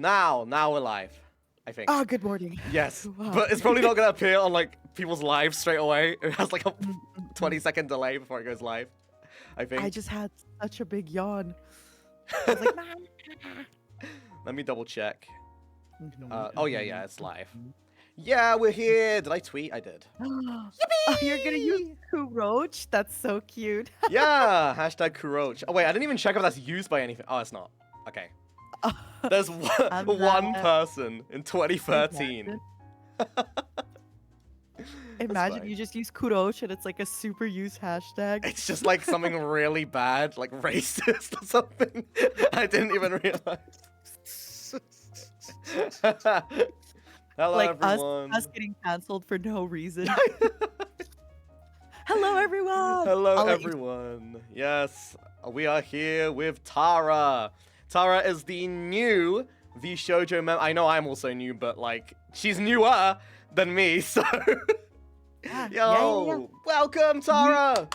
Now we're live, I think. Oh, good morning. Yes, Wow. but it's probably not gonna appear on like people's lives straight away. It has like a 20-second delay before it goes live, I think. I just had such a big yawn. I was like, "Mom." Let me double check. Mhm, Oh yeah, it's mhm, live. mhm. Yeah, we're here. Did I tweet? I did. Oh, you're gonna use Kuroch? That's so cute. Yeah, hashtag Kuroch. Oh wait, I didn't even check if that's used by anything. Oh, it's not. Okay. There's one person in 2013. Imagine you just use Kuroch and it's like a super used hashtag. It's just like something really bad, like racist or something. I didn't even realize. Hello, Like everyone. us getting canceled for no reason. Hello, everyone. Hello, I'll let you- everyone. Yes, we are here with Tara. Tara is the new VShojo member. I know I'm also new, but like she's newer than me, so. Yeah, Yo, welcome, Tara.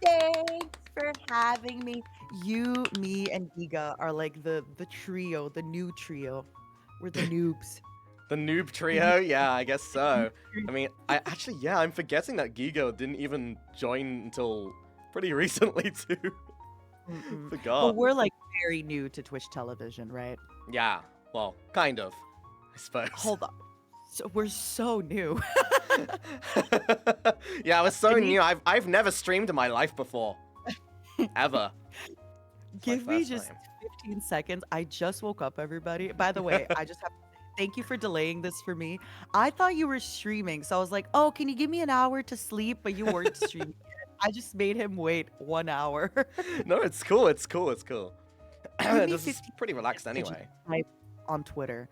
Thanks for having me. You, me, and Giga are like the trio, the new trio. We're the noobs. The noob trio? Yeah, I guess so. I mean, I'm forgetting that Gigo didn't even join until pretty recently, too. But Forgot. we're like very new to Twitch television, right? Yeah, well, kind of, I suppose. Hold up. So we're so new. Yeah, I was so Can you- new. I've never streamed in my life before. Ever. It's my Give me first just time. 15 seconds. I just woke up, everybody. By the way, I just have to say thank you for delaying this for me. I thought you were streaming, so I was like, oh, can you give me an hour to sleep? But you weren't streaming. I just made him wait 1 hour. No, it's cool. It's cool. It's cool. Give me This is 15 pretty relaxed seconds to anyway. just type on Twitter.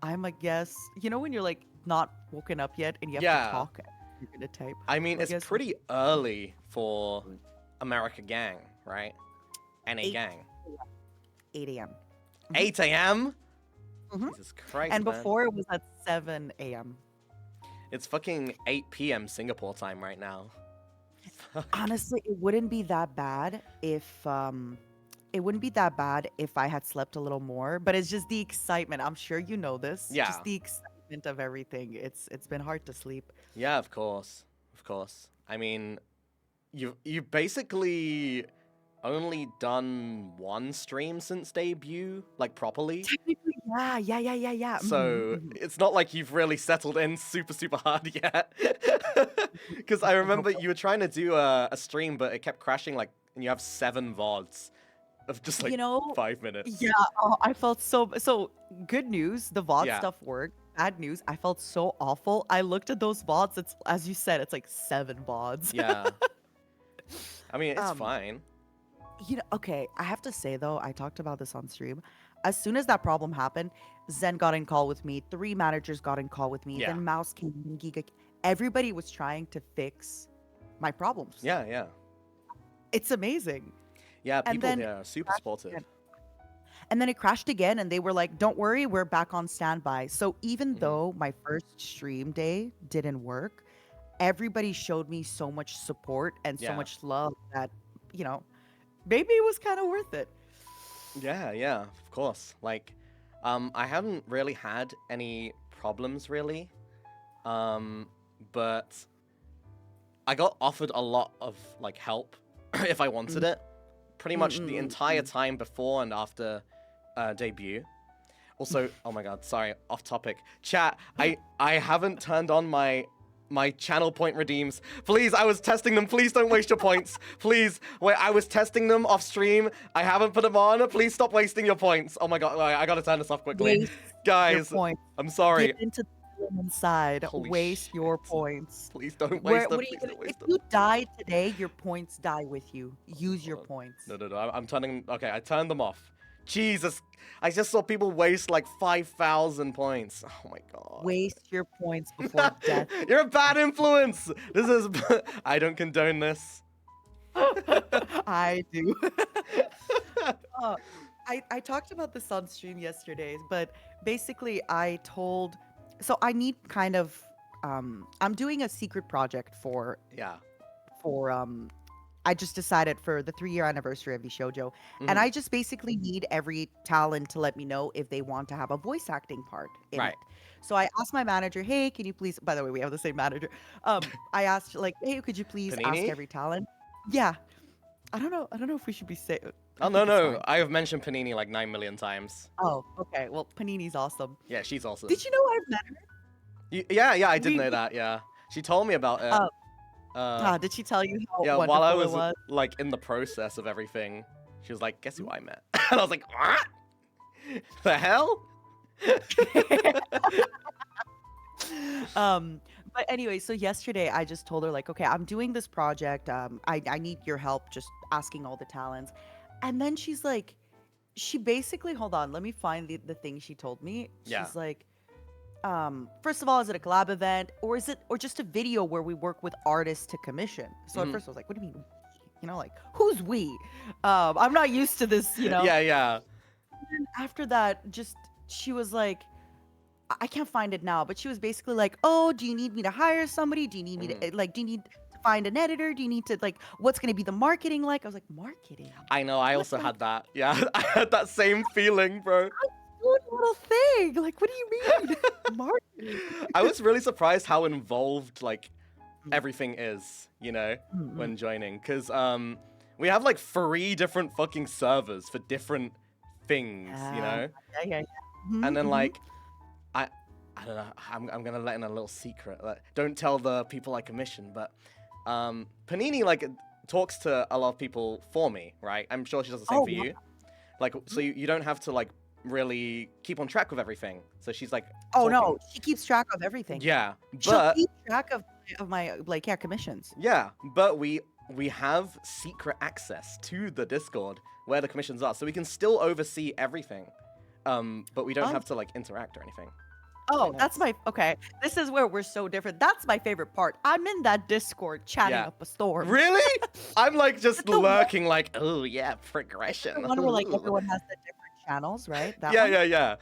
I'm a guess. You know when you're like not woken up yet and you have Yeah. to talk, you're gonna type. I mean, I it's guess- pretty early for America Gang, right? NA 8 Gang. 8 a.m. 8 a.m.? Mhm. Jesus Christ, And man. before it was at 7 a.m. It's fucking 8 p.m. Singapore time right now. Honestly, it wouldn't be that bad if I had slept a little more, but it's just the excitement. I'm sure you know this. Yeah. Just the excitement of everything. It's been hard to sleep. Yeah, of course. Of course. I mean, you've basically only done one stream since debut, like properly. Technically, yeah. So it's not like you've really settled in super hard yet. Because I remember you were trying to do a stream, but it kept crashing like, and you have 7 VODs of just like You know, 5 minutes. Yeah, oh, I felt so good news, the VOD Yeah. stuff worked. Bad news, I felt so awful. I looked at those VODs, it's as you said, it's like 7 VODs. Yeah. I mean, it's Um, fine. You know, okay, I have to say though, I talked about this on stream. As soon as that problem happened, Zen got in call with me, 3 managers got in call with me, Yeah. then Mouse came in, Giga. Everybody was trying to fix my problems. Yeah. It's amazing. Yeah, And people then here are super crashed supportive. again. And then it crashed again, and they were like, don't worry, we're back on standby. So even Mhm. though my first stream day didn't work, everybody showed me so much support and so Yeah. much love that, maybe it was kind of worth it. Yeah, of course. Like, I haven't really had any problems really, but I got offered a lot of like help if I wanted it, pretty much the entire time before and after debut. Also, oh my god, sorry, off topic. Chat, I haven't turned on my channel point redeems. Please, I was testing them. Please don't waste your points. Please. Wait, I was testing them off stream. I haven't put them on. Please stop wasting your points. Oh my god, I gotta turn this off quickly. Waste Guys, your points. I'm sorry. Get into the villain inside. Holy Waste your shit. points. Please don't Where, waste them. what are you Please gonna, don't if waste them. you die today, your points die with you. Use your Hold points. No, I'm turning... Okay, I turned them off. Jesus. I just saw people waste like 5,000 points. Oh my god. Waste your points before death. You're a bad influence. This is... I don't condone this. I do. Uh, I talked about this on stream yesterday, but basically so I need kind of I'm doing a secret project for Yeah. I just decided for the 3-year anniversary of VShojo, and Mhm. I just basically need every talent to let me know if they want to have a voice acting part in it. Right. So I asked my manager, "Hey, can you please?" By the way, we have the same manager. I asked like, "Hey, could you please ask Panini? every talent?" Yeah, I don't know. I don't know if we should be say. I Oh, no, think it's no. fine. I have mentioned Panini like 9 million times. Oh, okay. Well, Panini's awesome. Yeah, she's awesome. Did you know I've met her? Yeah, yeah, I did We know that, yeah. She told me about it. uh, Uh, did she tell you how yeah, while I wonderful it was, was? like, in the process of everything, she was like, guess who I met? And I was like, what? The hell? um but anyway, so yesterday I just told her like, okay, I'm doing this project, I need your help just asking all the talents. And then she's like, she basically, hold on, let me find the thing she told me. Yeah. She's like, first of all, is it a collab event, or is it, or just a video where we work with artists to commission? So at Mhm. first I was like, what do you mean we? You know, like, who's we? I'm not used to this, you know. Yeah, yeah. And after that, just, she was like, I can't find it now, but she was basically like, "Oh, do you need me to hire somebody? Do you need me Mhm. to like? Do you need to find an editor? Do you need to like? What's gonna be the marketing like?" I was like, "Marketing? I know, I What also like had that. Yeah, I had that same feeling, bro. one little thing? Like, what do you mean marketing?" I was really surprised how involved, like, Mm, everything is, you know, mm, mm. when joining. Because, we have, like, 3 different fucking servers for different things, you Yeah, know? yeah, yeah, yeah. And then, Mhm. like, I, I don't know, I'm gonna let in a little secret. Like, don't tell the people I commission, but, Panini, like, talks to a lot of people for me, right? I'm sure she does the same Oh, for wow. you. Like, so you don't have to, like, really keep on track with everything. So she's, like, Oh talking. no, she keeps track of everything. Yeah, She'll but keep track of my like, yeah, commissions. yeah, but we have secret access to the Discord where the commissions are, so we can still oversee everything. But we don't Oh, have to like interact or anything. It's quite oh, that's nice. my okay. This is where we're so different. That's my favorite part. I'm in that Discord chatting Yeah. up a storm. Really? I'm like Is just it the one? lurking, like, oh yeah, Is it the progression. one where, like, Ooh. everyone has the different channels, right? That Yeah, one? yeah, yeah.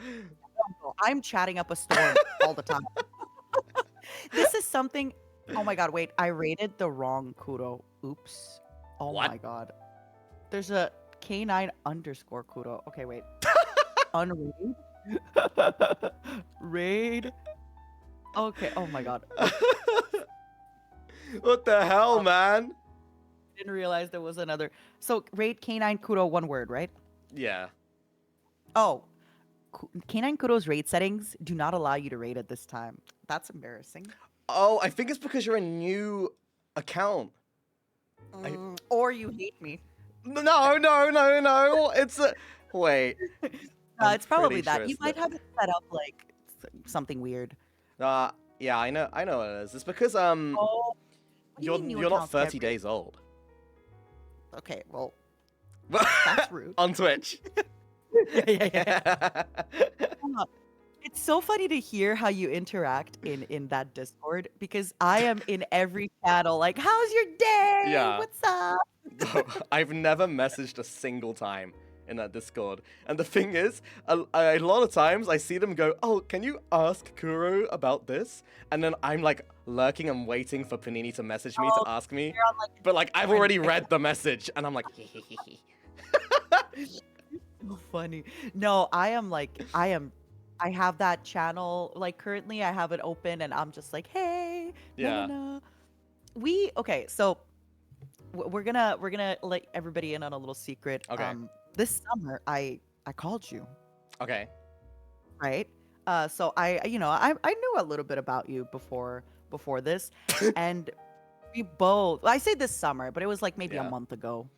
No, I'm chatting up a storm all the time. This is something. Oh my god, wait, I rated the wrong Kuro. Oops. Oh What? my god. There's a K9 underscore Kuro. Okay, wait. Unraid? Raid? Okay, oh my god. Okay, What the hell, um, man? didn't realize there was another. So, raid K9 Kuro, one word, right? Yeah. Oh, K9 Kuro's raid settings do not allow you to raid at this time. That's embarrassing. Oh, I think it's because you're a new account. I Or you hate me. No, no, no, no. It's a wait. I'm It's pretty probably sure that. You it's the might have it set up like something weird. yeah, I know what it is. It's because Oh, what do you mean new you're not accounts can't 30 raid? days old. Okay, well, that's rude. On Twitch. Yeah, yeah, yeah. Uh, It's so funny to hear how you interact in that Discord because I am in every channel. Like, how's your day? Yeah. What's up? I've never messaged a single time in that Discord. And the thing is, a lot of times I see them go, "Oh, can you ask Kuro about this?" And then I'm like lurking and waiting for Panini to message me to Oh, ask me. you're on like a But like I've different already read the message and I'm like, so funny. No, I have that channel like currently I have it open and I'm just like, hey, na na yeah. na. Okay, so we're gonna let everybody in on a little secret. Okay. This summer I called you, Okay. right? So I knew a little bit about you before this, and we both. I say this summer, but it was like maybe a Yeah. month ago.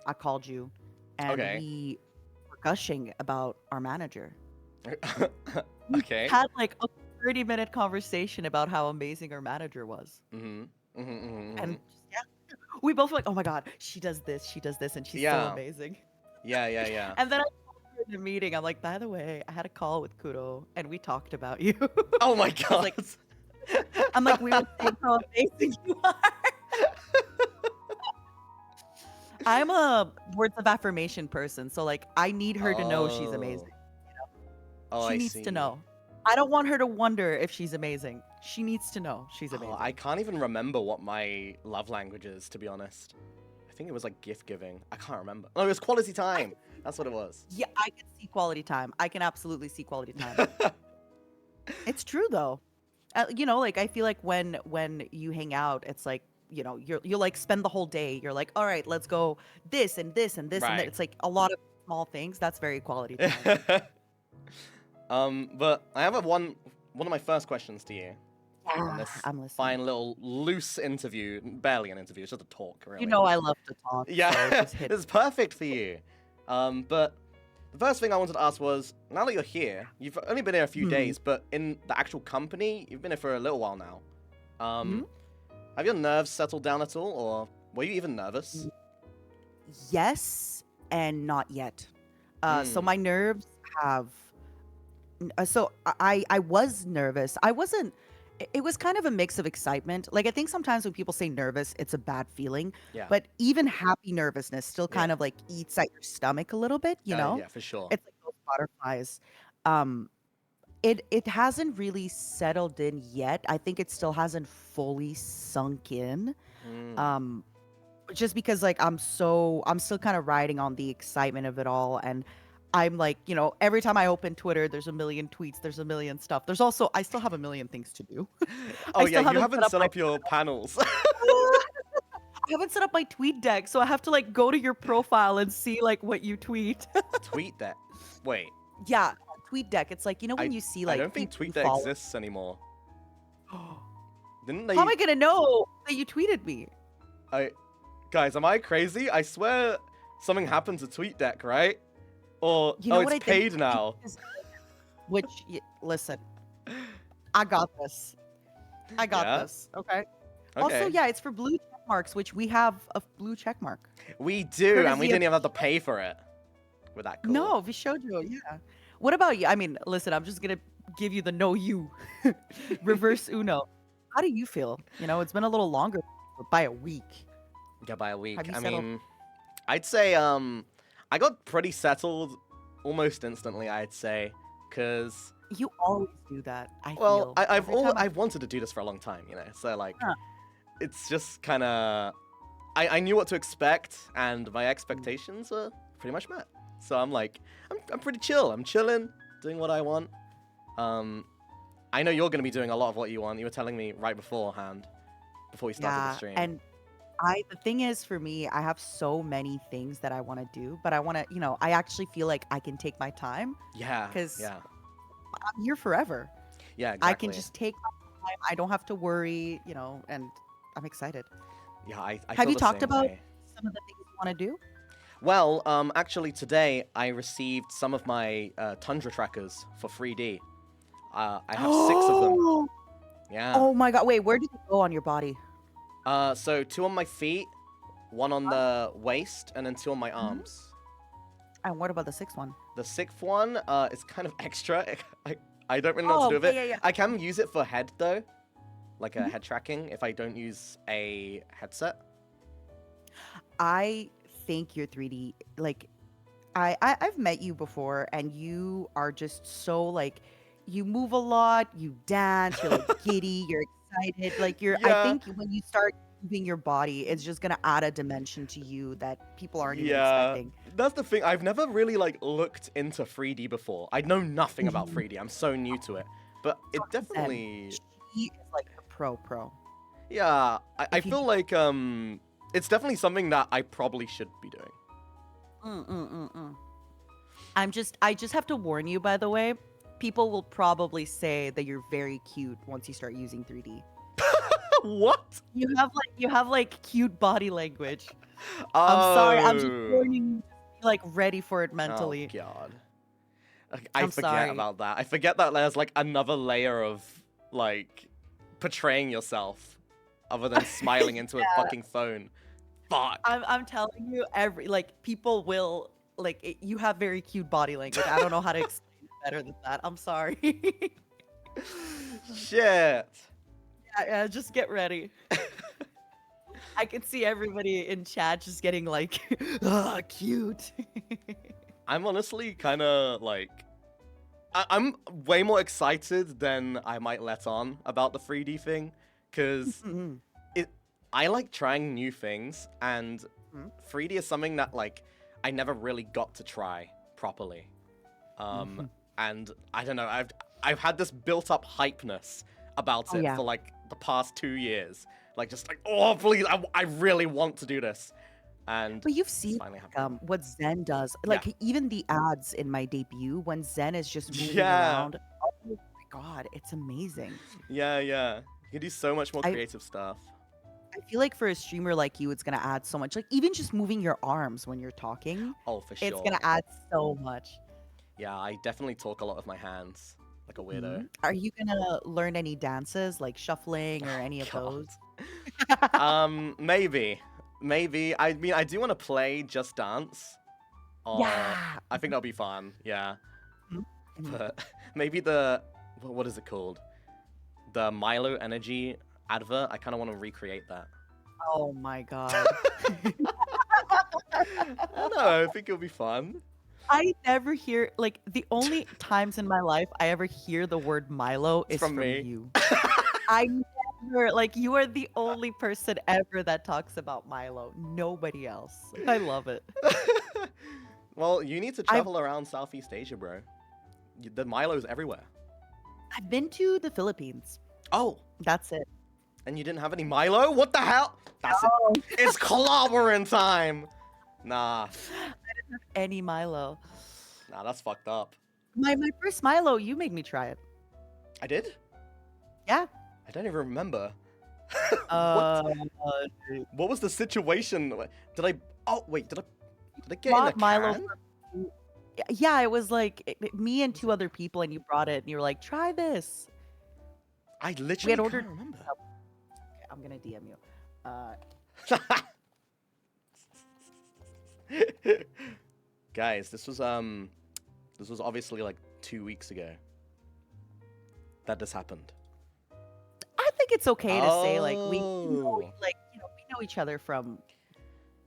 I called you, and Okay. we were gushing about our manager. We Okay. had like a 30-minute conversation about how amazing our manager was. Mhm. Mhm. Mhm. And Mhm. yeah, we both were like, oh my God, she does this, and she's so Yeah. amazing. Yeah. Yeah. Yeah. And then I told her in the meeting, I'm like, by the way, I had a call with Kuro and we talked about you. Oh my I was god. like, we were saying how amazing you are. I'm a words of affirmation person, so like I need her to know she's amazing. Oh. Oh, She I needs to see. know. I don't want her to wonder if she's amazing. She needs to know she's Oh, I amazing. can't even remember what my love language is, to be honest. I think it was like gift giving. I can't remember. Oh, it was quality time. That's what it was. Yeah, I can see quality time. I can absolutely see quality time. It's true though. Like I feel like when you hang out, it's like, you'll like spend the whole day. You're like, all right, let's go this and this and this and that. Right. It's like a lot of small things. That's very quality time. But I have one of my first questions to you. Yeah, This I'm listening. fine little loose interview, barely an interview, it's just a talk, really. You know I love to talk. So Yeah, just hit it's perfect for you. But the first thing I wanted to ask was, now that you're here, you've only been here a few days, but in the actual company, you've been here for a little while now. Have your nerves settled down at all, or were you even nervous? Yes and not yet. So my nerves have. So I was nervous. I wasn't. It was kind of a mix of excitement. Like I think sometimes when people say nervous, it's a bad feeling. Yeah. But even happy nervousness still kind of like eats at your stomach a little bit. Yeah, for sure. It's like those butterflies. It hasn't really settled in yet. I think it still hasn't fully sunk in. Just because like I'm still kind of riding on the excitement of it all, and I'm like, every time I open Twitter, there's a million tweets, there's a million stuff. There's also, I still have a million things to do. Oh yeah, you haven't set up your panels. I haven't set up my tweet deck, so I have to like go to your profile and see like what you tweet. Tweet deck? Wait. Yeah, tweet deck. It's like, when you see like I don't think people tweet deck follow- exists anymore. Didn't they? How am I gonna know that you tweeted me? Guys, am I crazy? I swear something happened to tweet deck, right? Or it's paid now. Listen, I got this. I got this. Okay. Also, yeah, it's for blue check marks, which we have a blue check mark. We do, and we didn't even have to pay for it. With that cool. No, VShojo, yeah. What about you? I mean, listen, I'm just gonna give you the no you. Reverse Uno. How do you feel? It's been a little longer, but by a week. Yeah, by a week. Have you I settled? mean, I'd say I got pretty settled almost instantly, I'd say, because You always do that. I feel. I've wanted to do this for a long time, so like it's just kind of I knew what to expect, and my expectations were pretty much met. So I'm like, I'm pretty chill. I'm chilling, doing what I want. I know you're gonna be doing a lot of what you want. You were telling me right beforehand, before we started the stream. And the thing is, for me, I have so many things that I want to do, but I want to, I actually feel like I can take my time. Yeah. Because yeah. I'm here forever. Yeah, exactly. I can just take my time. I don't have to worry, and I'm excited. Yeah, I Have feel you the talked same about way. some of the things you want to do? Well, actually today I received some of my Tundra trackers for 3D. I have 6 of them. Yeah. Oh my god! Wait, where did they go on your body? So 2 on my feet, 1 on the waist, and then 2 on my arms. And what about the 6th one? The 6th one is kind of extra. I don't really know what to do with it. Yeah. I can use it for head though, like a head tracking if I don't use a headset. I think you're 3D. Like, I've met you before, and you are just so like, you move a lot, you dance, you're like giddy, you're excited. Like I think when you start moving your body, it's just gonna add a dimension to you that people aren't even expecting. That's the thing. I've never really like looked into 3D before. I know nothing about 3D. I'm so new to it. But it definitely. She is like a pro. Yeah, I feel like it's definitely something that I probably should be doing. I just have to warn you, by the way. People will probably say that you're very cute once you start using 3D. What? You have like cute body language. I'm sorry. I'm just warning you. Like ready for it mentally. Oh god. I forget sorry. about that. I forget that there's like another layer of like portraying yourself other than smiling into a fucking phone. Fuck. I'm telling you, people will you have very cute body language. I don't know how to explain it better than that. I'm sorry. Shit. Yeah, just get ready. I can see everybody in chat just getting like, cute. I'm honestly kind of like, I'm way more excited than I might let on about the 3D thing, because I like trying new things, and Mhm. 3D is something that like I never really got to try properly. Mhm. And I don't know, I've had this built up hypeness about Oh it yeah. for like the past 2 years. Like just like, oh please, I really want to do this. And But you've it's seen finally happening. what Zen does. Yeah. Like even the ads in my debut when Zen is just moving Yeah. around. Oh my god, it's amazing. Yeah, yeah. You can do so much more I creative stuff. I feel like for a streamer like you, it's gonna add so much. Like even just moving your arms when you're talking, Oh, for it's sure. gonna add so much. Yeah, I definitely talk a lot with my hands, like a weirdo. Are you gonna learn any dances like shuffling or Oh any of God. those? Maybe, maybe. I mean, I do want to play Just Dance. Yeah. I think that'll be fun. Yeah, Mhm, mhm. but maybe the what is it called? The Milo Energy advert. I kind of want to recreate that. Oh my god. I don't know. I think it'll be fun. I never hear like the only times in my life I ever hear the word Milo It's is from from me. you. I never like you are the only person ever that talks about Milo. Nobody else. I love it. Well, you need to I've travel around Southeast Asia, bro. The Milo's everywhere. I've been to the Philippines. Oh, That's it. and you didn't have any Milo? What the hell? That's it. Oh, It's clobbering time. Nah, any Milo. nah, that's fucked up. My first Milo, you made me try it. I did? Yeah. I don't even remember. What? Uh, What was the situation? Did I? Oh wait, did I get in a bought Milo can? from yeah, it was like me and two other people, and you brought it, and you were like, "Try this." I We literally had can't ordered. remember. Okay, I'm gonna DM you. Guys, this was obviously like 2 weeks ago that this happened. I think it's okay to say like we know, Oh. like we know each other from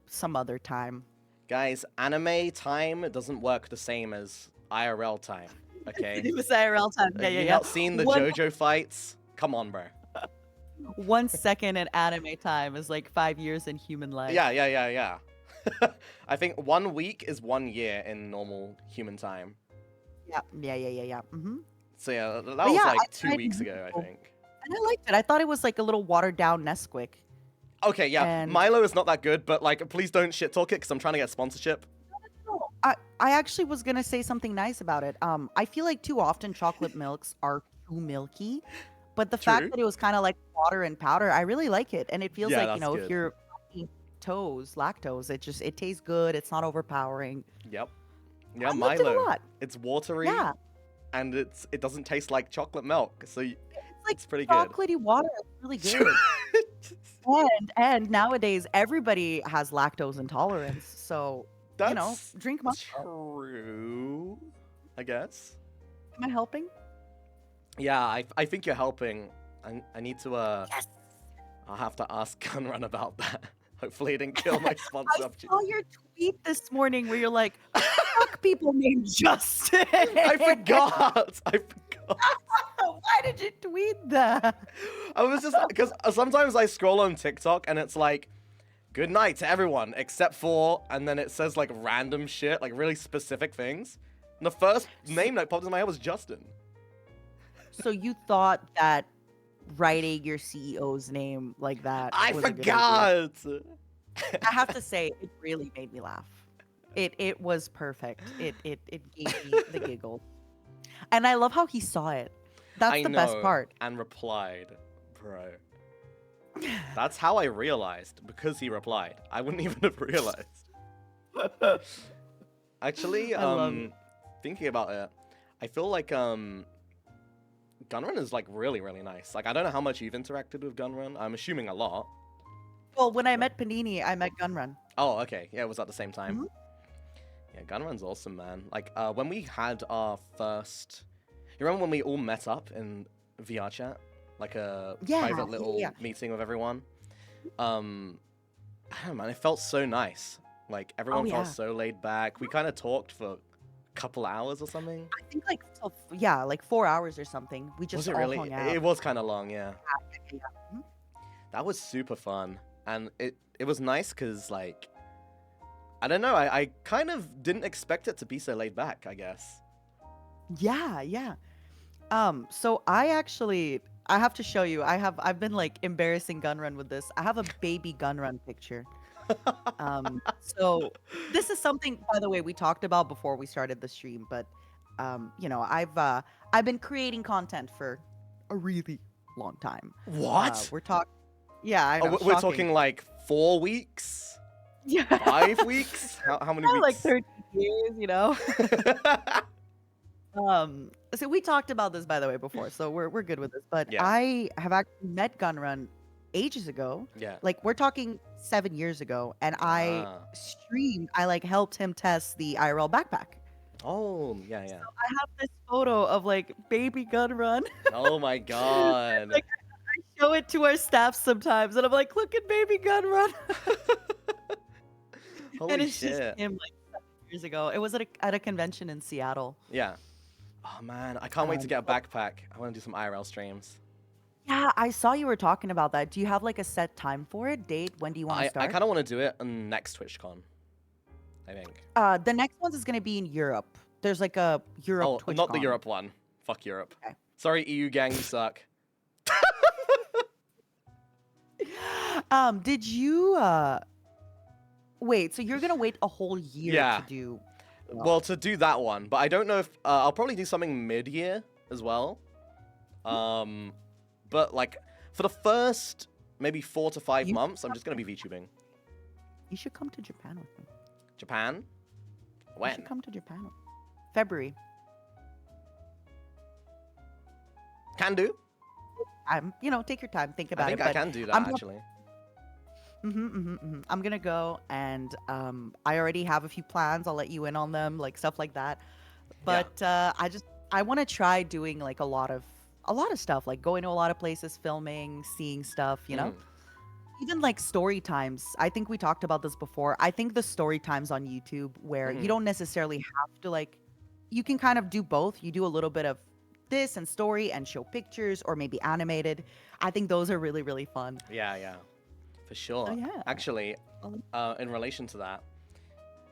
some other time. Guys, anime time doesn't work the same as IRL time. Okay. It was IRL time. Yeah, Have yeah, you yeah. not seen the One JoJo fights? Come on, bro. 1 second in anime time is like 5 years in human life. Yeah, yeah, yeah, yeah. I think 1 week is 1 year in normal human time. Yeah, yeah, yeah, yeah, yeah. So yeah, that But was yeah, like I 2 tried weeks ago, I Milo, think. and I liked it. I thought it was like a little watered down Nesquik. Okay, yeah, And Milo is not that good, but like, please don't shit talk it because I'm trying to get sponsorship. no, I actually was gonna say something nice about it. I feel like too often chocolate milks are too milky, but the fact True. that it was kind of like water and powder, I really like it, and it feels Yeah, like that's if good. you're eating lactose, it tastes good. It's not overpowering. Yep. Yeah, I liked it a Milo. lot. It's watery Yeah, and it doesn't taste like chocolate milk, so it's like it's pretty good. chocolatey water. It's really good. And nowadays everybody has lactose intolerance, so That's drink Milo. true, I guess. Am I helping? Yeah, I think you're helping. I need to Yes. I'll have to ask Gunrun about that. Hopefully it didn't kill my sponsor I opportunity. saw your tweet this morning where you're like, fuck people named Justin. I forgot. I forgot. Why did you tweet that? I was just because sometimes I scroll on TikTok and it's like, "Good night to everyone except for," and then it says like random shit, like really specific things. And the first name that popped in my head was Justin. So you thought that writing your CEO's name like that I was a good idea. forgot. I have to say, it really made me laugh. It was perfect. It gave me the giggle. And I love how he saw it. That's I the know, best part. and replied, bro. That's how I realized because he replied. I wouldn't even have realized. Actually, I love it. thinking about it, I feel like Gunrun is like really, really nice. Like I don't know how much you've interacted with Gunrun. I'm assuming a lot. Well, when I met Panini, I met Gunrun. Oh, okay. Yeah, it was at the same time. Mhm. Yeah, Gunrun's awesome, man. Like when we had our first, you remember when we all met up in VR chat, like a Yeah, private yeah, little yeah. meeting with everyone. I don't know, man. It felt so nice. Like Oh everyone felt yeah. so laid back. We kind of talked for a couple hours or something. I think like yeah, like 4 hours or something. We Was just it all really? hung out. It was kind of long, yeah. Yeah. Mhm. That was super fun, and it was nice because like I don't know. I kind of didn't expect it to be so laid back, I guess. Yeah, yeah. So I have to show you. I've been like embarrassing gun run with this. I have a baby gun run picture. So this is something, by the way, we talked about before we started the stream, but I've been creating content for a really long time. What? We're talking, yeah, I Oh, know, we're shocking. talking like 4 weeks, Yeah, 5 weeks. How many like weeks? 30 years, you know. So we talked about this by the way before, so we're good with this. But Yeah. I have actually met Gunrun ages ago. Yeah. Like we're talking 7 years ago, and I Ah. streamed. I like helped him test the IRL backpack. Oh, yeah, So yeah. I have this photo of like baby Gunrun. Oh my god. Like I show it to our staff sometimes, and I'm like, look at baby Gunrun, and Holy it's just shit. him like 7 years ago. It was at a convention in Seattle. Yeah. Oh man, I can't wait to get a backpack. I want to do some IRL streams. Yeah, I saw you were talking about that. Do you have like a set time for it? Date? When do you want to I start? kind of want to do it on next TwitchCon, I think. The next one's is gonna be in Europe. There's like a Europe Oh, TwitchCon. not the Europe one. Fuck Europe. Okay. Sorry, EU gang, you suck. Did you wait, so you're gonna wait a whole year Yeah. to do Well, to do that one, but I don't know if I'll probably do something mid-year as well. But like for the first maybe 4 to 5 You- months, I'm just gonna be VTubing. you should come to Japan with me. Japan? You When? should come to Japan. February. Can do. Take your time, think I about think it. I But can do that I'm actually. I'm gonna go, and I already have a few plans. I'll let you in on them, like stuff like that. But I want to try doing like a lot of stuff, like going to a lot of places, filming, seeing stuff. Mhm. Even like story times. I think we talked about this before. I think the story times on YouTube where Mhm. you don't necessarily have to like, you can kind of do both. You do a little bit of this and story and show pictures or maybe animated. I think those are really, really fun. Yeah, yeah. For sure. yeah. Actually, Um, in relation to that,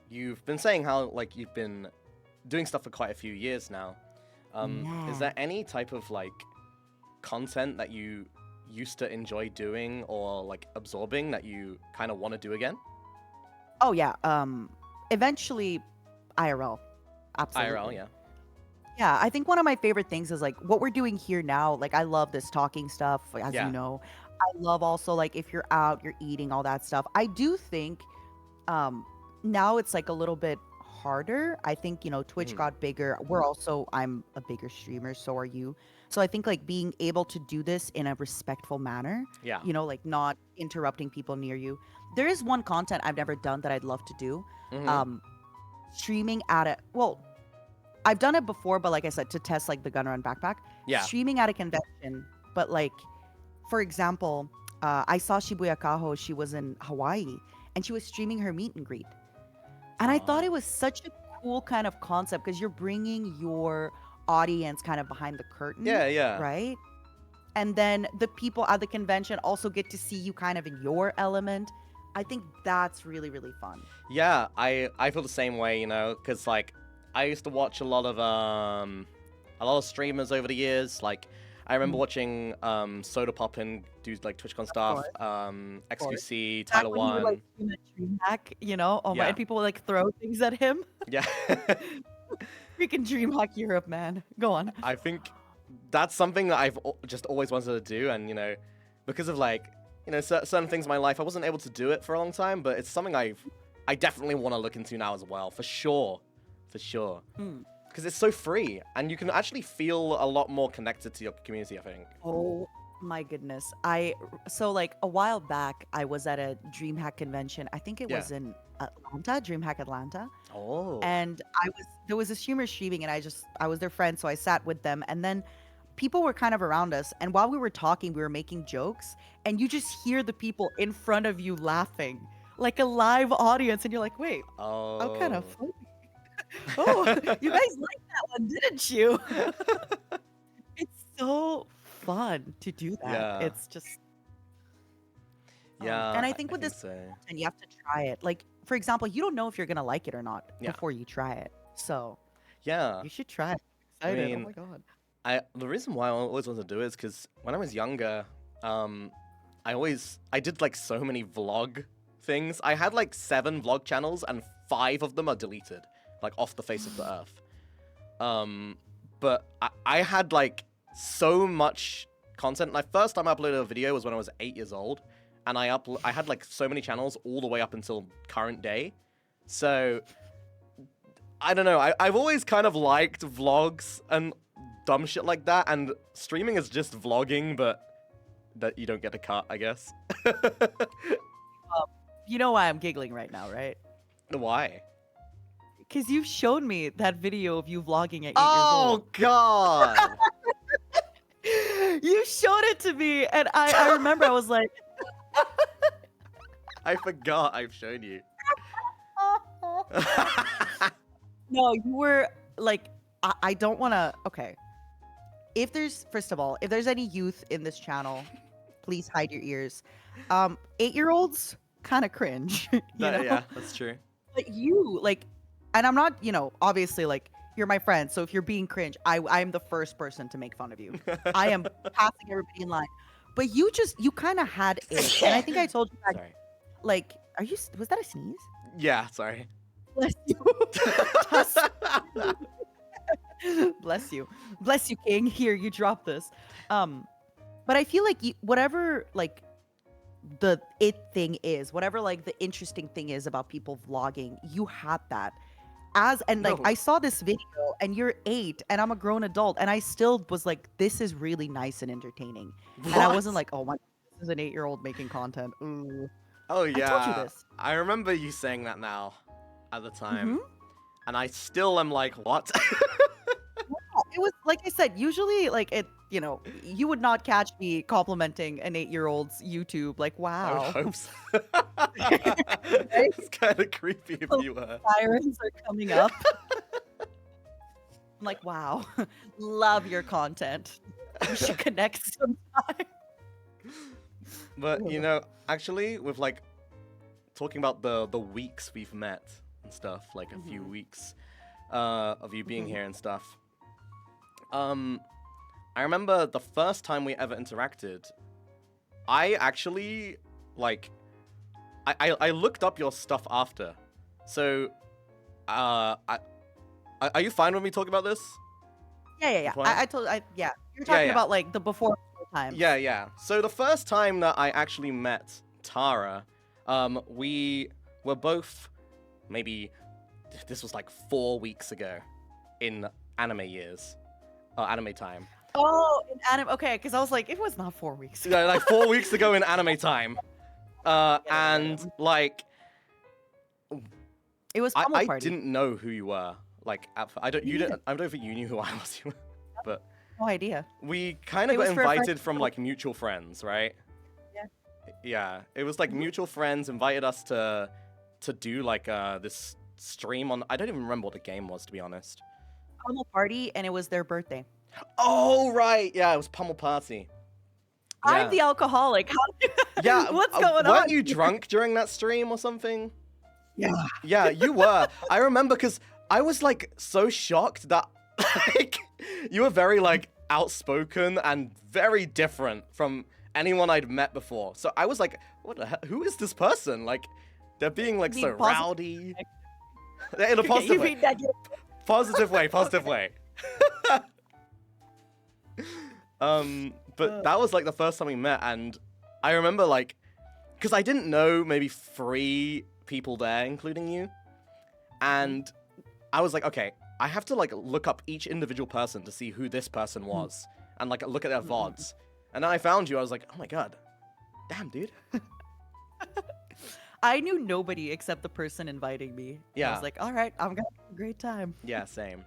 you've been saying how like you've been doing stuff for quite a few years now. Yeah. Is there any type of like content that you used to enjoy doing or like absorbing that you kind of want to do again? Oh yeah. Eventually, IRL. Absolutely. IRL, yeah. Yeah, I think one of my favorite things is like what we're doing here now. Like I love this talking stuff, as Yeah. you know. I love also like if you're out, you're eating, all that stuff. I do think now it's like a little bit harder. I think, Twitch Mhm. got bigger. I'm a bigger streamer, so are you. So I think like being able to do this in a respectful manner, Yeah. like not interrupting people near you. There is one content I've never done that I'd love to do. Mhm. Streaming at a well, I've done it before, but like I said, to test like the gun run backpack. Yeah. Streaming at a convention, but like, for example, I saw Shibuya Kaho. She was in Hawaii, and she was streaming her meet and greet. And I thought it Oh. was such a cool kind of concept because you're bringing your audience kind of behind the curtain, Yeah, yeah. right? And then the people at the convention also get to see you kind of in your element. I think that's really, really fun. Yeah, I feel the same way, because like I used to watch a lot of streamers over the years. Like I remember Mm. watching Soda Poppin do like TwitchCon stuff, course. XQC, Back Tyler when he would like One. stream a DreamHack, oh my, Yeah. and people would like throw things at him. Yeah. Freaking DreamHack Europe, man. Go on. I think that's something that I've just always wanted to do, and because of like certain things in my life, I wasn't able to do it for a long time, but it's something I definitely want to look into now as well, for sure, Mm. because it's so free, and you can actually feel a lot more connected to your community, I think. Oh my goodness. So like a while back, I was at a DreamHack convention. I think it Yeah. was in Atlanta, DreamHack Atlanta. Oh. And there was a streamer streaming, and I was their friend, so I sat with them, and then people were kind of around us, and while we were talking, we were making jokes, and you just hear the people in front of you laughing, like a live audience, and you're like, wait, I'm kind of funny. Oh, you guys liked that one, didn't you? It's so fun to do that. Yeah. It's just Yeah, and I think with think this so. and you have to try it. Like for example, you don't know if you're gonna like it or not Yeah. before you try it. So Yeah. you should try it. I Excited. Oh mean, my god. the reason why I always wanted to do it is because when I was younger, I did like so many vlog things. I had like 7 vlog channels and 5 of them are deleted, like off the face of the earth. But I had like so much content. My first time I uploaded a video was when I was 8 years old, and I had like so many channels all the way up until current day. So I don't know. I've always kind of liked vlogs and dumb shit like that, and streaming is just vlogging, but that you don't get a cut, I guess. You know why I'm giggling right now, right? Why? Because you've shown me that video of you vlogging at 8 years Oh old. God! You showed it to me, and I remember I was like, I forgot I've shown you. no, you were like, I don't want to. Okay. If there's, first of all, if there's any youth in this channel, please hide your ears. 8-year-olds kind of cringe, you know? Yeah, that's true. But you, like, and I'm not, you know, obviously, like, you're my friend, so if you're being cringe, I'm the first person to make fun of you. I am passing everybody in line. But you kind of had it. And I think I told you that, Sorry. like, was that a sneeze? Yeah, sorry. Bless you. Bless you. Bless you, King. Here, you drop this. But I feel like whatever, like, the thing is, whatever, like, the interesting thing is about people vlogging, you had that. And like, No. I saw this video, and you're 8, and I'm a grown adult, and I still was like, this is really nice and entertaining. And I wasn't like, oh my, this is an 8-year-old making content. Ooh. Oh yeah. I told you this. I remember you saying that now, at the time, Mhm. and I still am like, what? It was like I said, usually like it, you know, you would not catch me complimenting an 8-year-old's YouTube. Like, I wow, would hope so. It's kind of creepy if you were. sirens are coming up. I'm like, wow, love your content. We should connect sometime. But you know, actually, with like talking about the weeks we've met and stuff, like a few weeks of you being here and stuff. I remember the first time we ever interacted. I actually like I looked up your stuff after. So, are you fine with me talking about this? Yeah. Fine? Yeah. You're talking yeah. about like the before time. Yeah. So the first time that I actually met Tara, we were both maybe this was like 4 weeks ago in anime years, or anime time. Oh, in anime. Okay, because I was like, it was not 4 weeks. Yeah, like 4 weeks ago in anime time. And like It was Pummel I Party. didn't know who you were. Like I don't think you knew who I was. But No idea. we kind of It got was for a friend- invited from like mutual friends, right? Yeah. Yeah, it was like mutual friends invited us to do like this stream on. I don't even remember what the game was, to be honest. Pummel Party, and it was their birthday. Oh right, yeah, it was Pummel Party. I'm Yeah. the alcoholic. Yeah, What's going on? Weren't you drunk during that stream or something? Yeah. Yeah, you were. I remember because I was like so shocked that like you were very like outspoken and very different from anyone I'd met before. So I was like, what the hell? Who is this person? Like they're being like You so mean positive- rowdy. In a positive You way. mean negative? Positive way, positive way. But that was like the first time we met, and I remember like, because I didn't know maybe 3 people there, including you, and I was like, okay, I have to like look up each individual person to see who this person was, and like look at their VODs, and then I found you. I was like, oh my god, damn, dude. I knew nobody except the person inviting me. And I Yeah. was like, all right, I'm gonna have a great time. Yeah, same.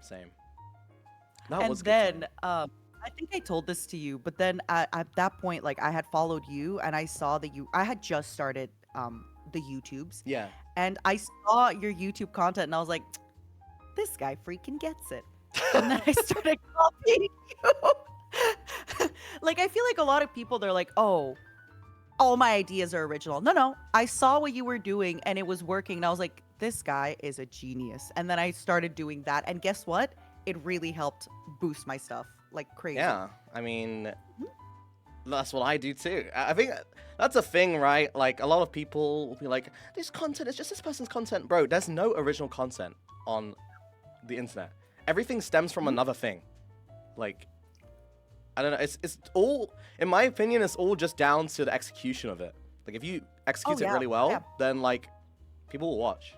That And was a good time. then, I think I told this to you, but then at that point, like I had followed you, and I saw that I had just started the YouTubes, Yeah. and I saw your YouTube content, and I was like, this guy freaking gets it. And then I started copying you. Like I feel like a lot of people, they're like, oh, all my ideas are original. No, no. I saw what you were doing and it was working. And I was like, this guy is a genius. And then I started doing that. And guess what? It really helped boost my stuff like crazy. Yeah, I mean, that's what I do too. I think that's a thing, right? Like, a lot of people will be like, this content is just this person's content. Bro, there's no original content on the internet. Everything stems from another thing. Like, I don't know. It's all, in my opinion, it's all just down to the execution of it. Like, if you execute it really well, then, like, people will watch.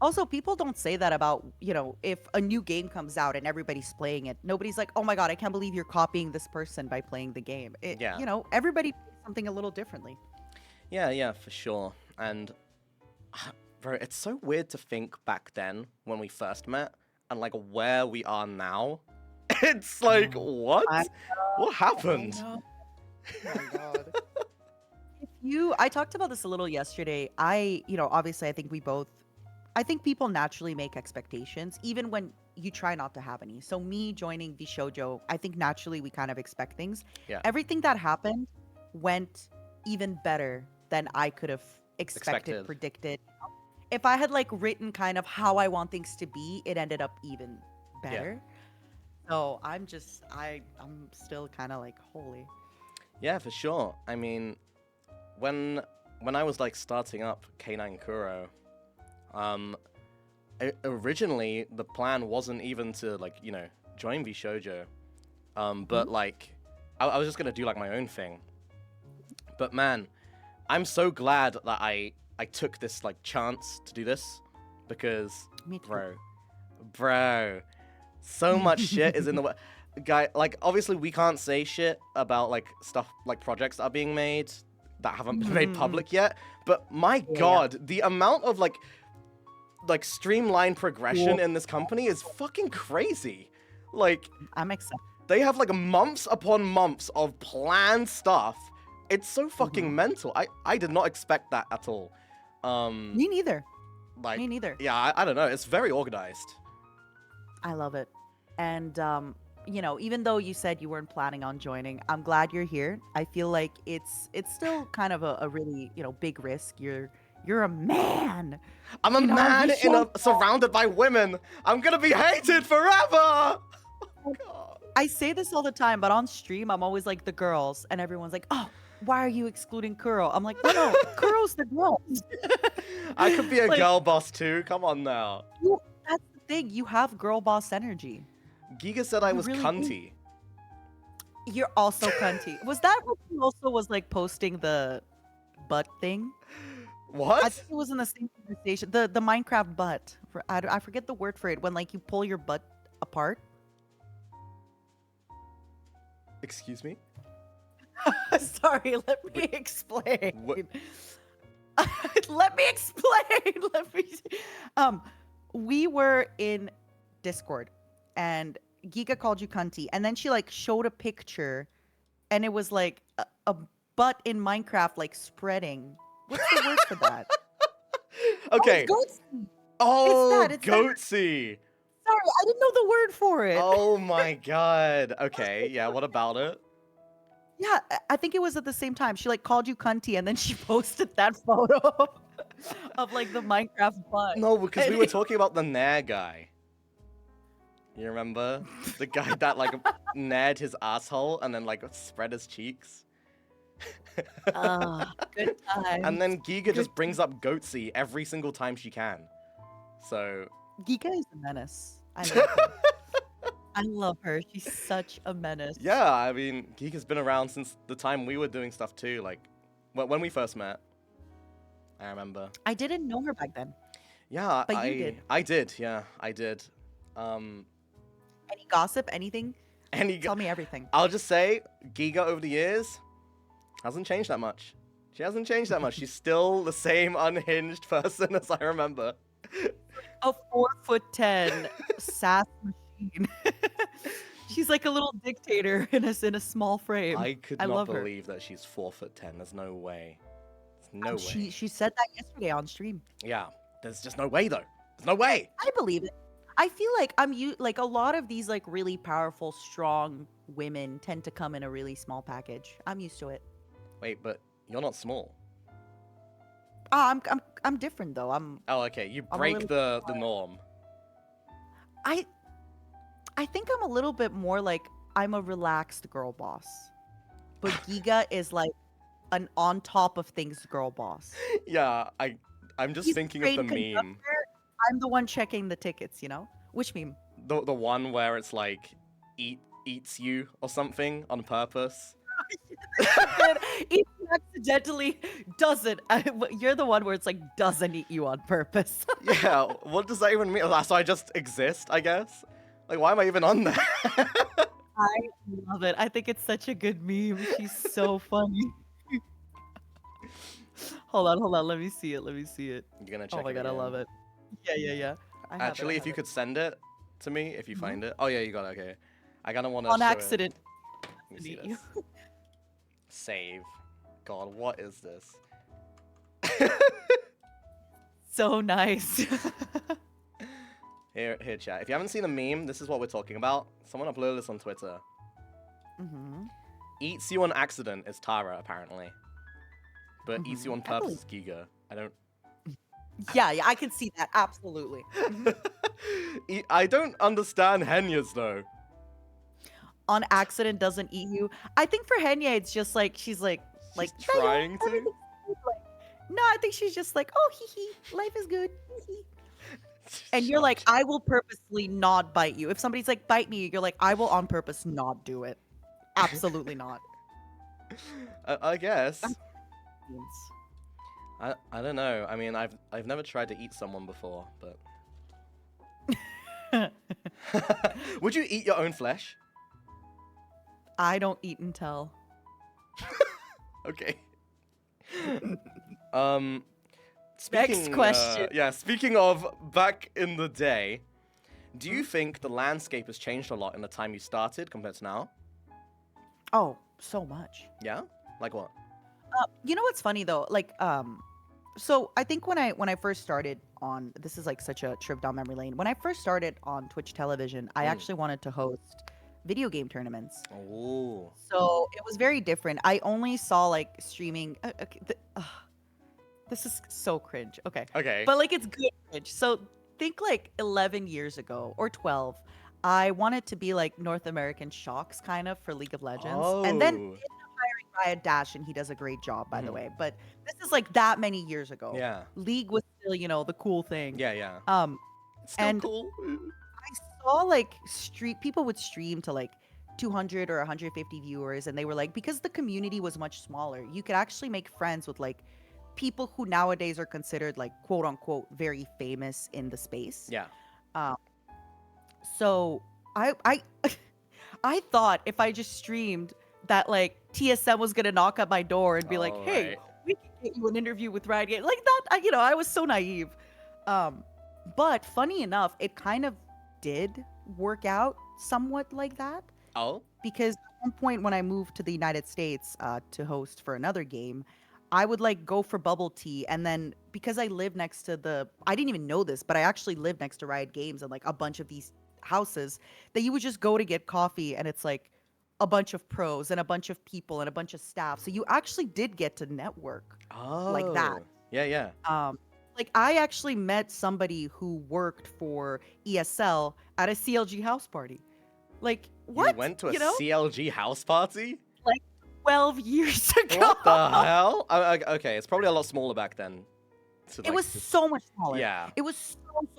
Also, people don't say that about, you know, if a new game comes out and everybody's playing it. Nobody's like, oh my God, I can't believe you're copying this person by playing the game. You know, everybody plays something a little differently. Yeah, for sure. And, bro, it's so weird to think back then when we first met and, like, where we are now. It's like, what? What happened? Oh my God. I talked about this a little yesterday. You know, obviously, I think people naturally make expectations, even when you try not to have any. So me joining VShojo, I think naturally we kind of expect things. Yeah. Everything that happened went even better than I could have expected, predicted. If I had like written kind of how I want things to be, it ended up even better. Yeah. So I'm still kind of like, holy. Yeah, for sure. I mean, when I was like starting up K9 Kuro, originally the plan wasn't even to like, you know, join VShojo, but like I was just gonna do like my own thing. But man, I'm so glad that I took this like chance to do this, because bro, so much shit is in the way. Guy, like, obviously we can't say shit about like stuff like projects that are being made that haven't been made public yet, but my God, the amount of like streamlined progression in this company is fucking crazy. Like, I'm excited. They have like months upon months of planned stuff. It's so fucking mental. I did not expect that at all. Me neither. Like, me neither. Yeah, I don't know. It's very organized. I love it. And you know, even though you said you weren't planning on joining, I'm glad you're here. I feel like it's still kind of a really, you know, big risk. You're a man. I'm a man surrounded by women. I'm gonna be hated forever. Oh, God. I say this all the time, but on stream, I'm always like the girls, and everyone's like, "Oh, why are you excluding Kuro?" I'm like, "No, Kuro's the girls." I could be a girl boss too. Come on now. That's the thing. You have girl boss energy. Giga said I was really cunty. You're also cunty. Was that what you also was like posting the butt thing? What? I think it was in the same conversation. The Minecraft butt. I forget the word for it. When like you pull your butt apart. Excuse me? Sorry, let me explain. What? Let me explain. We were in Discord and Giga called you cunty, and then she like showed a picture and it was like a butt in Minecraft like spreading. What's the word for that? Okay. Oh, it's goatsy. Sorry, I didn't know the word for it. Oh my God. Okay, yeah, what about it? Yeah, I think it was at the same time. She like called you cunty and then she posted that photo of like the Minecraft butt. No, because we were talking about the Nair guy. You remember? The guy that like nared his asshole and then like spread his cheeks. Good times. And then Giga just brings up goatsy every single time she can. So Giga is a menace. I love her. I love her. She's such a menace. Yeah, I mean, Giga's been around since the time we were doing stuff too. Like when we first met, I remember. I didn't know her back then. Yeah, but you did. I did. Yeah, I did. Any gossip? Anything? Tell me everything. I'll just say, Giga over the years hasn't changed that much. She hasn't changed that much. She's still the same unhinged person as I remember. A 4'10" sass machine. She's like a little dictator in a small frame. I could not believe that she's 4'10". There's no way. There's no way. She said that yesterday on stream. Yeah, there's just no way though. There's no way. I believe it. I feel like like a lot of these like really powerful, strong women tend to come in a really small package. I'm used to it. Wait, but You're not small. I'm different though. Oh, okay. You I'm a break little. the norm. I I think I'm a little bit more like I'm a relaxed girl boss, but Giga is like an on top of things girl boss. Yeah, I'm just He's the thinking of the train meme. conductor. I'm the one checking the tickets. You know which meme? The one where it's like eats you or something on purpose. Good. If you accidentally doesn't, you're the one where it's like doesn't eat you on purpose. Yeah, what does that even mean? So I just exist, I guess? Like, why am I even on there? I love it. I think it's such a good meme. She's so funny. Hold on. Let me see it. Let me see it. You're gonna Oh check my it god, I again. love it. Yeah. I have it. I Actually, if have you it. could send it to me, if you Mhm. find it. Oh, yeah, you got it, okay. I kinda wanna On show it. accident. Let me see Eat you. this. Save. God, what is this? So nice. Here, chat. If you haven't seen the meme, this is what we're talking about. Someone uploaded this on Twitter. hmm Eats you on accident is Tara, apparently. But eats you on I purpose believe. is Giga. I don't... Yeah, I can see that. Absolutely. I don't understand Henya's, though. On accident doesn't eat you. I think for Henya, it's just like she's like She's "Yeah, trying to. everything's good," like, no, I think she's just like, oh, hee hee, life is good. Hee hee. And you're like, I will purposely not bite you. If somebody's like, bite me, you're like, I will on purpose not do it. Absolutely not. I guess. That's what it means. I don't know. I mean, I've never tried to eat someone before, but would you eat your own flesh? I don't eat and tell. Okay. Um, Next question. Yeah, speaking of back in the day, do Hmm? you think the landscape has changed a lot in the time you started compared to now? Oh, so much. Yeah? Like what? You know what's funny though? Like, so I think when I first started on, this is like such a trip down memory lane. When I first started on Twitch television, I Mm. actually wanted to host video game tournaments. Oh. So it was very different. I only saw like streaming. Okay, this is so cringe. Okay, Okay. but like it's good cringe. So think like 11 years ago or 12. I wanted to be like North American Shocks kind of for League of Legends, and then Oh. Ryan Dash, and he does a great job, by the Mhm. way. But this is like that many years ago. Yeah. League was still, the cool thing. Yeah. Um, It's still and cool. I saw like street people would stream to like 200 or 150 viewers, and they were like, because the community was much smaller, you could actually make friends with like people who nowadays are considered like quote unquote very famous in the space. Yeah. Um, so I I thought if I just streamed that like TSM was gonna knock at my door and be like, All "Hey, right. we can get you an interview with Riot Games." Like that, I was so naive. Um, but funny enough, it kind of did work out somewhat like that Oh. because at one point when I moved to the United States to host for another game, I would like go for bubble tea, and then because I live next to I didn't even know this, but I actually live next to Riot Games and like a bunch of these houses that you would just go to get coffee, and it's like a bunch of pros and a bunch of people and a bunch of staff. So you actually did get to network like that. Oh. Yeah. Um, like I actually met somebody who worked for ESL at a CLG house party. Like what? You went to a You know, CLG house party? like 12 years ago. What the hell? Okay, it's probably a lot smaller back then. To, It like, was so much smaller. Yeah. It was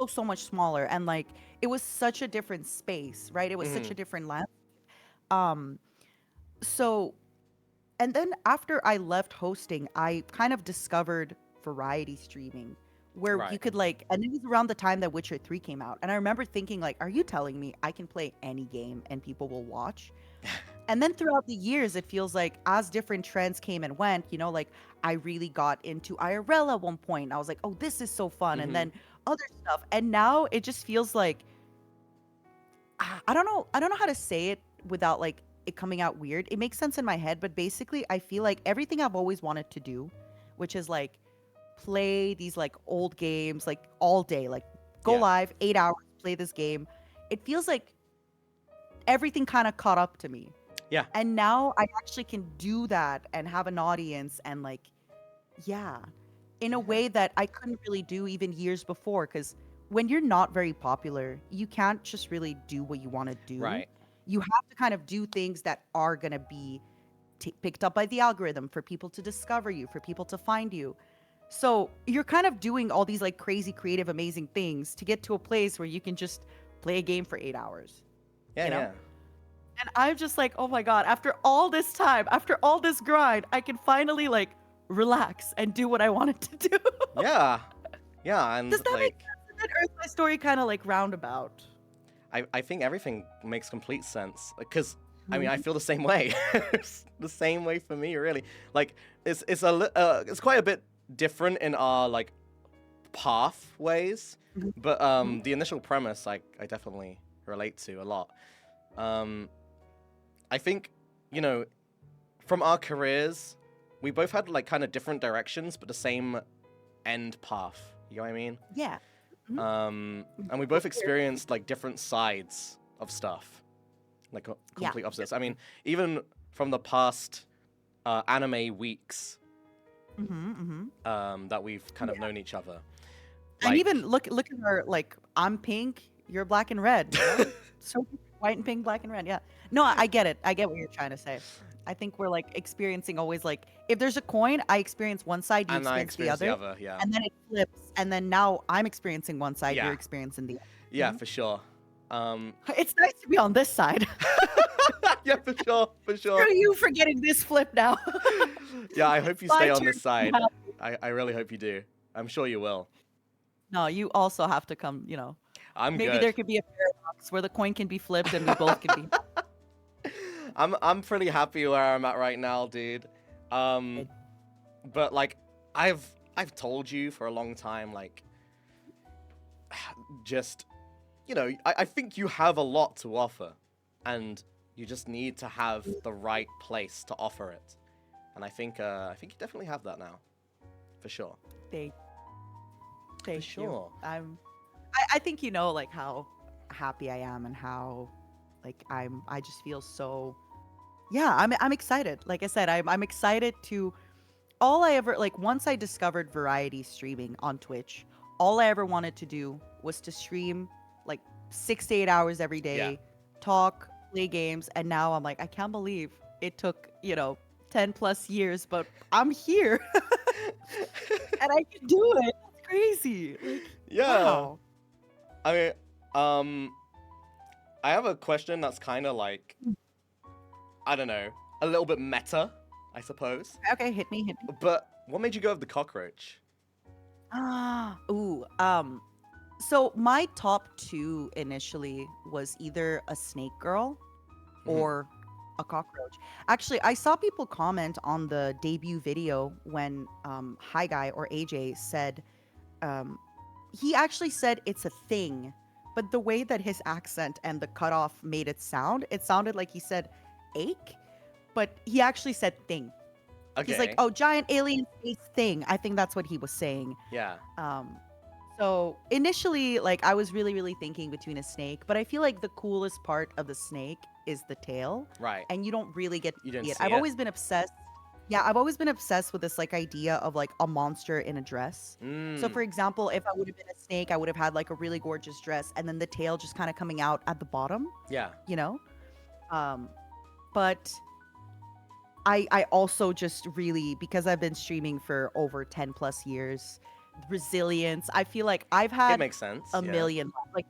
so much smaller, and like it was such a different space, right? It was such Mhm. a different land. Um, so and then after I left hosting, I kind of discovered variety streaming where you Right. could like, and it was around the time that Witcher 3 came out. And I remember thinking like, are you telling me I can play any game and people will watch? And then throughout the years, it feels like as different trends came and went, like I really got into IRL at one point. And I was like, oh, this is so fun. And Mhm. then other stuff. And now it just feels like I don't know. I don't know how to say it without like it coming out weird. It makes sense in my head, but basically I feel like everything I've always wanted to do, which is like play these like old games like all day, like go Yeah. live 8 hours, play this game. It feels like everything kind of caught up to me. Yeah. And now I actually can do that and have an audience and like, yeah, in a Yeah. way that I couldn't really do even years before. Because when you're not very popular, you can't just really do what you want to do. Right. You have to kind of do things that are going to be picked up by the algorithm for people to discover you, for people to find you. So you're kind of doing all these like crazy, creative, amazing things to get to a place where you can just play a game for 8 hours, Yeah, you know? yeah. And I'm just like, oh my God, after all this time, after all this grind, I can finally like relax and do what I wanted to do. Yeah. Yeah, Does and that make like sense? Is that Earth My Story kind of like roundabout? I think everything makes complete sense because I mean I Mhm. feel the same way. It's the same way for me, really. Like it's quite a bit different in our like pathways, Mhm. but Mhm. the initial premise I definitely relate to a lot. Um, I think you know from our careers, we both had like kind of different directions, but the same end path. You know what I mean? Yeah. Mhm. And we both experienced like different sides of stuff, like Yeah. complete opposites. I mean, even from the past anime weeks Mm-hmm, mm-hmm. that we've kind of known each other, And even like look at our like I'm pink, you're black and red, you know? So white and pink, black and red. Yeah. No, I get it. I get what you're trying to say. I think we're like experiencing always like if there's a coin, I experience one side, you and I experience the experienced the other, other. Yeah, and then it flips, and then now I'm experiencing one side, you're yeah, experiencing the yeah, other. for sure. It's nice to be on this side. Yeah, for sure, for sure. Screw you for getting this flip now. Yeah, I hope It's you my stay on turn this to be side. happy. I really hope you do. I'm sure you will. No, you also have to come, I'm maybe good. there could be a paradox where the coin can be flipped and we both can be I'm pretty happy where I'm at right now, dude. Um, happy. but like I've I've told you for a long time, like just I think you have a lot to offer, and you just need to have the right place to offer it. And I think you definitely have that now, for sure. Thank, For thank you. sure. I think you know like how happy I am and how like I just feel so yeah, I'm excited. Like I said, I'm excited to all I ever like once I discovered variety streaming on Twitch, all I ever wanted to do was to stream like 6 to 8 hours every Yeah. day, talk, play games, and now I'm like, I can't believe it took, 10 plus years, but I'm here and I can do it. That's crazy. Like, Yeah. wow. I mean, um, I have a question that's kind of like, I don't know, a little bit meta, I suppose. Okay, hit me, hit me. But what made you go with the cockroach? Ooh, so my top two initially was either a snake girl Hmm. or a cockroach. Actually, I saw people comment on the debut video when Hi Guy or AJ said um, he actually said it's a thing, but the way that his accent and the cutoff made it sounded like he said ache, but he actually said thing. He's like, Okay. oh, giant alien space thing. I think that's what he was saying. Yeah. Um, so initially, like I was really, really thinking between a snake, but I feel like the coolest part of the snake is the tail, Right. and you don't really get to You see didn't it. see it? I've always been obsessed with this like idea of like a monster in a dress. So Mm. for example, if I would have been a snake, I would have had like a really gorgeous dress, and then the tail just kind of coming out at the bottom, Yeah. you know. Um, but I also just really because I've been streaming for over 10 plus years, resilience. I feel like I've It had makes sense. a Yeah. million like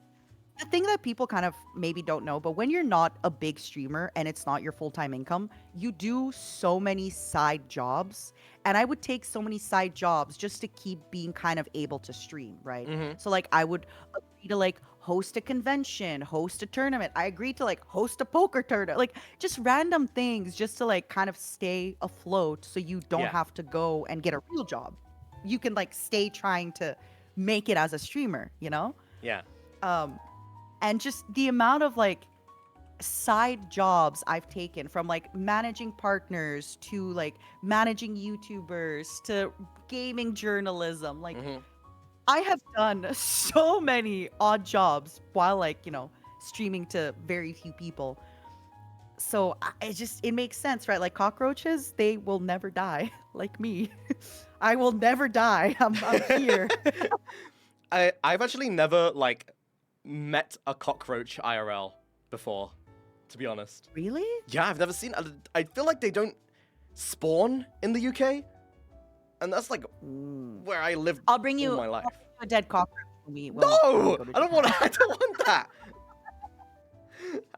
the thing that people kind of maybe don't know, but when you're not a big streamer and it's not your full-time income, you do so many side jobs. And I would take so many side jobs just to keep being kind of able to stream, right? Mm-hmm. So like I would agree to like host a convention, host a tournament. I agreed to like host a poker tournament, like just random things just to like kind of stay afloat so you don't Yeah. have to go and get a real job. You can like stay trying to make it as a streamer, you know? Yeah. Um and just the amount of like side jobs I've taken from like managing partners to like managing YouTubers to gaming journalism. Like Mm-hmm. I have done so many odd jobs while like, streaming to very few people. So it makes sense, right? Like cockroaches, they will never die, like me. I will never die. I'm here. I've actually never like met a cockroach IRL before, to be honest. Really? Yeah, I've never seen. I feel like they don't spawn in the UK, and that's like Mm. where I lived I'll bring all you my life. a dead cockroach when we No, go to I don't Japan. want. I don't want that.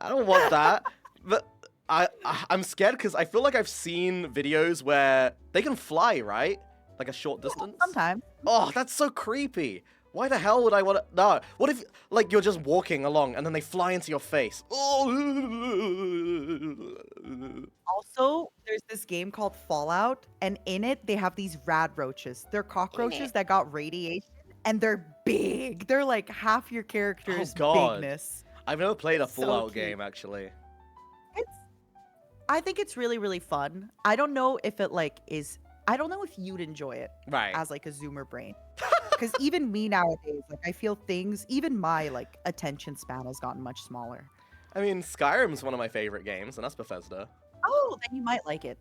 I don't want that. But I'm scared because I feel like I've seen videos where they can fly, right? Like a short distance. Sometimes. Oh, that's so creepy. Why the hell would I want to? No. What if, like, you're just walking along and then they fly into your face? Oh. Also, there's this game called Fallout, and in it they have these rad roaches. They're cockroaches that got radiation, and they're big. They're like half your Oh character's God. bigness. I've never played a It's so Fallout cute. game actually. It's I think it's really, really fun. I don't know if it like is I don't know if you'd enjoy it Right. as like a zoomer brain. Because even me nowadays, like I feel things, even my like attention span has gotten much smaller. I mean, Skyrim's one of my favorite games, and that's Bethesda. Oh, then you might like it.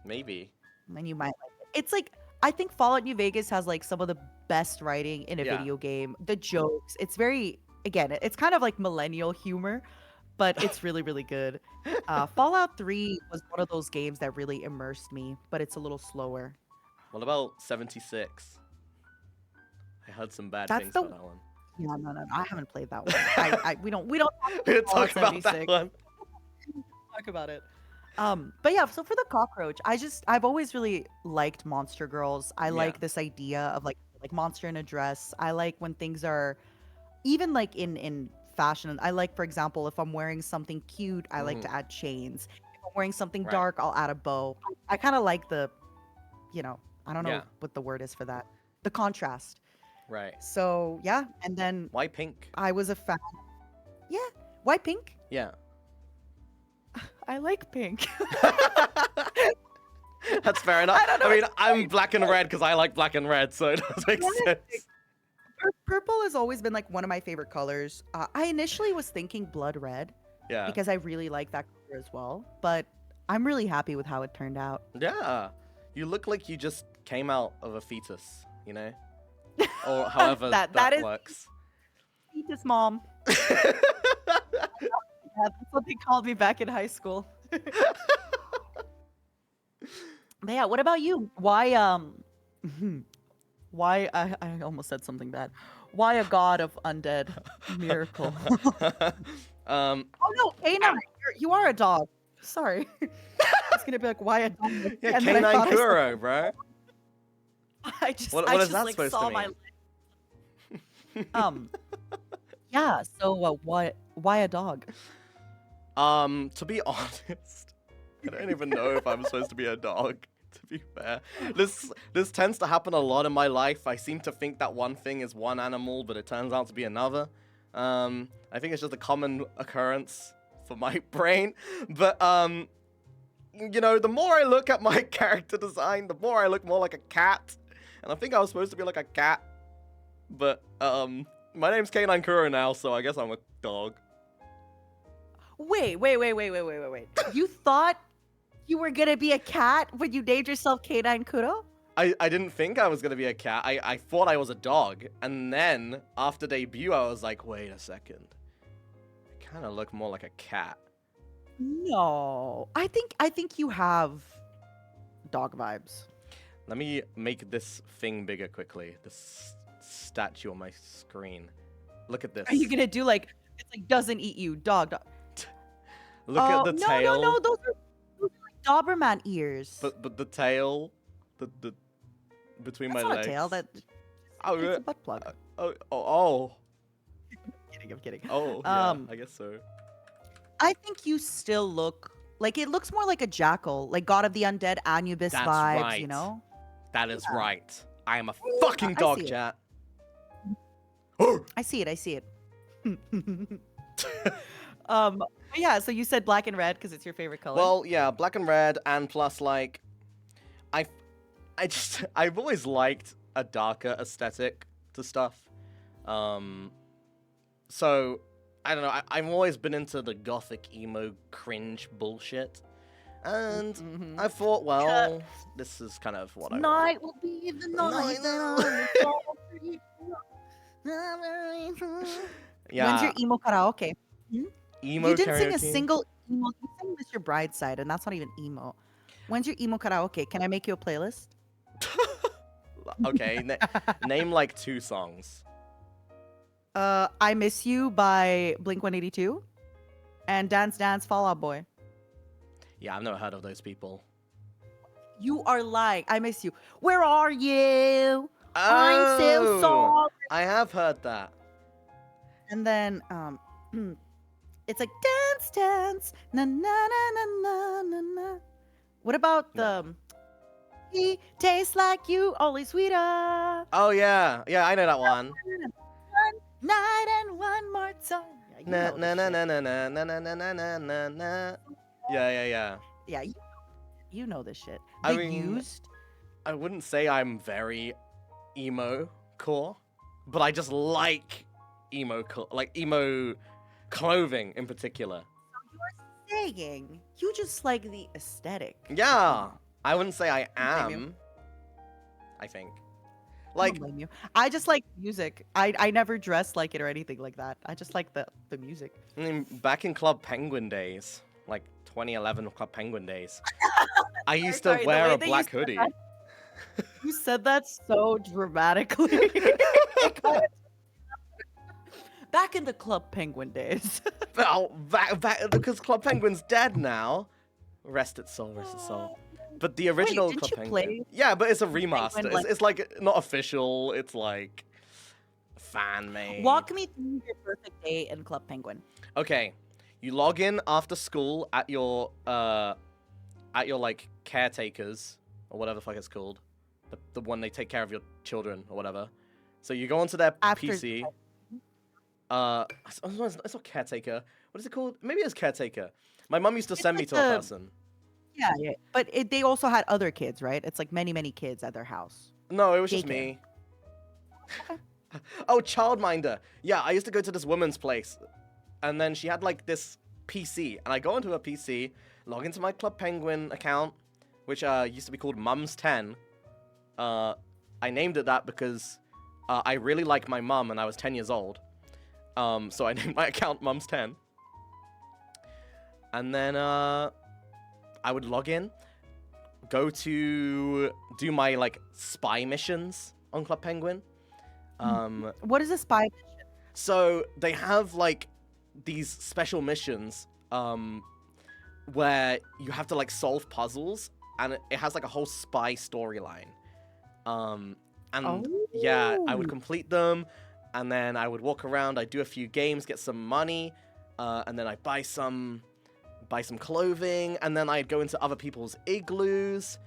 Maybe. Then you might like it. It's like I think Fallout New Vegas has like some of the best writing in a Yeah. video game. The jokes, it's very again, it's kind of like millennial humor, but it's really, really good. Fallout 3 was one of those games that really immersed me, but it's a little slower. What about 76? I heard some bad That's things the about that one. Yeah, no. I haven't played that one. We don't We didn't Fallout talk about that 76. one. Talk about it. But yeah, so for the cockroach, I've always really liked monster girls. I Yeah. like this idea of like monster in a dress. I like when things are even like in fashion. I like, for example, if I'm wearing something cute, I like to add chains. If I'm wearing something Right. dark, I'll add a bow. I kind of like the, I don't know Yeah. what the word is for that. The contrast. Right. So yeah, and then Why pink? I was a fan. Yeah, why pink? Yeah. I like pink. That's fair enough. I don't know, I mean, it's I'm black and red because I like black and red, so it does make Yes. sense. Purple has always been like one of my favorite colors. I initially was thinking blood red Yeah. because I really like that color as well, but I'm really happy with how it turned out. Yeah. You look like you just came out of a fetus, you know? Or however that is works. Fetus mom. Yeah, that's what they called me back in high school. But yeah, what about you? Why why I almost said something bad. Why a god of undead miracle? Oh no, K9, you are a dog. Sorry. It's gonna be like why a dog? Yeah, And then I canine thought I said- Kuro, bro. I just What I is just that like supposed saw to my mean? yeah, so why a dog? To be honest, I don't even know if I'm supposed to be a dog, to be fair. This tends to happen a lot in my life. I seem to think that one thing is one animal, but it turns out to be another. I think it's just a common occurrence for my brain. But, you know, the more I look at my character design, the more I look more like a cat. And I think I was supposed to be like a cat. But, my name's K9 Kuro now, so I guess I'm a dog. Wait. You thought you were gonna be a cat when you named yourself K9 Kuro? I didn't think I was going to be a cat. I thought I was a dog. And then, after debut, I was like, wait a second. I kind of look more like a cat. No. I think you have dog vibes. Let me make this thing bigger quickly. This statue on my screen. Look at this. Are you gonna do like it's like doesn't eat you, dog? Look at the tail. No, those are like Doberman ears. But the tail, the between That's my not legs. a tail. Oh, It's a butt plug. oh, I'm kidding. yeah, I guess so. I think you still look like it looks more like a jackal, like God of the Undead Anubis That's vibes, right. you know? That is Yeah. right. I am a fucking I dog, see it. chat. I see it. But yeah, so you said black and red because it's your favorite color. Well, yeah, black and red, and plus, like, I've always liked a darker aesthetic to stuff. So, I don't know. I've always been into the gothic emo cringe bullshit, and Mm-hmm. I thought, well, this is kind of what I want. Tonight will be the No, night that I will fall for you. When's your Yeah, emo karaoke? Hmm? You emo didn't sing a karaoke. single emo. You sang Mr. Brightside, and that's not even emo. When's your emo karaoke? Can I make you a playlist? Okay, name like 2 songs. I Miss You by Blink 182 and Dance Dance Fall Out Boy. Yeah, I've never heard of those people. You are lying. I Miss You. Where are you? I'm so Oh, sorry. I have heard that. And then it's like dance dance na na na na na na na. What about No. the he tastes like you, only sweeter. Oh yeah, yeah, I know that one. One night and one more time. Yeah, you Na know na this na shit. na na na na na na na na na. Yeah. Yeah, you know this shit. I The mean, Used. I wouldn't say I'm very emo core, but I just like like emo clothing in particular. Saying you just like the aesthetic. of Yeah, emo. I wouldn't say I don't blame you. am. I think. I don't Like, blame you. I just like music. I never dress like it or anything like that. I just like the music. I mean, back in Club Penguin days, like 2011 Club Penguin days, I used to Sorry, the wear way a that you black said hoodie. that- You said that so dramatically. Back in the Club Penguin days. Well, because Club Penguin's dead now. Rest its soul, rest its soul. But the original didn't Club you Penguin. play Yeah, but it's a Penguin, remaster. like- It's like not official. It's like fan made. Walk me through your perfect day in Club Penguin. Okay, you log in after school at your like caretakers or whatever the fuck it's called, the one they take care of your children or whatever. So you go onto their After- PC. It's not caretaker. What is it called? Maybe it's caretaker. My mum used to send me like to a the- person. Yeah. But they also had other kids, right? It's like many kids at their house. No, it was just Daycare. me. Oh, childminder. Yeah, I used to go to this woman's place, and then she had like this PC, and I go onto her PC, log into my Club Penguin account, which used to be called Mum's 10. I named it that because I really like my mum, and I was 10 years old. So I named my account Mum's 10. And then I would log in, go to do my like spy missions on Club Penguin. What is a spy mission? So they have like these special missions where you have to like solve puzzles, and it has like a whole spy storyline. And yeah, I would Oh. complete them, and then I would walk around. I'd do a few games, get some money, and then I'd buy some clothing, and then I'd go into other people's igloos,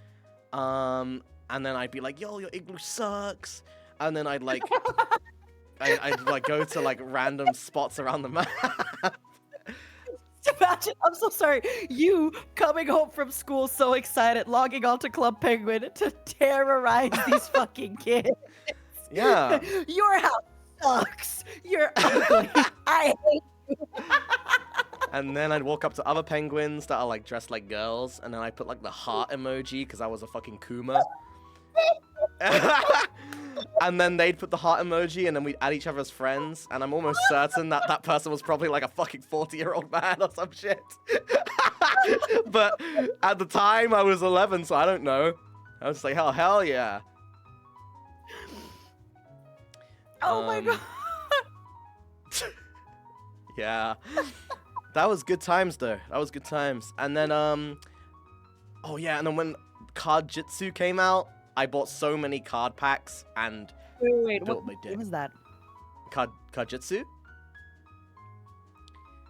and then I'd be like, "Yo, your igloo sucks," and then I'd like, I'd like go to like random spots around the map. Imagine, I'm so sorry. You coming home from school so excited, logging on to Club Penguin to terrorize these fucking kids. Yeah. Your house sucks. You're ugly. I hate you. And then I'd walk up to other penguins that are like dressed like girls, and then I put like the heart emoji because I was a fucking Kuma. And then they'd put the heart emoji, and then we'd add each other as friends. And I'm almost certain that that person was probably like a fucking 40-year-old man or some shit. But at the time I was 11, so I don't know. I was just like, hell yeah. Oh my god. Yeah. That was good times though. That was good times. And then oh yeah, and then when Card Jitsu came out, I bought so many card packs and Wait, built what my dick. game is that? Card Jitsu?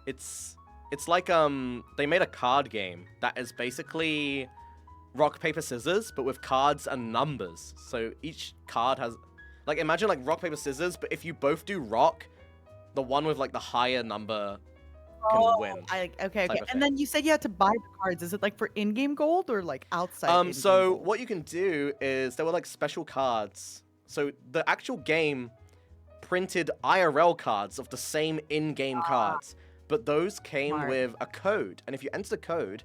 It's like they made a card game that is basically rock paper scissors but with cards and numbers. So each card has like imagine like rock paper scissors, but if you both do rock, the one with like the higher number can win. Okay. type of And thing. then you said you had to buy the cards. Is it like for in-game gold or like outside? in-game So gold? what you can do is there were like special cards. So the actual game printed IRL cards of the same in-game cards, but those came Smart. with a code, and if you enter the code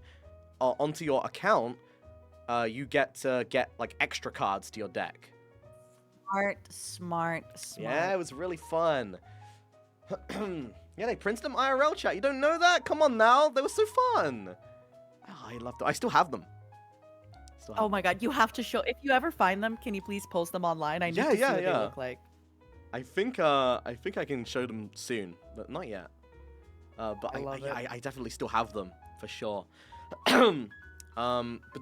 onto your account, you get to get like extra cards to your deck. Smart. Yeah, it was really fun. Yeah, they printed them IRL, chat. You don't know that? Come on now, they were so fun. Oh, I loved them. I still have them. Oh my god, you have to show. If you ever find them, can you please post them online? I need to see what they look like. I think I can show them soon, but not yet. But I definitely still have them for sure. But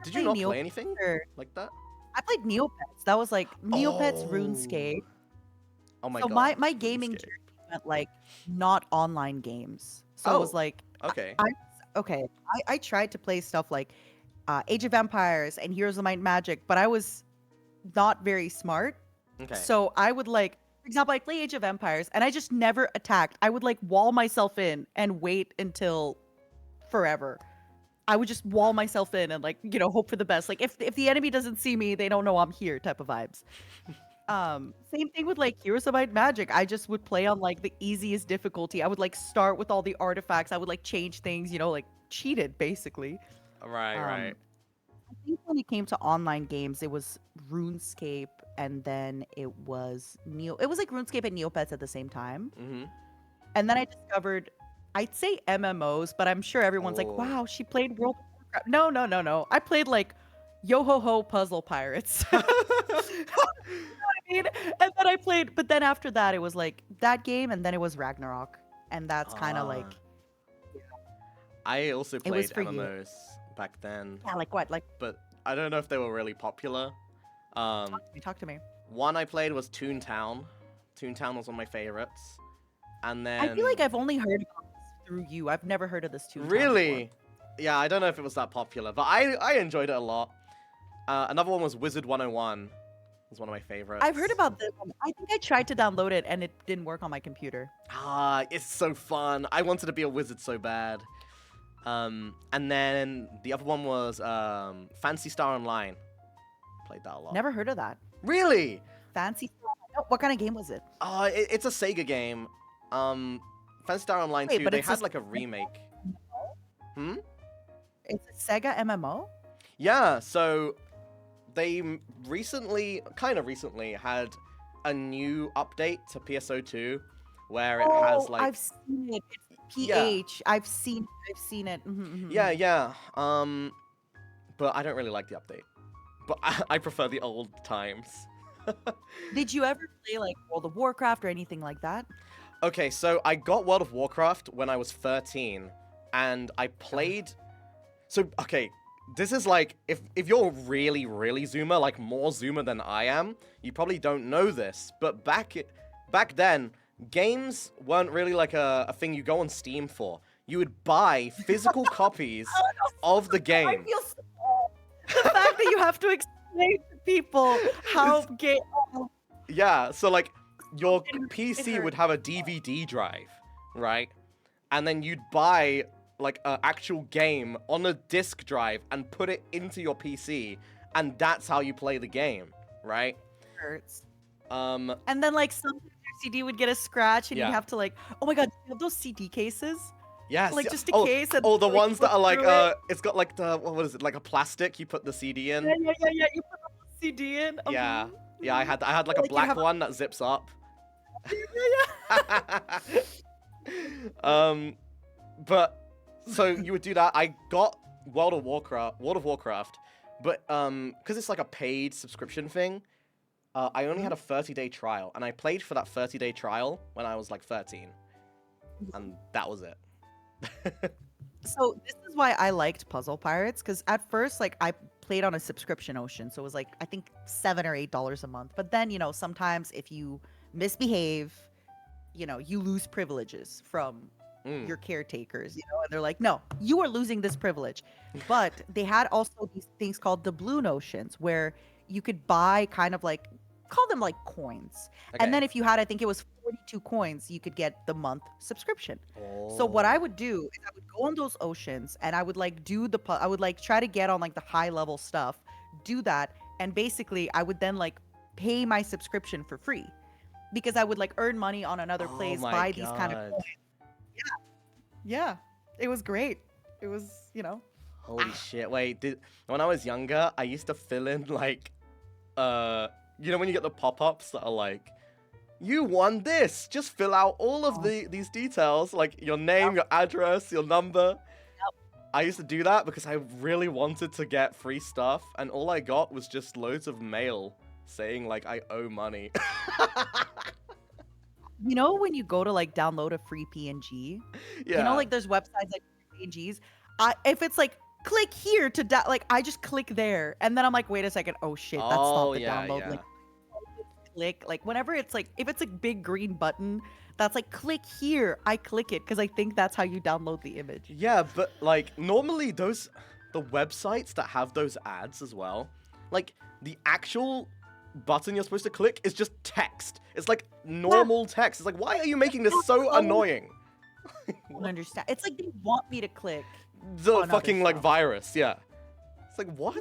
did you not play anything like that? I played Neopets. That was like Neopets RuneScape. Oh my god. So my gaming journey went like not online games. So it was like okay. I tried to play stuff like Age of Empires and Heroes of Might and Magic, but I was not very smart. Okay. So I would like, for example, I play Age of Empires and I just never attacked. I would like wall myself in and wait until forever. I would just wall myself in and like, you know, hope for the best. Like if the enemy doesn't see me, they don't know I'm here type of vibes. Same thing with like Heroes of Might and Magic. I just would play on like the easiest difficulty. I would like start with all the artifacts. I would like change things, you know, like cheated basically. Right. I think when it came to online games, it was RuneScape and then it was It was like RuneScape and Neopets at the same time. Mm-hmm. And then I discovered, I'd say MMOs, but I'm sure everyone's like, wow, she played World of Warcraft. No. I played like Yo-Ho-Ho Puzzle Pirates. You know what I mean? And then I played, but then after that, it was like that game and then it was Ragnarok. And that's kind of like... I also played MMOs back then. Yeah, like what? Like, but I don't know if they were really popular. Talk to me. One I played was Toontown. Toontown was one of my favorites. And then I feel like I've only heard about this through you. I've never heard of this Toontown Really? before. Yeah, I don't know if it was that popular, but I enjoyed it a lot. Another one was Wizard 101. It was one of my favorites. I've heard about this one. I think I tried to download it and it didn't work on my computer. It's so fun. I wanted to be a wizard so bad. And then the other one was Fancy Star Online. Played that a lot. Never heard of that. Really? Fancy Star? No, what kind of game was it? It's a Sega game. Fancy Star Online 2, they had like a remake. It's a Sega MMO? Yeah, so they kind of recently had a new update to PSO2 where it has like... I've seen it. It's PH. Yeah. I've seen it. Yeah. But I don't really like the update. But I prefer the old times. Did you ever play like World of Warcraft or anything like that? Okay, so I got World of Warcraft when I was 13, and I played... So, okay, this is like, if you're really, really Zoomer, like more Zoomer than I am, you probably don't know this, but back then, games weren't really like a thing you go on Steam for. You would buy physical copies of the game. I feel so the fact that you have to explain to people how game... Yeah, so like, your PC would have a DVD drive, right? And then you'd buy like an actual game on a disk drive and put it into your PC, and that's how you play the game, right? Hurts. And then like sometimes your CD would get a scratch and you have to like, oh my god, you have those CD cases? Yes. Like just a case. And, the like, ones that are like, it's got like the, what is it, like a plastic, you put the CD in. Yeah, you put the CD in. Yeah, I had like a black one that zips up. But so you would do that. I got World of Warcraft, but because it's like a paid subscription thing, I only had a 30-day trial, and I played for that 30-day trial when I was like 13, and that was it. So this is why I liked Puzzle Pirates, because at first, like, I played on a subscription ocean, so it was like I think $7 or $8 a month. But then, you know, sometimes if you misbehave, you know, you lose privileges from your caretakers, you know, and they're like, no, you are losing this privilege. But they had also these things called the Blue Notions, where you could buy kind of like, call them like coins. Okay. And then if you had, I think it was 42 coins, you could get the month subscription. So what I would do is I would go on those oceans and I would like I would like try to get on like the high level stuff, do that. And basically I would then like pay my subscription for free. because I would like earn money on another Oh place, my buy these kind of god. coins. Yeah, it was great. It was, Holy shit. Wait, when I was younger, I used to fill in like when you get the pop-ups that are like, you won this. Just fill out all of oh, these details, like your name, your address, your number. I used to do that because I really wanted to get free stuff, and all I got was just loads of mail saying like I owe money. when you go to like download a free PNG, Yeah. like there's websites like PNGs. If it's like click here to like I just click there, and then I'm like, wait a second, oh shit, that's Oh not the yeah, download yeah. link. Click like whenever it's like if it's a big green button that's like click here, I click it because I think that's how you download the image. Yeah, but like normally the websites that have those ads as well, like the actual button you're supposed to click is just text. It's like normal text. It's like, why are you making this so annoying? I don't understand. It's like they want me to click The on other fucking like stuff. virus, yeah. It's like, what?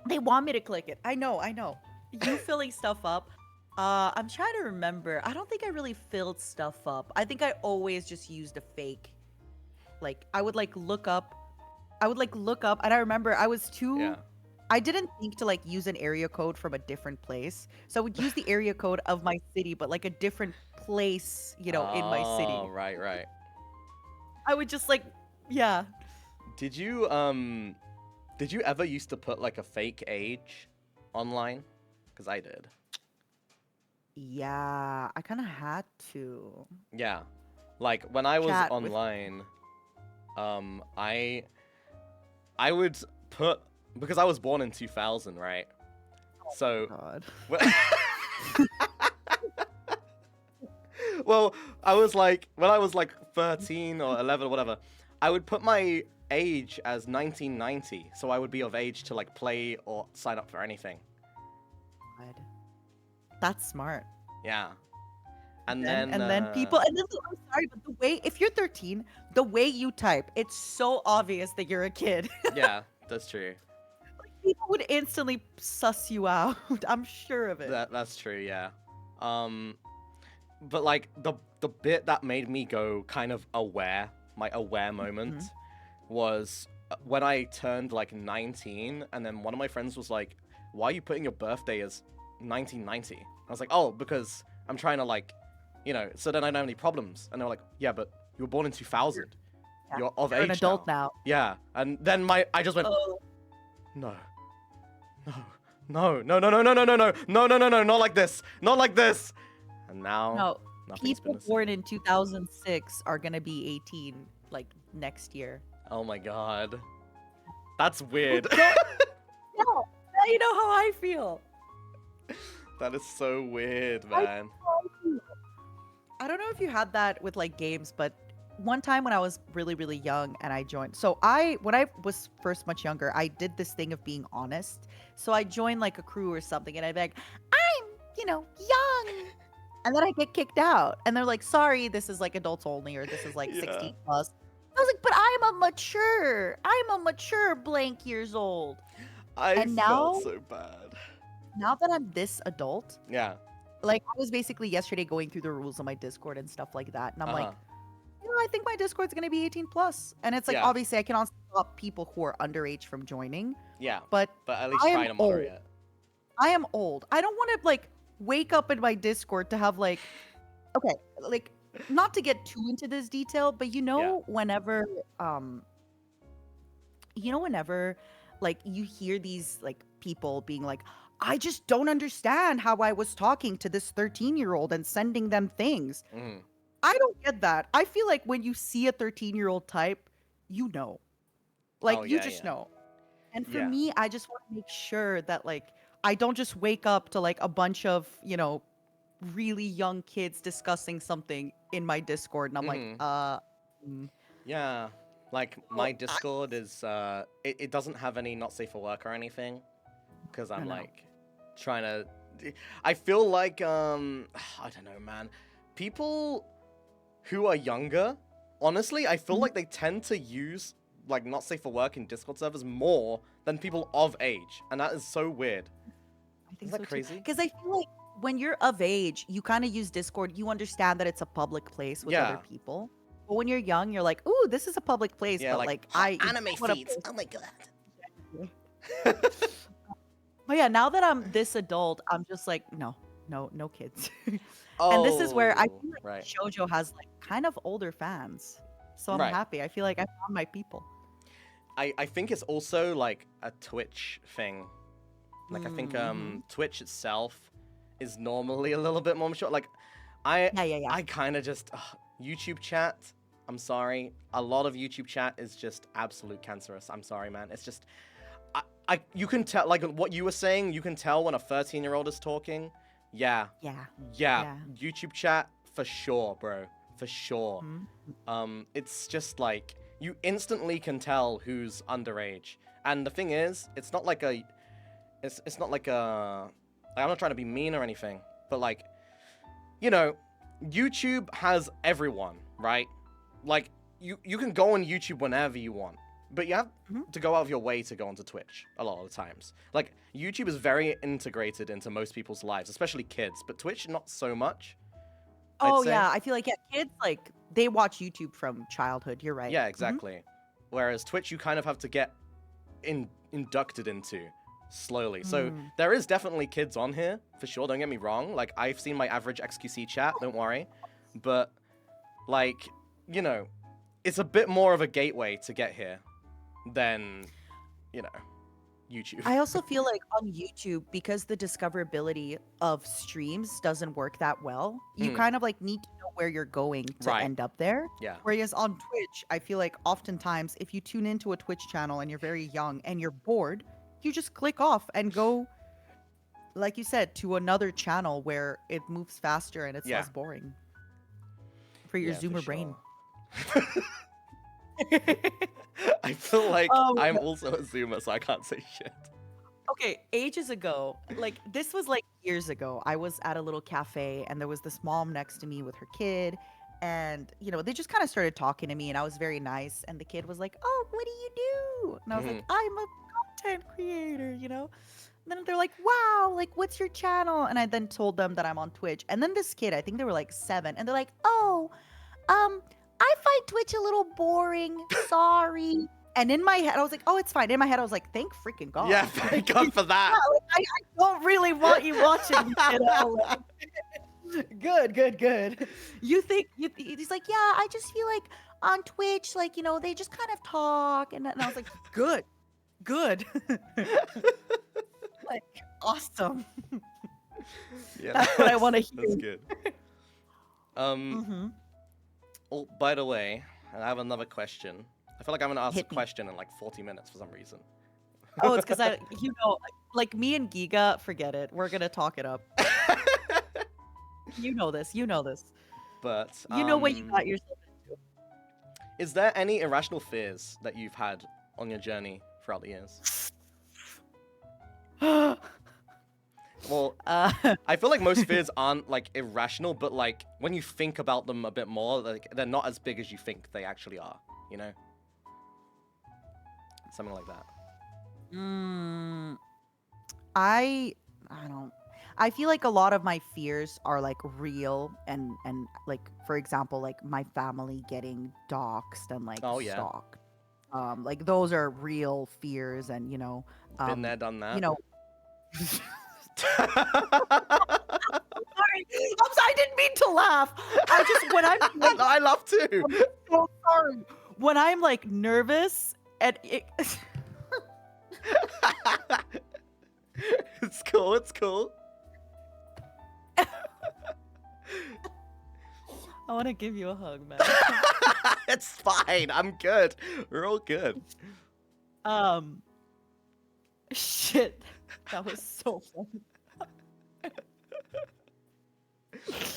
They want me to click it. I know. You filling stuff up. I'm trying to remember. I don't think I really filled stuff up. I think I always just used a fake. Like I would like look up. And I remember I was too. Yeah. I didn't think to like use an area code from a different place. So I would use the area code of my city, but like a different place, in my city. Oh, right. I would just like, yeah. Did you ever used to put like a fake age online? Because I did. Yeah, I kind of had to. Yeah. Like when I was Chat with- online, I would put, because I was born in 2000, right? So God. well, I was like, when I was like 13 or 11 or whatever, I would put my age as 1990, so I would be of age to like play or sign up for anything. God. That's smart. Yeah. And then then people, and then I'm sorry, but the way, if you're 13, the way you type, it's so obvious that you're a kid. yeah, that's true. People would instantly suss you out. I'm sure of it. That's true, yeah. But like the bit that made me go kind of aware, my aware moment, was when I turned like 19, and then one of my friends was like, "Why are you putting your birthday as 1990?" I was like, "Oh, because I'm trying to like, so then I don't have any problems." And they were like, "Yeah, but you were born in 2000. Yeah. You're of You're age an adult now. Yeah, and then I just went, Oh. no, not like this, not like this. And now, No, nothing's been people the same. born in 2006 are gonna be 18 like next year. Oh my god, that's weird. No, now you know how I feel. That is so weird, man. I don't know if you had that with like games, but one time when I was really, really young and I joined. So when I was first much younger, I did this thing of being honest. So I joined like a crew or something and I'd be like, I'm, young. And then I get kicked out. And they're like, sorry, this is like adults only, or this is like 16 plus. I was like, but I'm a mature blank years old. I And felt so bad. Now that I'm this adult, Yeah. like I was basically yesterday going through the rules on my Discord and stuff like that. And I'm like, I think my Discord's going to be 18 plus. And it's like, Yeah. obviously I can also stop people who are underage from joining. Yeah. But at least I try am to moderate it. I am old. I don't want to like wake up in my Discord to have like, okay, like not to get too into this detail, but whenever like you hear these like people being like, I just don't understand how I was talking to this 13-year-old and sending them things. Mhm. I don't get that. I feel like when you see a 13-year-old type, like Oh, you yeah, just yeah. know. And for Yeah. me, I just want to make sure that like I don't just wake up to like a bunch of, really young kids discussing something in my Discord and I'm Mhm. like, Yeah. Like my Discord is it doesn't have any not safe for work or anything, because I'm No. like trying to. I feel like I don't know, man. People who are younger, honestly, I feel like they tend to use like not safe for work in Discord servers more than people of age, and that is so weird. I think Is that so crazy? Because I feel like when you're of age, you kind of use Discord. You understand that it's a public place with other Yeah. people. But when you're young, you're like, "Ooh, this is a public place." Yeah, But like like, hot if anime I want to feeds. post. Oh my god. But yeah, now that I'm this adult, I'm just like, no, no, no kids. And this is where I Oh, feel like right. Shoujo has like kind of older fans. So I'm Right. happy. I feel like I found my people. I think it's also like a Twitch thing. Like I think Mm-hmm. Twitch itself is normally a little bit more mature. Like I Yeah, yeah, yeah. I kind of just YouTube chat. I'm sorry. A lot of YouTube chat is just absolute cancerous. I'm sorry, man. It's just you can tell, like what you were saying, you can tell when a 13-year-old is talking. Yeah. Yeah. Yeah. Yeah. YouTube chat for sure, bro. For sure. Mhm. It's just like you instantly can tell who's underage. And the thing is, it's not like a it's not like a like, I'm not trying to be mean or anything, but like, you know, YouTube has everyone, right? Like you can go on YouTube whenever you want, but you have Mhm. to go out of your way to go onto Twitch a lot of the times. Like YouTube is very integrated into most people's lives, especially kids, but Twitch not so much, I'd Oh say. yeah, I feel like kids like they watch YouTube from childhood. You're right. Yeah, Mhm. exactly. Whereas Twitch you kind of have to get inducted into slowly. So Mm. there is definitely kids on here, for sure, don't get me wrong. Like, I've seen my average XQC chat, don't worry. But, like, you know, it's a bit more of a gateway to get here than, you know, YouTube. I also feel like on YouTube, because the discoverability of streams doesn't work that well, you Mm, kind of like need to know where you're going to right, end up there. yeah. Whereas on Twitch, I feel like oftentimes if you tune into a Twitch channel and you're very young and you're bored, you just click off and go, like you said, to another channel where it moves faster and it's Yeah. less boring for your Yeah, for Zoomer brain. sure. I feel like Oh, I'm also a Zoomer, so I can't say shit. okay, ages ago, like this was like years ago. I was at a little cafe and there was this mom next to me with her kid. And, they just kind of started talking to me and I was very nice. And the kid was like, "Oh, what do you do?" And I was like, Mhm. "I'm a content creator." And then they're like, "Wow, like what's your channel?" And I then told them that I'm on Twitch. And then this kid, I think they were like 7, and they're like, "Oh, I find Twitch a little boring. Sorry." And in my head, I was like, "Oh, it's fine." In my head, I was like, "Thank freaking God." Yeah, thank God for Yeah, that. like, I don't really want you watching this at all. Like, good, good, good. He's like, "Yeah, I just feel like on Twitch, like, they just kind of talk." And I was like, "Good, good." Like, awesome. Yeah, That's what I want to hear. that's good. Mm-hmm. Oh, by the way, I have another question. I feel like I'm gonna ask a Hit me. question in like 40 minutes for some reason. Oh, it's because like me and Giga, forget it. We're gonna talk it up. You know this. You know this. But You know what you got yourself is there any irrational fears that you've had on your journey throughout the years? into. Well, I feel like most fears aren't like irrational, but like when you think about them a bit more, like they're not as big as you think they actually are. You know, something like that. Mm, I don't. I feel like a lot of my fears are like real and like for example like my family getting doxxed and like Oh yeah, stalked. Like those are real fears and been there, done you that. know sorry. I'm sorry, I didn't mean to laugh. I just when I'm No, I love to. I'm so sorry. When I'm like nervous and It's cool. It's cool. I want to give you a hug, man. It's fine. I'm good. We're all good. Shit. That was so funny.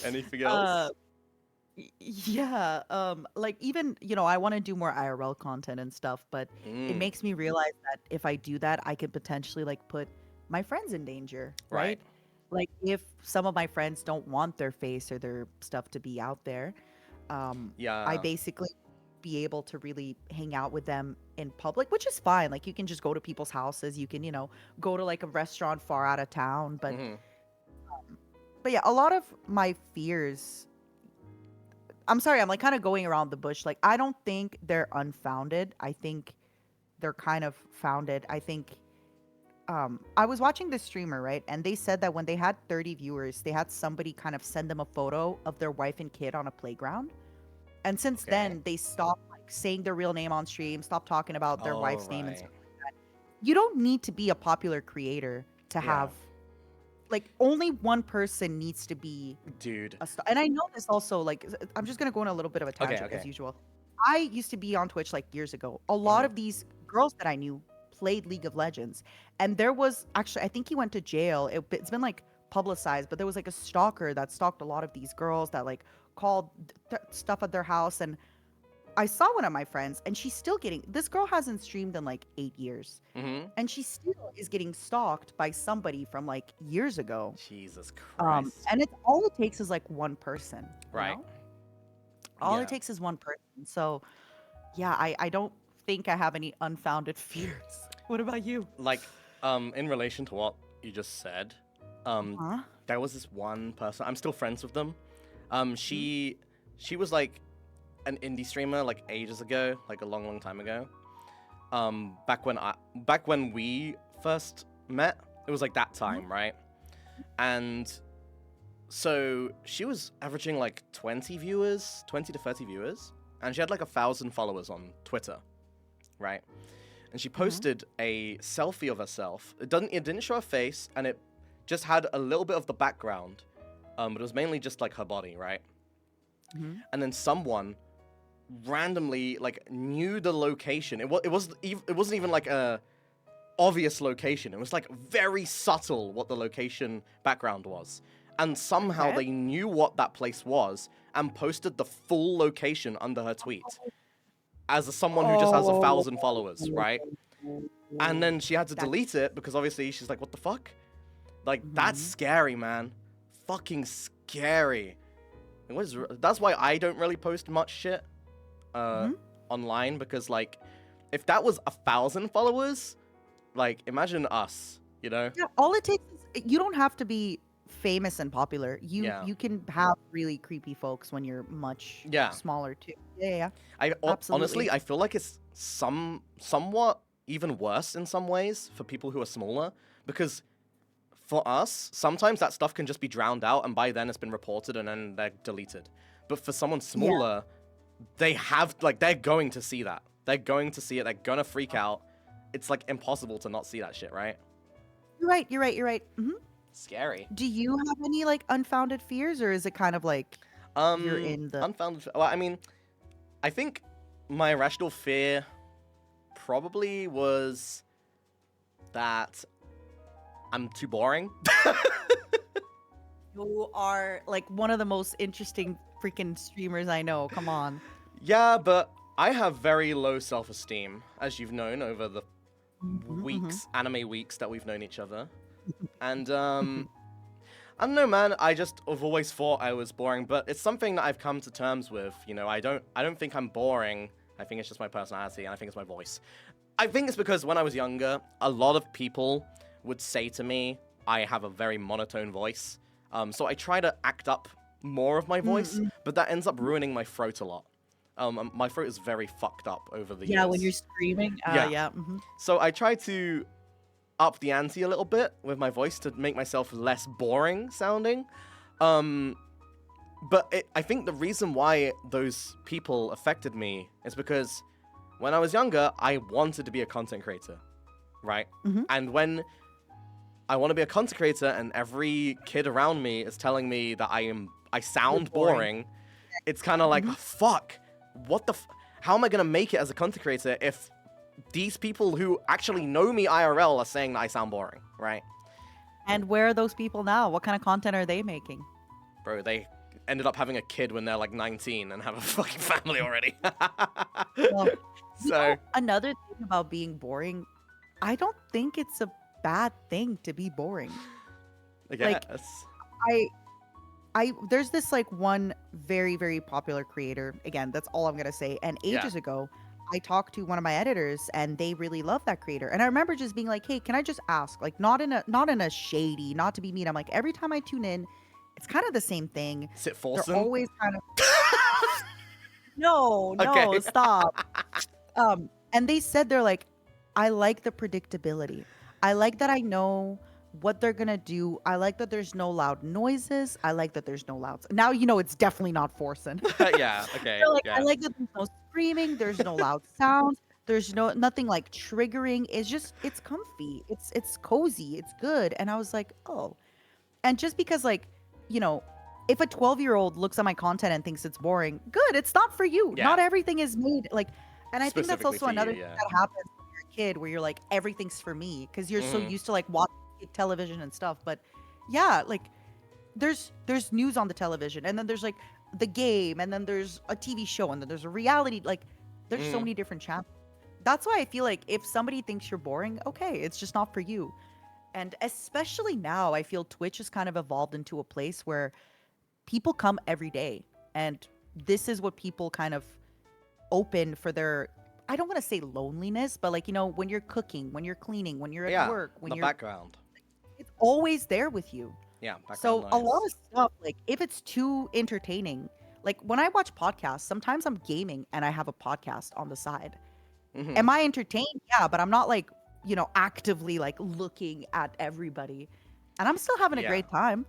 Anything Uh, else? yeah. Like even, I want to do more IRL content and stuff, but it Mm, makes me realize that if I do that, I could potentially like put my friends in danger, right. right? Like if some of my friends don't want their face or their stuff to be out there, I Yeah. basically be able to really hang out with them in public, which is fine. Like you can just go to people's houses, you can, go to like a restaurant far out of town, but Mhm. But yeah, a lot of my fears, I'm sorry, I'm like kind of going around the bush. Like, I don't think they're unfounded. I think they're kind of founded. I think I was watching this streamer, right? And they said that when they had 30 viewers, they had somebody kind of send them a photo of their wife and kid on a playground. And since Okay. then, they stopped like saying their real name on stream, stopped talking about their All wife's name and right. stuff like that. You don't need to be a popular creator to Yeah, have like only one person needs to be dude. a star. And I know this also, like, I'm just gonna go on a little bit of a Okay, tangent as okay. usual. I used to be on Twitch like years ago. A lot Hmm. of these girls that I knew played League of Legends, and there was actually, I think he went to jail. It's been like publicized, but there was like a stalker that stalked a lot of these girls that like called stuff at their house. And I saw one of my friends, and she's still getting. This girl hasn't streamed in like 8 years, Hmm. and she still is getting stalked by somebody from like years ago. Jesus Christ. And it's all it takes is like one person, you Right. know? All it Yeah. takes is one person. So yeah, I don't think I have any unfounded fears. What about you? Like, in relation to what you just said, Huh? there was this one person. I'm still friends with them. Mhm. She was like an indie streamer like ages ago, like a long, long time ago. Back when we first met, it was like that Mhm. time, right? And so she was averaging like 20 viewers, 20 to 30 viewers, and she had like 1,000 followers on Twitter, right? And she Mhm. posted a selfie of herself. It didn't show her face, and it just had a little bit of the background, but it was mainly just like her body, right? Mhm. And then someone randomly like knew the location. It wasn't even like a obvious location. It was like very subtle what the location background was. And somehow Okay. they knew what that place was and posted the full location under her tweet as someone who just has a Oh. 1,000 followers, right? And then she had to That's delete it because obviously she's like, what the fuck? Like, that's Mhm. scary, man. Fucking scary. That's why I don't really post much shit uh, Mhm. online, because, like, if that was 1,000 followers, like, imagine us, you know? Yeah, all it takes is you don't have to be famous and popular. You Yeah. you can have really creepy folks when you're much Yeah. smaller too. Yeah, yeah, yeah. Honestly, Absolutely. I feel like it's somewhat even worse in some ways for people who are smaller, because for us, sometimes that stuff can just be drowned out, and by then it's been reported and then they're deleted. But for someone Yeah. smaller, they're going to see that. They're going to see it. They're gonna freak out. It's like impossible to not see that shit, right? You're right. You're right. You're right. Scary. Do you have any like unfounded fears, or is it kind of like you're in the? Unfounded. Well, I mean, I think my irrational fear probably was that I'm too boring. You are like one of the most interesting freaking streamers I know. Come on. Yeah, but I have very low self-esteem, as you've known over the Mhm. anime weeks that we've known each other. And I don't know, man. I've always thought I was boring, but it's something that I've come to terms with. You know, I don't think I'm boring. I think it's just my personality, and I think it's my voice. I think it's because when I was younger, a lot of people would say to me, I have a very monotone voice. So I try to act up more of my voice, Mm-mm. but that ends up ruining my throat a lot. My throat is very fucked up over the Yeah, when you're years. screaming. Yeah. Yeah. So I try to up the ante a little bit with my voice to make myself less boring sounding. Um, I think the reason why those people affected me is because when I was younger, I wanted to be a content creator, right? Mhm. And when I want to be a content creator and every kid around me is telling me that I sound boring. boring, it's kind of like, Mhm. fuck, how am I going to make it as a content creator if these people who actually know me IRL are saying that I sound boring, right? And where are those people now? What kind of content are they making? Bro, they ended up having a kid when they're like 19 and have a fucking family already. Well, So, another thing about being boring, I don't think it's a bad thing to be boring. I Like, guess. I there's this like one very very popular creator. Again, that's all I'm gonna say. And Yeah. ages ago, I talked to one of my editors, and they really love that creator. And I remember just being like, "Hey, can I just ask? Like, not in a shady, not to be mean. I'm like, every time I tune in, it's kind of the same thing. Is it They're Forsen? always kind of no, no, Okay. stop. And they said they're like, I like the predictability. I like that I know what they're gonna do. I like that there's no loud noises. I like that there's no loud. Now you know it's definitely not forcing. Yeah. Okay. They're like, I Yeah. like that there's no screaming. There's no loud sounds. There's no nothing like triggering. It's just it's comfy. It's cozy. It's good. And I was like, oh. And just because like, you know, if a 12-year-old looks at my content and thinks it's boring, good. It's not for you. Yeah. Not everything is made like, and I think that's Specifically also for another you. thing Yeah. that happens when you're a kid, where you're like, everything's for me, because you're so Mhm. used to like watching television and stuff. But yeah, like there's news on the television, and then there's like the game, and then there's a TV show, and then there's a reality. Like there's so Mhm. many different channels. That's why I feel like if somebody thinks you're boring, okay, it's just not for you. And especially now, I feel Twitch has kind of evolved into a place where people come every day. And this is what people kind of open for their, I don't want to say loneliness, but like, you know, when you're cooking, when you're cleaning, when you're at Yeah. work, when The you're, background. it's always there with you. Yeah. Background So a lot noise. of stuff, like if it's too entertaining, like when I watch podcasts, sometimes I'm gaming and I have a podcast on the side. Mhm. Am I entertained? Yeah, but I'm not like, you know, actively like looking at everybody. And I'm still having a Yeah. great time.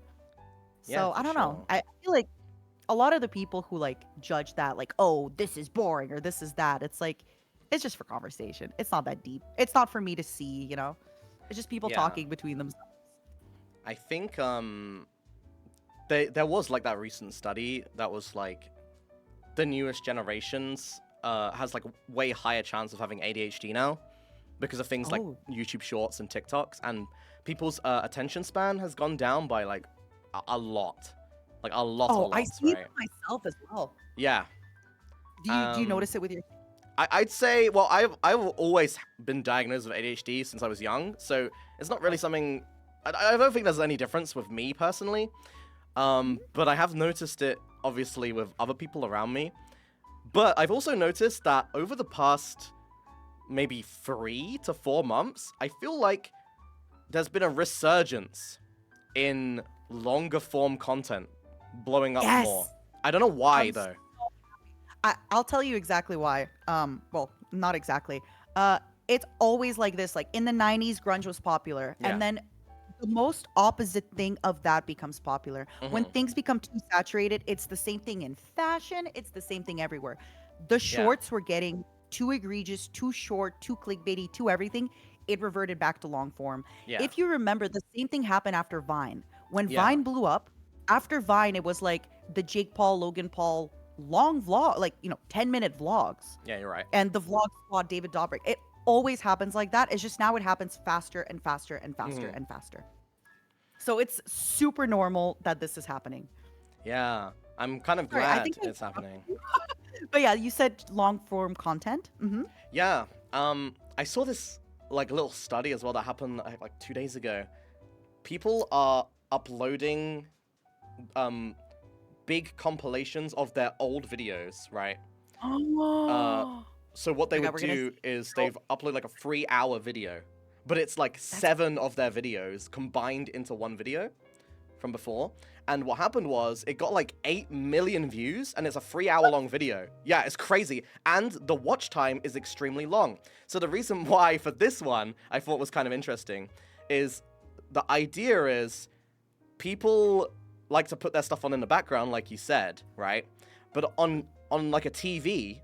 Yeah. So I For don't know. sure. I feel like a lot of the people who like judge that, like, oh, this is boring or this is that, it's like, it's just for conversation. It's not that deep. It's not for me to see, you know? It's just people Yeah. talking between themselves. I think there was like that recent study that was like the newest generations has like way higher chance of having ADHD now because of things like Oh, YouTube Shorts and TikToks, and people's attention span has gone down by like a lot, like a oh, I lot, see right? it myself as well. Yeah. Do you Um, notice it with your? I'd say, well, I've always been diagnosed with ADHD since I was young, so it's not really something. I don't think there's any difference with me personally. But I have noticed it obviously with other people around me. But I've also noticed that over the past maybe 3 to 4 months, I feel like there's been a resurgence in longer form content blowing up more. Yes. I don't know why I'm though. I'll tell you exactly why. Well, not exactly. It's always like this. Like in the 90s, grunge was popular, Yeah. and then the most opposite thing of that becomes popular. When Hmm. things become too saturated, it's the same thing in fashion, it's the same thing everywhere. The Yeah. shorts were getting too egregious, too short, too clickbaity, too everything. It reverted back to long form. Yeah. If you remember, the same thing happened after Vine. When Yeah. Vine blew up, after Vine, it was like the Jake Paul, Logan Paul long vlog, like, you know, 10-minute vlogs. Yeah, you're right. And the vlog squad, David Dobrik. It always happens like that. It's just now it happens faster and faster and faster Hmm. and faster. So it's super normal that this is happening. Yeah. I'm kind of Sorry, I glad think I it's happening. but yeah, you said long form content. Yeah. I saw this like little study as well that happened like 2 days ago. People are uploading big compilations of their old videos, right? Oh, So what they my God, would we're gonna do is they've uploaded like a 3-hour video, but it's like that's 7 of their videos combined into one video from before. And what happened was it got like 8 million views, and it's a 3-hour long video. Yeah, it's crazy. And the watch time is extremely long. So the reason why for this one I thought was kind of interesting is the idea is people like to put their stuff on in the background, like you said, right? But on like a TV,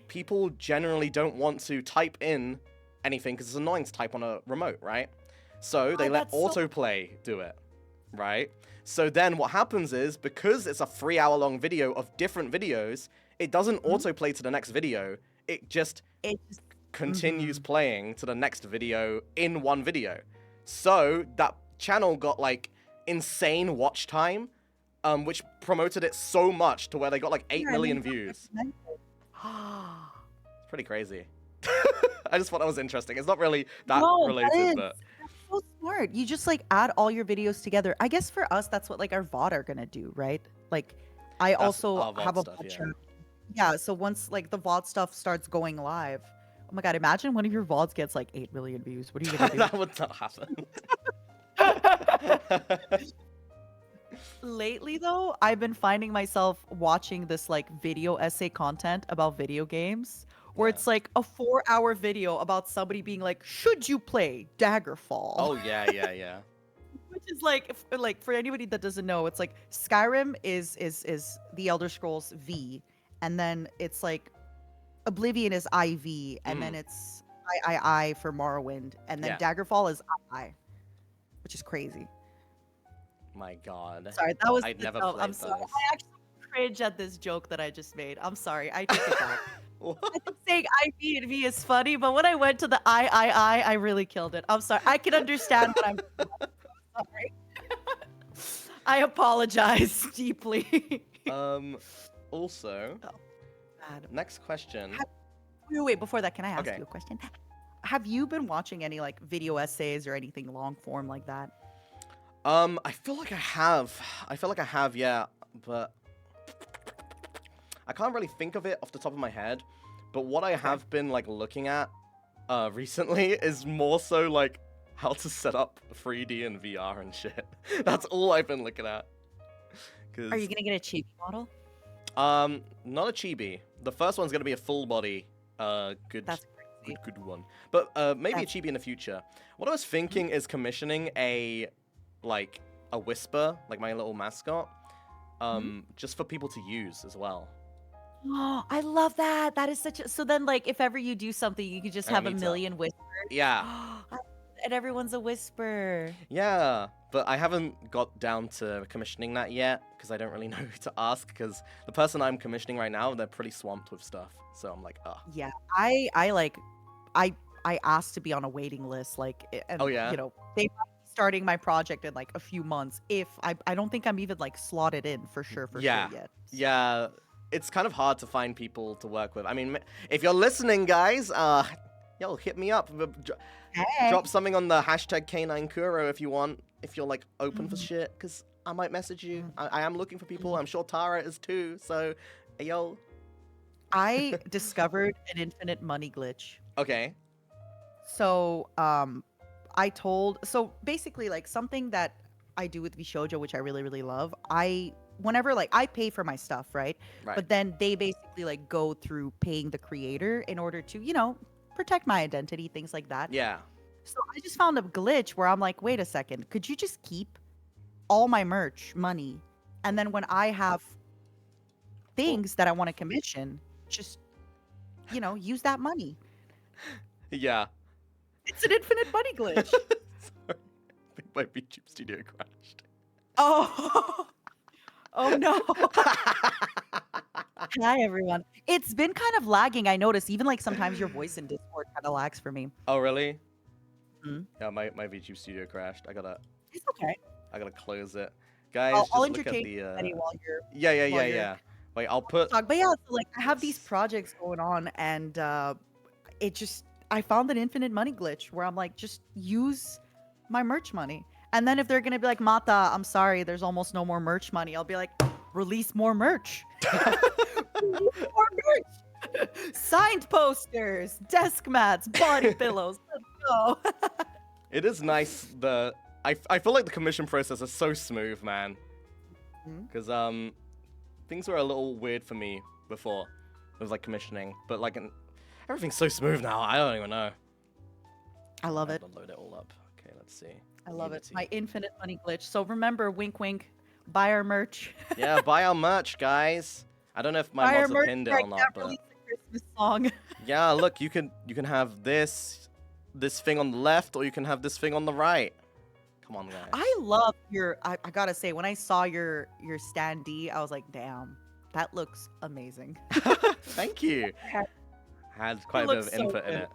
people generally don't want to type in anything because it's annoying to type on a remote, right? So they let that's so autoplay do it, right? So then what happens is, because it's a 3-hour long video of different videos, it doesn't mhm. autoplay to the next video. It just It just continues mhm. playing to the next video in one video. So that channel got like insane watch time, which promoted it so much to where they got like 8 Yeah, and then million got views. recommended. It's pretty crazy. I just thought that was interesting. It's not really that No, that related, is. but That's so smart. You just like add all your videos together. I guess for us, that's what like our VOD are gonna do, right? Like, I that's also our have VOD a stuff, VOD yeah. channel. Yeah, so once like the VOD stuff starts going live, oh my God, imagine one of your VODs gets like 8 million views. What are you gonna do? That would not happen. Lately, though, I've been finding myself watching this like video essay content about video games, where Yeah. it's like a 4-hour video about somebody being like, "Should you play Daggerfall?" Oh yeah, yeah, yeah. Which is like, like for anybody that doesn't know, it's like Skyrim is the Elder Scrolls V, and then it's like Oblivion is IV, and then Mm, it's III for Morrowind, and then yeah. Daggerfall is I, which is crazy. My God. Sorry, that was I'd the never dumb. I'm played sorry. those. I actually cringe at this joke that I just made. I'm sorry. I take it back. What? I think saying IV and V is funny, but when I went to the I really killed it. I'm sorry. I can understand what I'm sorry. I apologize deeply. Also, Oh, God. next question. Wait, before that, can I ask Okay. you a question? Have you been watching any like video essays or anything long form like that? I feel like I have. I feel like I have, yeah, but I can't really think of it off the top of my head. But what I have been like looking at recently is more so like how to set up 3D and VR and shit. That's all I've been looking at. Are you Cause gonna get a chibi model? not a chibi. The first one's gonna be a full body, good That's crazy. good one. But maybe a That's chibi in the future. What I was thinking is commissioning a whisper, like my little mascot, just for people to use as well. Oh, I love that. That is such a so then like if ever you do something, you could just I got have a me too. million whispers. Yeah, And everyone's a whisper. yeah. But I haven't got down to commissioning that yet because I don't really know who to ask. Because the person I'm commissioning right now, they're pretty swamped with stuff. So I'm like, ah. Yeah. I like I I asked to be on a waiting list and Oh yeah. you know, they might be starting my project in like a few months if I don't think I'm even like slotted in for sure Yeah. yet. Yeah. It's kind of hard to find people to work with. I mean, if you're listening, guys, yo, hit me up. Hey. Drop something on the hashtag K9Kuro if you want. If you're like open for Mhm. shit, because I might message you. Mhm. I am looking for people. Mhm. I'm sure Tara is too. So, yo. I discovered an infinite money glitch. Okay. So, so basically like something that I do with VShojo, which I really, really love, whenever like I pay for my stuff, right? Right. But then they basically like go through paying the creator in order to, protect my identity, things like that. Yeah. So I just found a glitch where I'm like, wait a second, could you just keep all my merch money? And then when I have things that I want to commission, just, use that money. Yeah. It's an infinite money glitch. Sorry. I think my VTuber studio crashed. Oh, oh no. Hi, everyone. It's been kind of lagging, I noticed. Even like sometimes your voice in Discord kind of lags for me. Oh, really? Mhm. Yeah, my VTuber studio crashed. I gotta It's okay. close it. Guys, I'll just look at entertain the Eddie while you're yeah. Wait, I'll put talk. But yeah, so like I have these this. projects going on, and I found an infinite money glitch where I'm like, just use my merch money. And then if they're gonna be like, Mata, I'm sorry, there's almost no more merch money, I'll be like, release more merch. Release more merch. Signed posters, desk mats, body pillows. Let's go. It is nice. I feel like the commission process is so smooth, man. Mhm. Because things were a little weird for me before. It was like commissioning, but like everything's so smooth now. I don't even know. I love it. I'm gonna load it all up. Okay, let's see. I love it. Unity. My infinite money glitch. So remember, wink, wink, buy our merch. Yeah, buy our merch, guys. I don't know if my Buy our mods have merch. pinned it I or not, can't but release the Christmas song. yeah, look, you can have this thing on the left, or you can have this thing on the right. Come on, guys. I love your. I gotta say, when I saw your standee, I was like, damn, that looks amazing. Thank you. Had quite a bit of looks so input in good. it.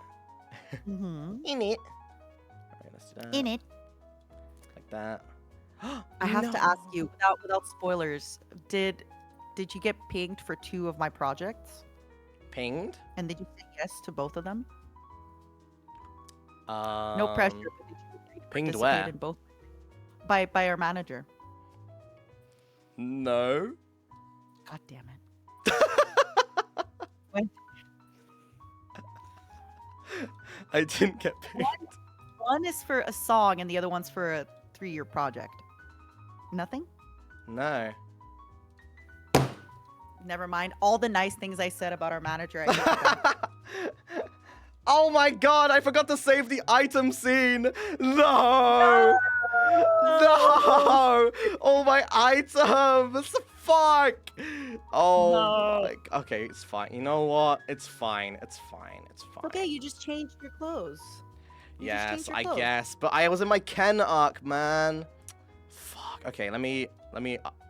Mm-hmm. In it. Alright, let's do that. In it. Like that. I have to ask you, without spoilers, did you get pinged for 2 of my projects? Pinged? And did you say yes to both of them? No pressure. But did you agree to Pinged participate where? in both? By our manager. No. God damn it. When- I didn't get pinged. One is for a song and the other one's for a 3-year project. Nothing? No. Never mind. All the nice things I said about our manager. I hate them. Oh my god, I forgot to save the item scene. No. No. All my items. Fuck. Oh No. my. Okay, it's fine. You know what? It's fine. It's fine. It's fine. Okay, you just changed your clothes. You just Yes, changed your I clothes. guess. But I was in my Ken arc, man. Fuck. Okay, let me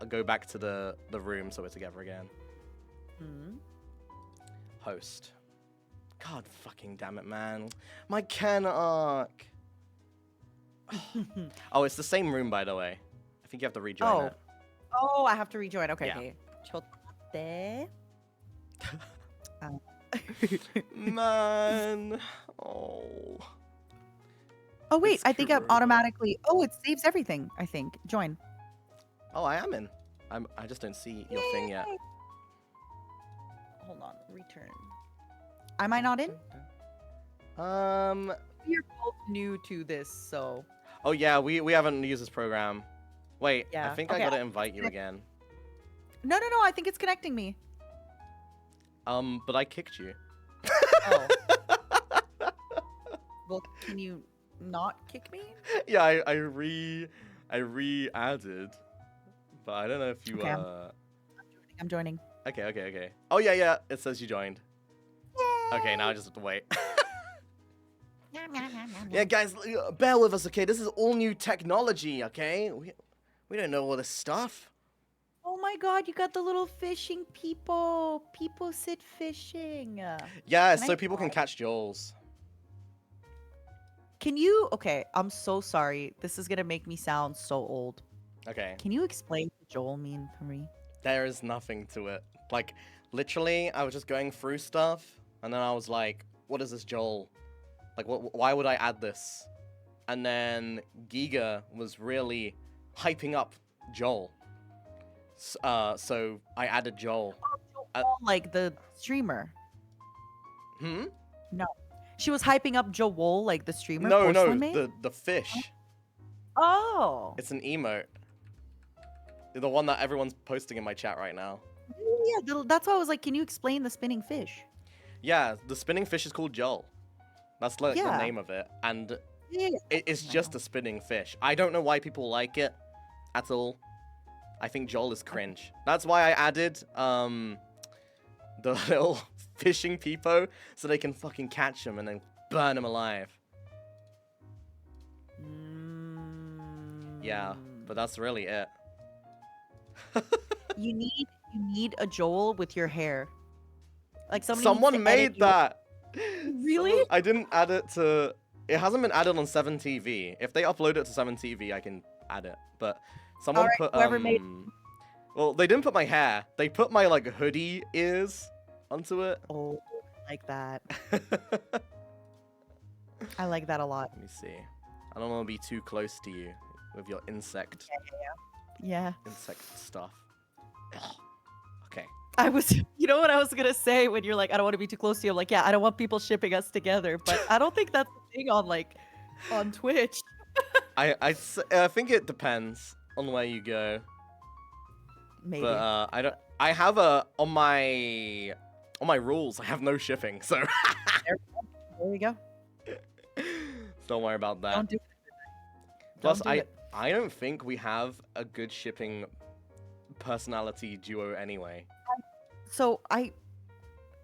go back to the room so we're together again. Hmm. Host. God fucking damn it, man. My Ken arc. Oh, it's the same room, by the way. I think you have to rejoin it. Oh, I have to rejoin. Okay, Yeah. okay. Chotte. Man. Oh. Oh wait, It's I think I'm true. automatically. Oh, it saves everything. I think. Join. Oh, I am in. I just don't see your thing yet. Yay. Hold on. Return. Am I not in? You're both new to this, so. Oh yeah, we haven't used this program. Wait, I Yeah, think okay, I gotta invite you again. No, no, no. I think it's connecting me. But I kicked you. Oh. Well, can you not kick me? Yeah, I re-added, but I don't know if you Okay, I'm joining. Okay. Oh yeah, it says you joined. Okay, now I just have to wait. Yeah, guys, bear with us, okay? This is all new technology, okay? We don't know all this stuff. Oh my god, you got the little fishing people. People sit fishing. Yeah, Can so I people can catch Joels. Can you? Okay, I'm so sorry. This is gonna make me sound so old. Okay, Can you explain what Joel mean for me? there is nothing to it. Like, literally, I was just going through stuff, and then I was like, what is this Joel? Like, why would I add this? And then Giga was really hyping up Joel. So I added Joel. Joel, like the streamer. Hmm? No, she was hyping up Joel, like the streamer. No, Porcelain Maid? the fish. Oh. It's an emote. The one that everyone's posting in my chat right now. Yeah, that's why I was like, can you explain the spinning fish? Yeah, the spinning fish is called Joel. That's like the Yeah. name of it, and Yeah. it's just a spinning fish. I don't know why people like it at all. I think Joel is cringe. That's why I added the little fishing peepo so they can fucking catch them and then burn them alive. Yeah, but that's really it. You need a Joel with your hair. Like somebody needs Someone to made edit you. that. Really? I didn't add it to. It hasn't been added on 7TV. If they upload it to 7TV, I can add it. But someone Alright, put whoever made- Well, they didn't put my hair. They put my like hoodie ears onto it. Oh, I like that. I like that a lot. Let me see. I don't want to be too close to you with your insect Yeah. stuff. Okay. I was, you know what I was gonna say when you're like, I don't want to be too close to you. I'm like, yeah, I don't want people shipping us together, but I don't think that's the thing on Twitch. I think it depends on where you go. Maybe. But I don't. I have on my rules. I have no shipping, so There we go. don't worry about that. Don't do it. Plus, Don't do it. I don't think we have a good shipping personality duo anyway. So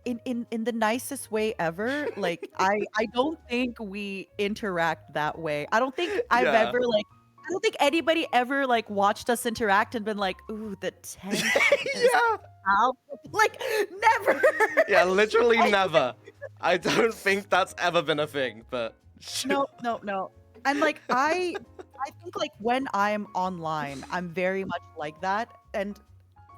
in the nicest way ever, like I don't think we interact that way. I don't think I've Yeah. ever like. I don't think anybody ever like watched us interact and been like, "Ooh, the tension." is Yeah. out." Like never. Yeah, literally never. I don't think that's ever been a thing, but No. And like I think like when I'm online, I'm very much like that. And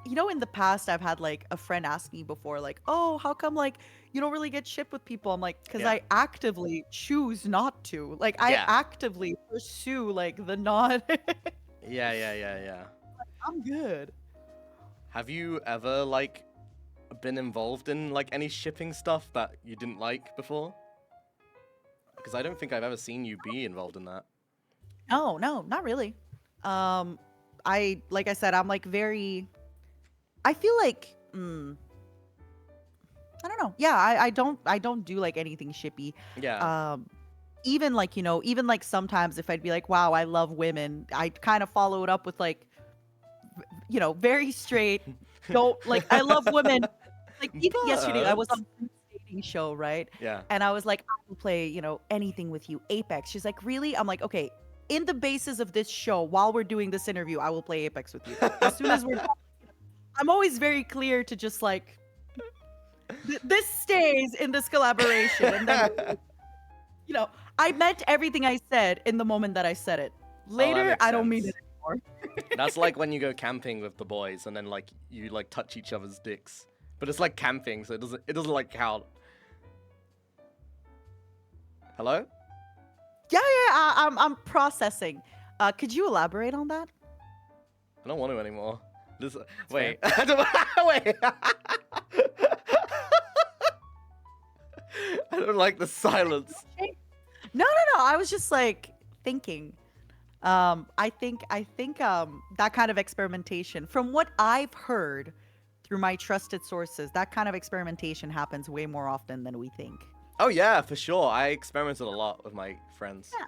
you know, in the past, I've had like a friend ask me before, like, "Oh, how come like you don't really get shipped with people?" I'm like, "Because Yeah. I actively choose not to. Like, I Yeah. actively pursue like the non." Yeah. I'm good. Have you ever like been involved in like any shipping stuff that you didn't like before? Because I don't think I've ever seen you be involved in that. No, not really. I like I said, I'm like very. I feel like. I don't know. Yeah, I don't do like anything shippy. Yeah. Um, even like even like sometimes if I'd be like, wow, I love women, I'd kind of follow it up with like, very straight. Don't like I love women. Like even yesterday, I was But on a dating show, right? yeah. And I was like, I will play, anything with you, Apex. She's like, really? I'm like, okay. In the basis of this show, while we're doing this interview, I will play Apex with you. As soon as we're done, I'm always very clear to just like this stays in this collaboration, and then you know, I meant everything I said in the moment that I said it. Oh, that Later, makes I don't mean it sense. anymore. That's like when you go camping with the boys and then like you like touch each other's dicks. But it's like camping, so it doesn't like count. Hello? Yeah, yeah, I'm processing. Could you elaborate on that? I don't want to anymore. This That's wait. fair. I don't wait. I don't like the silence. No, no, no. I was just like thinking. I think that kind of experimentation, from what I've heard through my trusted sources, that kind of experimentation happens way more often than we think. Oh yeah, for sure. I experimented a lot with my friends. Yeah.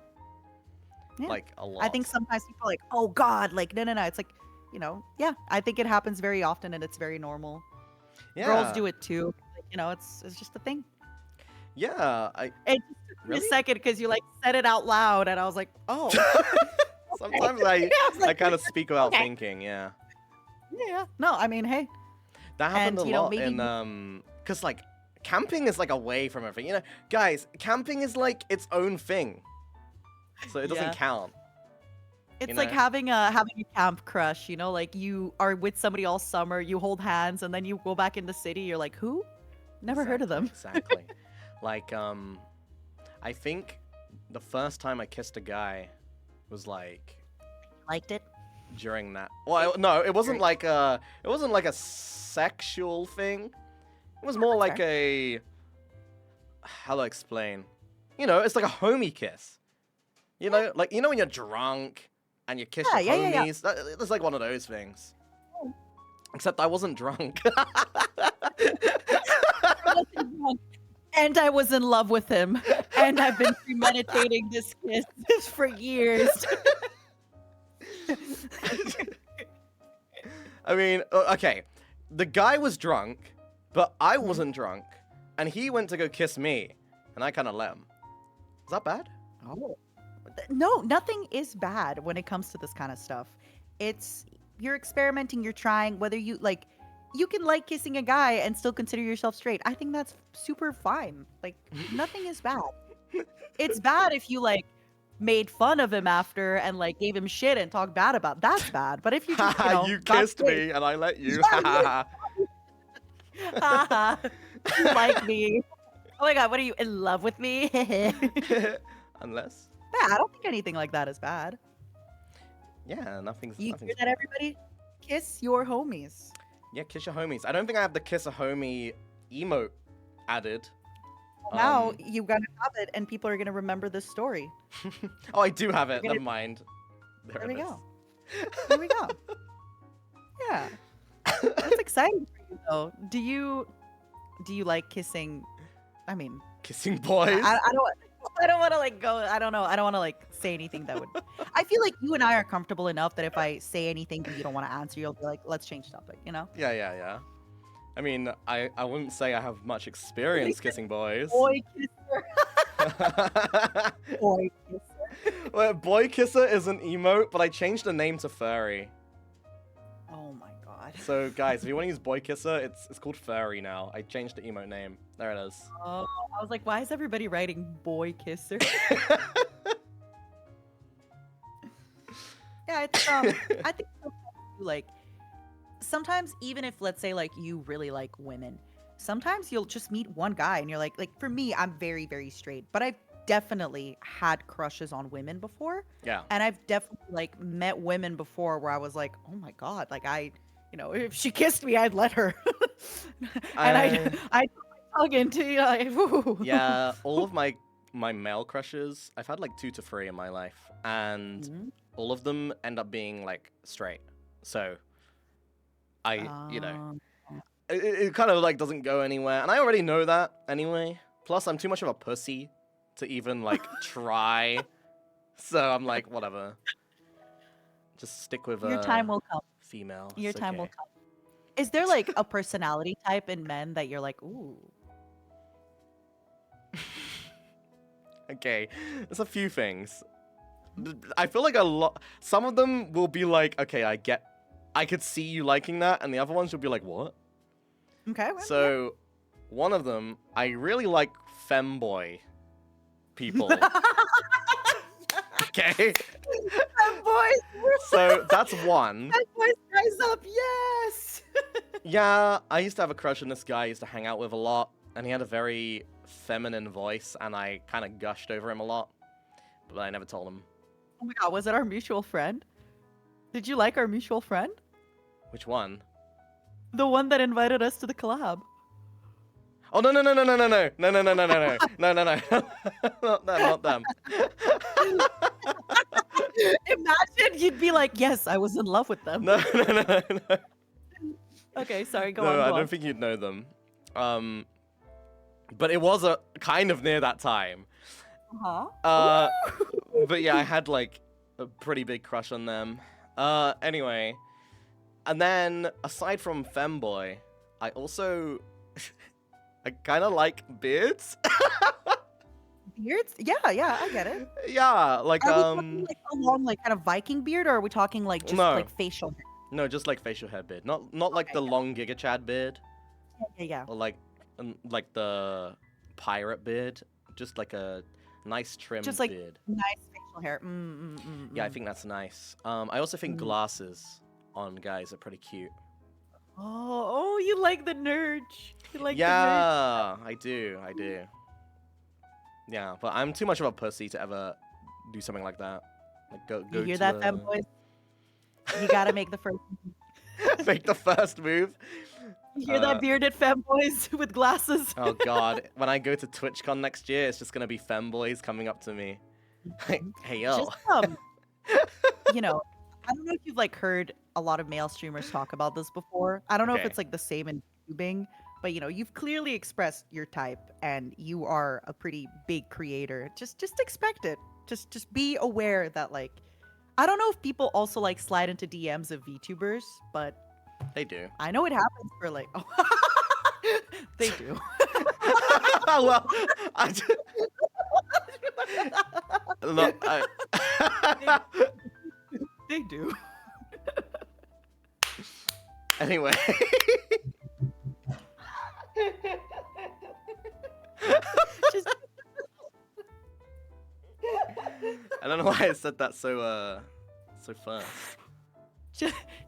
Yeah. Like a I lot. think sometimes people are like, oh God, like no, no, no. It's like, yeah. I think it happens very often and it's very normal. Girls Yeah. do it too. Like, it's just a thing. Yeah. It just took me a Really? second because you like said it out loud, and I was like, oh, Sometimes I was I like, kind of speak without okay. thinking, yeah. Yeah. No, I mean, hey, That happened and a lot maybe in cuz like camping is like away from everything. Guys, camping is like its own thing. So it doesn't yeah. count, It's you like know? having a camp crush, like you are with somebody all summer, you hold hands, and then you go back in the city, you're like, who? Never heard of them. Exactly. Like I think the first time I kissed a guy was like Liked it? during that. Well, no, it wasn't like a sexual thing. It was more That's like fair. how do I explain? It's like a homie kiss. Like when you're drunk and you kiss Yeah, your yeah, yeah, yeah. homies. It's like one of those things. Except I wasn't drunk. I wasn't drunk, and I was in love with him, and I've been premeditating this kiss for years. I mean, okay. The guy was drunk, but I wasn't drunk, and he went to go kiss me, and I kind of let him. Is that bad? Oh. No, nothing is bad when it comes to this kind of stuff. You're experimenting, you're trying, whether you can like kissing a guy and still consider yourself straight. I think that's super fine. Like, nothing is bad. It's bad if you like made fun of him after and like gave him shit and talked bad about. That's bad. But if you just, You got kissed straight, me, and I let you. haha, you like me. Oh my God, what are you, in love with me? Unless, Yeah, I don't think anything like that is bad. yeah, nothing's You hear nothing's. that, everybody? Kiss your homies. Yeah, kiss your homies. I don't think I have the kiss a homie emote added. Now you gotta have it, and people are gonna remember this story. Oh, I do have it. We're gonna- Never mind. There we it is. go. There we go. Yeah, that's exciting for you, though. Do you like kissing? I mean, Kissing boys. I don't. I don't want to like go. I don't know. I don't want to like say anything that would. I feel like you and I are comfortable enough that if I say anything that you don't want to answer, you'll be like, "Let's change topic." You know? Yeah, yeah, yeah. I mean, I wouldn't say I have much experience kissing boys. Boy kisser. Boy kisser. Well, boy kisser is an emote, but I changed the name to furry. Oh my God. So guys, if you want to use boy kisser, it's called furry now. I changed the emote name. There it is. Oh, I was like, why is everybody writing boy kisser? Yeah, it's I think sometimes even if let's say like you really like women, sometimes you'll just meet one guy and you're like for me, I'm very, very straight, but I've definitely had crushes on women before. Yeah. And I've definitely like met women before where I was like, oh my God, like if she kissed me, I'd let her. And I put my tongue into like, woo. Yeah, all of my my male crushes, I've had like 2 to 3 in my life, and all of them end up being like straight. So you know, Um, it kind of like doesn't go anywhere, and I already know that anyway. Plus, I'm too much of a pussy to even like try. So I'm like, whatever. Just stick with your time will come. female. Your It's time will okay. come. Is there like a personality type in men that you're like, ooh? Okay, there's a few things. I feel like a lot. Some of them will be like, okay, I could see you liking that, and the other ones will be like, what? Okay. Well, So, one of them, I really like femboy people. Okay, boys. so that's one. Boys, rise up! Yes. Yeah, I used to have a crush on this guy I used to hang out with a lot, and he had a very feminine voice, and I kind of gushed over him a lot, but I never told him. Oh my god, was it our mutual friend? Did you like our mutual friend? Which one? The one that invited us to the collab. Oh no no no no no no no no no no no no no no no not them. Imagine you'd be like, yes, I was in love with them. No no no no. Okay, sorry, go No, on. I Go don't on. think you'd know them. But it was a kind of near that time. Uh-huh. But yeah, I had like a pretty big crush on them. Anyway, and then aside from femboy, I also I kind of like beards. Beards? Yeah, I get it. Yeah, like Are we talking like a long, like kind of Viking beard, or are we talking like just No. like facial hair? No, just like facial hair beard. Not like Okay, the long Giga Chad beard Yeah. or like the pirate beard. Just like a nice trimmed Just like beard. nice facial hair. Yeah, I think that's nice. I also think glasses on guys are pretty cute. Oh, you like the nerd. You like the nerd. Yeah, I do. Yeah, but I'm too much of a pussy to ever do something like that. Like go You hear to that, femboys? You gotta make the first. make the first move. You hear that, bearded femboys with glasses? Oh god, when I go to TwitchCon next year, it's just gonna be femboys coming up to me. Like, hey yo. Just, you know, I don't know if you've like heard a lot of male streamers talk about this before. I don't know if Okay. it's like the same in tubing, but you know, you've clearly expressed your type and you are a pretty big creator. Just expect it. Just be aware that like I don't know if people also like slide into DMs of VTubers, but They do. I know it happens for like they do. Well, look, They do. anyway. Just I don't know why I said that so fast.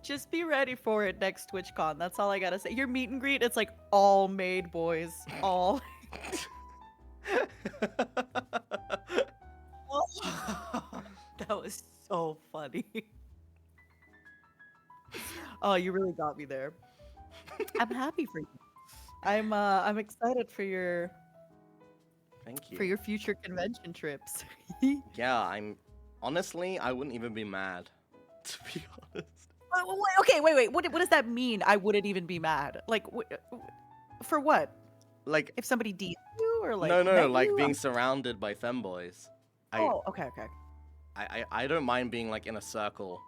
Just be ready for it next TwitchCon. That's all I gotta say. Your meet and greet, it's like all made boys. All. That was so funny. Oh, you really got me there. I'm happy for you. I'm excited for your Thank you. for your future convention trips. Yeah, honestly, I wouldn't even be mad, to be honest. Okay, wait. What does that mean? I wouldn't even be mad. Like, for what? Like, If somebody DM'd you or like no, met like you? being surrounded by femboys. Oh, okay. I don't mind being like in a circle,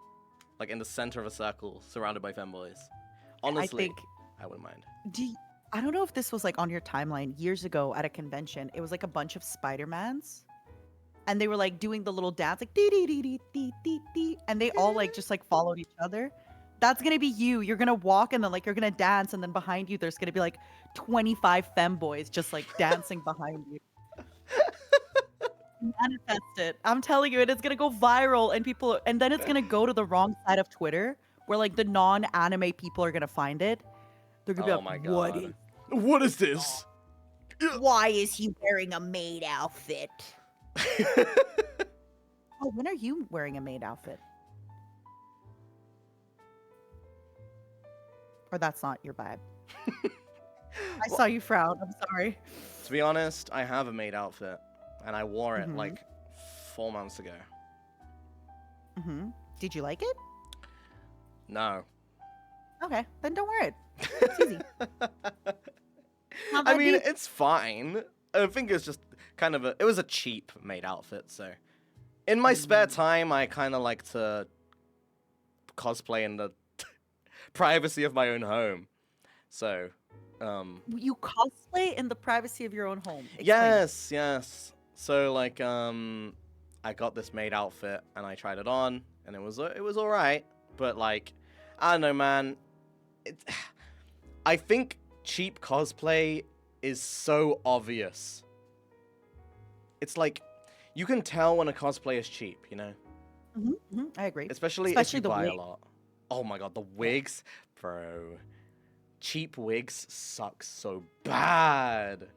like in the center of a circle, surrounded by femboys. Honestly, I think I wouldn't mind. I don't know if this was like on your timeline years ago at a convention. It was like a bunch of Spider-Mans. And they were like doing the little dance, like dee dee dee dee dee dee dee, and they all like just like followed each other. That's gonna be you. You're gonna walk and then like you're gonna dance, and then behind you there's gonna be like 25 femboys just like dancing behind you. Manifest it. I'm telling you, it is gonna go viral, and then it's gonna go to the wrong side of Twitter, where like the non-anime people are gonna find it. They're gonna be Oh like, my "What god. is? What is this? Why is he wearing a maid outfit?" Oh, when are you wearing a maid outfit? Or that's not your vibe. I saw you frown. I'm sorry. To be honest, I have a maid outfit. and I wore it Mhm. like 4 months ago. Mhm. Did you like it? No. Okay, then don't wear it. It's easy. Not I that mean, deep. it's fine. I think it's just kind of it was a cheap made outfit, so. In my spare Mm. time, I kind of like to cosplay in the privacy of my own home. So, You cosplay in the privacy of your own home. Explain. yes. So like, I got this maid outfit and I tried it on, and it was all right. But like, I don't know, man. It, I think cheap cosplay is so obvious. It's like, you can tell when a cosplay is cheap, you know? I agree. Especially if Especially you the buy a wig. lot. Oh my god, the Yeah. wigs, bro. Cheap wigs suck so bad.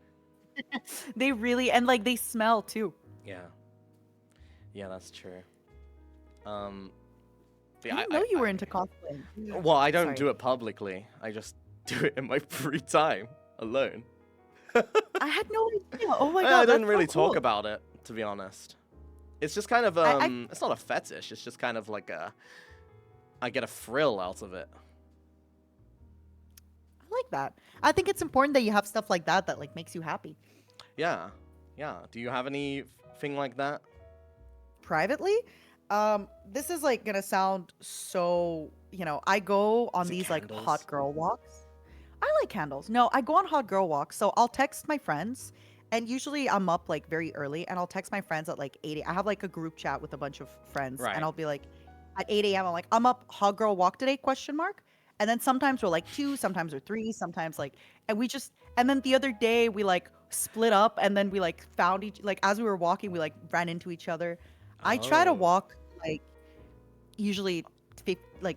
They really and like they smell too. Yeah, yeah, that's true. Um, I yeah, didn't know you were into cosplaying. Yeah. well, I don't Sorry. do it publicly. I just do it in my free time alone. I had no idea. Oh my I god, don't that's so really talk cool. about it, to be honest. It's just kind of I it's not a fetish. It's just kind of like I get a thrill out of it. like that. I think it's important that you have stuff like that that like makes you happy. Yeah, yeah. Do you have anything like that? Privately, this is like gonna sound so, I go on Is it these like candles? hot girl walks. I like candles. No, I go on hot girl walks. So I'll text my friends, and usually I'm up like very early, and I'll text my friends at like 8. I have like a group chat with a bunch of friends, and Right. I'll be like, at 8 a.m. I'm like, I'm up hot girl walk today? Question mark. And then sometimes we're like two, sometimes we're three, sometimes like, and then the other day we like split up, and then we like found like as we were walking, we like ran into each other. I try to Oh. walk like usually like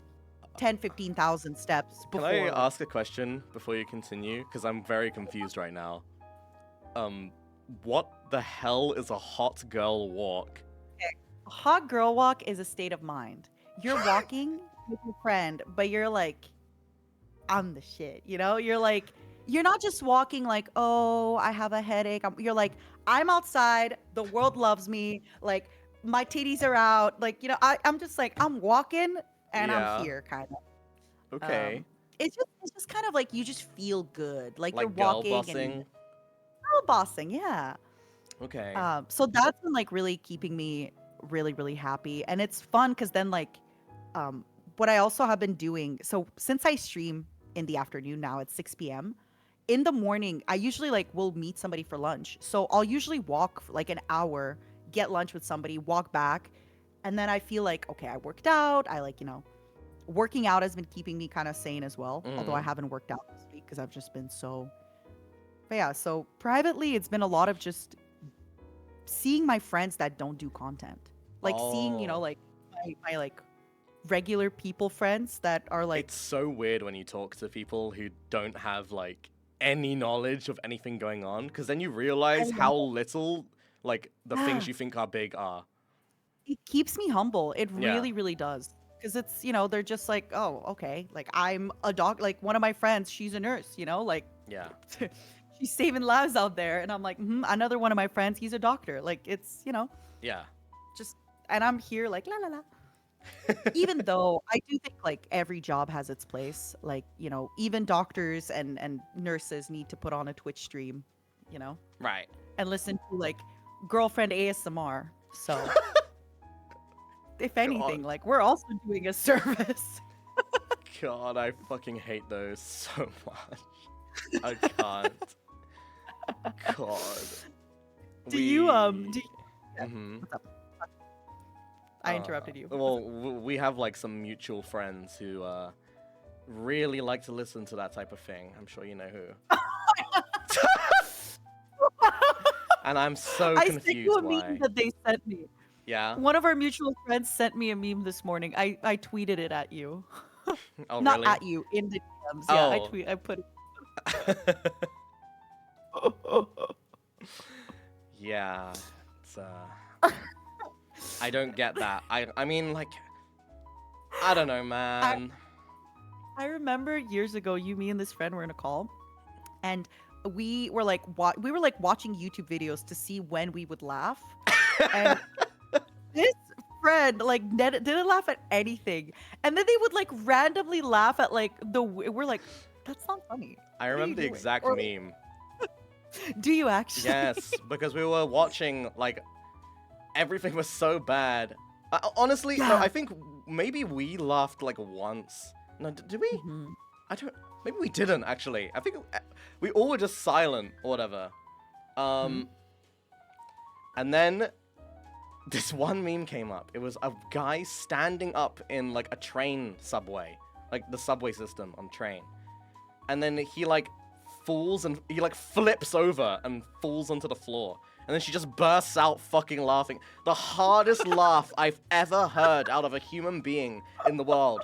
10, 15,000 steps Can I before. ask a question before you continue? Because I'm very confused right now. Um, what the hell is a hot girl walk? A hot girl walk is a state of mind. You're walking with your friend, but you're like, I'm the shit, You're like, you're not just walking like, oh, I have a headache. You're like, I'm outside. The world loves me. Like, my titties are out. Like, I'm just like, I'm walking and I'm Yeah. here, kind of. Okay. It's just kind of like you just feel good. Like you're Like girl walking and bossing. girl bossing, yeah. Okay. So that's been like really keeping me really, really happy. And it's fun because then like what I also have been doing, so since I stream in the afternoon now at 6 p.m., in the morning, I usually like will meet somebody for lunch. So I'll usually walk for like an hour, get lunch with somebody, walk back, and then I feel like, okay, I worked out. I like, working out has been keeping me kind of sane as well. Although I Mm. haven't worked out this week because I've just been so. But yeah, so privately, it's been a lot of just seeing my friends that don't do content, like seeing, Oh. like my like regular people friends that are like, It's so weird when you talk to people who don't have like any knowledge of anything going on, because then you I realize how know. little like the things Yeah, you think are big are. it keeps me humble. It Yeah. really, really does. Because it's, they're just like, oh, okay. Like I'm a doc. Like one of my friends, she's a nurse. Like Yeah. she's saving lives out there, and I'm like, another one of my friends, he's a doctor. Like it's, Yeah. just, and I'm here like la la la. Even though I do think like every job has its place, like even doctors and nurses need to put on a Twitch stream, you know, Right. and listen to like girlfriend ASMR. So if God. anything, like we're also doing a service. God, I fucking hate those so much. I can't. God. Do you yeah, Mm-hmm. what's up? I interrupted you. Well, we have like some mutual friends who really like to listen to that type of thing. I'm sure you know who. And I'm so I sent you confused a meme why. that they sent me. Yeah? One of our mutual friends sent me a meme this morning. I tweeted it at you. Oh, Not really? at you, in the DMs. Yeah, Oh. I put it. Yeah. It's I don't get that. I mean like I don't know, I, man. I remember years ago, me and this friend were in a call, and we were like watching YouTube videos to see when we would laugh, and this friend like didn't laugh at anything, and then they would like randomly laugh at like we're like, that's not funny. I What are remember you the doing? exact Or meme. do you actually? Yes, because we were watching, like, everything was so bad. Honestly, no, Yeah. I think maybe we laughed, like, once. No, did we? Mhm. I don't... Maybe we didn't, actually. I think we all were just silent or whatever. And then this one meme came up. It was a guy standing up in, like, a train subway. Like, the subway system on train. And then he, like, falls and he, like, flips over and falls onto the floor. And then she just bursts out fucking laughing. The hardest laugh I've ever heard out of a human being in the world.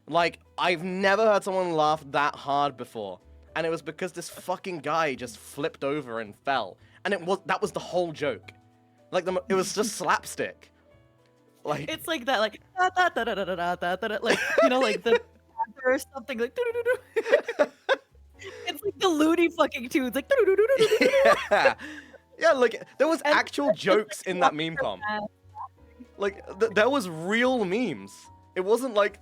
Like, I've never heard someone laugh that hard before. And it was because this fucking guy just flipped over and fell. And that was the whole joke. Like, it was just slapstick. Like, It's like that, like da, da, da, da, da, da, da, da, da, like, you know, like the or something like doo-doo-doo-doo. It's like the Looney fucking tunes, like doo-doo-doo-doo-doo-doo. yeah. Yeah, like, there was And actual it's jokes like in that meme com. Like, there was real memes. It wasn't like...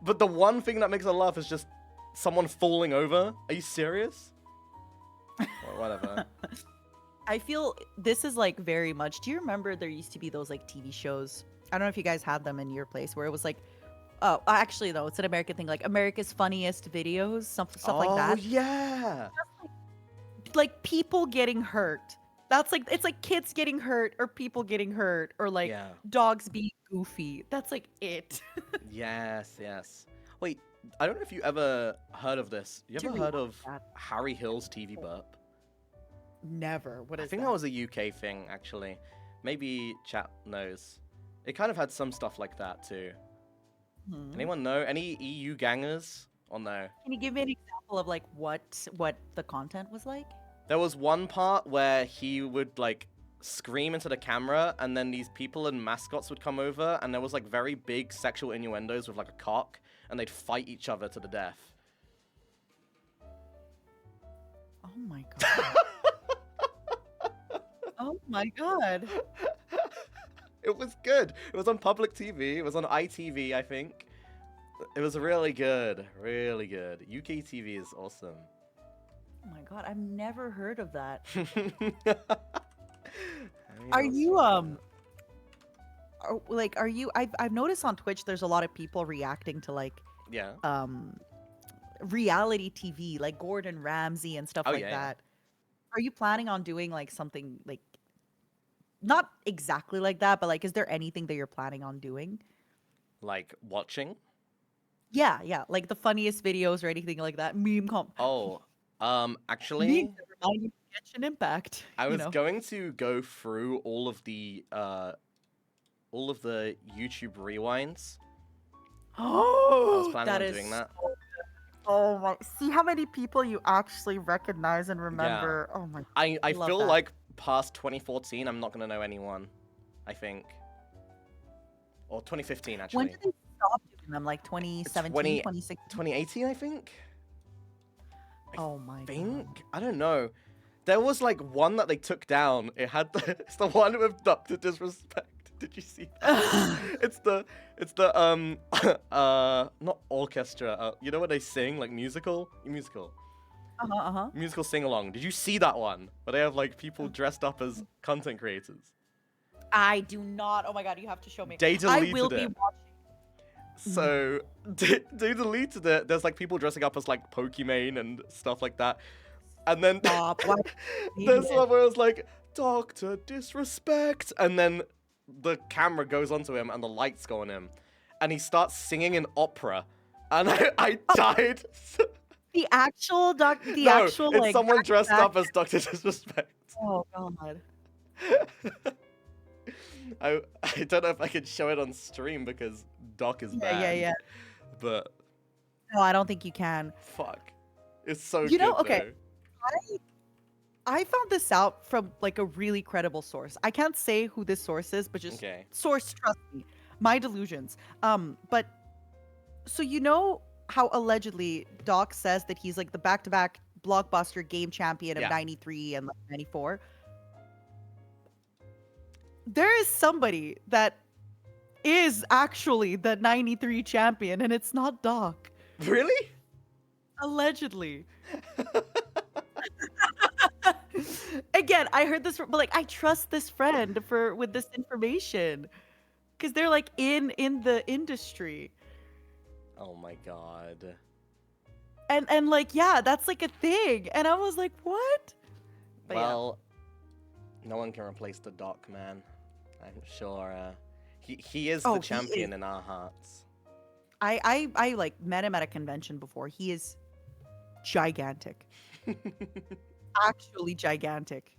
But the one thing that makes a laugh is just someone falling over. Are you serious? Or whatever. I feel this is like very much. Do you remember there used to be those like TV shows? I don't know if you guys had them in your place where it was like, oh, actually though, it's an American thing, like America's Funniest Videos, stuff like that. Oh, yeah. Like people getting hurt. That's like it's like kids getting hurt or people getting hurt or like Yeah. dogs being goofy. That's like it. Yes, yes. Wait, I don't know if you ever heard of this. You ever Dude, heard of that- Harry Hill's TV burp? Never. What is I think that was a UK thing, actually. Maybe chat knows. It kind of had some stuff like that, too. Hmm. Anyone know? Any EU gangers? Or no? Can you give me an example of like what the content was like? There was one part where he would, like, scream into the camera, and then these people and mascots would come over, and there was, like, very big sexual innuendos with, like, a cock, and they'd fight each other to the death. Oh my god. Oh my god. It was good. It was on public TV. It was on ITV, I think. It was really good. Really good. UK TV is awesome. Oh my god, I've never heard of that. I mean, Are it was you so good. are you I've noticed on Twitch there's a lot of people reacting to like Yeah. reality TV, like Gordon Ramsay and stuff Oh, like yeah, yeah. that. Are you planning on doing like something like not exactly like that, but like is there anything that you're planning on doing? Like, watching? Yeah, like the funniest videos or anything like that. Oh, actually, Memes that remind you of Genshin Impact. I you was know. going to go through all of the YouTube rewinds. I was Oh, planning on doing that. Oh my! See how many people you actually recognize and remember. Oh my! I love feel that. like past 2014, I'm not gonna know anyone. I think, or 2015 actually. When did they stop doing them? Like 2017, 2016? 2018, I think. Oh my Think god! I don't know. There was like one that they took down. It had it's the one with Doctor Disrespect. Did you see that? it's the not orchestra. You know what they sing, like musical sing along. Did you see that one where they have like people dressed up as content creators? I do not. Oh my god! You have to show me. They deleted I will be it. watching. So they deleted it. There's like people dressing up as like Pokemon and stuff like that. And then Stop. Why- there's one where it's like Doctor Disrespect, and then the camera goes onto him and the lights go on him, and he starts singing an opera, and I died. The actual the No, actual it's like someone dressed back- up as Doctor Disrespect. Oh god. I don't know if I could show it on stream because Doc is banned. Yeah. But No, I don't think you can. fuck, it's so You know, good, okay. though. I found this out from like a really credible source. I can't say who this source is, but just Okay. source, trust me. My delusions. But so you know how allegedly Doc says that he's like the back-to-back blockbuster game champion of Yeah. 93 and like 94. There is somebody that is actually the 93 champion, and it's not Doc. Really? Allegedly. Again, I heard this from, but like I trust this friend for with this information because they're like in the industry. Oh my god. And like yeah, that's like a thing. And I was like, what? But yeah. Well, no one can replace the Doc, man. I'm sure he is Oh, the he champion is. in our hearts. I like met him at a convention before. He is gigantic. Actually gigantic.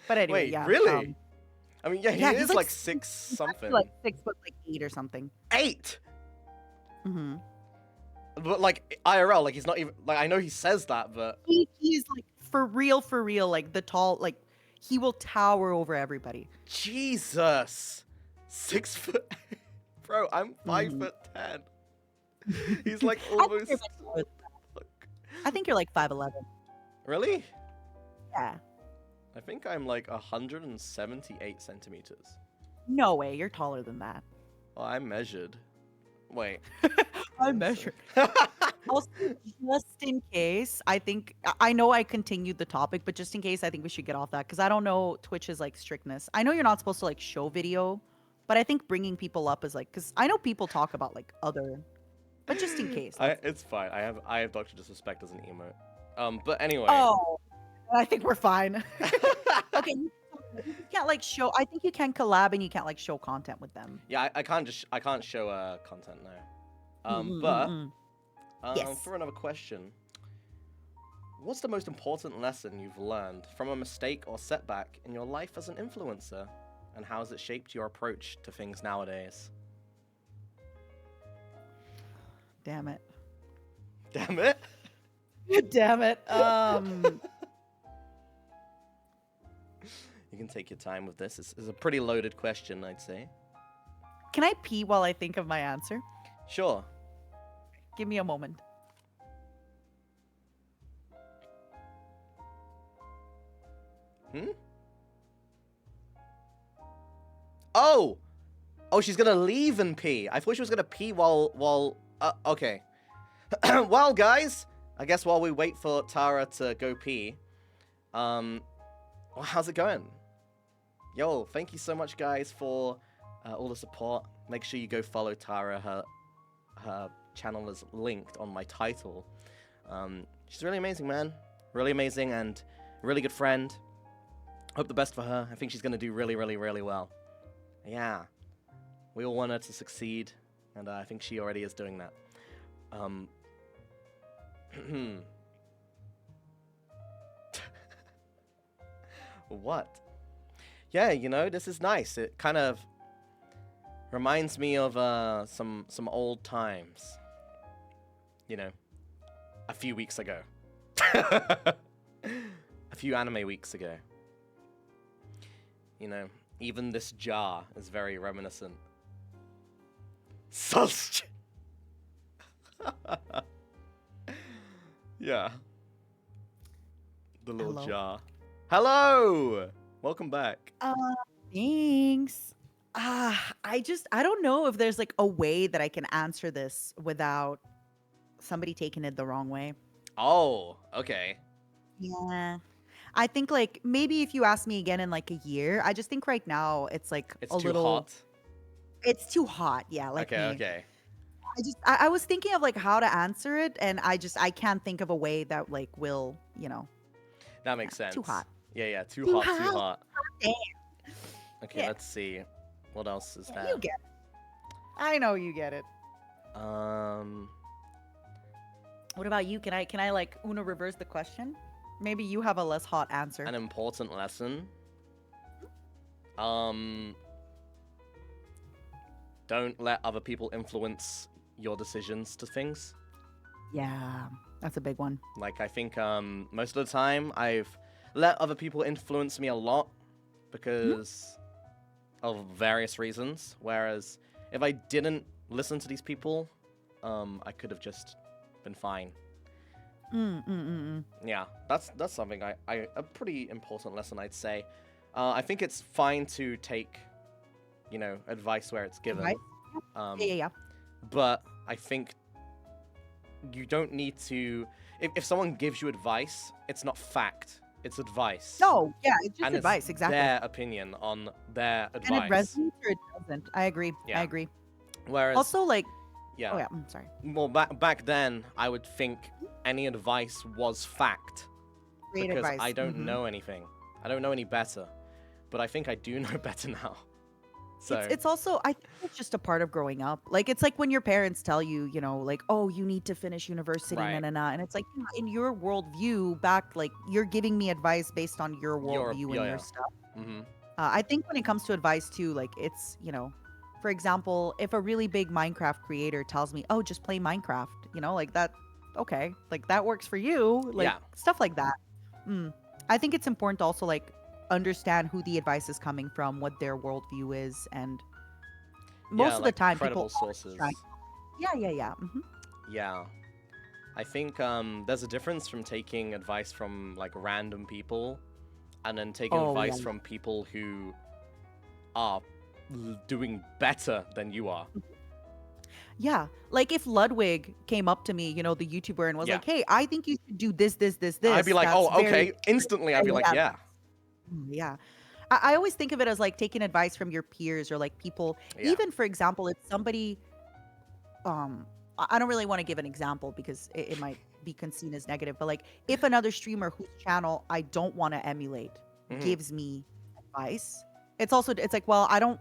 But anyway, Wait, yeah. really? I mean, yeah, he Yeah, is he's like like six he's actually something. like 6 foot like 8 or something. 8. Mm-hmm. But like IRL, like he's not even like I know he says that, but He's like for real, like the tall, like he will tower over everybody. Jesus, 6 foot, bro. I'm 5'10". He's like almost. I think you're like 5'11". Really? Yeah. I think I'm like 178 centimeters. No way, you're taller than that. Oh, I measured. Wait. I measured. Also, just in case, I know I continued the topic, but just in case, I think we should get off that because I don't know Twitch's like strictness. I know you're not supposed to like show video, but I think bringing people up is like because I know people talk about like other, but just in case. It's fine. I have Dr. Disrespect as an emote. But anyway. Oh, I think we're fine. Okay, you can't like show. I think you can collab and you can't like show content with them. Yeah, I can't show content now. Yes. For another question, what's the most important lesson you've learned from a mistake or setback in your life as an influencer, and how has it shaped your approach to things nowadays? Damn it. Damn it. Damn it. You can take your time with this. It's a pretty loaded question, I'd say. Can I pee while I think of my answer? Sure. Give me a moment. Oh! Oh, she's gonna leave and pee. I thought she was gonna pee while okay. Well, guys, I guess while we wait for Tara to go pee, well, how's it going? Yo, thank you so much, guys, for all the support. Make sure you go follow Tara. Her channel is linked on my title. She's really amazing, man. Really amazing and a really good friend. Hope the best for her. I think she's gonna do really, really, really well. Yeah. We all want her to succeed, and I think she already is doing that. What? Yeah, you know, this is nice. It kind of reminds me of some old times. You know, a few weeks ago. A few anime weeks ago. You know, even this jar is very reminiscent. Sausage. Yeah. The little Hello. jar. Hello! Welcome back. Thanks. I don't know if there's like a way that I can answer this without somebody taking it the wrong way. Oh, okay. Yeah. I think like maybe if you ask me again in like a year, I just think right now it's like It's a too little hot. It's too hot, yeah, like Okay, me. okay. I was thinking of like how to answer it and I can't think of a way that like will, That makes sense. too hot. Yeah, too Too hot, too hot. hot. Damn. Okay, Yeah. let's see. What else is Yeah, there? you get it. I know you get it. What about you? Can I like Uno reverse the question? Maybe you have a less hot answer. An important lesson. Don't let other people influence your decisions to things. Yeah, that's a big one. Like, I think most of the time I've let other people influence me a lot because of various reasons. Whereas if I didn't listen to these people, I could have just been fine. Yeah, that's something I a pretty important lesson, I'd say. I think it's fine to take, advice where it's given. Right? Yeah, Um, yeah, yeah. but I think you don't need to. If someone gives you advice, it's not fact. It's advice, No, yeah, it's just and it's advice, exactly. their opinion on their And it advice. resonates or it doesn't. I agree. I Yeah. agree. Whereas, Also, like, oh yeah, yeah, I'm sorry. well, back then, I would think any advice was fact Great because advice. I don't know anything. I don't know any better, but I think I do know better now. So It's also, I think it's just a part of growing up. Like it's like when your parents tell you, like, oh, you need to finish university, na right, na na, and it's like in your worldview, back like you're giving me advice based on your worldview and your yeah. stuff. Mm-hmm. I think when it comes to advice too, like it's for example, if a really big Minecraft creator tells me, oh, just play Minecraft, like that, okay, like that works for you, like Yeah. stuff like that. Mm. I think it's important to also like understand who the advice is coming from, what their worldview is, and most Yeah, of the like time credible people always sources. try. Yeah. Yeah. I think there's a difference from taking advice from like random people and then taking Oh advice yeah. from people who are doing better than you are. Yeah. Like if Ludwig came up to me, the YouTuber, and was Yeah. like, "Hey, I think you should do this, this, this, this." I'd be like, That's oh, very okay. Instantly, I'd be like, yeah. yeah. Yeah. I always think of it as like taking advice from your peers or like people, Yeah. even for example, if somebody, I don't really want to give an example because it might be seen as negative, but like if another streamer whose channel I don't want to emulate Mhm. gives me advice, it's like, well, I don't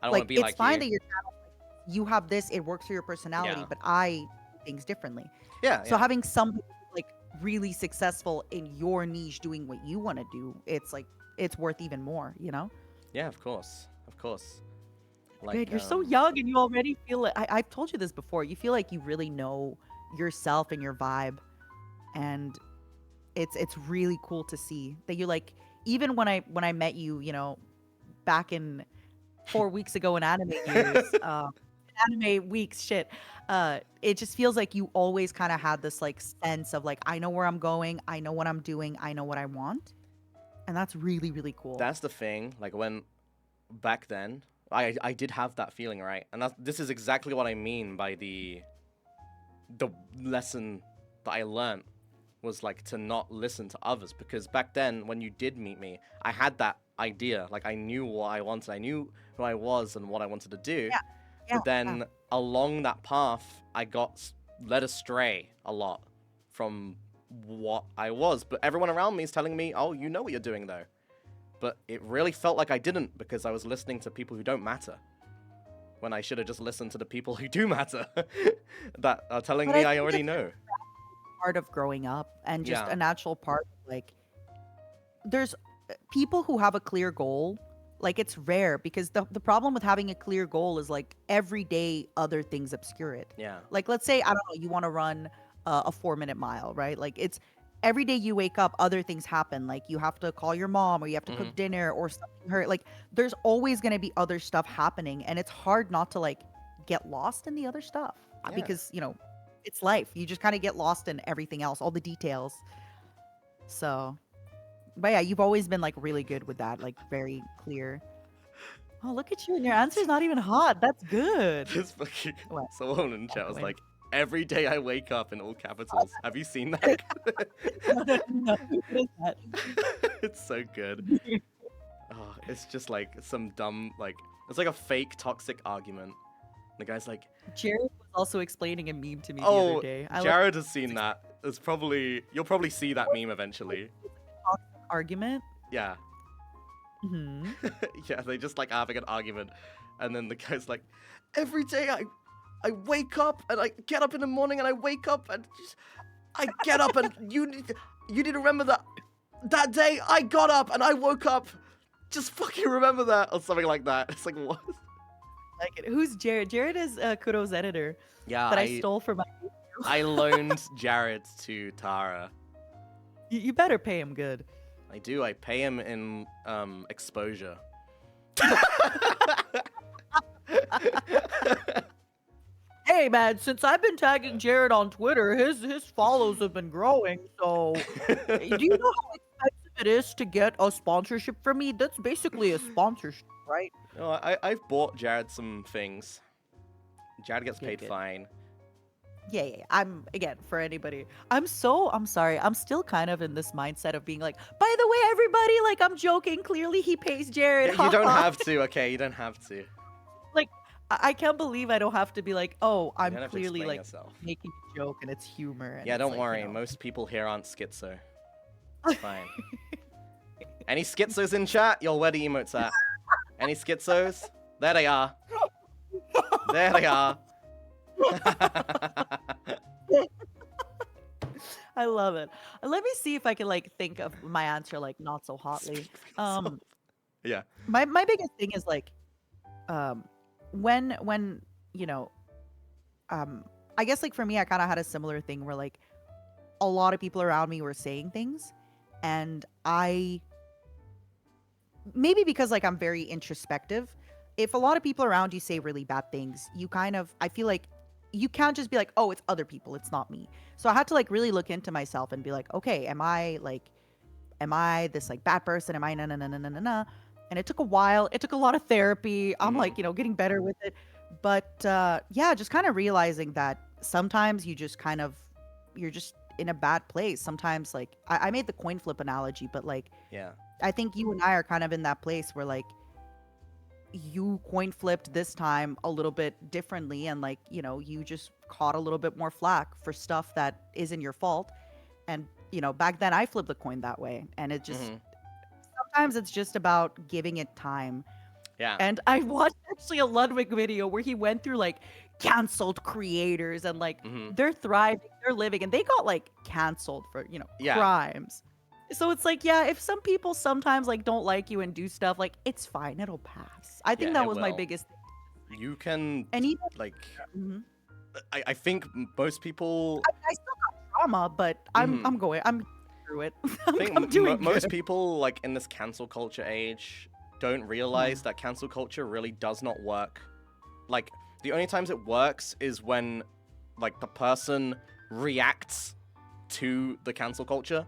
I don't want to be it's like fine you. that your channel, like, you have this, it works for your personality, Yeah. but I do things differently. Yeah. So Yeah. having somebody like really successful in your niche doing what you want to do, it's like it's worth even more, Yeah, of course. Of course. Dude, Like, you're so young and you already feel it. I've told you this before. You feel like you really know yourself and your vibe, and it's really cool to see that you like. Even when I met you, back in 4 weeks ago in anime years, anime weeks, shit. It just feels like you always kind of had this like sense of like I know where I'm going, I know what I'm doing, I know what I want, and that's really really cool. that's the thing. Like when back then, I did have that feeling, right? And this is exactly what I mean by the lesson that I learned was like to not listen to others, because back then when you did meet me, I had that idea. Like I knew what I wanted. I knew who I was and what I wanted to do. Yeah, yeah, But then along that path, I got led astray a lot from what I was. But everyone around me is telling me, "Oh, you know what you're doing though." But it really felt like I didn't, because I was listening to people who don't matter, when I should have just listened to the people who do matter that are telling But me I I think already it's know. part of growing up and just Yeah. a natural part of like there's people who have a clear goal, like it's rare because the problem with having a clear goal is like every day other things obscure it. Yeah. Like let's say I don't know, you want to run a 4 minute mile, right? Like it's every day you wake up other things happen, like you have to call your mom or you have to Hmm. cook dinner or something hurt, like there's always going to be other stuff happening, and it's hard not to like get lost in the other stuff Yeah. because it's life. You just kind of get lost in everything else, all the details. So, but yeah, you've always been like really good with that, like very clear. Oh, look at you, and your answer's not even hot. That's good. This fucking What? someone in chat was Wait. like, "Every day I wake up" in all capitals. Have you seen that? No, what is that? It's so good. Oh, it's just like some dumb, like, it's like a fake toxic argument. The guy's like, Jared was also explaining a meme to me the "Oh, other day. Jared has seen that. You'll probably see that meme eventually." Argument. Yeah. Hmm. Yeah, they just like having an argument, and then the guy's like, "Every day I wake up and I get up in the morning and I wake up and I get up and you need to remember that day I got up and I woke up. Just fucking remember that," or something like that. It's like, what? Like it. Who's Jared? Jared is Kuro's editor Yeah, that I stole from my. I loaned Jared to Tara. You better pay him good. I do. I pay him in exposure. Hey, hey man, since I've been tagging Jared on Twitter, his follows have been growing. So, do you know how expensive it is to get a sponsorship from me? That's basically a sponsorship, right? Oh, I've bought Jared some things. Jared gets paid Good. fine. Yeah. I'm again for anybody. I'm sorry. I'm still kind of in this mindset of being like, by the way, everybody, like I'm joking. Clearly, he pays Jared. Yeah, you don't haha." have to, okay? You don't have to. You Like, I can't believe I don't have to be like, oh, I'm don't have to clearly explain like yourself. making a joke and it's humor. And Yeah, it's don't like, worry. Most people here aren't schizo. It's fine. Any schizos in chat? Yo, where the emotes at? Any schizos? There they are. There they are. I love it. Let me see if I can like think of my answer like not so hotly. Yeah. My biggest thing is like, um, when you know, I guess like for me, I kind of had a similar thing where like a lot of people around me were saying things, and I maybe because like I'm very introspective. If a lot of people around you say really bad things, you kind of I feel like you can't just be like, "Oh, it's other people, it's not me." So I had to like really look into myself and be like, "Okay, am I this like bad person? Am I na na na na na na na?" And it took a while. It took a lot of therapy. I'm Mhm. like, getting better with it. But yeah, just kind of realizing that sometimes you're just in a bad place. Sometimes like I made the coin flip analogy, but like Yeah. I think you and I are kind of in that place where like you coin flipped this time a little bit differently and like, you just caught a little bit more flack for stuff that isn't your fault. And, back then I flipped the coin that way. And it just Mhm. sometimes it's just about giving it time. Yeah. And I watched actually a Ludwig video where he went through like canceled creators and like Mhm. they're thriving, they're living, and they got like canceled for, Yeah. crimes. So it's like, yeah, if some people sometimes like don't like you and do stuff, like it's fine, it'll pass. I think Yeah, that it was my will. biggest You can and even like mhm. I think most people I still got trauma, but Mhm. I'm through it. I think I'm doing most good. people like in this cancel culture age don't realize that cancel culture really does not work. Like the only times it works is when like the person reacts to the cancel culture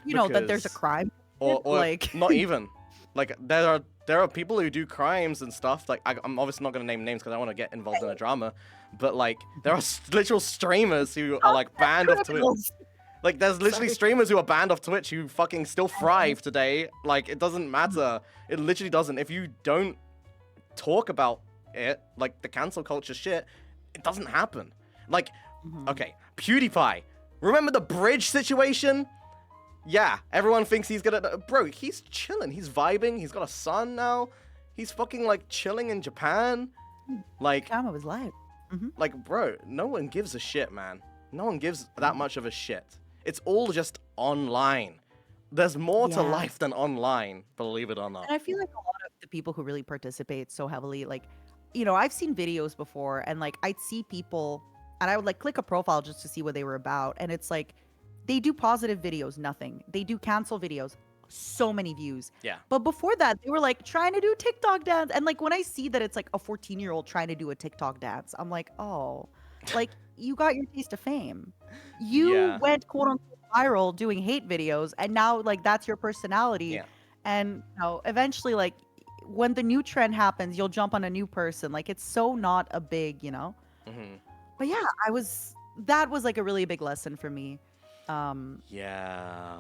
That there's a because crime. or Like not even like there are people who do crimes and stuff like I'm obviously not going to name names because I don't want to get involved in a drama, but like there are literal streamers who are like banned off Twitch. criminals. Like, there's literally Sorry. streamers who are banned off Twitch who fucking still thrive today. Like, it doesn't matter. It literally doesn't. If you don't talk about it, like the cancel culture shit, it doesn't happen. Like, Mhm. okay, PewDiePie. Remember the bridge situation? Yeah, everyone thinks he's gonna. Bro, he's chilling. He's vibing. He's got a son now. He's fucking, like, chilling in Japan. Like, Time of his life. Mhm. bro, no one gives a shit, man. No one gives that much of a shit. It's all just online. There's more to Yeah. life than online, believe it or not. And I feel like a lot of the people who really participate so heavily, like, I've seen videos before and like I'd see people and I would like click a profile just to see what they were about. And it's like they do positive videos, nothing. They do cancel videos, so many views. Yeah. But before that, they were like trying to do TikTok dance. And like when I see that it's like a 14-year-old trying to do a TikTok dance, I'm like, oh, like you got your taste of fame. You Yeah. went quote unquote viral doing hate videos, and now like that's your personality. Yeah. And eventually, like when the new trend happens, you'll jump on a new person. Like it's so not a big. hmm But yeah, that was like a really big lesson for me. Yeah.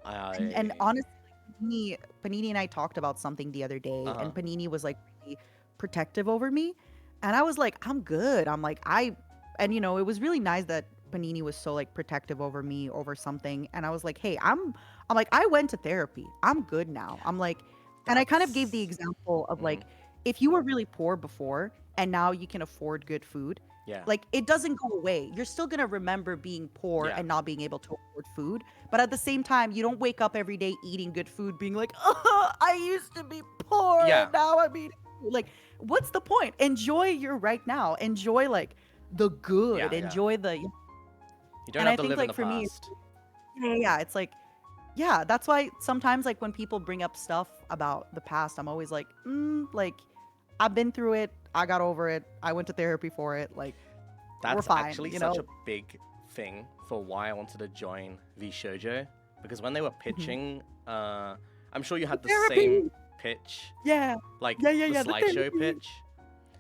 And honestly, Panini and I talked about something the other day, Uh-huh. and Panini was like really protective over me, and I was like, I'm good. I'm like, and it was really nice that Panini was so like protective over me over something, and I was like, hey, I'm like, I went to therapy. I'm good now. I'm like, and I kind of gave the That's example of Mhm. like, if you were really poor before and now you can afford good food, Yeah. like it doesn't go away. You're still gonna remember being poor Yeah. and not being able to afford food. But at the same time, you don't wake up every day eating good food, being like, oh, I used to be poor Yeah. and now I'm eating food. Like, what's the point? Enjoy your right now. Enjoy like the good. Yeah. Enjoy the. You don't And have I to think live in like the for me, past. yeah, it's like, yeah, that's why sometimes like when people bring up stuff about the past, I'm always like, like I've been through it. I got over it. I went to therapy for it. Like, we're That's fine, actually you such know? a big thing for why I wanted to join VShojo, because when they were Mhm. pitching, I'm sure you had the same Therapy. pitch, Yeah. like Yeah, yeah, the yeah. The slideshow therapy. pitch.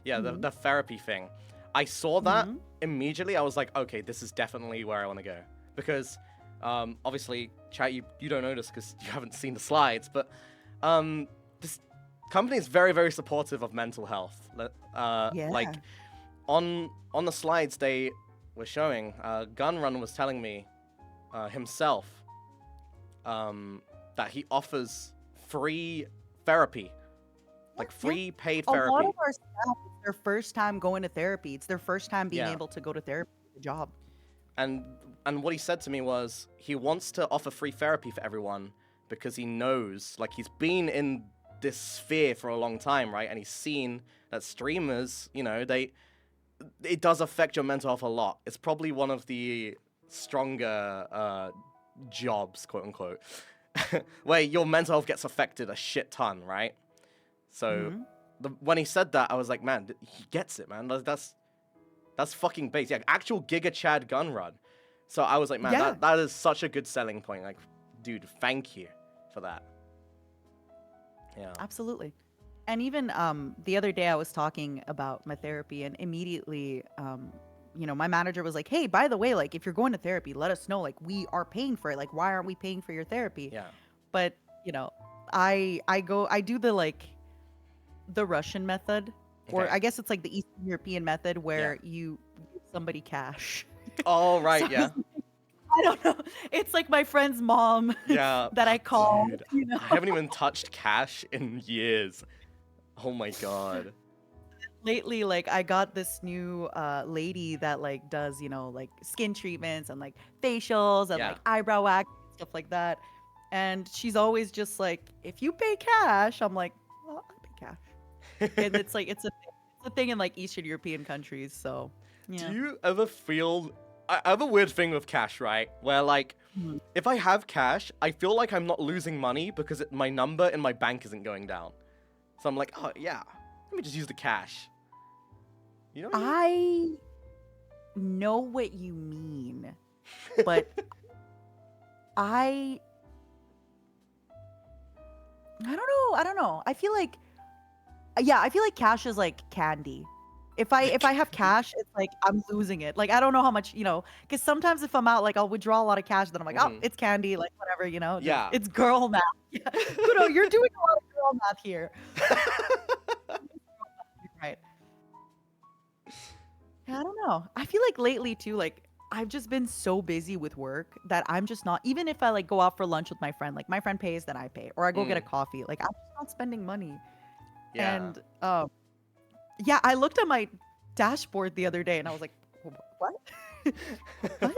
Yeah, Mhm. the therapy thing. I saw that Mhm. immediately. I was like, okay, this is definitely where I want to go, because obviously, chat, you don't know this because you haven't seen the slides, but this company is very, very supportive of mental health. Like Yeah. on the slides they were showing, Gunrun was telling me himself that he offers free therapy, like Yeah. free paid A lot therapy. of our staff, it's their first time going to therapy. It's their first time being Yeah. able to go to therapy for the job. And what he said to me was he wants to offer free therapy for everyone because he knows, like, he's been in this sphere for a long time, right? And he's seen that streamers, you know, it does affect your mental health a lot. It's probably one of the stronger jobs, quote unquote, where your mental health gets affected a shit ton, right? So Mhm. when he said that, I was like, man, he gets it, man. That's fucking base. Yeah, actual Giga Chad gun run. So I was like, man, Yeah, that is such a good selling point. Like, dude, thank you for that. Yeah. absolutely. And even the other day I was talking about my therapy and immediately you know, my manager was like, "Hey, by the way, like if you're going to therapy, let us know. Like we are paying for it. Like why aren't we paying for your therapy?" Yeah. But, you know, I do the like the Russian method, or Okay. I guess it's like the Eastern European method Yeah. where you give somebody cash. Oh, So right. Yeah. I don't know. It's like my friend's mom Yeah. that I call, Dude, you know. I haven't even touched cash in years. Oh my god. Lately, like I got this new lady that like does, you know, like skin treatments and like facials and Yeah. like eyebrow wax and stuff like that. And she's always just like, if you pay cash, I'm like, well, I pay cash. And it's like it's a thing in like Eastern European countries, so Do yeah. you ever feel... I have a weird thing with cash, right? Where, like, Mhm. if I have cash, I feel like I'm not losing money because my number in my bank isn't going down. So I'm like, oh, yeah, let me just use the cash. You know what I mean? I know what you mean, but I I don't know. I feel like yeah, I feel like cash is like candy. If I have cash, it's like I'm losing it. Like I don't know how much, you know, because sometimes if I'm out, like I'll withdraw a lot of cash, then I'm like, oh, Hmm. it's candy, like whatever, you know, just Yeah. it's girl math. Yeah, Kudo, you're doing a lot of girl math here. Right. Yeah, I don't know. I feel like lately too, like I've just been so busy with work that I'm just not, even if I like go out for lunch with my friend, like my friend pays, then I pay, or I go get a Mm, coffee, like I'm just not spending money. yeah. And yeah, I looked at my dashboard the other day and I was like, what? What? I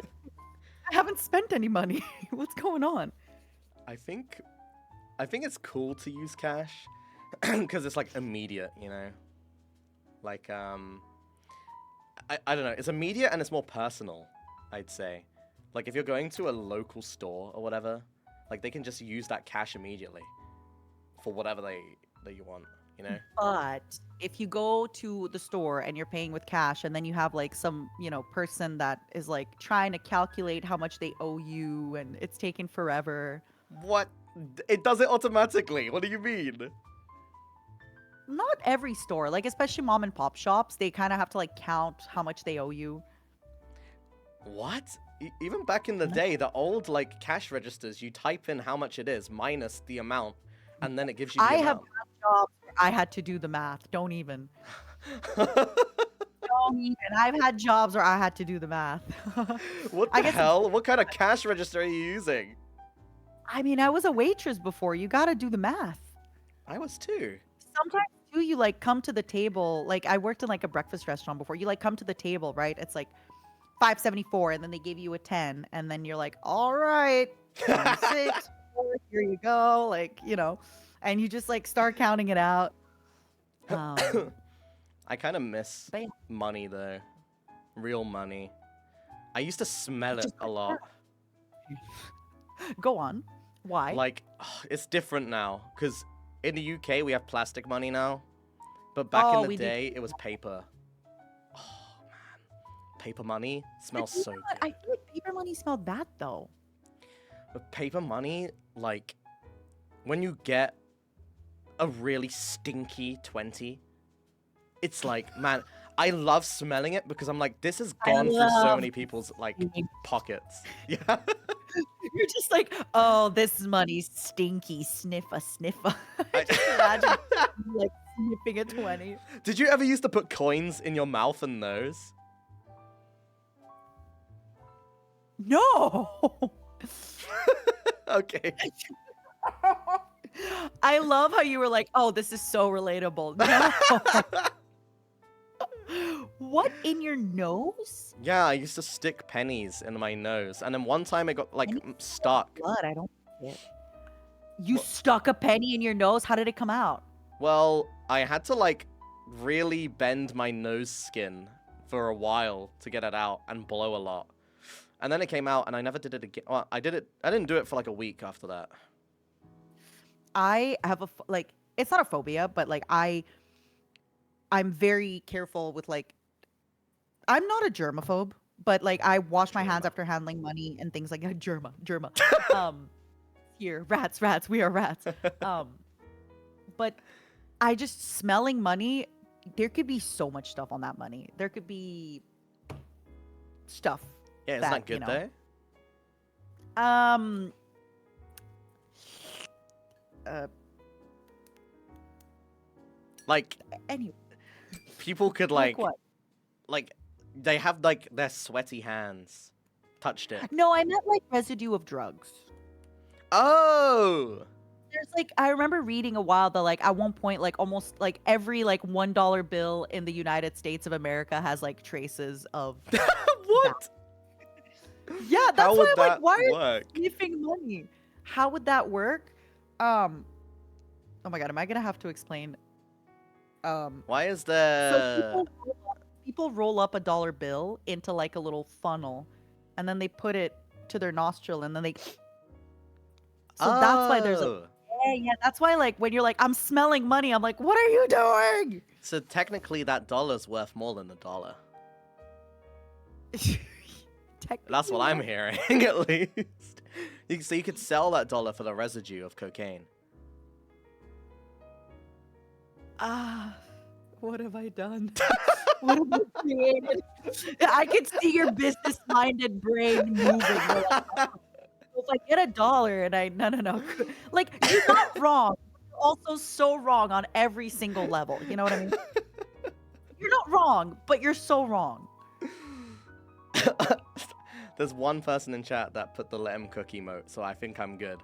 haven't spent any money. What's going on? I think it's cool to use cash because it's like immediate, you know. Like I don't know. It's immediate and it's more personal, I'd say. Like if you're going to a local store or whatever, like they can just use that cash immediately for whatever that you want, you know? But if you go to the store and you're paying with cash and then you have like some, you know, person that is like trying to calculate how much they owe you and it's taking forever. What? It does it automatically. What do you mean? Not every store, like especially mom and pop shops, they kind of have to like count how much they owe you. What? Even back in the No. day, the old like cash registers, you type in how much it is minus the amount, and then it gives you the I have amount. had jobs where I had to do the math. Don't even. Don't even. I've had jobs where I had to do the math. What I the guess it's, hell? What kind of cash register are you using? I mean, I was a waitress before. You got to do the math. I was too. Sometimes too, you like come to the table. Like I worked in like a breakfast restaurant before. You like come to the table, right? It's like 574, and then they give you a 10, and then you're like, all right, 26, here you go. Like, you know, and you just like start counting it out. Um, I kind of miss but yeah, money though. Real money. I used to smell it just a lot. go on. Why? Like, it's different now. Because in the UK, we have plastic money now. But back in Oh, the we do. day, it was paper. Oh, man. paper money But smells you so know what? I good. feel like paper money smelled bad though. But paper money, like, when you get a really stinky 20, it's like, man, I love smelling it because I'm like, this has I gone through so love many people's, like, stinky. pockets. Yeah. You're just like, oh, this money's stinky. Sniffa, sniffa. I I- just imagine you, like sniffing a 20. Did you ever used to put coins in your mouth and nose? No. Okay. I love how you were like, oh, this is so relatable. No. What in your nose? Yeah, I used to stick pennies in my nose, and then one time it got, like, Penny stuck. blood. I don't get it. You Wha- stuck a penny in your nose? How did it come out? Well, I had to, like, really bend my nose skin for a while to get it out and blow a lot. And then it came out, and I never did it again. Well, I didn't do it for, like, a week after that. I have like it's not a phobia, but like I'm very careful with like I'm not a germaphobe, but like I wash my hands Germa. after handling money and things like that. Germa. Um here, rats, we are rats. Um but I just smelling money, there could be so much stuff on that money. There could be stuff Yeah, isn't that, that good, though? Um uh Like, anyway, people could, like what? like, they have, like, their sweaty hands touched it. No, I meant like residue of drugs. Oh! There's like I remember reading a while that like at one point like almost like every like $1 bill in the United States of America has like traces of What? yeah, How that's why would I'm like, that why are you work? sniffing money? How would that work? Um oh my god, am I gonna have to explain? Why is So there... people roll up a dollar bill into like a little funnel and then they put it to their nostril and then they so that's why there's a Oh! yeah, that's why like when you're like, I'm smelling money, I'm like, what are you doing? So technically that dollar's worth more than a dollar. That's what I'm hearing, at least. So you could sell that dollar for the residue of cocaine. Ah, what have I done? What have I created? I could see your business-minded brain moving. You're like, if I get a dollar and I no. Like you're not wrong. You're also so wrong on every single level. You know what I mean? You're not wrong, but you're so wrong. There's one person in chat that put the let him cook emote, so I think I'm good.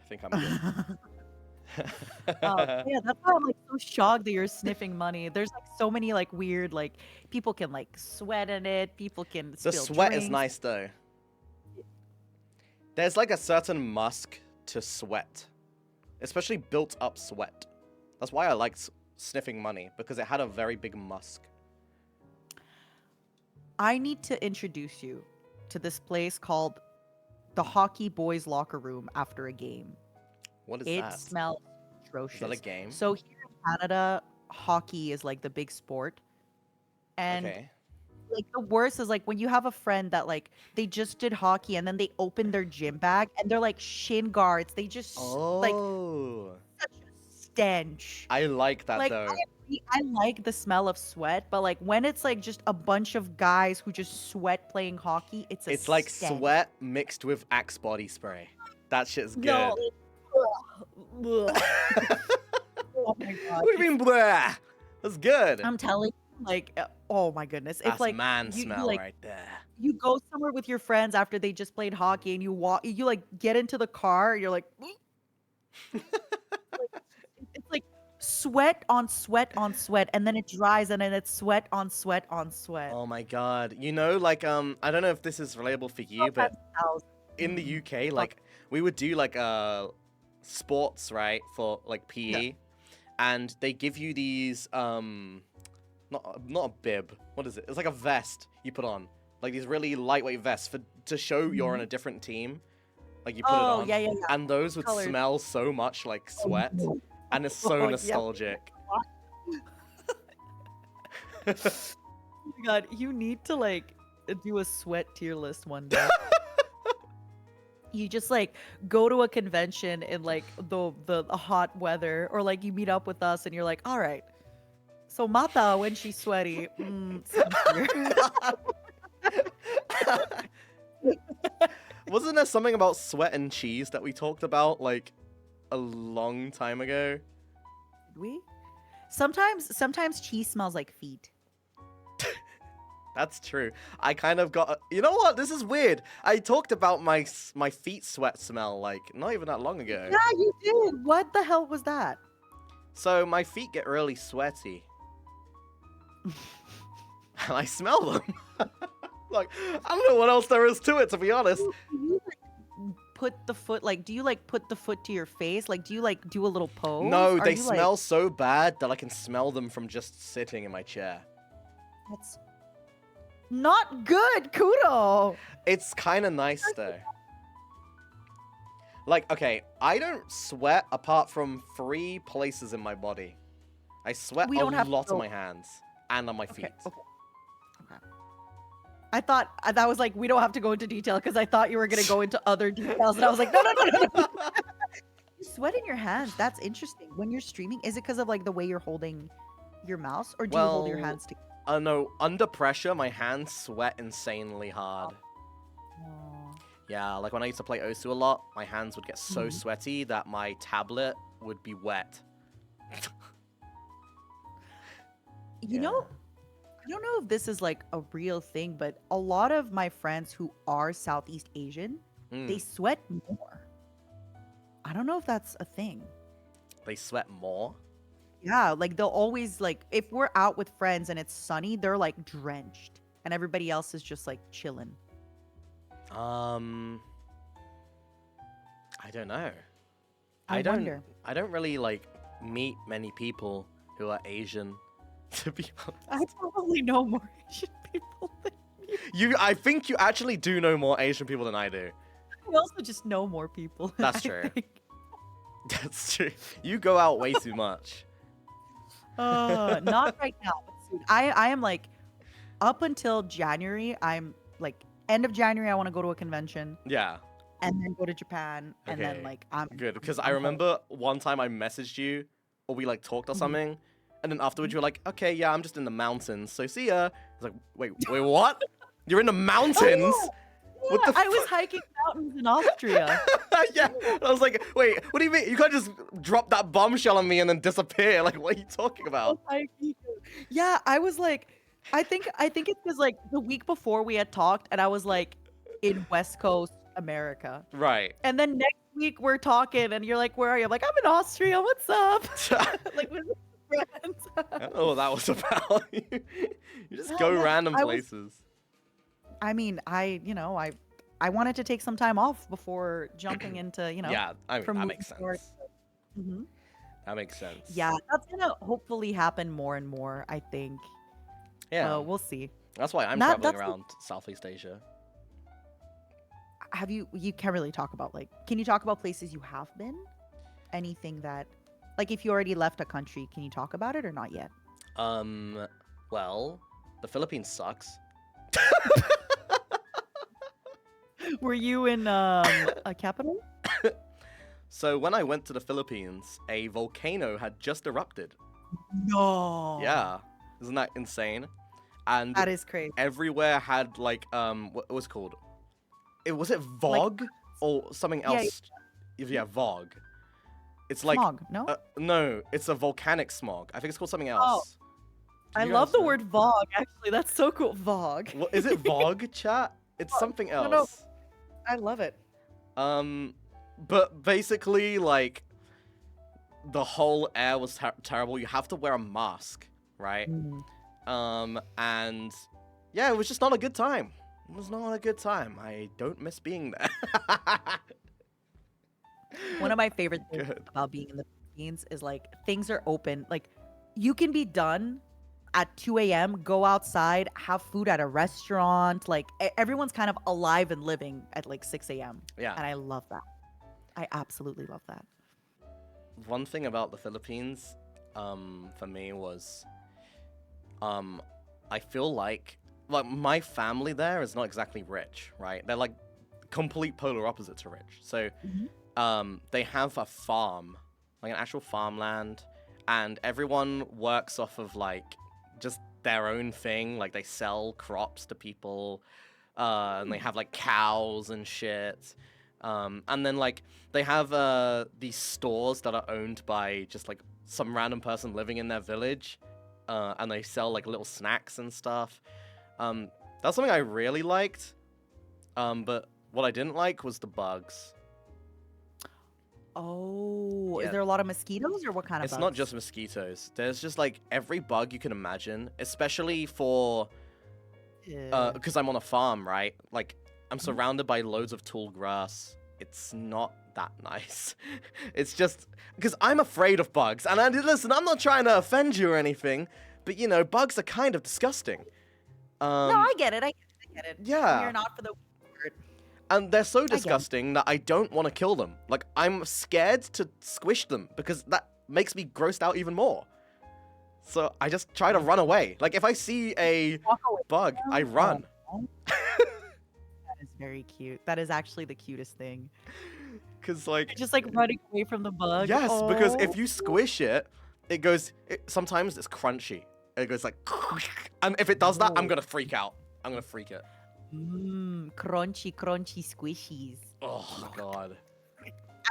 I think I'm good. Yeah, that's why I'm like so shocked that you're sniffing money. There's like so many like weird like people can like sweat in it. People can The spill sweat is drinks. nice though. There's like a certain musk to sweat, especially built up sweat. That's why I like sniffing money, because it had a very big musk. I need to introduce you to this place called the Hockey Boys Locker Room after a game. What is It that? smells atrocious. Is that a game? So here in Canada, hockey is like the big sport. And Okay. like the worst is like when you have a friend that like they just did hockey and then they open their gym bag and they're like shin guards. They just like Oh. such a stench. I like that Like though. I like the smell of sweat, but like when it's like just a bunch of guys who just sweat playing hockey, it's a It's like stench. sweat mixed with Axe body spray. That shit's good. No. Ugh. Oh my god. What do you mean, blah? That's good. I'm telling you, like, oh my goodness. If That's like man you smell like right there. you go somewhere with your friends after they just played hockey and you walk, you like get into the car, you're like, it's like sweat on sweat on sweat, and then it dries, and then it's sweat on sweat on sweat. Oh my god. You know, like, I don't know if this is relatable for you, but in the UK, like, we would do, like, sports, right, for, like, PE, and they give you these, not a bib, what is it? It's like a vest you put on, like, these really lightweight vests to show you're on a different team, like, you put it on, yeah. and those would Colored. smell so much like sweat, and it's so Oh, yeah. nostalgic. Oh my my God, you need to like do a sweat tier list one day. You just like go to a convention in like the hot weather, or like you meet up with us and you're like, all right, so Mata when she's sweaty, skincare. Wasn't there something about sweat and cheese that we talked about like a long time ago? Did we? Sometimes cheese smells like feet. That's true. I kind of got. You know what? This is weird. I talked about my feet sweat smell like not even that long ago. Yeah, you did. What the hell was that? So my feet get really sweaty, and I smell them. Like I don't know what else there is to it, to be honest. Do you like put the foot like? Do you like put the foot to your face? Like, do you like do a little pose? No, Are they you, like- smell so bad that I can smell them from just sitting in my chair. That's not good, Kudo. It's kind of nice though. Like, okay, I don't sweat apart from 3 places in my body. I sweat We a don't have to lot on go- my hands and on my feet. Okay. I thought that was like we don't have to go into detail because I thought you were gonna go into other details, and I was like, no. You sweat in your hands. That's interesting. When you're streaming, is it because of like the way you're holding your mouse, or do you hold your Well, hands together? No, under pressure, my hands sweat insanely hard. Oh. Yeah, like when I used to play Osu a lot, my hands would get so Mhm. sweaty that my tablet would be wet. You know, I don't know if this is like a real thing, but a lot of my friends who are Southeast Asian, they Mm, sweat more. I don't know if that's a thing. they sweat more. Yeah, like they'll always like if we're out with friends and it's sunny, they're like drenched, and everybody else is just like chilling. I don't know. I wonder. I don't really like meet many people who are Asian, to be honest. I probably know more Asian people than I think you actually do know more Asian people than I do. I also just know more people. That's I true. think. That's true. You go out way too much. Not right now, but soon. I am like up until January. I'm like end of January. I want to go to a convention Yeah, and then go to Japan, and then Okay, like I'm good. Because I I'm home. remember one time I messaged you, or we like talked or Mhm. something, and then afterwards you were like, "Okay, yeah, I'm just in the mountains, so see ya." I was like, "Wait, what? You're in the mountains?" Oh, What yeah, the I was fuck? hiking mountains in Austria. Yeah, I was like, "Wait, what do you mean? You can't just drop that bombshell on me and then disappear? Like, what are you talking about?" Yeah, I was like, I think it's because like the week before we had talked, and I was like in West Coast America, Right. and then next week we're talking, and you're like, "Where are you?" I'm like, "I'm in Austria. What's up?" Like with friends. I don't know what that was about. You just No, go yeah, random I was- places. I mean, I wanted to take some time off before jumping into Yeah, I mean, from that moving makes sense. forward. Mhm. That makes sense. Yeah, that's gonna hopefully happen more and more. I think. Yeah. We'll see. That's why I'm That- traveling that's the- around Southeast Asia. Have you? You can't really talk about like. Can you talk about places you have been? Anything that, like, if you already left a country, can you talk about it or not yet? Well, the Philippines sucks. Were you in a capital? So when I went to the Philippines, a volcano had just erupted. No. Yeah, isn't that insane? And That is crazy. everywhere had like what it was called? Was it Vog or something Yeah, else? Yeah, Vog. It's like Smog. No. no, it's a volcanic smog. I think it's called something Oh, else. Do I you love guys the know? word Vogue. Actually, that's so cool. Vogue. What is it? Vog, chat? It's something No, else. no. I love it. But basically, like, the whole air was terrible. You have to wear a mask, right? And yeah, it was just not a good time. It was not a good time. I don't miss being there. One of my favorite things Good. about being in the Philippines is like things are open. Like you can be done at 2 a.m., go outside, have food at a restaurant. Like everyone's kind of alive and living at like 6 a.m. Yeah. And I love that. I absolutely love that. One thing about the Philippines, for me was, I feel like my family there is not exactly rich, right? They're like complete polar opposite to rich. So Mhm. they have a farm, like an actual farmland, and everyone works off of like just their own thing. Like they sell crops to people, and they have like cows and shit. And then like they have these stores that are owned by just like some random person living in their village, and they sell like little snacks and stuff. That's something I really liked. But what I didn't like was the bugs. Oh, is Yeah, there a lot of mosquitoes or what kind of it's not bugs? just mosquitoes. There's just like every bug you can imagine, especially for Yeah. because I'm on a farm, right? Like I'm Mhm. surrounded by loads of tall grass. It's not that nice. It's just because I'm afraid of bugs. And listen, I'm not trying to offend you or anything, but you know, bugs are kind of disgusting. No, Um, I get it. I get it. We yeah. are not for the weak. And they're so I get it. disgusting that I don't want to kill them. Like, I'm scared to squish them because that makes me grossed out even more. So I just try to run away. Like, if I see a Walk away bug, from I them? Oh, run. that is very cute. That is actually the cutest thing. Because, like, Just like running away from the bug. yes, because Oh. if you squish it, it goes, sometimes it's crunchy. It goes like, and if it does that, I'm Oh. gonna freak out. I'm gonna freak it. Crunchy, crunchy squishies. Oh, God.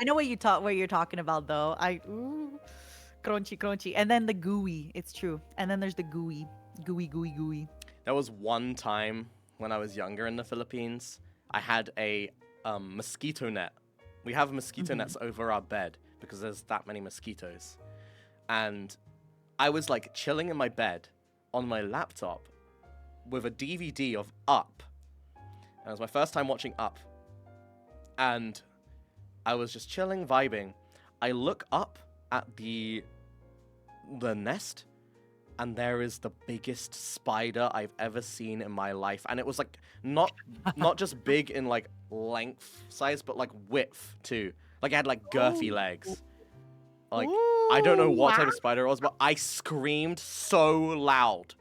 I know what you're talking about though. Crunchy, crunchy, and then the gooey. It's true. And then there's the gooey, gooey. There was one time when I was younger in the Philippines, I had a mosquito net. We have mosquito Mhm. nets over our bed because there's that many mosquitoes. And I was like chilling in my bed on my laptop with a DVD of Up. And it was my first time watching Up. And I was just chilling, vibing. I look up at the nest, and there is the biggest spider I've ever seen in my life. And it was like not just big in like length size, but like width too. Like it had like girthy Oh. legs. Like I don't know Ooh, what type wow. of spider it was, but I screamed so loud.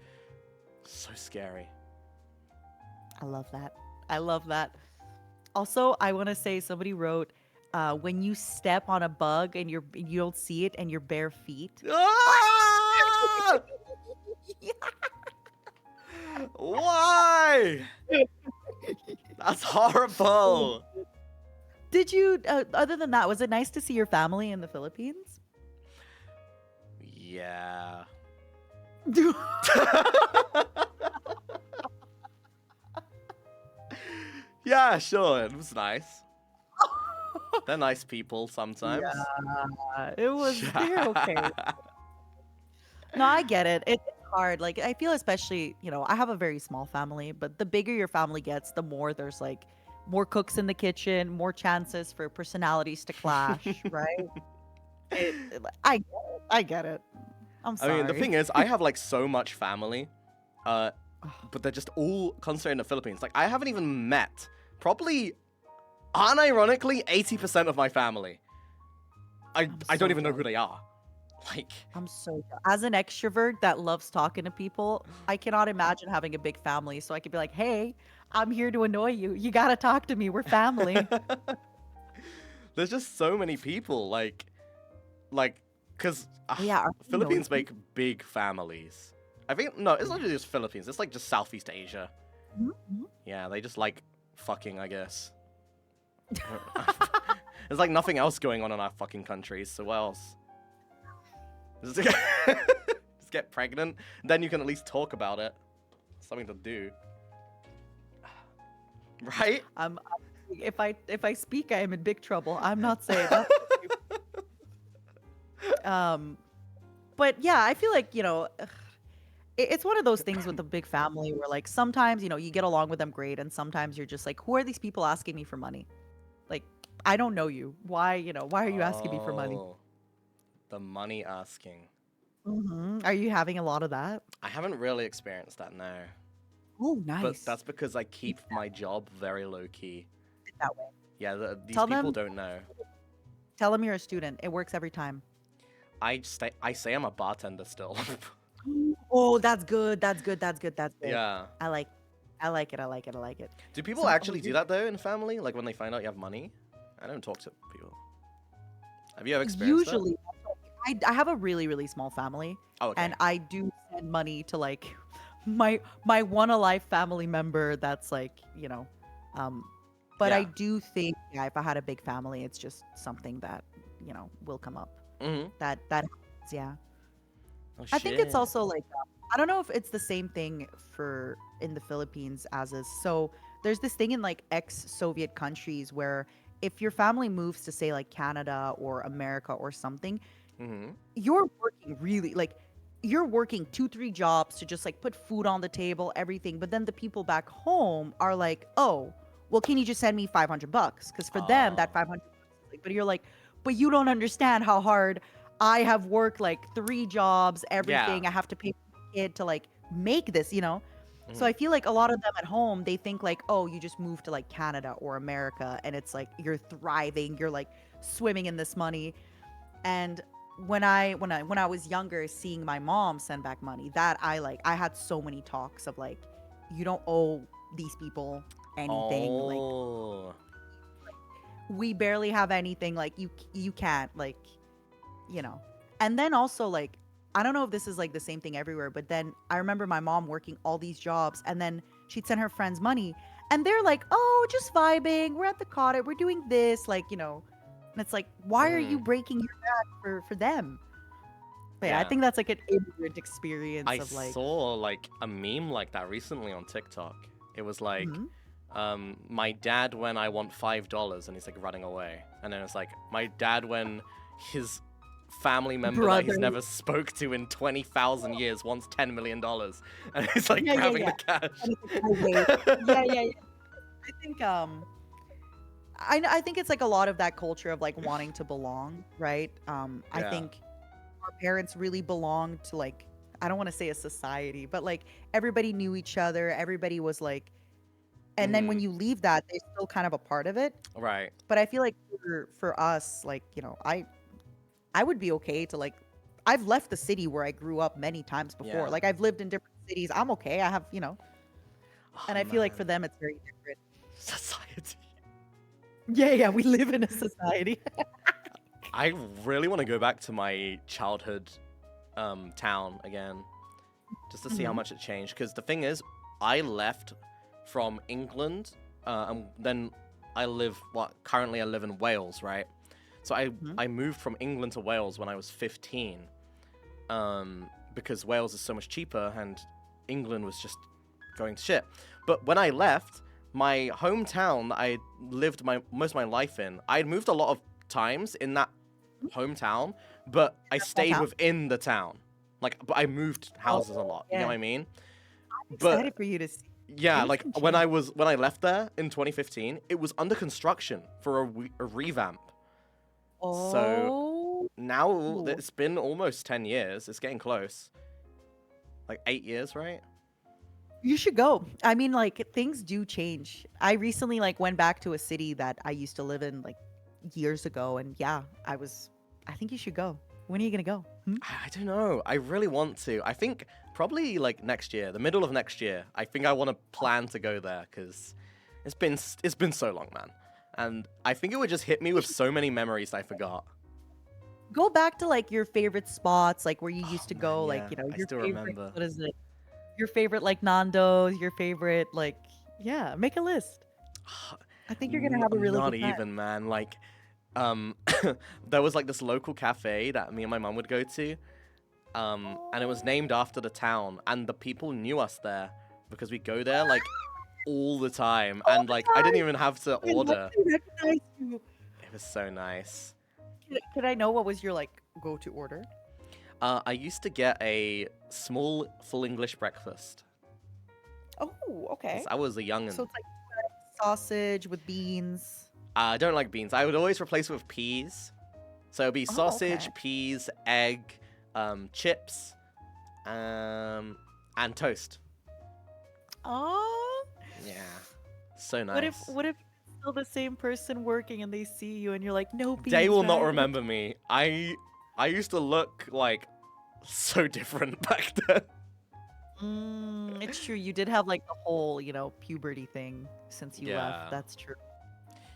So scary. I love that. I love that. Also, I want to say somebody wrote, when you step on a bug and you don't see it and your bare feet. Ah! Why? That's horrible. Did you, other than that, was it nice to see your family in the Philippines? Yeah. Yeah, sure. It was nice. They're nice people sometimes. Yeah, they're okay. No, I get it. It's hard. Like, I feel especially, I have a very small family, but the bigger your family gets, the more there's like more cooks in the kitchen, more chances for personalities to clash, right? I get it. I'm I mean, the sorry. thing is, I have like so much family, but they're just all concentrated in the Philippines. Like, I haven't even met probably, unironically, 80% of my family. I I'm don't so even know who jealous. they are. Like, I'm so as an extrovert that loves talking to people, I cannot imagine having a big family. So I could be like, "Hey, I'm here to annoy you. You gotta talk to me. We're family." there's just so many people. Like, cause Yeah, are they Philippines nosy? make big families. I think no, it's not just Philippines. It's like just Southeast Asia. Mhm. Yeah, they just like fucking, I guess. There's like nothing else going on in our fucking countries, so what else? Just just get pregnant, then you can at least talk about it. Something to do, right? If I speak, I am in big trouble. I'm not saying that. Um, but yeah, I feel like it's one of those things with a big family where like sometimes you get along with them great, and sometimes you're just like, who are these people asking me for money? Like, I don't know you. Why are you asking me for money? Oh, the money asking. Are you having a lot of that? I haven't really experienced that now, Oh, but nice. that's because I keep my job very low key. That way. Yeah, these Tell people them, don't know. tell them you're a student. It works every time. I say I'm a bartender still. Oh, that's good. That's good. That's good. That's good. Yeah. I like I like it. I like it. I like it. Do people So, oh, actually do you're that though in family? Like when they find out you have money? I don't talk to people. Have you ever experienced that? usually I have a really, really small family, Oh, and okay. I do send money to like my one alive family member that's like, um but I Yeah. do think, yeah, if I had a big family, it's just something that, will come up. Mm-hmm. That happens, yeah. Oh I think it's shit. also like I don't know if it's the same thing for in the Philippines as is. So there's this thing in like ex-Soviet countries where if your family moves to say like Canada or America or something, Mm-hmm. you're working really like you're working 2 3 jobs to just like put food on the table, everything, but then the people back home are like, oh, well, can you just send me $500? Because for them that Oh. 500 is like, but you're like, but you don't understand how hard I have worked, like 3 jobs, Yeah. everything I have to pay for my kid to like make this. So Mm-hmm. I feel like a lot of them at home, they think like, oh, you just moved to like Canada or America and it's like you're thriving, you're like swimming in this money. And when I was younger, seeing my mom send back money, that I had so many talks of like, you don't owe these people anything. Like Oh. we barely have anything. Like you can't like, you know. And then also like I don't know if this is like the same thing everywhere, but then I remember my mom working all these jobs and then she'd send her friends money and they're like, "Oh, just vibing. We're at the cottage. We're doing this." Like. And it's like, why are you Mm. breaking your back for them? But yeah, I Yeah. think that's like an immigrant experience I of like, saw like a meme like that recently on TikTok. It was like, mhm, my dad when I want $5 and he's like running away. And then it's like, my dad when his family member that brother. he's never spoke to in 20,000 years wants $10 million. And he's like Yeah, yeah, grabbing yeah. the cash. And it's like, I wait. Yeah, yeah, yeah. I think I think it's like a lot of that culture of like wanting to belong, right? I Yeah. think our parents really belonged to like I don't want to say a society, but like everybody knew each other, everybody was like, and then when Mm-hmm. you leave that, they're still kind of a part of it. Right. But I feel like for us, like, I would be okay to like I've left the city where I grew up many times before. Yeah. Like I've lived in different cities. I'm okay. I have, Oh and I feel like for man. them it's very different. Society. Yeah, yeah, we live in a society. I really want to go back to my childhood town again, just to see how Hmm. much it changed. Because the thing is, I left from England, and then currently I live in Wales, right? So Hmm. I moved from England to Wales when I was 15, because Wales is so much cheaper and England was just going to shit. But when I left, my hometown that I lived most of my life in, I had moved a lot of times in that hometown, but I Small stayed town. within the town. Like, but I moved Oh, houses a lot. You know yeah. what I mean? I'm But excited for you to see. yeah, Things like can change. when I left there in 2015, it was under construction for a revamp. So Oh, now it's been almost 10 years. It's getting close. Like 8 years, right? you should go. I mean, like things do change. I recently like went back to a city that I used to live in like years ago, and yeah, I think you should go. When are you gonna go? Hmm? I don't know. I really want to. I think probably like next year, the middle of next year. I think I want to plan to go there because it's been so long, man. And I think it would just hit me with so many memories I forgot. Go back to like your favorite spots, like where you Oh used to man, go, like, yeah, I your still favorite, remember. what is it? Your favorite like Nando's, your favorite like yeah, make a list. I think you're gonna have a really Not good time. even, man. Like, um, there was like this local cafe that me and my mum would go to, and it was named after the town, and the people knew us there because we go there like all the time, All and the like I didn't time. even have to I love order. to recognize you. It was so nice. Could I know what was your like go-to order? I used to get a small full English breakfast Oh, because okay. I was a youngin'. So it's like sausage with beans. I don't like beans. I would always replace it with peas. So it'd be Oh, sausage, okay. peas, egg, chips, and toast. Oh, Yeah, so what if nice. what if it's still the same person working and they see you and you're like, no They beans, will not right? What? remember me. I used to look like so different back then. It's true. You did have like the whole, puberty thing since you left. Yeah. That's true.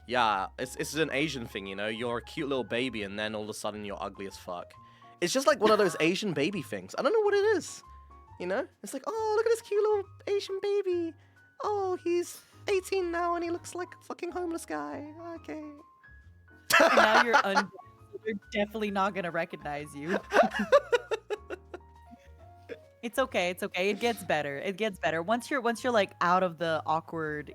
Yeah, it's an Asian thing, you know? You're a cute little baby and then all of a sudden you're ugly as fuck. It's just like one of those Asian baby things. I don't know what it is. You know? It's like, oh, look at this cute little Asian baby. Oh, he's 18 now and he looks like a fucking homeless guy. Okay. And now you're they're definitely not gonna recognize you. It's okay. It's okay. It gets better. It gets better. Once you're like out of the awkward,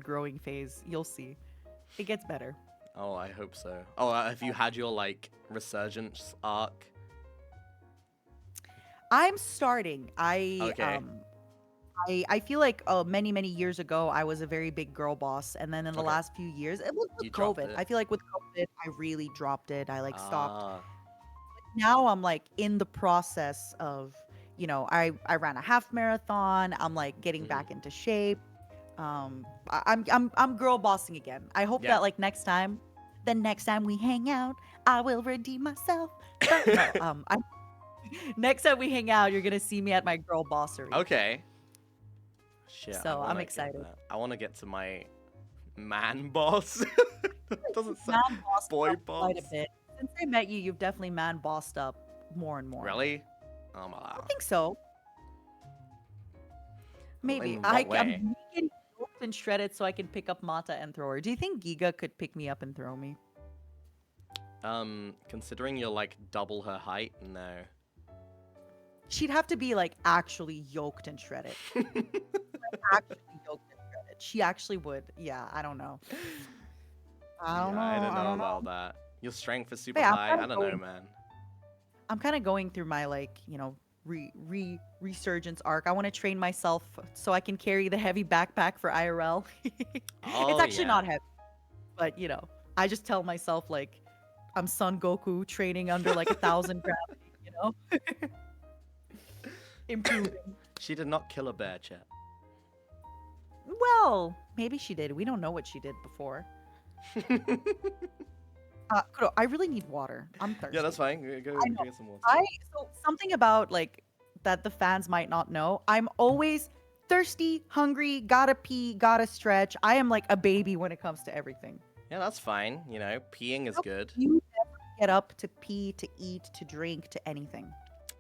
growing phase, you'll see. It gets better. Oh, I hope so. Oh, have you had your, like, resurgence arc? I'm starting. Okay. I feel like many years ago I was a very big girl boss, and then in the Okay. last few years, it was with You dropped COVID. it. I feel like with COVID, I really dropped it. I like stopped. Ah, Now I'm like in the process of, I ran a half marathon. I'm like getting mhm. back into shape. I'm girl bossing again. I hope Yeah. that like the next time we hang out, I will redeem myself. But no, next time we hang out, you're gonna see me at my girl bossery. Okay. Shit, So, I'm wanna get excited. that. I want to get to my man boss. Doesn't sound Man bossed boy up quite a boss. bit. Since I met you, you've definitely man bossed up more and more. Really? Oh my I god. think so. Maybe. In what way? I'm getting yoked and shredded so I can pick up Mata and throw her. Do you think Giga could pick me up and throw me? Considering you're like double her height, no. She'd have to be like actually yoked and shredded. Actually yoked and shredded. She actually would. Yeah, I don't know. I don't know. I don't I know don't know. about that. Your strength is super Hey, I'm high. kinda I don't know, going- man. I'm kind of going through my like, resurgence arc. I want to train myself so I can carry the heavy backpack for IRL. Oh, It's actually yeah. not heavy, but I just tell myself like I'm Son Goku training under like 1,000 gravity, improving. She did not kill a bear, chat. Well, maybe she did. We don't know what she did before. Kudo, I really need water. I'm thirsty. Yeah, that's fine. Go I know. get some water. So something about like that the fans might not know. I'm always thirsty, hungry, gotta pee, gotta stretch. I am like a baby when it comes to everything. Yeah, that's fine. You know, peeing is How good. You never get up to pee, to eat, to drink, to anything.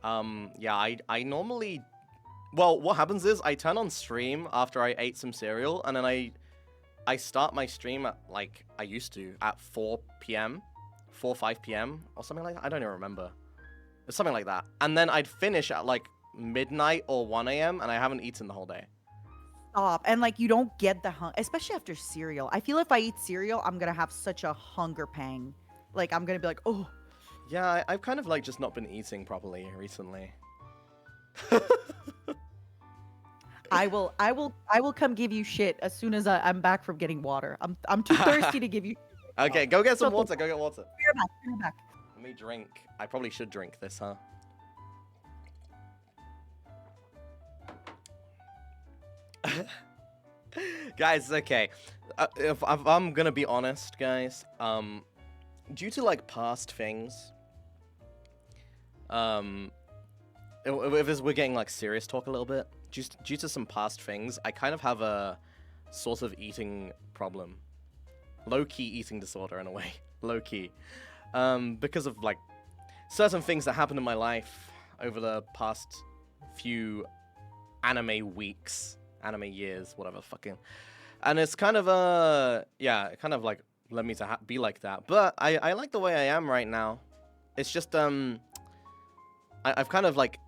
Yeah, I normally... Well, what happens is I turn on stream after I ate some cereal, and then I start my stream at, like, I used to, at 4 p.m., 5 p.m., or something like that. I don't even remember. It's something like that. And then I'd finish at, like, midnight or 1 a.m., and I haven't eaten the whole day. Stop. And like you don't get the hunger, especially after cereal. I feel if I eat cereal, I'm gonna have such a hunger pang. Like I'm gonna be like, oh. Yeah, I've kind of, like, just not been eating properly recently. I will come give you shit as soon as I'm back from getting water. I'm too thirsty to give you. Okay, go get some So- water. Go get water. Be right back. Be right back. Let me drink. I probably should drink this, huh? Guys, okay. If I'm gonna be honest, guys, due to like past things, if we're getting like serious talk a little bit, just due to some past things, I kind of have a sort of eating problem, low-key eating disorder in a way, low-key, because of like certain things that happened in my life over the past few anime weeks, anime years, whatever, fucking. And it's kind of, yeah, it kind of like led me to be like that. But I like the way I am right now. It's just, I've kind of like,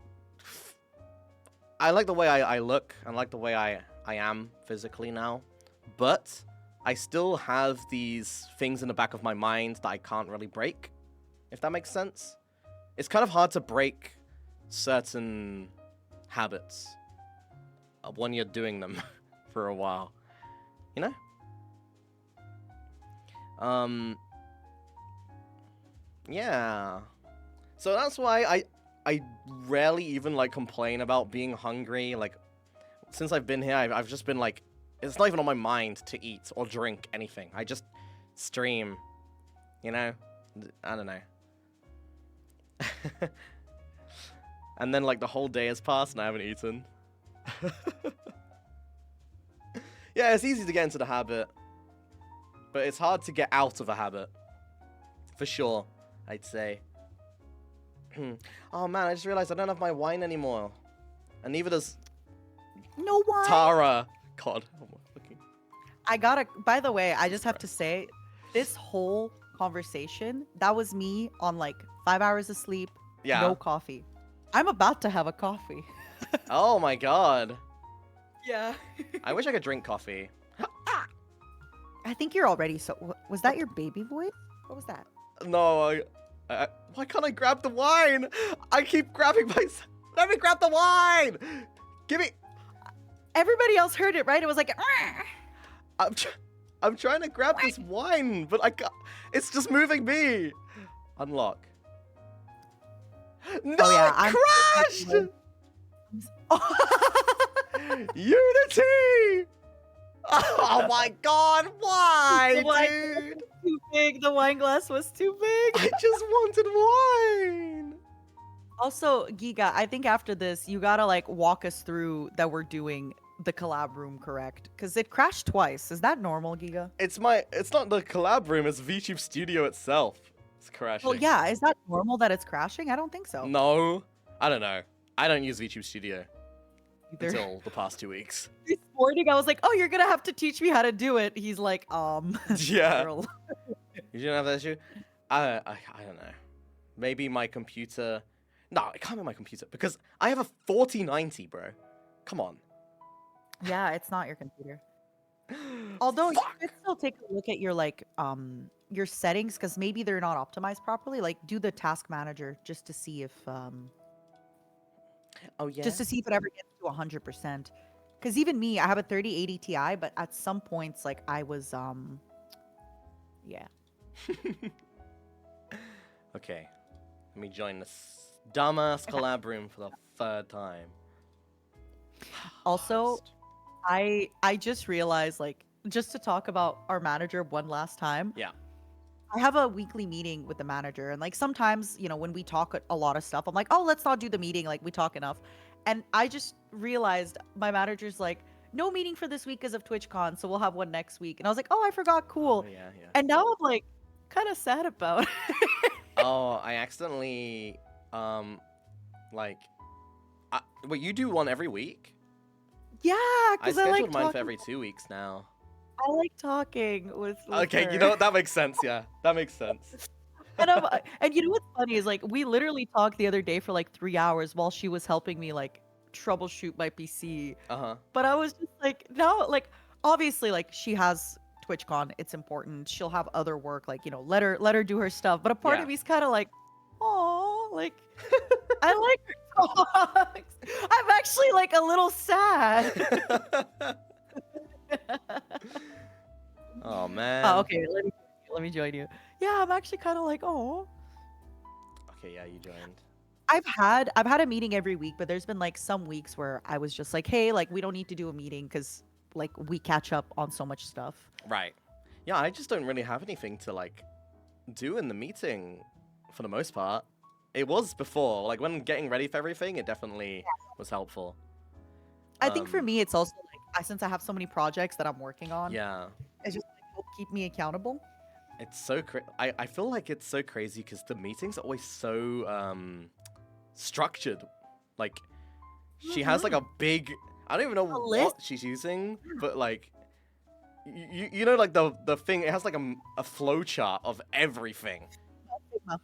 I like the way I look. I like the way I am physically now. But I still have these things in the back of my mind that I can't really break, if that makes sense. It's kind of hard to break certain habits when you're doing them for a while, you know? Yeah. So that's why I rarely even like complain about being hungry. Like, since I've been here, I've just been like, it's not even on my mind to eat or drink anything. I just stream, you know? I don't know. And then like the whole day has passed and I haven't eaten. Yeah, it's easy to get into the habit, but it's hard to get out of a habit. For sure, I'd say. Oh man, I just realized I don't have my wine anymore. And neither does No wine. Tara. God. Oh my fucking... I gotta. By the way, I just have to say, this whole conversation, that was me on like 5 hours of sleep, Yeah. no coffee. I'm about to have a coffee. Oh my god. Yeah. I wish I could drink coffee. I think you're already so. Was that your baby voice? What was that? No, why can't I grab the wine? I keep grabbing myself. Let me grab the wine. Give me. Everybody else heard it, right? It was like. I'm trying to grab this wine, but I can't. It's just moving me. Unlock. No, Oh, yeah, it crashed. Unity. Oh my god, why, dude? Too big. The wine glass was too big. I just wanted wine. Also, Giga, I think after this, you gotta like walk us through that we're doing the collab room correct, because it crashed twice. Is that normal, Giga? It's not the collab room, it's VTube Studio itself. It's crashing. Well, yeah. Is that normal that it's crashing? I don't think so. No, I don't know. I don't use VTube Studio Either. until the past 2 weeks. This morning, I was like, "Oh, you're gonna have to teach me how to do it." He's like, Yeah. girl. You didn't have that issue? I don't know. Maybe my computer. No, it can't be my computer because I have a 4090, bro. Come on. Yeah, it's not your computer. Although you Fuck. could still take a look at your like your settings, because maybe they're not optimized properly. Like do the task manager just to see if Oh yeah. just to see if it ever gets to 100%. Because even me, I have a 3080 Ti, but at some points like I was yeah. Okay. Let me join this dumbass collab room for the 3rd time. Also, I just realized, like, just to talk about our manager one last time. Yeah. I have a weekly meeting with the manager, and like sometimes, you know, when we talk a lot of stuff, I'm like, oh, let's not do the meeting. Like we talk enough. And I just realized my manager's like, no meeting for this week because of TwitchCon, so we'll have one next week. And I was like, oh, I forgot, cool. Oh, yeah, yeah. And now I'm like, kind of sad about it. Oh, I accidentally, like, wait, you do one every week? Yeah, I because I scheduled like mine for talking. every 2 weeks now. I like talking with Okay, her. you know what? That makes sense. Yeah, that makes sense. And you know what's funny is like we literally talked the other day for like 3 hours while she was helping me like troubleshoot my PC. But I was just like, no, like obviously like she has TwitchCon, it's important. She'll have other work, like, you know, let her do her stuff. But a part Yeah. of me's kind of like, oh, like I like her talks. I'm actually like a little sad. Oh man. Oh, okay, let me join you. Yeah, I'm actually kind of like, oh. Okay, yeah, you joined. I've had a meeting every week, but there's been like some weeks where I was just like, hey, like we don't need to do a meeting because like we catch up on so much stuff. Right. Yeah, I just don't really have anything to like do in the meeting for the most part. It was before, like when getting ready for everything, it definitely was helpful. I think for me, it's also like since I have so many projects that I'm working on, Yeah. it's just like, help keep me accountable. It's so I feel like it's so crazy because the meetings are always so structured. Like she has like a big, I don't even know A what list? she's using, but like you know like the thing, it has like a flow chart of everything. Figma.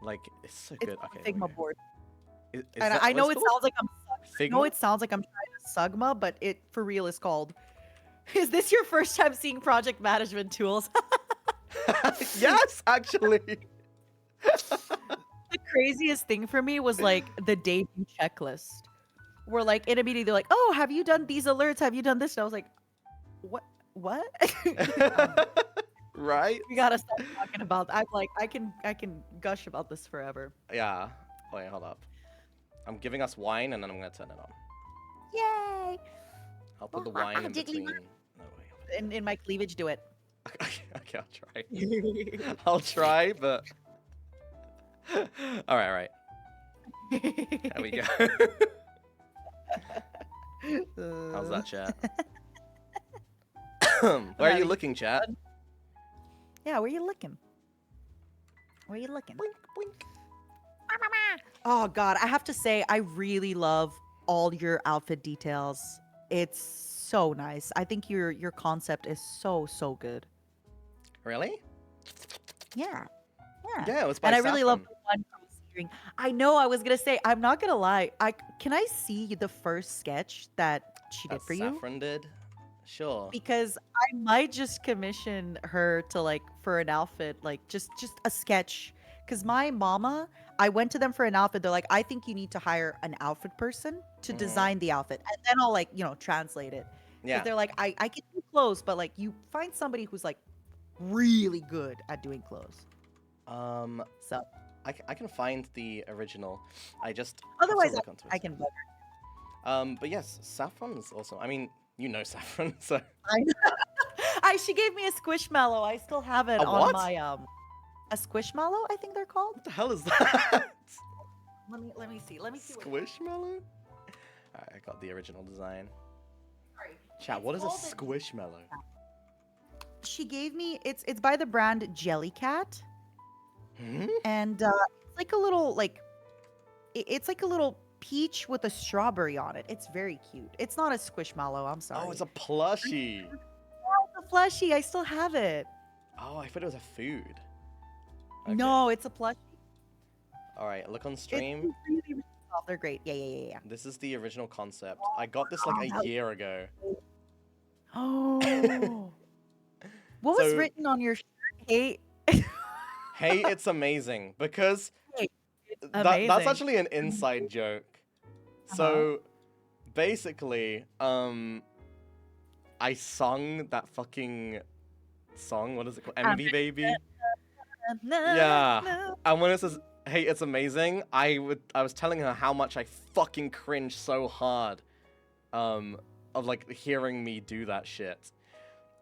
Like it's so It's good. on Okay. Figma board. Is And that I what know it's it called? sounds like I'm Figma? no, it sounds like I'm trying to Sugma, but it for real is called. Is this your first time seeing project management tools? Yes, actually. The craziest thing for me was like the debut checklist. Where like in a meeting they're like, "Oh, have you done these alerts? Have you done this?" And I was like, "What? What?" Right? We gotta stop talking about. I'm like, I can gush about this forever. Yeah. Wait, hold up. I'm giving us wine and then I'm gonna turn it on. Yay! I'll put the Oh, wine in jiggly between. wine. No, wait. In my cleavage, do it. Okay, I'll try. I'll try, but. Alright, alright. There we go. How's that, chat? Where are you looking, chat? Yeah, where you looking? Where you looking? Blink, blink. Oh God, I have to say, I really love all your outfit details. It's so nice. I think your concept is so good. Really? Yeah, yeah. Yeah, it was by And I really love Saffron. the one cross earring. I know. I was gonna say, I'm not gonna lie. Can I see the first sketch that she did That for you? Saffron did? Sure. Because I might just commission her to like for an outfit, like just a sketch. Because my mama, I went to them for an outfit. They're like, I think you need to hire an outfit person to Mm-hmm. design the outfit, and then I'll like translate it. Because Yeah. they're like, I can do clothes, but like you find somebody who's like really good at doing clothes. Um, So I can find the original. I just have to otherwise, look onto I it. can bug But yes, Saffron is awesome. I mean, you know Saffron, so. her. I know. She gave me a squishmallow. I still have it A on what? my a squishmallow. I think they're called. What the hell is that? Let me see. Let me see. Squishmallow? Alright, I got the original design. Sorry. Chat, It's what is a called squishmallow? She gave me it's by the brand Jellycat, Hmm? and it's like a little like it's like a little peach with a strawberry on it. It's very cute. It's not a squishmallow. I'm sorry. Oh, it's a plushie. Oh, it's a plushie. I still have it. Oh, I thought it was a food. Okay. No, it's a plushie. Alright, look on It's stream. really, really soft. They're great. Yeah. This is the original concept. I got this like a year ago. Oh. What was So- written on your shirt? Hey. Hey, it's amazing because Hey, it's that's amazing. actually an inside joke. So basically, I sung that fucking song. What is it called? Envy Baby. Yeah. And when it says, "Hey, it's amazing," I was telling her how much I fucking cringe so hard, of like hearing me do that shit.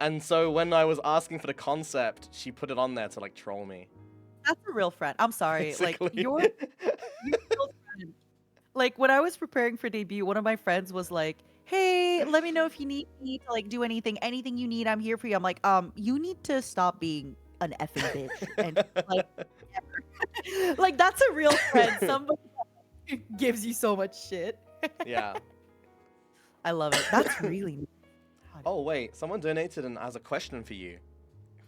And so when I was asking for the concept, she put it on there to like troll me. That's a real friend. I'm sorry. Like Basically. you're real friend. Like when I was preparing for debut, one of my friends was like, "Hey, let me know if you need me to like do anything you need. I'm here for you." I'm like, you need to stop being an effing bitch and like, never. Like that's a real friend. Somebody that gives you so much shit. Yeah. I love it. That's really. God. Oh wait, someone donated and has a question for you.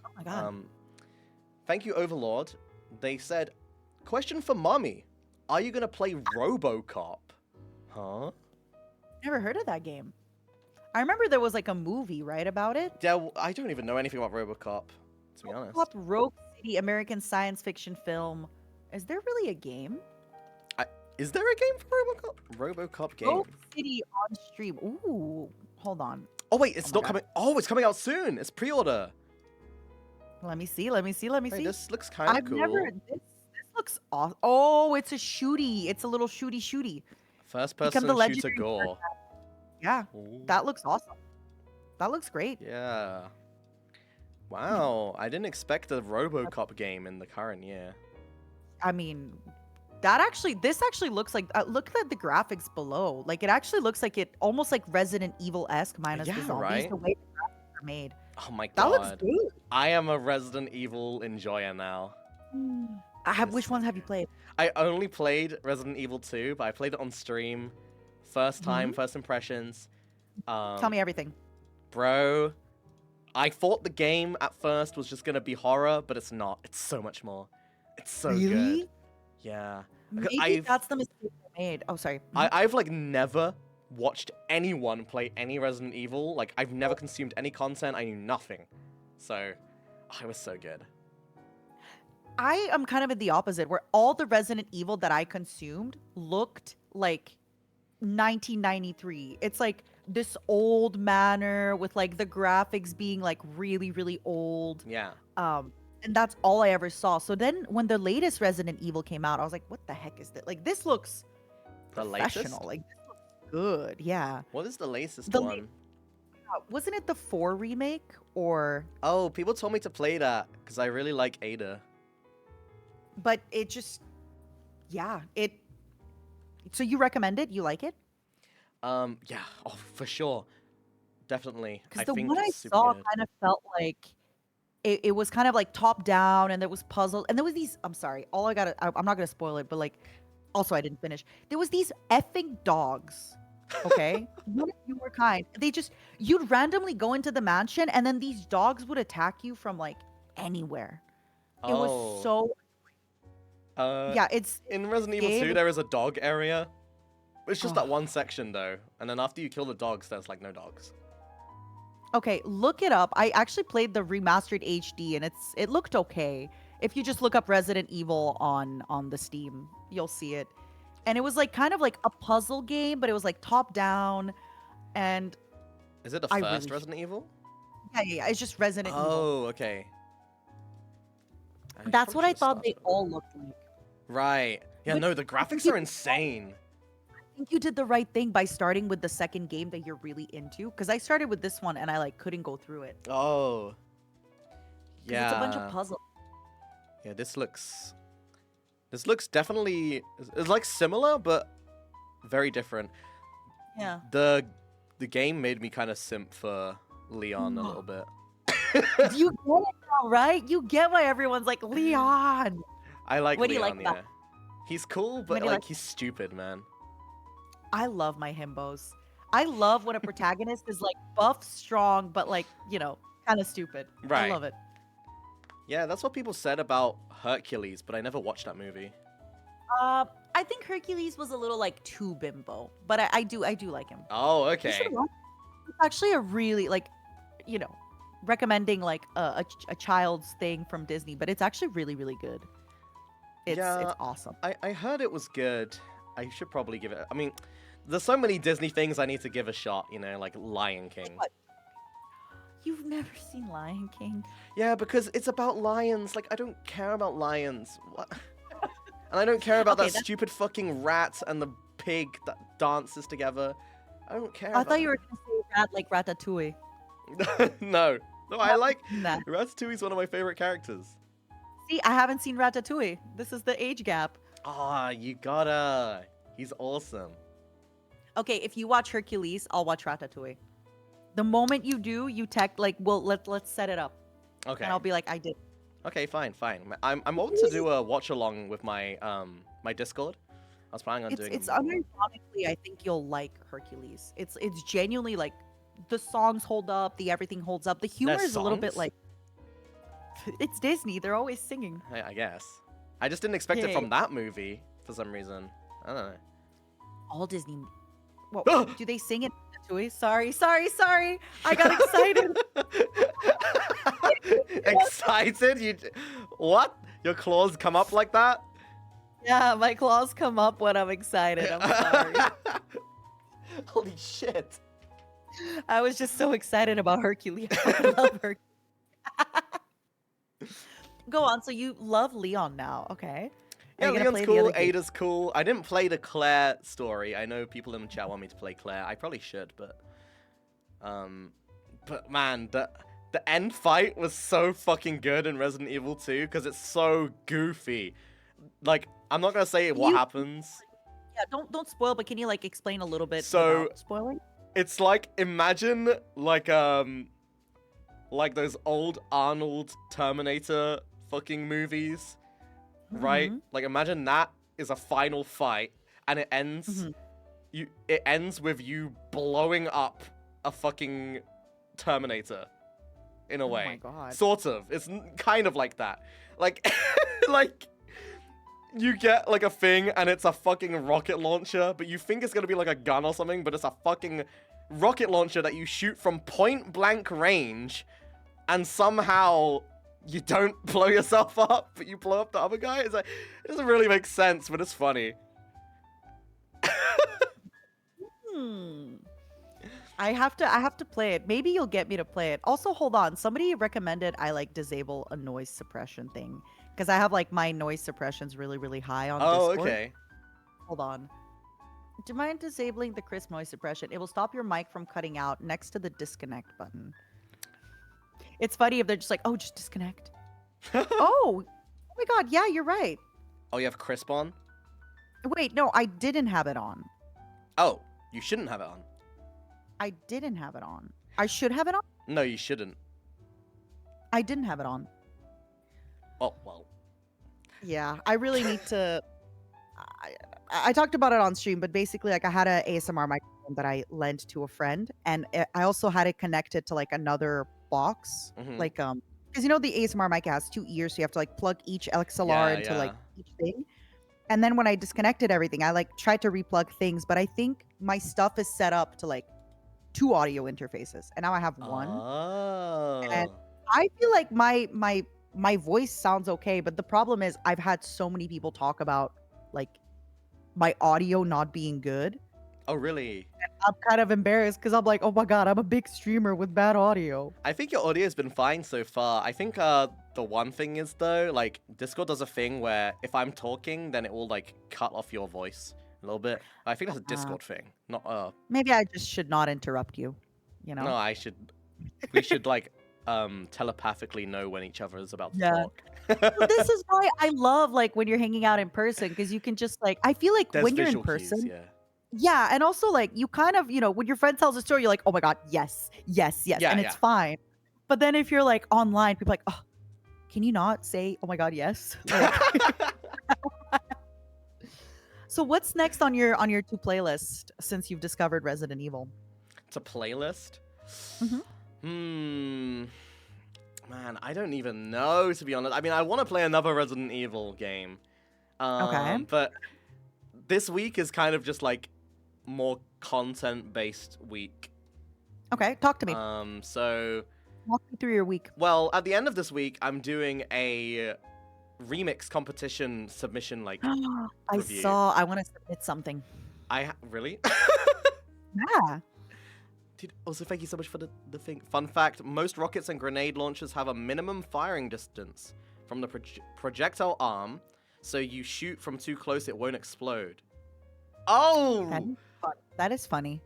Oh my god. Thank you, Overlord. They said, question for mommy. Are you gonna play RoboCop? Huh? Never heard of that game. I remember there was like a movie, right, about it? Yeah, I don't even know anything about RoboCop, to be honest. RoboCop Rogue City, American science fiction film. Is there really a game? Is there a game for RoboCop? RoboCop game. Rogue City on stream. Ooh, hold on. Oh wait, it's my not God. coming. Oh, it's coming out soon. It's pre-order. Let me see. Wait, this looks kind of I've cool. never. This looks awesome. Oh, it's a shooty. It's a little shooty. First Become person the shooter legendary gore. Yeah, Ooh. that looks awesome. That looks great. Yeah. Wow, I didn't expect a RoboCop game in the current year. I mean, this actually looks like. Look at the graphics below. Like it actually looks like it almost like Resident Evil-esque minus the Yeah, zombies. right? The way the graphics are made. Oh my That god. looks good. I am a Resident Evil enjoyer now. Which ones have you played? I only played Resident Evil 2, but I played it on stream. First time, first impressions. Tell me everything. Bro, I thought the game at first was just gonna be horror, but it's not. It's so much more. It's so Really? good. Yeah. Maybe that's the mistake I made. Oh, sorry. I've like never watched anyone play any Resident Evil. Like I've never consumed any content. I knew nothing. So, I was so good. I am kind of in the opposite, where all the Resident Evil that I consumed looked like 1993. It's like this old manor with like the graphics being like really, really old. Yeah. And that's all I ever saw. So then when the latest Resident Evil came out, I was like, what the heck is this? Like this looks The professional. latest? Like this looks good. Yeah. What is the latest The one? Wasn't it the 4 remake or Oh, people told me to play that because I really like Ada. but it just yeah, So you recommend it? You like it? Yeah, oh, for sure. Definitely. Because I the think one I it's super saw good. kind of felt like it was kind of like top down, and there was puzzle, and there was these. I'm sorry, I'm not gonna spoil it, but like, also I didn't finish. There was these effing dogs. Okay, none of you were kind. You'd randomly go into the mansion, and then these dogs would attack you from like anywhere. It was Oh. so Uh, yeah. It's in this Resident Evil game. 2, there is a dog area. It's just that Oh. one section though, and then after you kill the dogs, there's like no dogs. Okay, look it up. I actually played the remastered HD, and it looked okay. If you just look up Resident Evil on the Steam, you'll see it. And it was like kind of like a puzzle game, but it was like top down, and Is it the I first really Resident Evil? yeah. It's just Resident Evil. Oh, okay. I That's probably what should I have thought they started on all looked like. that. Right. Yeah, But no, the I think graphics you are did insane. I think you did the right thing by starting with the second game that you're really into. Because I started with this one and I like couldn't go through it Oh. because it's a bunch of Yeah. puzzles. Yeah, this looks definitely it's like similar but very different. Yeah. The game made me kind of simp for Leon a little bit. You get it now, right? You get why everyone's like Leon. I like What do you like Leon, about yeah. He's cool, What but do you like like? he's stupid, man. I love my himbos. I love when a protagonist is like buff, strong, but like, kind of stupid. I Right. love it. Yeah, that's what people said about Hercules, but I never watched that movie. I think Hercules was a little like too bimbo, but I do like him. Oh, You should okay. watch it. It's actually a really like, you know, recommending like a child's thing from Disney, but it's actually really really good. It's Yeah, awesome. I heard it was good. I should probably give it. I mean, there's so many Disney things I need to give a shot, like Lion Like King. what? You've never seen Lion King? Yeah, because it's about lions. Like, I don't care about lions. What? And I don't care about Okay, that stupid fucking rat and the pig that dances together. I don't care I about thought you were gonna say rat like Ratatouille. that. No. No, I like... Nah. Ratatouille's one of my favorite characters. See, I haven't seen Ratatouille. This is the age gap. Ah, you gotta. He's awesome. Okay, if you watch Hercules, I'll watch Ratatouille. The moment you do, you let's set it up, Okay. and I'll be like, I did. Okay, fine. I'm open to do a watch along with my my Discord. I was planning on doing. It's unironically, I think you'll like Hercules. It's genuinely like the songs hold up, the everything holds up. The humor There's is a little bit songs? like it's Disney. They're always singing. I guess. I just didn't expect it Yeah. from that movie for some reason. I don't know. All Disney. What do they sing in Ratatouille? Sorry. I got excited. Excited? What? Your claws come up like that? Yeah, my claws come up when I'm excited. I'm sorry. Holy shit. I was just so excited about Hercules. I love Hercules. Go on. So you love Leon now, okay? Are Yeah, you gonna Leon's play the cool, other game? Ada's cool. I didn't play the Claire story. I know people in the chat want me to play Claire. I probably should, but man, the end fight was so fucking good in Resident Evil 2 because it's so goofy. Like, I'm not gonna say what You- happens. Yeah, don't spoil, but can you like explain a little bit So- without spoiling? It's like, imagine like those old Arnold Terminator fucking movies, right? Mhm. Like, imagine that is a final fight and it ends Mhm. it ends with you blowing up a fucking Terminator in a Oh way. my God. Sort of. It's kind of like that. Like like you get like a thing and it's a fucking rocket launcher, but you think it's gonna be like a gun or something, but it's a fucking rocket launcher that you shoot from point blank range, and somehow you don't blow yourself up, but you blow up the other guy. It's like, it doesn't really make sense, but it's funny. Hmm. I have to play it. Maybe you'll get me to play it. Also, hold on. Somebody recommended I like disable a noise suppression thing because I have like my noise suppression's really really high on Oh, Discord. okay. Hold on. Do you mind disabling the crisp noise suppression? It will stop your mic from cutting out next to the disconnect button. It's funny if they're just like, oh, just disconnect. Oh my God. Yeah, you're right. Oh, you have crisp on? Wait, no, I didn't have it on. Oh, you shouldn't have it on. I didn't have it on. I should have it on. No, you shouldn't. I didn't have it on. Oh, well. Yeah, I really need to. I, I talked about it on stream, but basically, like, I had a ASMR microphone that I lent to a friend, and I also had it connected to like another box, Hmm. like because you know the ASMR mic has two ears, so you have to like plug each XLR Yeah, into like yeah. each thing. And then when I disconnected everything, I like tried to replug things, but I think my stuff is set up to like two audio interfaces, and now I have one. And Oh. I feel like my voice sounds okay, but the problem is I've had so many people talk about like my audio not being good. Oh, really? I'm kind of embarrassed because I'm like, oh my god, I'm a big streamer with bad audio. I think your audio's been fine so far. I think the one thing is though, like Discord does a thing where if I'm talking, then it will like cut off your voice a little bit. I think that's a Uh, Discord thing, not Maybe I just should not interrupt you. You no, know? I should we should like telepathically know when each other is about to Yeah. talk. Well, this is why I love like when you're hanging out in person because you can just like I feel like There's when you're in visual cues, person, yeah. yeah, and also like you kind of, when your friend tells a story, you're like, oh my god, yes, yes, yes, Yeah, and yeah. it's fine. But then if you're like online, people are like, oh, can you not say, oh my god, yes? Like, so what's next on your two playlist since you've discovered Resident Evil? It's a playlist. Hmm. Hmm. Man, I don't even know to be honest. I mean, I want to play another Resident Evil game. Okay. But this week is kind of just like more content-based week. Okay. Talk to me. So, Walk me through your week. well, at the end of this week, I'm doing a remix competition submission like I review. saw. I want to submit something. Really? Yeah. Dude, also thank you so much for the thing. Fun fact, most rockets and grenade launchers have a minimum firing distance from the projectile arm, so you shoot from too close, it won't explode. That Oh! is fun. That is funny.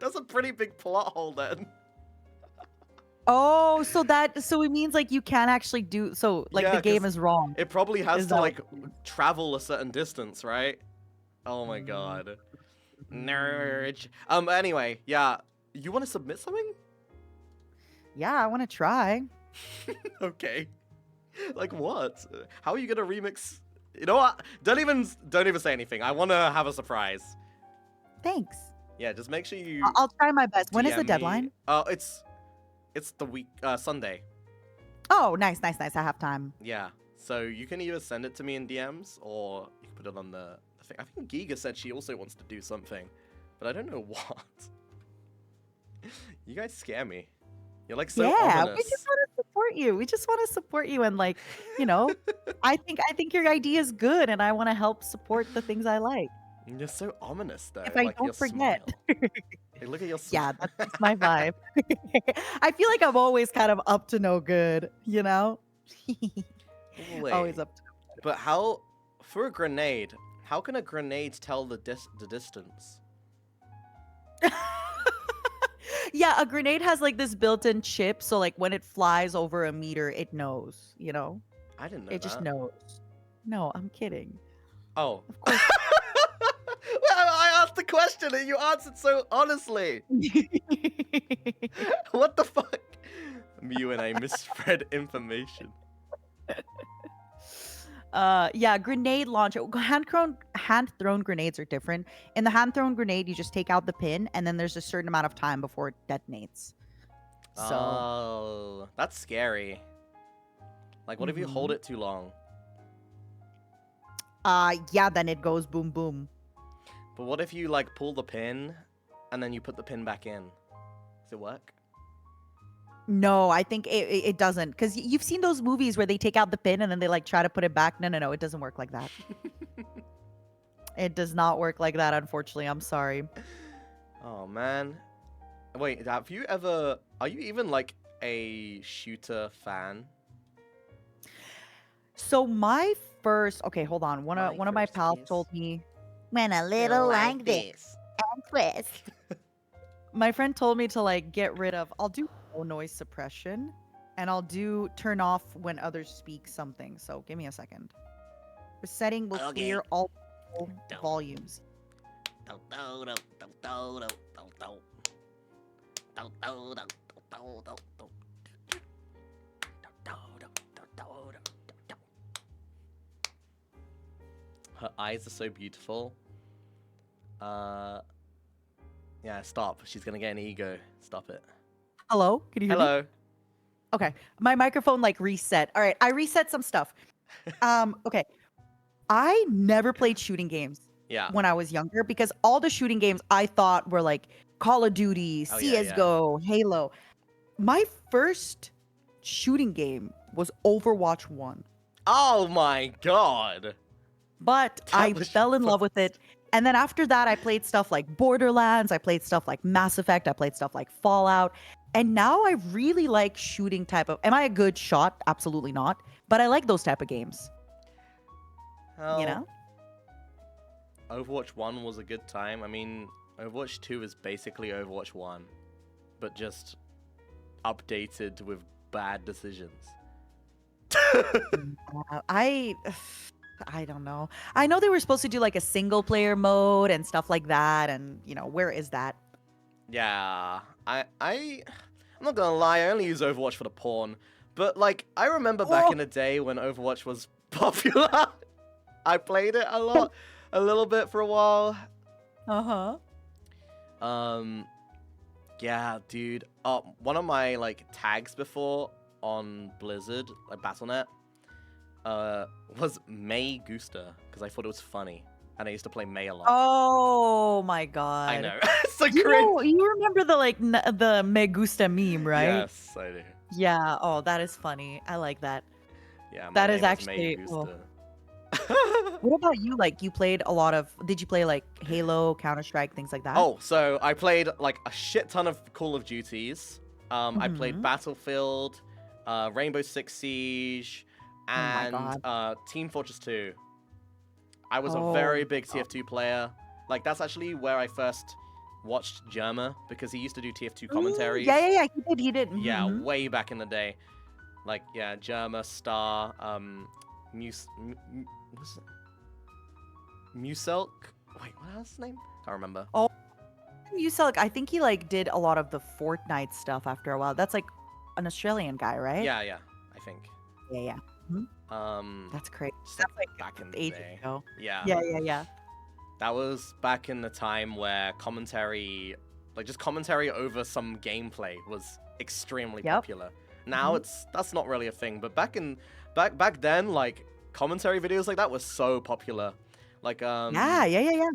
That's a pretty big plot hole then. Oh, so it means like you can't actually do so like Yeah, the game 'cause is wrong. it probably has Is to that like what it means? travel a certain distance, right? Oh my Mm, god. mm. Nerd. Anyway, yeah. You want to submit something? Yeah, I want to try. Okay. Like what? How are you gonna remix? You know what? Don't even say anything. I want to have a surprise. Thanks. Yeah, just make sure you I'll try my best. When is the DM me. deadline? Oh, it's the week Sunday. Oh, nice, nice, nice. I have time. Yeah. So you can either send it to me in DMs or you can put it on the thing. I think Giga said she also wants to do something, but I don't know what. You guys scare me. You're like so Yeah, we ominous. just want to support you. We just want to support you and like, you know, I think your idea is good and I want to help support the things I like. You're so ominous though. If I Like your don't forget. smile. Hey, look at your Yeah, smile. that's just my vibe. I feel like I'm always kind of up to no good, you know? Always Wait. up to But how for a grenade? How can a grenade tell the distance? Yeah, a grenade has like this built-in chip, so like when it flies over a meter, it knows, you know? I didn't know It just that. knows. No, I'm kidding. Oh. Of course. Well, I asked the question and you answered so honestly. What the fuck? You and I misread information. Yeah, grenade launcher. Hand thrown grenades are different. In the hand thrown grenade, you just take out the pin, and then there's a certain amount of time before it detonates. So, Oh, that's scary. Like, what if you hold mhm. it too long? Yeah, then it goes boom boom. But what if you like pull the pin and then you put the pin back in? Does it work? No, I think it doesn't, because you've seen those movies where they take out the pin and then they like try to put it back. No, no, no, it doesn't work like that. It does not work like that, unfortunately. I'm sorry. Oh man. Wait, have you ever? Are you even like a shooter fan? So my first, okay, hold on. One of my first pals kiss. told me when a little like this and twist. My friend told me to like get rid of. I'll do no noise suppression, and I'll do turn off when others speak something. So give me a second. The setting will Okay. clear all all volumes. Her eyes are so beautiful. Yeah, stop. She's gonna get an ego. Stop it. Hello? Can you hear me? Hello. Okay. My microphone like reset. All right. I reset some stuff. Okay. I never played shooting games Yeah. when I was younger because all the shooting games I thought were like Call of Duty, Oh, yeah, yeah. CS:GO, Halo. My first shooting game was Overwatch 1. Oh my god. But That I was fell in love with first. it. And then after that, I played stuff like Borderlands. I played stuff like Mass Effect. I played stuff like Fallout. And now I really like shooting type of. Am I a good shot? Absolutely not. But I like those type of games. You Well, know? Overwatch 1 was a good time. I mean, Overwatch 2 is basically Overwatch 1, but just updated with bad decisions. I I don't know. I know they were supposed to do like a single player mode and stuff like that. And where is that? Yeah, I'm not gonna lie, I only use Overwatch for the porn. But like, I remember back in the day when Overwatch was popular. I played it a little bit for a while. Uh-huh. Yeah, dude. One of my like tags before on Blizzard, like Battle.net, was May Gusta because I thought it was funny, and I used to play May a lot. Oh my god. I know. It's so You cringe. know, you remember the the Me Gusta meme, right? Yes, I do. Yeah. Oh, that is funny. I like that. Yeah, my That name is is actually. May Oh. Gusta. What about you? Like, you played a lot of. Did you play like Halo, Counter-Strike, things like that? Oh, so I played like a shit ton of Call of Duties. I played Mhm. Battlefield, Rainbow Six Siege, Oh my and god. Team Fortress 2. I was a Oh very my big god. TF2 player. Like, that's actually where I first watched Germa, because he used to do TF2 Mm, commentaries. yeah. He did. Yeah, Mhm. way back in the day. Like, yeah, Germa, Star, what's it? Muselk? Wait, what was his name? Can't remember. Oh, you saw like I think he like did a lot of the Fortnite stuff after a while. That's like an Australian guy, right? Yeah, I think. Yeah. Mhm. That's crazy. Just That's like like back in the ages day. ago. Yeah. Yeah. That was back in the time where commentary, like just commentary over some gameplay was extremely Yep. popular. Now Mhm. that's not really a thing, but back then, like commentary videos like that was so popular. Like Yeah.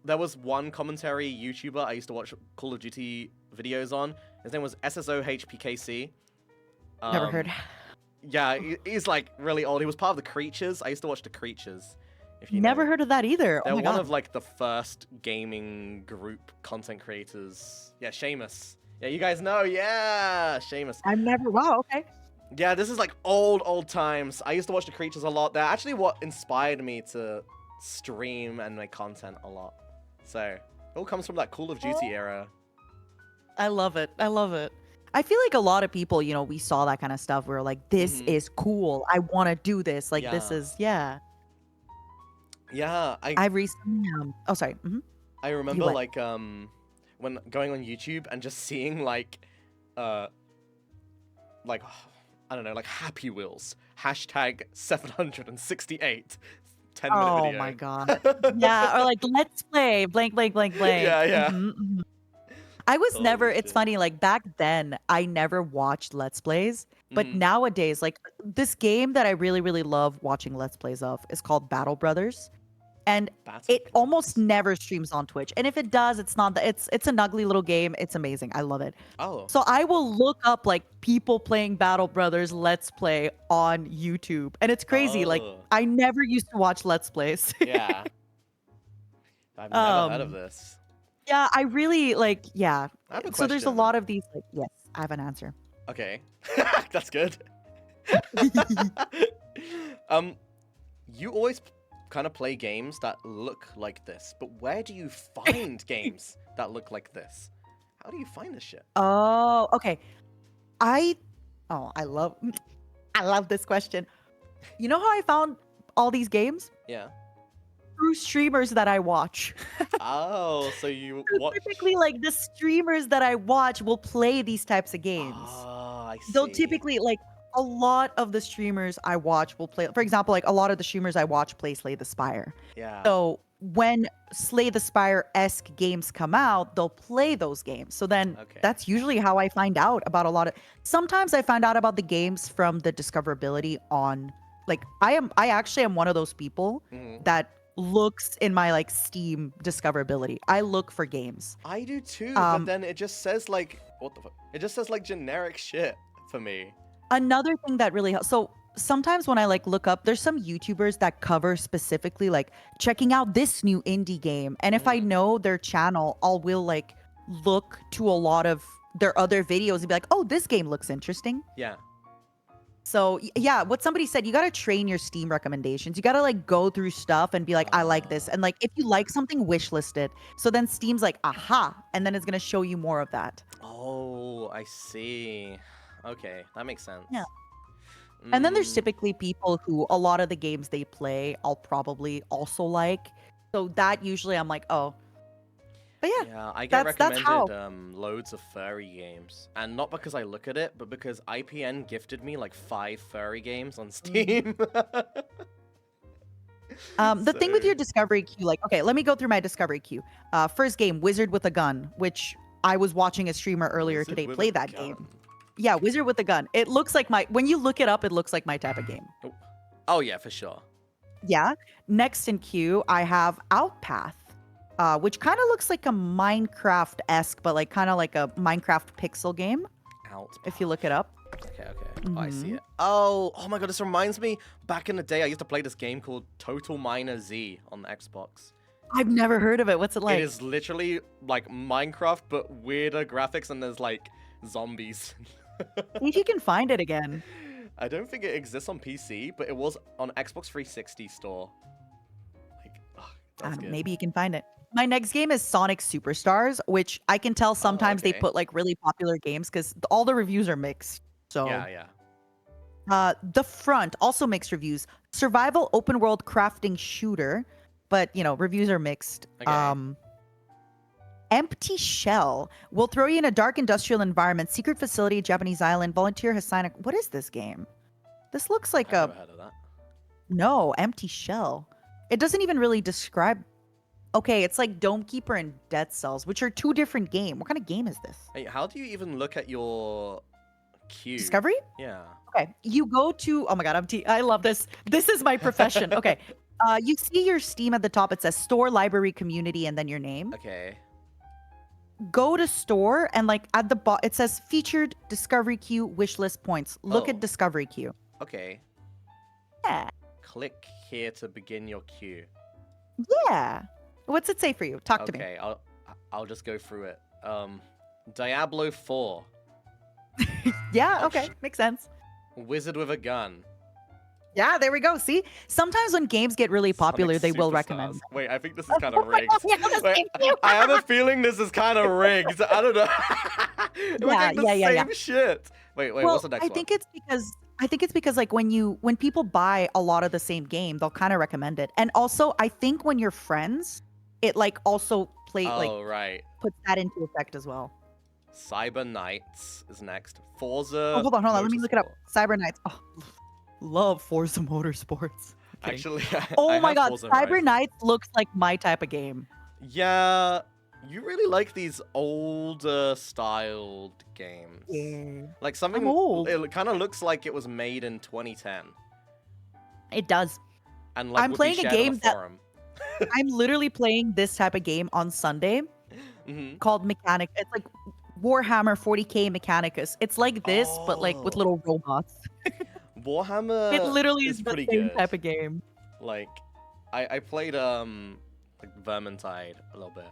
there was one commentary YouTuber I used to watch Call of Duty videos on. His name was SSOHPKC. Never heard. Yeah, he's like really old. He was part of the Creatures. I used to watch the Creatures. If you Never know. heard of that either. Oh They're my one god. of like the first gaming group content creators. Yeah, Seamus. Yeah, you guys know. Yeah, Seamus. I've never. Wow. Okay. Yeah, this is like old times. I used to watch the Creatures a lot. They're actually what inspired me to stream and make content a lot. So it all comes from that Call of Duty era. I love it. I feel like a lot of people, we saw that kind of stuff. We were like, this is cool. I want to do this. Like, this Yeah. is, yeah. Yeah, I've recently, oh, sorry. I remember went. like when going on YouTube and just seeing like I don't know, like Happy Wheels hashtag 768 10-minute Oh video. my god. Yeah, or like, let's play blank. Yeah. I was Holy never, it's shit. funny, like back then, I never watched Let's Plays. But nowadays, like this game that I really love watching Let's Plays of is called Battle Brothers. And it almost never streams on Twitch. And if it does, it's not that it's an ugly little game. It's amazing. I love it. Oh. So I will look up like people playing Battle Brothers Let's Play on YouTube. And it's crazy. Like Oh. I never used to watch Let's Plays. Yeah. I've never heard of this. Yeah, I really like, yeah. I have a So there's a question. lot of these, like, yes, I have an answer. Okay. That's good. You always kind of play games that look like this, but where do you find games that look like this? How do you find this shit? Oh, okay. I love this question. You know how I found all these games? Yeah. through streamers that I watch. Oh, so you So watch. typically, like the streamers that I watch will play these types of games. Oh, I They'll see. typically like a lot of the streamers I watch will play. For example, like a lot of the streamers I watch play Slay the Spire. Yeah. So when Slay the Spire-esque games come out, they'll play those games. So then Okay. that's usually how I find out about a lot of. Sometimes I find out about the games from the discoverability on. Like I actually am one of those people Mhm. that looks in my like Steam discoverability. I look for games. I do too, but Um, then it just says like what the fuck? It just says like generic shit for me. Another thing that really helps. So sometimes when I like look up, there's some YouTubers that cover specifically like checking out this new indie game. And if I Mhm. know their channel, will like look to a lot of their other videos and be like, oh, this game looks interesting. Yeah. So yeah, what somebody said, you gotta train your Steam recommendations. You gotta like go through stuff and be like, I like this. Ah. And like if you like something, wishlist it. So then Steam's like, aha, and then it's gonna show you more of that. Oh, I see. Okay, that makes sense. Yeah. And then there's Mm, typically people who a lot of the games they play, I'll probably also like. So that usually I'm like, oh. But yeah, yeah, I get that's how. recommended loads of furry games, and not because I look at it, but because IPN gifted me like 5 furry games on Steam. The thing with So, your discovery queue, like, okay, let me go through my discovery queue. First game, Wizard with a Gun, which I was watching a streamer earlier Wizard today with play a that game. gun. Yeah, Wizard with a Gun. It looks like when you look it up, it looks like my type of game. Oh yeah, for sure. Yeah. Next in queue, I have Outpath, which kind of looks like a Minecraft-esque, but like kind of like a Minecraft pixel game, Out. if you look it up. Okay, okay. Oh, I see Mhm. it. Oh my god, this reminds me. Back in the day, I used to play this game called Total Miner Z on the Xbox. I've never heard of it. What's it like? It is literally like Minecraft, but weirder graphics, and there's like zombies. See if you can find it again. I don't think it exists on PC, but it was on Xbox 360 store. Like, that's good. Maybe you can find it. My next game is Sonic Superstars, which I can tell sometimes they okay. put like really popular games because all the reviews are mixed. So, Yeah, yeah. The Front also mixed reviews. Survival open world crafting shooter, but you know reviews are mixed. Okay. Empty Shell will throw you in a dark industrial environment, secret facility, Japanese island. Volunteer has signed a. What is this game? This looks like I've never heard of that. no Empty Shell. It doesn't even really describe. Okay, it's like Dome Keeper and Dead Cells, which are two different games. What kind of game is this? Hey, how do you even look at your queue? Discovery? Yeah. Okay, you go to. Oh my god, I love this. This is my profession. Okay, you see your Steam at the top. It says Store, Library, Community, and then your name. Okay. Go to Store and like at the bottom it says Featured Discovery Queue Wishlist Points. Look Oh. at Discovery Queue. Okay. Yeah, Click here to begin your queue. yeah. What's it say for you? Talk to me. Okay, I'll just go through it. Diablo 4. Yeah, Oh, okay, makes sense. Wizard with a gun. Yeah, there we go. See, sometimes when games get really popular, Sonic they will Superstars. recommend. Wait, I think this is kind of Oh my rigged. God, yeah, the Wait, same thing. I have a feeling this is kind of rigged. I don't know. We're Yeah, getting the yeah. same shit. Wait, Well, what's the next I one? think it's because like when people buy a lot of the same game, they'll kind of recommend it. And also, I think when you're friends, it like also Oh, right. puts that into effect as well. Cyber Knights is next. Forza. Oh, hold on. Let me look it up. Motorsport. Cyber Knights. Oh, love Forza Motorsports. Kidding. Actually, Oh I my have god, Forza Cyber Horizon. Knights looks like my type of game. Yeah, you really like these older styled games. Yeah. Like something. I'm old. It kind of looks like it was made in 2010, It does. and like I'm would be playing a shared on game that- forum. I'm literally playing this type of game on Sunday Mhm. called Mechanic. It's like Warhammer 40K Mechanicus. It's like this, but like with Oh. little robots. Warhammer. It literally is is the pretty same good. type of game. Like, I played like Vermintide a little bit,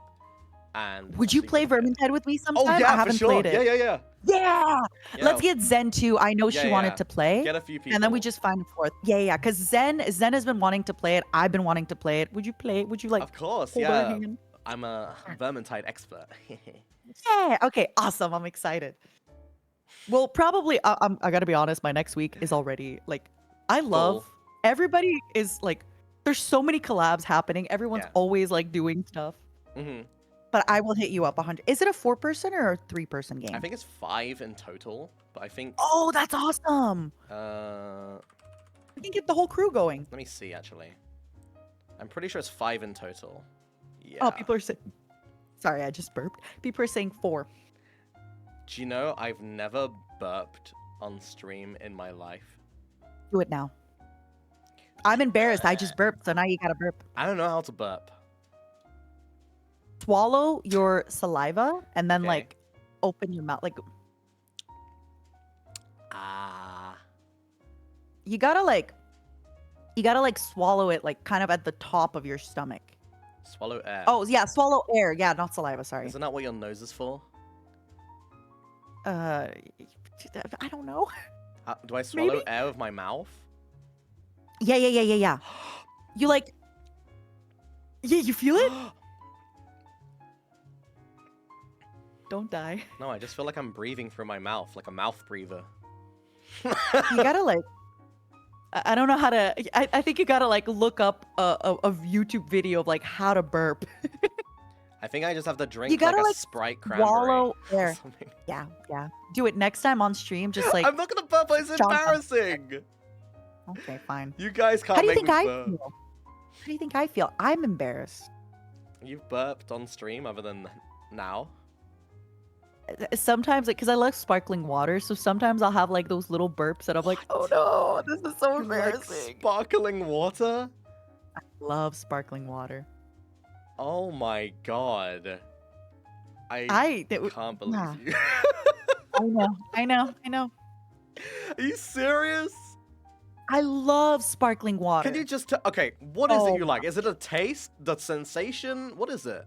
and Would you actually play pretty good. Vermintide with me sometime? Oh yeah, I haven't for sure. played it. Yeah. Yeah. Let's Yeah, get Zen too. I know Yeah, she wanted yeah. to play. Get a few people. And then we just find a fourth. Yeah. Because Zen has been wanting to play it. I've been wanting to play it. Would you play it? Would you like Of course, hold her yeah. hand? I'm a Vermintide expert. Yeah. Okay. Awesome. I'm excited. Well, probably. I gotta be honest. My next week is already like. I love. Full. Everybody is like. There's so many collabs happening. Everyone's Yeah. always like doing stuff. Hmm. But I will hit you up 100. Is it a 4-person or a 3-person I game? think it's 5 in total, but I think Oh, that's awesome. uh We can get the whole crew going. let me see actually. I'm pretty sure it's 5 in total. Oh, Yeah. people are saying. Sorry, I just burped. People are saying 4. Do you know I've never burped on stream in my life? Do it now. I'm embarrassed. I just burped, so now you gotta burp. I don't know how to burp. Swallow your saliva and then Okay. like open your mouth. Like Ah. you gotta like swallow it like kind of at the top of your stomach. Swallow air. Oh yeah, swallow air. Yeah, not saliva. Sorry. Isn't that what your nose is for? Uh, I don't know. Do I swallow Maybe? air with my mouth? Yeah. You like. Yeah, you feel it? Don't die. No, I just feel like I'm breathing through my mouth, like a mouth breather. You gotta like. I don't know how to. I think you gotta like look up a YouTube video of like how to burp. I think I just have to drink gotta, like a like, Sprite cranberry. swallow or air. something. Yeah. Do it next time on stream. Just like. I'm not gonna burp, but it's John- embarrassing. Okay, fine. You guys can't How do you make think me I burp. feel? How do you think I feel? I'm embarrassed. You've burped on stream other than now? Sometimes, like, because I love sparkling water, so sometimes I'll have like those little burps that I'm like, oh no, this is so You like embarrassing. sparkling water? Love sparkling water. Oh my god. I can't believe nah. you. I know. Are you serious? I love sparkling water. Can you just okay, what is it Oh you like? Is it a taste? The sensation? What is it?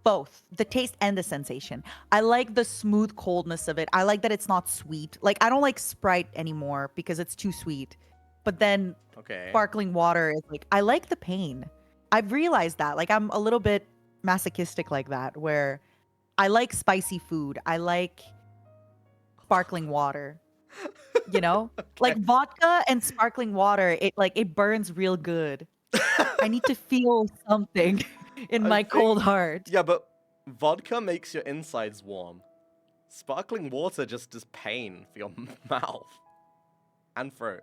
Both the taste and the sensation. I like the smooth coldness of it. I like that it's not sweet. Like I don't like Sprite anymore because it's too sweet. But then Okay. sparkling water is like I like the pain. I've realized that. Like I'm a little bit masochistic like that where I like spicy food. I like sparkling water. You know? Like Okay. vodka and sparkling water, it burns real good. I need to feel something in I my cold think- heart. Yeah, but vodka makes your insides warm. Sparkling water just does pain for your mouth and throat.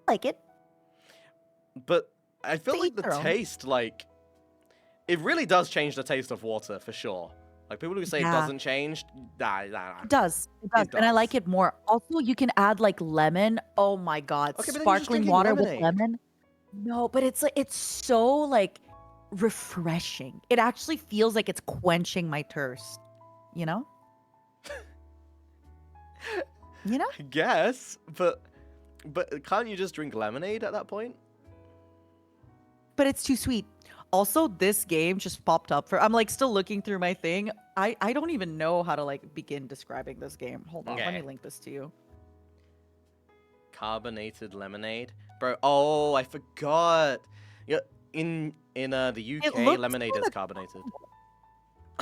Like it. But I feel To like each the their own. taste, like, it really does change the taste of water for sure. Like people who say it Yeah. doesn't change, nah. It does. And I like does. it more. Also, you can add like lemon. Oh my god, Okay, but then you're just sparkling drinking water lemonade. with lemon. No, but it's like it's so like refreshing. It actually feels like it's quenching my thirst. You know? You know? I guess, but can't you just drink lemonade at that point? But it's too sweet. Also, this game just popped up for I'm like still looking through my thing. I don't even know how to like begin describing this game. Hold on, let me Okay. link this to you. Carbonated lemonade, bro. Oh, I forgot. Yeah, in the UK, looks lemonade is kinda carbonated.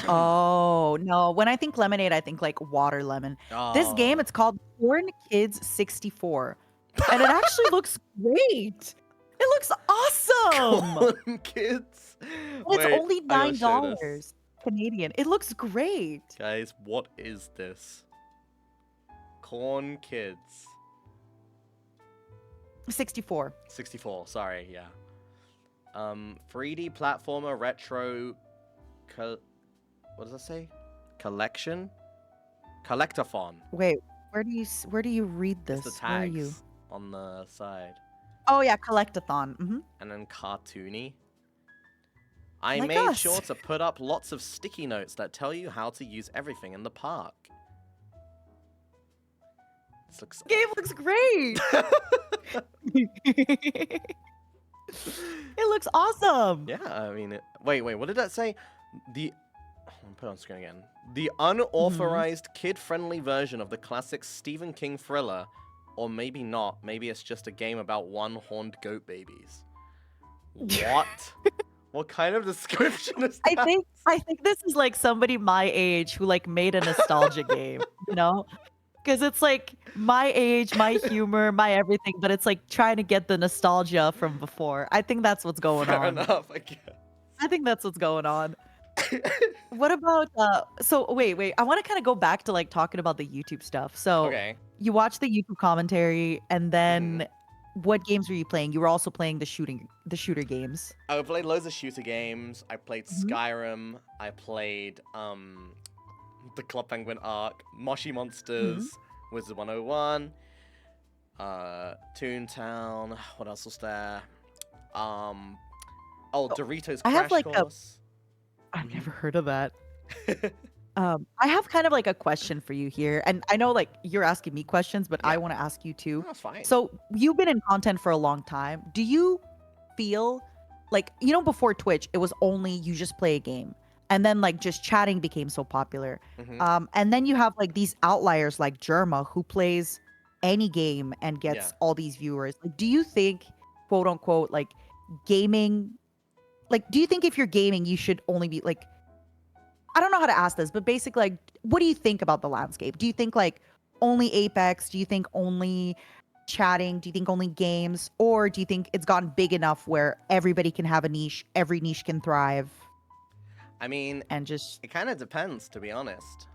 Oh, no. When I think lemonade, I think like water lemon. This game, Oh. it's called Corn Kids 64. And it actually looks great. It looks awesome. Corn kids. And it's Wait, only I gotta show this. $9 Canadian. It looks great. Guys, what is this? Corn kids. 64. 64. Sorry, yeah. 3D platformer retro. What does that say? Collection. Collectathon. Wait, where do you read It's this? the Where are you? tags on the side. Oh yeah, collectathon. And then cartoony. I Like made us. sure to put up lots of sticky notes that tell you how to use everything in the park. This looks Game looks great. It looks awesome. Yeah, I mean, wait, what did that say? I'll put it on screen again. The unauthorized kid-friendly version of the classic Stephen King thriller, or maybe not. Maybe it's just a game about one-horned goat babies. What? What kind of description is that? I think this is like somebody my age who like made a nostalgia game, you know? Because it's like my age, my humor, my everything, but it's like trying to get the nostalgia from before. I think that's what's going Fair on. enough, I guess. I think that's what's going on. What about so wait, I want to kind of go back to like talking about the YouTube stuff. So Okay. you watch the YouTube commentary and hmm then what games were you playing? You were also playing the shooter games. I played loads of shooter games. I played Hmm. Skyrim. I played the Club Penguin arc, Moshi Hmm. Monsters, Wizard 101, Toontown. What else was there? Um, oh, So Doritos I have Crash like a Course. I've hmm never heard of that. I have kind of like a question for you here. And I know like you're asking me questions, but I Yeah, want to ask you no, too. that's fine. So you've been in content for a long time. Do you feel like, before Twitch, it was only you just play a game. And then like just chatting became so popular. hmm And then you have like these outliers like Germa who plays any game and Yeah. gets all these viewers. Like, do you think, quote unquote, like gaming, like, do you think if you're gaming, you should only be like, I don't know how to ask this, but basically, like, what do you think about the landscape? Do you think like only Apex? Do you think only chatting? Do you think only games? Or do you think it's gotten big enough where everybody can have a niche, every niche can thrive, I mean, and just it kind of depends, to be honest.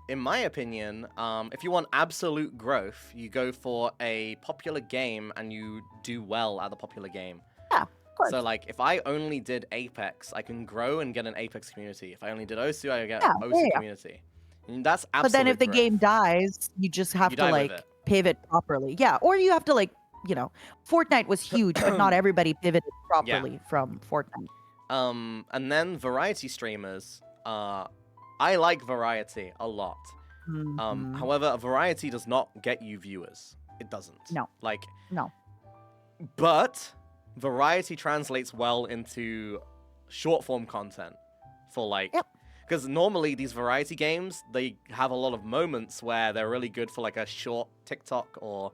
In my opinion, if you want absolute growth, you go for a popular game and you do well at the popular game. yeah, of So, course, like, if I only did Apex, I can grow and get an Apex community. If I only did OSU, I get yeah, yeah, OSU yeah. community. And that's But then if absolute the game growth. dies, you just You have to die with like it. pivot properly. Yeah, or you have to like, Fortnite was huge, but not everybody pivoted Yeah. properly from Fortnite. And then variety streamers. I like variety a lot. Hmm. However, variety does not get you viewers. It doesn't. No, Like, no. but variety translates well into short form content for like, Yep. because normally these variety games, they have a lot of moments where they're really good for like a short TikTok or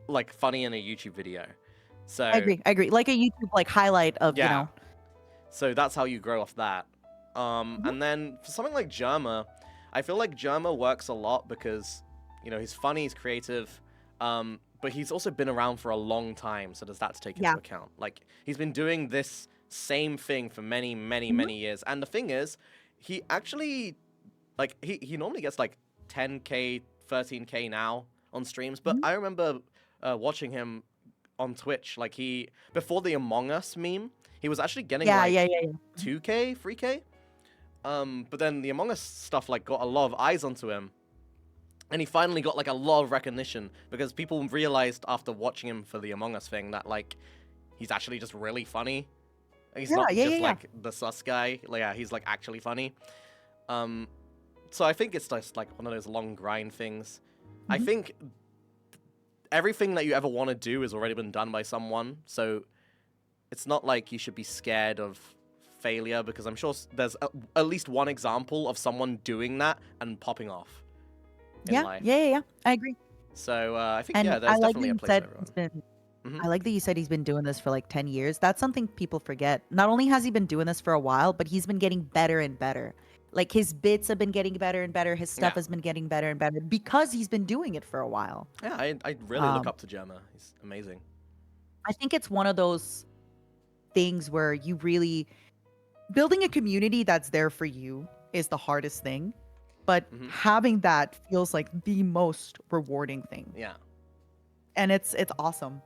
like funny in a YouTube video. I So agree. I agree. Like a YouTube like highlight of, yeah, so that's how you grow off that. Mhm. And then for something like Germa, I feel like Germa works a lot because, he's funny, he's creative, but he's also been around for a long time, so there's that to take into Yeah. account. Like, he's been doing this same thing for many, many, Mhm. many years. And the thing is, he actually, like, he normally gets like 10K, 13K now on streams, but Mhm. I remember watching him on Twitch, like, before the Among Us meme, he was actually getting Yeah, yeah, like yeah, yeah. 2K, 3K. But then the Among Us stuff like got a lot of eyes onto him, and he finally got like a lot of recognition because people realized after watching him for the Among Us thing that like he's actually just really funny. He's Yeah, not yeah, yeah, just yeah. like the sus guy. Like, yeah, he's like actually funny. Um, so I think it's just like one of those long grind things. I Mhm. think everything that you ever want to do has already been done by someone, so it's not like you should be scared of failure because I'm sure there's at least one example of someone doing that and popping off in Yeah, life. yeah, yeah, yeah. I agree. So I think, And yeah, I there's like that definitely a you place for said he's everyone. been hmm I like that you said he's been doing this for like 10 years. That's something people forget. Not only has he been doing this for a while, but he's been getting better and better. Like his bits have been getting better and better. His stuff Yeah, has been getting better and better because he's been doing it for a while. yeah, I really look Um, up to Gemma. He's amazing. I think it's one of those things where you really building a community that's there for you is the hardest thing, but hmm having that feels like the most rewarding thing. Yeah, And it's awesome.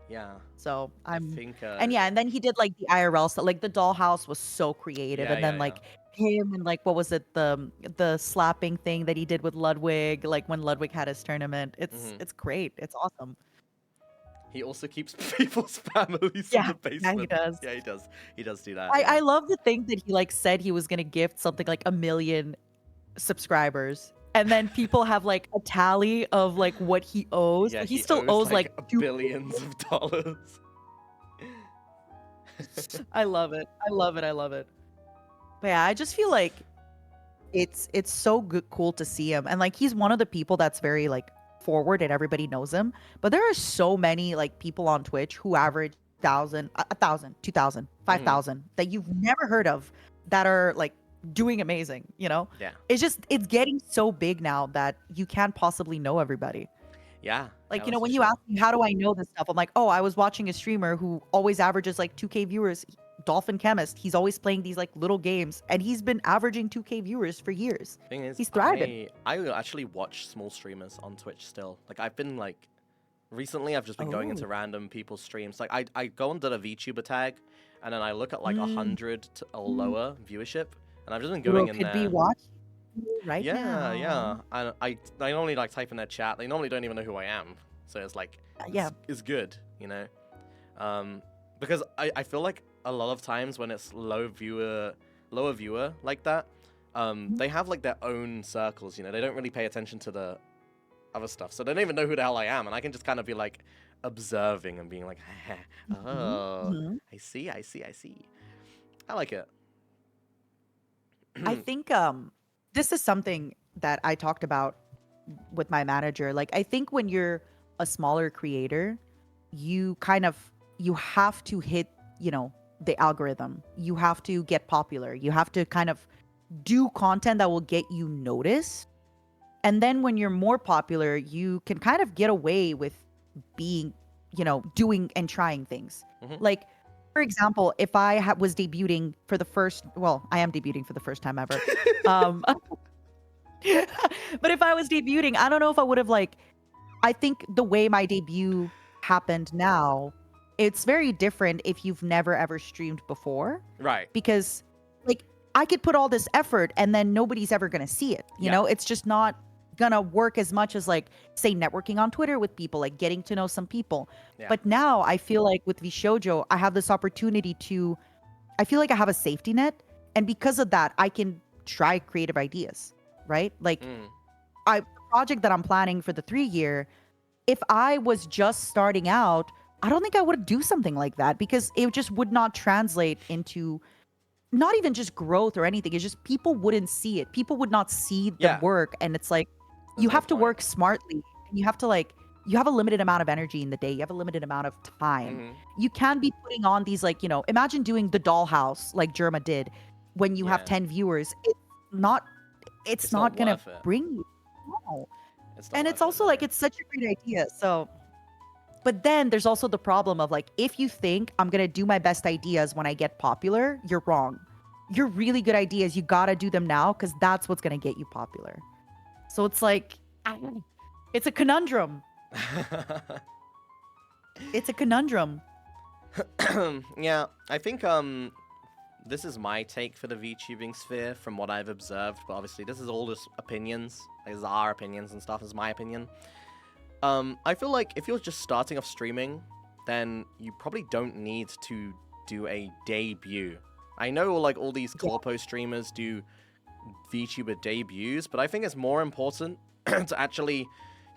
yeah. So I I'm think, and yeah, and then he did like the IRL stuff. Like the dollhouse was so creative. yeah, And yeah, then yeah. like him and like what was it, the slapping thing that he did with Ludwig, like when Ludwig had his tournament. It's hmm it's great. It's awesome. He also keeps people's families in Yeah, the yeah, he basement. does. Yeah, he does. He does do that. I Yeah. love the thing that he like said he was gonna gift something like 1 million subscribers. And then people have like a tally of like what he owes. Yeah, He he still owes owes like like 2 billions of dollars. I love it. I love it. I love it. But yeah, I just feel like it's so good cool to see him. And like he's one of the people that's very like forward and everybody knows him. But there are so many like people on Twitch who average 1,000, 1,000, 2,000, five hmm thousand that you've never heard of that are like doing amazing, you know? Yeah. It's getting so big now that you can't possibly know everybody. Yeah. Like, Yeah, that's for when you sure. ask me, how do I know this stuff? I'm like, oh, I was watching a streamer who always averages like 2K viewers, Dolphin Chemist. He's always playing these like little games, and he's been averaging 2K viewers for years. Thing is, He's thriving. I actually watch small streamers on Twitch still. Like I've been like recently I've just been going Oh. into random people's streams. Like I go under the VTuber tag, and then I look at like Mm, 100 or mm. lower viewership, and I've just been Kuro going in could be there. watching you right Yeah, yeah. now. And I normally like type in their chat. They normally don't even know who I am, so it's like Yeah. it's good, you know. Because I feel like a lot of times when it's lower viewer like that, Mhm. they have like their own circles, you know. They don't really pay attention to the other stuff, so they don't even know who the hell I am, and I can just kind of be like observing and being like, Mhm. oh, Mhm. I see, I see, I see. I like it. I think this is something that I talked about with my manager. Like, I think when you're a smaller creator, you kind of you have to hit, the algorithm. You have to get popular. You have to kind of do content that will get you noticed. And then when you're more popular, you can kind of get away with being, doing and trying things. Mhm. Like, for example, if I was debuting for the first, well, I am debuting for the first time ever. Um, but if I was debuting, I don't know if I would have like, I think the way my debut happened now, it's very different if you've never ever streamed before, Right. because like I could put all this effort and then nobody's ever going to see it. Yeah. It's just not going to work as much as like say networking on Twitter with people, like getting to know some people. Yeah. But now I feel like with VShojo, I have this opportunity to I feel like I have a safety net, and because of that, I can try creative ideas, right? Like Mm. the project that I'm planning for the 3 year, if I was just starting out, I don't think I would do something like that because it just would not translate into not even just growth or anything. It's just people wouldn't see it. People would not see the Yeah. work. And it's like, There's you no have to point. work smartly. And you have to like, you have a limited amount of energy in the day. You have a limited amount of time. Mhm. You can be putting on these, like, imagine doing the dollhouse like Germa did when you have Yeah. 10 viewers. Not, it's It's not not going to worth it. bring you. No. It's not And worth it's it, also no. like, it's such a great idea. So, but then there's also the problem of like, if you think I'm going to do my best ideas when I get popular, you're wrong. Your really good ideas, you got to do them now because that's what's going to get you popular. So it's like, it's a conundrum. It's a conundrum. Yeah, I think this is my take for the VTubing sphere from what I've observed, but obviously this is all just opinions. This is our opinions and stuff, this is my opinion. I feel like if you're just starting off streaming, then you probably don't need to do a debut. I know like all these corpo streamers do VTuber debuts, but I think it's more important to actually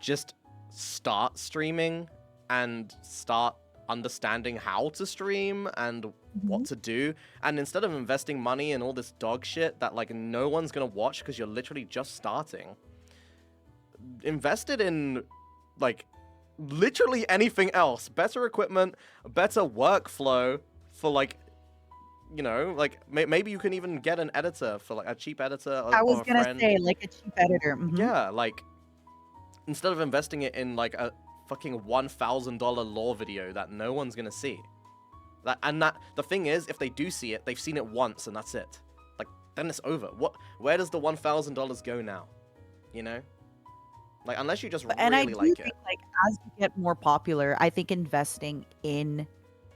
just start streaming and start understanding how to stream and what to do. And instead of investing money in all this dog shit that like no one's gonna watch because you're literally just starting, invest it in like literally anything else. Better equipment, better workflow for like, like maybe you can even get an editor for like a cheap editor or, I was or a going to friend. say, like a cheap editor. Yeah, like instead of investing it in like a fucking $1,000 lore video that no one's gonna see. That the thing is, if they do see it, they've seen it once and that's it. Like then it's over. Where does the $1,000 go now? You know? Like unless you just And I really do like think it. like as you get more popular, I think investing in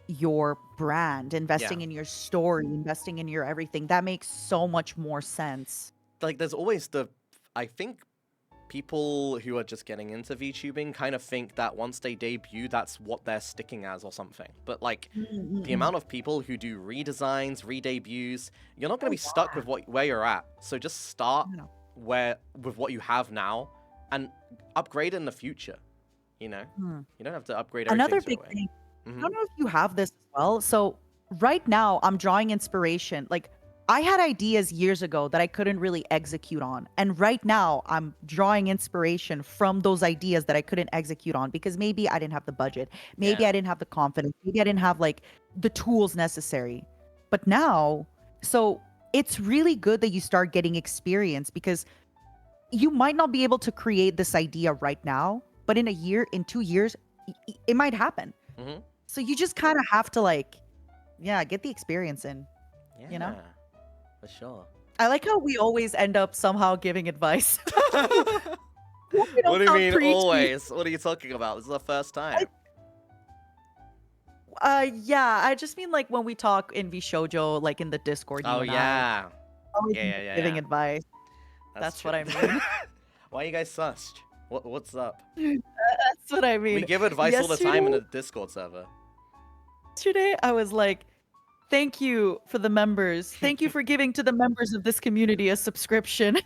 your brand, investing in your story, investing in your everything, that makes so much more sense. Like there's always I think people who are just getting into VTubing kind of think that once they debut, that's what they're sticking as or something. But like the amount of people who do redesigns, re-debuts, you're not going to be stuck with where you're at. So just start with what you have now and upgrade in the future. You know, you don't have to upgrade everything Another straight big away. thing, I don't know if you have this as well. So right now I'm drawing inspiration. Like I had ideas years ago that I couldn't really execute on. And right now I'm drawing inspiration from those ideas that I couldn't execute on because maybe I didn't have the budget. Maybe I didn't have the confidence. Maybe I didn't have like the tools necessary. But now, so it's really good that you start getting experience because you might not be able to create this idea right now, but in a year, in 2 years, it might happen. Hmm. So you just kind of have to like, yeah, get the experience in, you know? Yeah, for sure. I like how we always end up somehow giving advice. We What don't do you sound mean preachy. always? What are you talking about? This is the first I, time. yeah, I just mean like when we talk in VShojo, like in the Discord, Oh you and I yeah. always Yeah, end yeah, up yeah, giving yeah. advice. That's That's true. what I mean. Why are you guys sussed? What's up? That's what I We mean. give advice all the Yesterday, time in a Discord server. I was like, thank you for the members. Thank you for giving to the members of this community a subscription.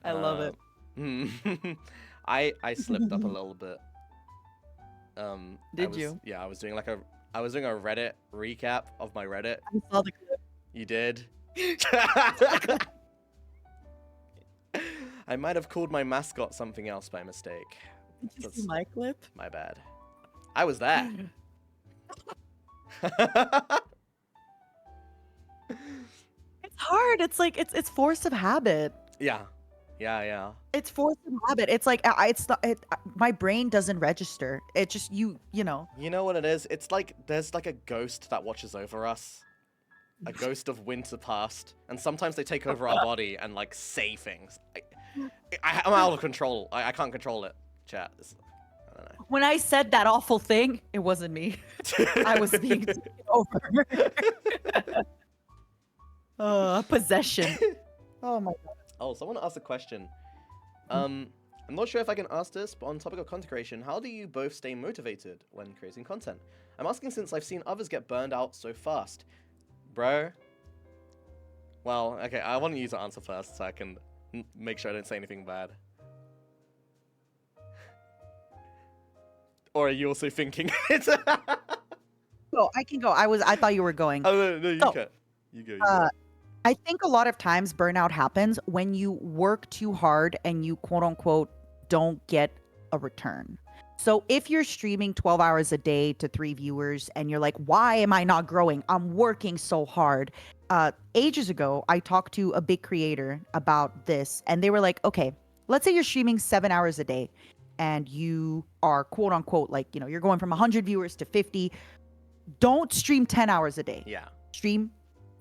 I love it. Hmm. I slipped up a little bit. Did you? I was doing I was doing a Reddit recap of my Reddit. I saw the clip. You did. I might have called my mascot something else by mistake. Did you see That's my clip? my bad. I was there. It's hard. It's like it's force of habit. Yeah. Yeah, yeah. It's force of habit. It's like it's not. My brain doesn't register. It just you know. You know what it is? It's like there's like a ghost that watches over us. A ghost of winter past. And sometimes they take over our body and like say things. I'm out of control. I can't control it. Chat. I don't know. When I said that awful thing, it wasn't me. I was being taken over. Possession. Oh my god. Oh, someone asked a question. I'm not sure if I can ask this, but on topic of content creation, how do you both stay motivated when creating content? I'm asking since I've seen others get burned out so fast. Bro? Well, okay, I want you to answer first so I can make sure I don't say anything bad. Or are you also thinking it? So I can go. I thought you were going. Oh, no, you Oh, can. You go, you go. I think a lot of times burnout happens when you work too hard and you quote unquote don't get a return. So if you're streaming 12 hours a day to 3 viewers and you're like, why am I not growing? I'm working so hard. Ages ago, I talked to a big creator about this and they were like, okay, let's say you're streaming 7 hours a day and you are quote unquote, like, you know, you're going from 100 viewers to 50. Don't stream 10 hours a day. Yeah. Stream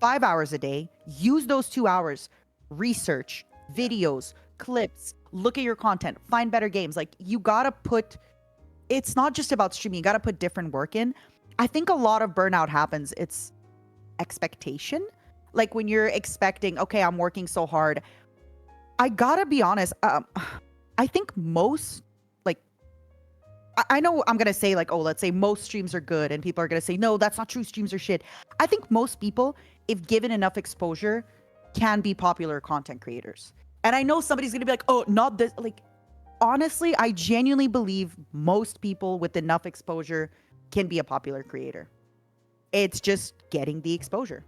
5 hours a day. Use those 2 hours. Research, videos, clips, look at your content, find better games. Like you gotta put, it's not just about streaming. You gotta put different work in. I think a lot of burnout happens. It's expectation. Like when you're expecting, okay, I'm working so hard. I gotta be honest. I think most, like, I know I'm gonna say like, oh, let's say most streams are good, and people are gonna say, no, that's not true. Streams are shit. I think most people, if given enough exposure, can be popular content creators. And I know somebody's gonna be like, oh, not this. Like, honestly, I genuinely believe most people with enough exposure can be a popular creator. It's just getting the exposure.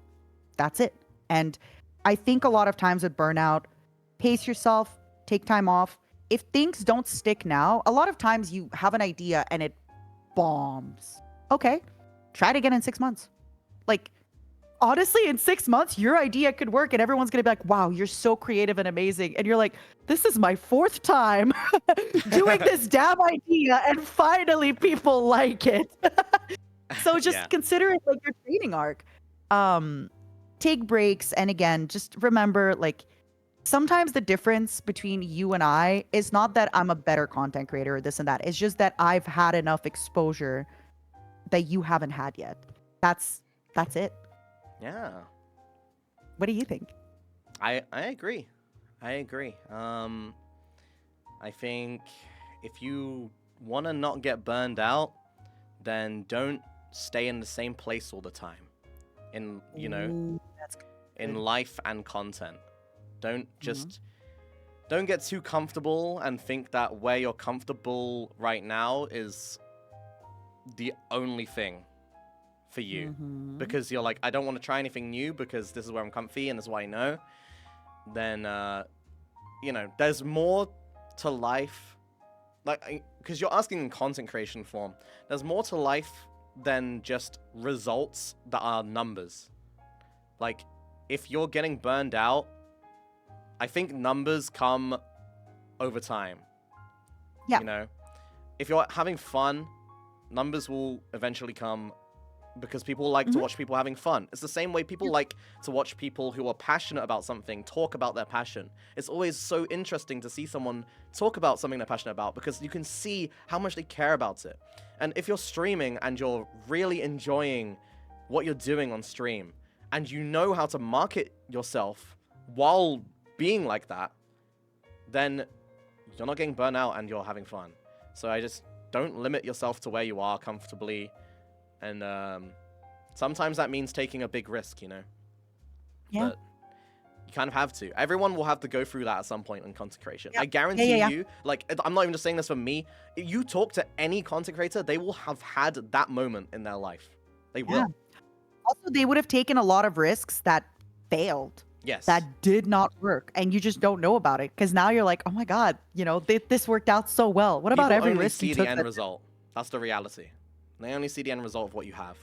That's it. And I think a lot of times with burnout, pace yourself, take time off. If things don't stick now, a lot of times you have an idea and it bombs. Okay, try it again in 6 months. Like, honestly, in 6 months, your idea could work and everyone's going to be like, wow, you're so creative and amazing. And you're like, this is my 4th time doing this damn idea and finally people like it. So just Yeah. consider it like your training arc. Take breaks. And again, just remember, like, sometimes the difference between you and I is not that I'm a better content creator or this and that. It's just that I've had enough exposure that you haven't had yet. That's it. Yeah. What do you think? I agree. I agree. I think if you want to not get burned out, then don't stay in the same place all the time. In, you know, Ooh, that's in good. life and content. Don't just don't get too comfortable and think that where you're comfortable right now is the only thing for you. Mhm. Because you're like, I don't want to try anything new because this is where I'm comfy and this is what I know. Then you know, there's more to life. Like, because you're asking in content creation form, there's more to life than just results that are numbers. Like, if you're getting burned out, I think numbers come over time. Yeah. You know? If you're having fun, numbers will eventually come because people like to watch people having fun. It's the same way people like to watch people who are passionate about something talk about their passion. It's always so interesting to see someone talk about something they're passionate about because you can see how much they care about it. And if you're streaming and you're really enjoying what you're doing on stream and you know how to market yourself while being like that, then you're not getting burnt out and you're having fun. So I just don't limit yourself to where you are comfortably. And sometimes that means taking a big risk, you know? Yeah. But you kind of have to. Everyone will have to go through that at some point in content creation. Yeah. I guarantee Yeah. you, like, I'm not even just saying this for me. If you talk to any content creator, they will have had that moment in their life. They will. Yeah. Also, they would have taken a lot of risks that failed. Yes. That did not work, and you just don't know about it because now you're like, oh my god, this worked out so well. What about People every only risk see you the took? end result. That's the reality. They only see the end result of what you have.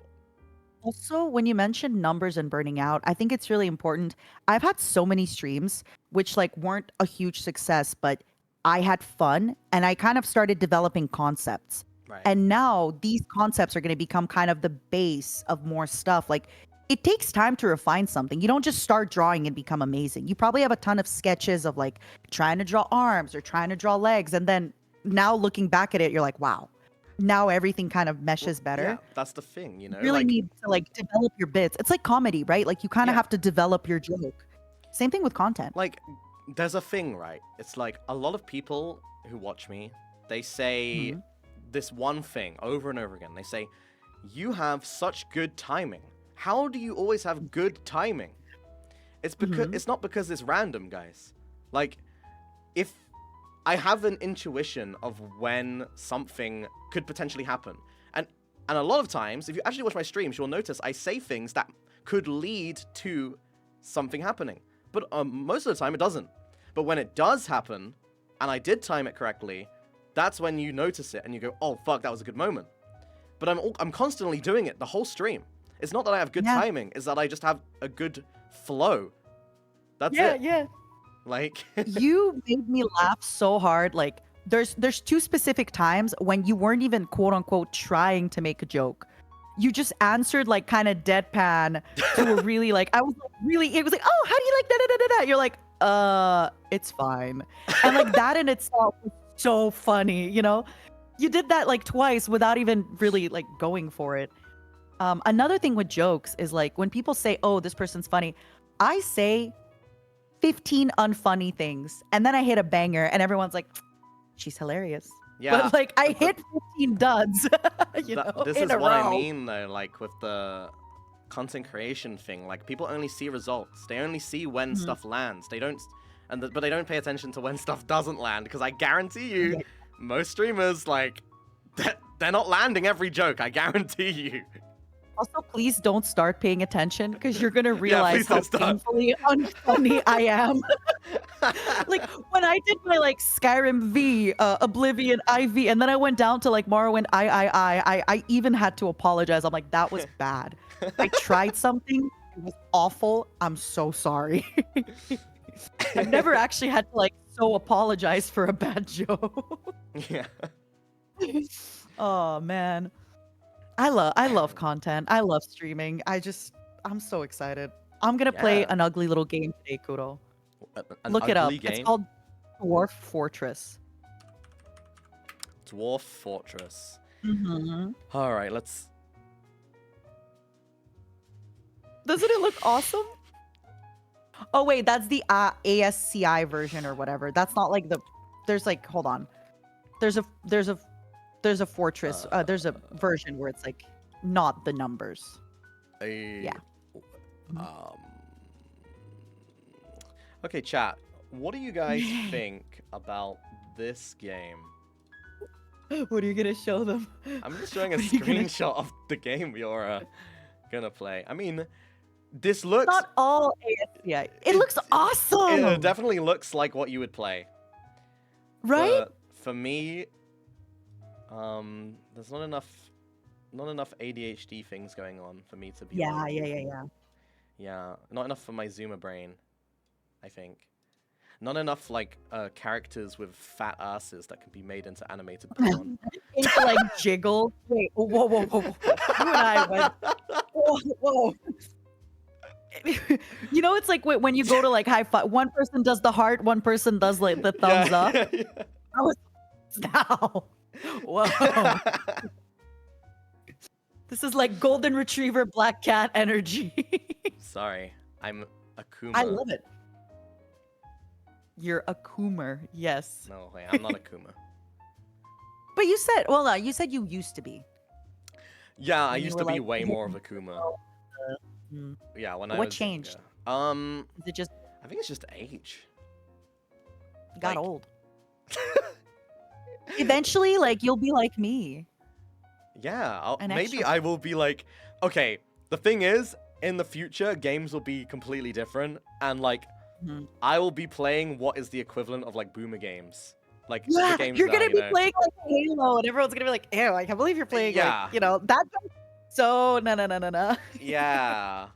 Also, when you mentioned numbers and burning out, I think it's really important. I've had so many streams which like weren't a huge success, but I had fun and I kind of started developing concepts. Right. And now these concepts are going to become kind of the base of more stuff. Like it takes time to refine something. You don't just start drawing and become amazing. You probably have a ton of sketches of like trying to draw arms or trying to draw legs. And then now looking back at it, you're like, wow, now everything kind of meshes better. Yeah, that's the thing, you know? You really like, need to like develop your bits. It's like comedy, right? Like you kind of Yeah. have to develop your joke. Same thing with content. like, there's a thing, right? It's like a lot of people who watch me, they say this one thing over and over again. They say, you have such good timing. How do you always have good timing? It's because it's not because it's random, guys. Like, if I have an intuition of when something could potentially happen. And a lot of times, if you actually watch my streams, you'll notice I say things that could lead to something happening. But most of the time, it doesn't. But when it does happen, and I did time it correctly, that's when you notice it and you go, oh, fuck, that was a good moment. But I'm constantly doing it the whole stream. It's not that I have good timing, it's that I just have a good flow. That's it. Yeah. Like, You made me laugh so hard. Like there's two specific times when you weren't even quote unquote trying to make a joke. You just answered like kind of deadpan to a really like I was like really it was like, oh, how do you like da da da da da? You're like, it's fine. And like that in itself was so funny, you know? You did that like twice without even really like going for it. Another thing with jokes is like when people say, oh, this person's funny, I say 15 unfunny things and then I hit a banger and everyone's like, she's hilarious. yeah. But like I hit 15 duds. This in is a what I row. mean, though, like with the content creation thing. Like, people only see results. They only see when stuff lands. They don't, but they don't pay attention to when stuff doesn't land. Because I guarantee you, most streamers, like, they're not landing every joke. I guarantee you. Also, please don't start paying attention because you're gonna realize please how don't start. painfully unfunny I am. Like when I did my like Skyrim V, Oblivion IV, and then I went down to like Morrowind I even had to apologize. I'm like, that was bad. I tried something. It was awful. I'm so sorry. I've never actually had to like so apologize for a bad joke. Yeah. Oh man. I love content. I love streaming. I'm so excited. I'm gonna play Yeah. an ugly little game today, Kuro. An Look it up. ugly It's game? called Dwarf Fortress. Dwarf Fortress. Mm-hmm. All right, let's. Doesn't it look awesome? Oh wait, that's the ASCI version or whatever. That's not like the. There's like, hold on. There's a fortress. There's a version where it's like not the numbers. Yeah. Okay, chat. What do you guys think about this game? What are you gonna show them? I'm just showing a What are you gonna- screenshot of the game you're gonna play. I mean, this looks. Not all ASCI. It looks awesome. It definitely looks like what you would play. Right? But for me, there's not enough not enough ADHD things going on for me to be Yeah, like, yeah, yeah, yeah. yeah, not enough for my Zoomer brain, I think. Not enough like characters with fat asses that can be made into animated porn. Into like jiggle. Wait, whoa, whoa, whoa, whoa, whoa. You and I went. Whoa, whoa. You know, it's like when you go to like high five. One person does the heart, one person does like the thumbs up. Yeah, yeah. I was now. Whoa. This is like golden retriever black cat energy. Sorry, I'm a Kuma. I love it. You're a Coomer, yes. No, wait, I'm not a Kuma. But you said, well, no, you said you used to be. Yeah, I And you used were to be like, way more of a Kuma. Mm. Yeah, when I What was changed? younger. Is it just I think it's just age. you got Like- old? Eventually, like you'll be like me. Yeah, An maybe extra- I will be like, okay, the thing is, in the future, games will be completely different, and like, Mhm. I will be playing what is the equivalent of like boomer games. Like, Yeah, the games you're now, gonna you be know. playing like Halo, and everyone's gonna be like, "Ew, I can't believe you're playing Yeah. like, you know, that." So no. Yeah.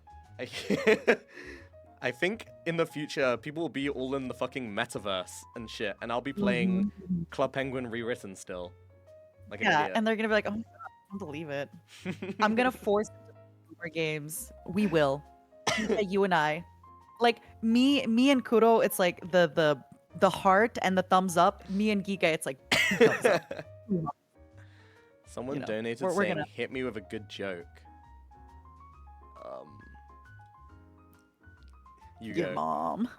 I think in the future, people will be all in the fucking metaverse and shit, and I'll be playing Mhm. Club Penguin rewritten still. Like an Yeah, idiot. and they're gonna be like, "Oh my god, I don't believe it." I'm gonna force them to play more games. We will. You and I, like me and Kuro, it's like the heart and the thumbs up. Me and Giga, it's like thumbs up. Someone You know, donated we're saying, gonna- hit me with a good joke. You Your go. mom.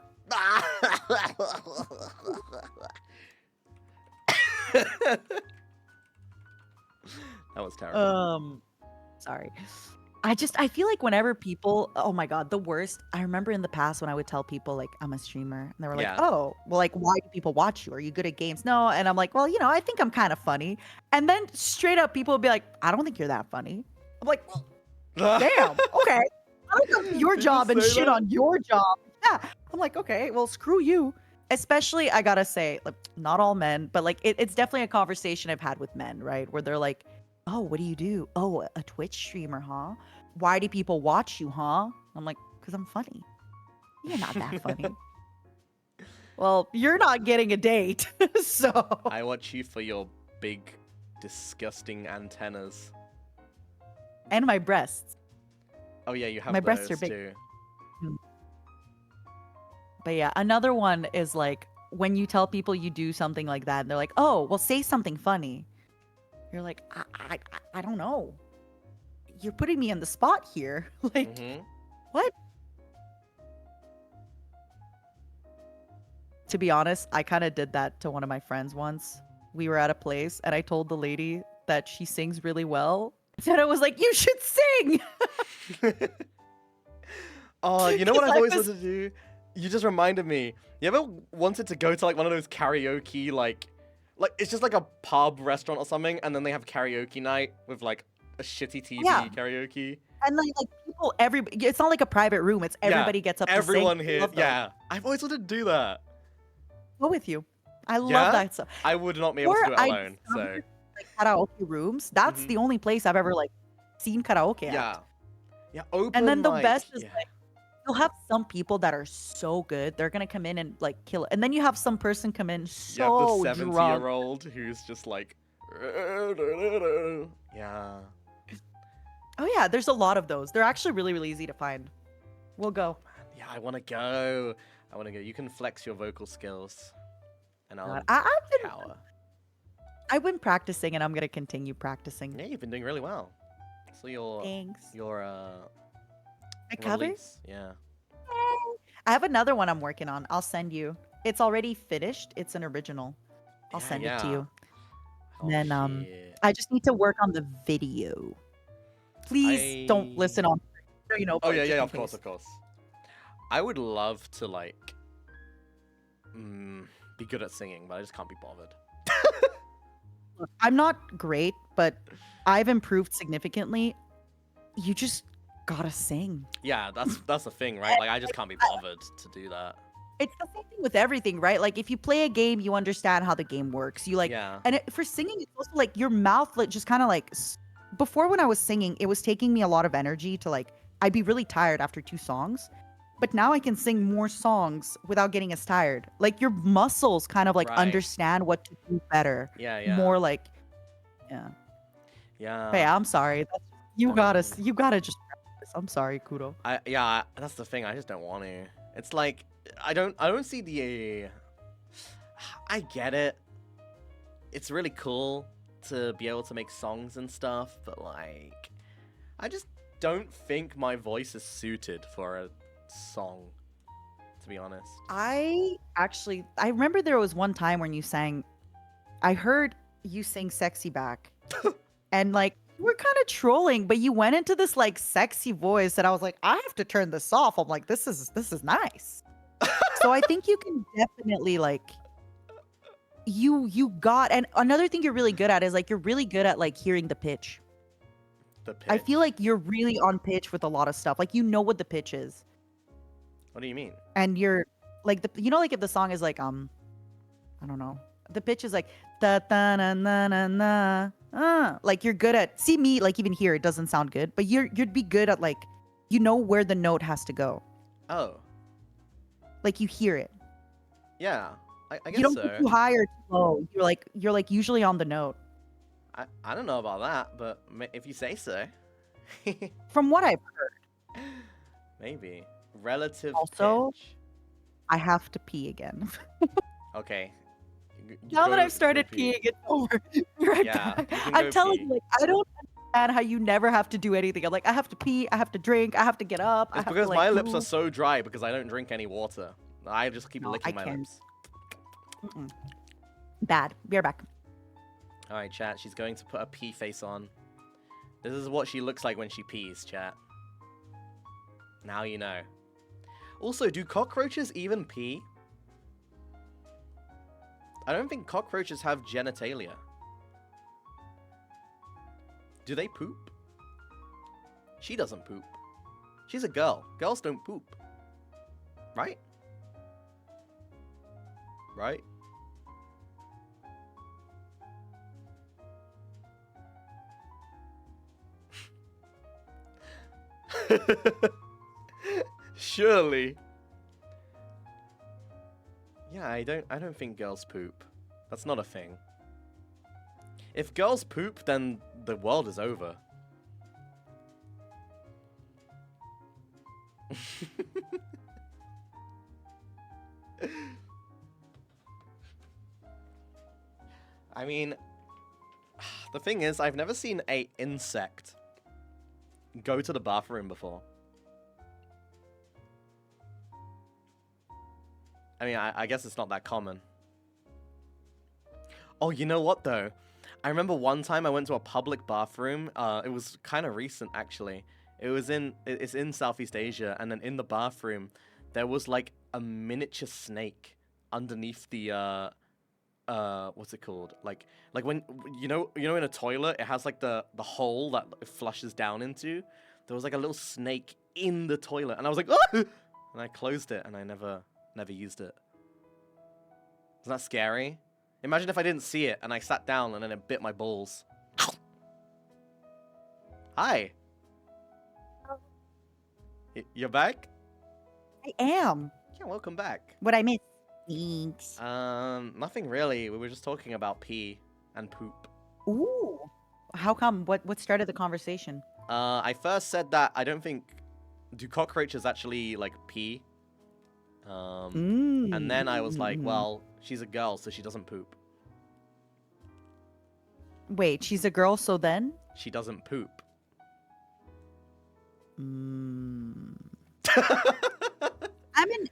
That was terrible. Sorry. I feel like whenever people, oh my god, the worst. I remember in the past when I would tell people like I'm a streamer, and they were like, Yeah. "Oh, well, like why do people watch you? Are you good at games?" No, and I'm like, "Well, you know, I think I'm kind of funny." And then straight up, people would be like, "I don't think you're that funny." I'm like, "Well, damn, okay. I don't come to your Did you job and say shit that? on your job." Yeah, I'm like, okay, well, screw you. Especially, I gotta say, like, not all men, but like, it's definitely a conversation I've had with men, right? Where they're like, "Oh, what do you do? Oh, a Twitch streamer, huh? Why do people watch you, huh?" I'm like, "Cause I'm funny." You're not that funny. Well, you're not getting a date, so. I watch you for your big, disgusting antennas. And my breasts. Oh yeah, you have My those breasts are big. too. But yeah, another one is like when you tell people you do something like that, and they're like, "Oh, well, say something funny." You're like, I don't know. You're putting me in the spot here. Like, Mhm. what? To be honest, I kind of did that to one of my friends once. We were at a place, and I told the lady that she sings really well. And I was like, "You should sing." Oh, you know what 'Cause I've I always was- wanted to do? You just reminded me. You ever wanted to go to like one of those karaoke like it's just like a pub restaurant or something, and then they have karaoke night with like a shitty TV Yeah. karaoke. And like people, everybody. It's not like a private room. It's everybody gets up. Everyone to sing. I here, love those. yeah. I've always wanted to do that. Go with you. I love Yeah? that stuff. I would not be able to Or do it I alone. So discovered, like karaoke rooms. That's Mhm. the only place I've ever like seen karaoke at. yeah, yeah. Open And then the mic, best is yeah. like you'll have some people that are so good, they're gonna come in and like kill it. And then you have some person come in You so have the drunk. 70-year-old who's just like, yeah. Oh yeah, there's a lot of those. They're actually really, really easy to find. We'll go. Yeah, I want to go. I want to go. You can flex your vocal skills, and I'll God, cower. I've been practicing and I'm gonna continue practicing. Yeah, you've been doing really well. So Thanks. your My cover? release, yeah. I have another one I'm working on. I'll send you. It's already finished. It's an original. I'll send it to yeah. you. Oh, Then, shit. I just need to work on the video. Please don't listen on. You know. Oh but yeah, just yeah, in of course, case. of course. I would love to like be good at singing, but I just can't be bothered. Look, I'm not great, but I've improved significantly. You just gotta sing. Yeah, that's the thing, right? Like I just can't be bothered to do that. It's the same thing with everything, right? Like if you play a game, you understand how the game works. You like, Yeah. and for singing, it's also like your mouth like just kind of like before when I was singing, it was taking me a lot of energy to like, I'd be really tired after 2 songs. But now I can sing more songs without getting as tired. Like your muscles kind of like Right. understand what to do better. Yeah, yeah. More like, yeah. But Yeah. yeah, I'm sorry. I mean, You gotta just practice. I'm sorry, Kudo. that's the thing. I just don't want to. It's like I don't see the. I get it. It's really cool to be able to make songs and stuff, but like, I just don't think my voice is suited for a song. To be honest. I remember there was one time when you sang, I heard you sing Sexy Back. And like, you were kind of trolling, but you went into this like sexy voice that I was like, I have to turn this off. I'm like, this is nice. So I think you can definitely like you got, and another thing you're really good at is like you're really good at like hearing the pitch. The pitch. I feel like you're really on pitch with a lot of stuff. Like you know what the pitch is. What do you mean? And you're like like if the song is like I don't know. The pitch is like da da na na na na. Like you're good at, see me like even here it doesn't sound good, but you'd be good at like you know where the note has to go. Oh. Like you hear it. Yeah. I You guess don't so. go too high or too low. You're like usually on the note. I don't know about that, but if you say so. From what I've heard. Maybe. Relative Also, pitch. I have to pee again. Okay. Now that I've started pee. peeing, it's over. Be right Yeah, back. you can I'm go telling pee. you, like, I don't understand how you never have to do anything. I'm like, I have to pee, I have to drink, I have to get up. I It's have because to, my like, lips are poo. so dry because I don't drink any water. I just keep No, licking I my can't. lips. Mm-mm. Bad. Be right back. Alright, chat. She's going to put a pee face on. This is what she looks like when she pees, chat. Now you know. Also, do cockroaches even pee? I don't think cockroaches have genitalia. Do they poop? She doesn't poop. She's a girl. Girls don't poop. Right? Right? Surely. Yeah, I don't think girls poop. That's not a thing. If girls poop, then the world is over. I mean, the thing is, I've never seen a insect go to the bathroom before. I mean, I guess it's not that common. Oh, you know what, though? I remember one time I went to a public bathroom. It was kind of recent, actually. It's in Southeast Asia, and then in the bathroom, there was, like, a miniature snake underneath the, what's it called? Like when, in a toilet, it has, like, the hole that it flushes down into. There was, like, a little snake in the toilet, and I was like, ah! And I closed it, and I never used it. Isn't that scary? Imagine if I didn't see it and I sat down and then it bit my balls. Hi. You're back? I am. Yeah, welcome back. What I miss? Thanks. Nothing really. We were just talking about pee and poop. Ooh. How come? What started the conversation? I first said that I don't think... Do cockroaches actually, like, pee? And then I was like, well, she's a girl, so she doesn't poop. Wait, she's a girl, so then? She doesn't poop. I mean,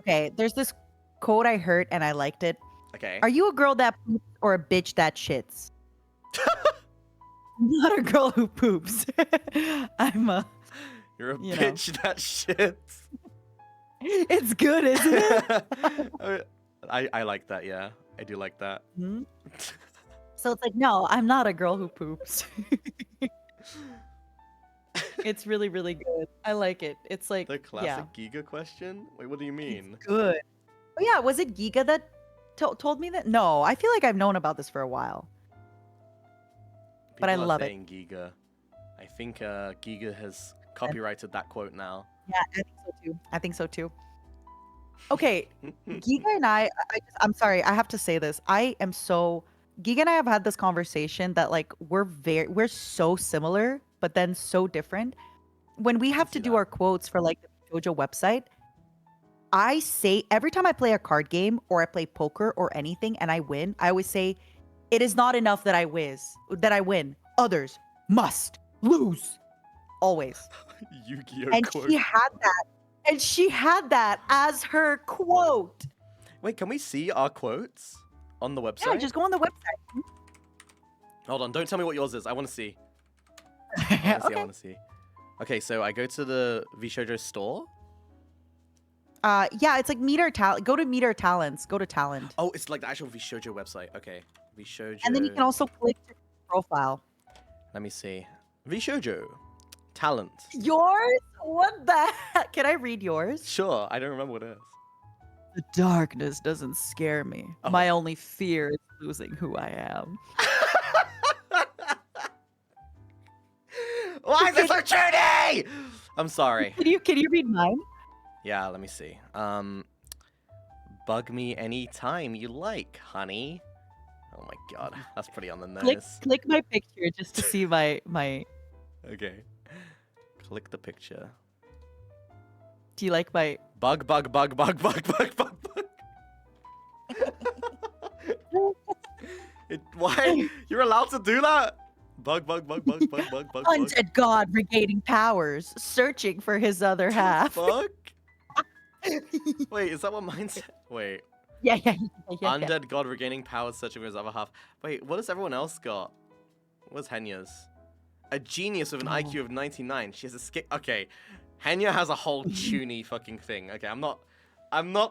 okay. There's this quote I heard and I liked it. Okay. Are you a girl that poops or a bitch that shits? I'm not a girl who poops. I'm a... You're a bitch that shits. It's good, isn't it? I like that, yeah. I do like that. Hmm? So it's like, no, I'm not a girl who poops. It's really, really good. I like it. It's like, The classic Giga question? Wait, what do you mean? it's good. Oh yeah, was it Giga that told me that? No, I feel like I've known about this for a while. But I People are love it. saying Giga. I think Giga has copyrighted that quote now. Yeah, I think so too. I think so too. Okay, Giga and I'm sorry, I have to say this. Giga and I have had this conversation that like we're so similar, but then so different. When we have to see do that. our quotes for like the VShojo website, I say every time I play a card game or I play poker or anything and I win, I always say, it is not enough that I win. Others must lose. Always. Yu-Gi-Oh And quote. she had that as her quote. Wait, can we see our quotes on the website? Yeah, just go on the website. Hold on, don't tell me what yours is. I want to see. I Okay. want to see. Okay, so I go to the VShojo store. Yeah, it's like meet our talent. Go to meet our talents. Go to talent. Oh, it's like the actual VShojo website. Okay, VShojo. And then you can also click your profile. Let me see. VShojo. Talent. Yours? What the heck? Can I read yours? Sure, I don't remember what it is. The darkness doesn't scare me. Oh. My only fear is losing who I am. Why is it so trendy? I'm sorry. Can you read mine? Yeah, let me see. Bug me anytime you like, honey. Oh my god, that's pretty on the nose. Click my picture just to see my. Okay. Click the picture. Do you like my? Bug. Why? You're allowed to do that? Bug. Undead god regaining powers, searching for his other half. Fuck? Wait, is that what mine said? Wait. Yeah. Undead god regaining powers, searching for his other half. Wait, what does everyone else got? What's Henya's? A genius with an IQ of 99. She has a skip. Okay, Henya has a whole tuny fucking thing. Okay, I'm not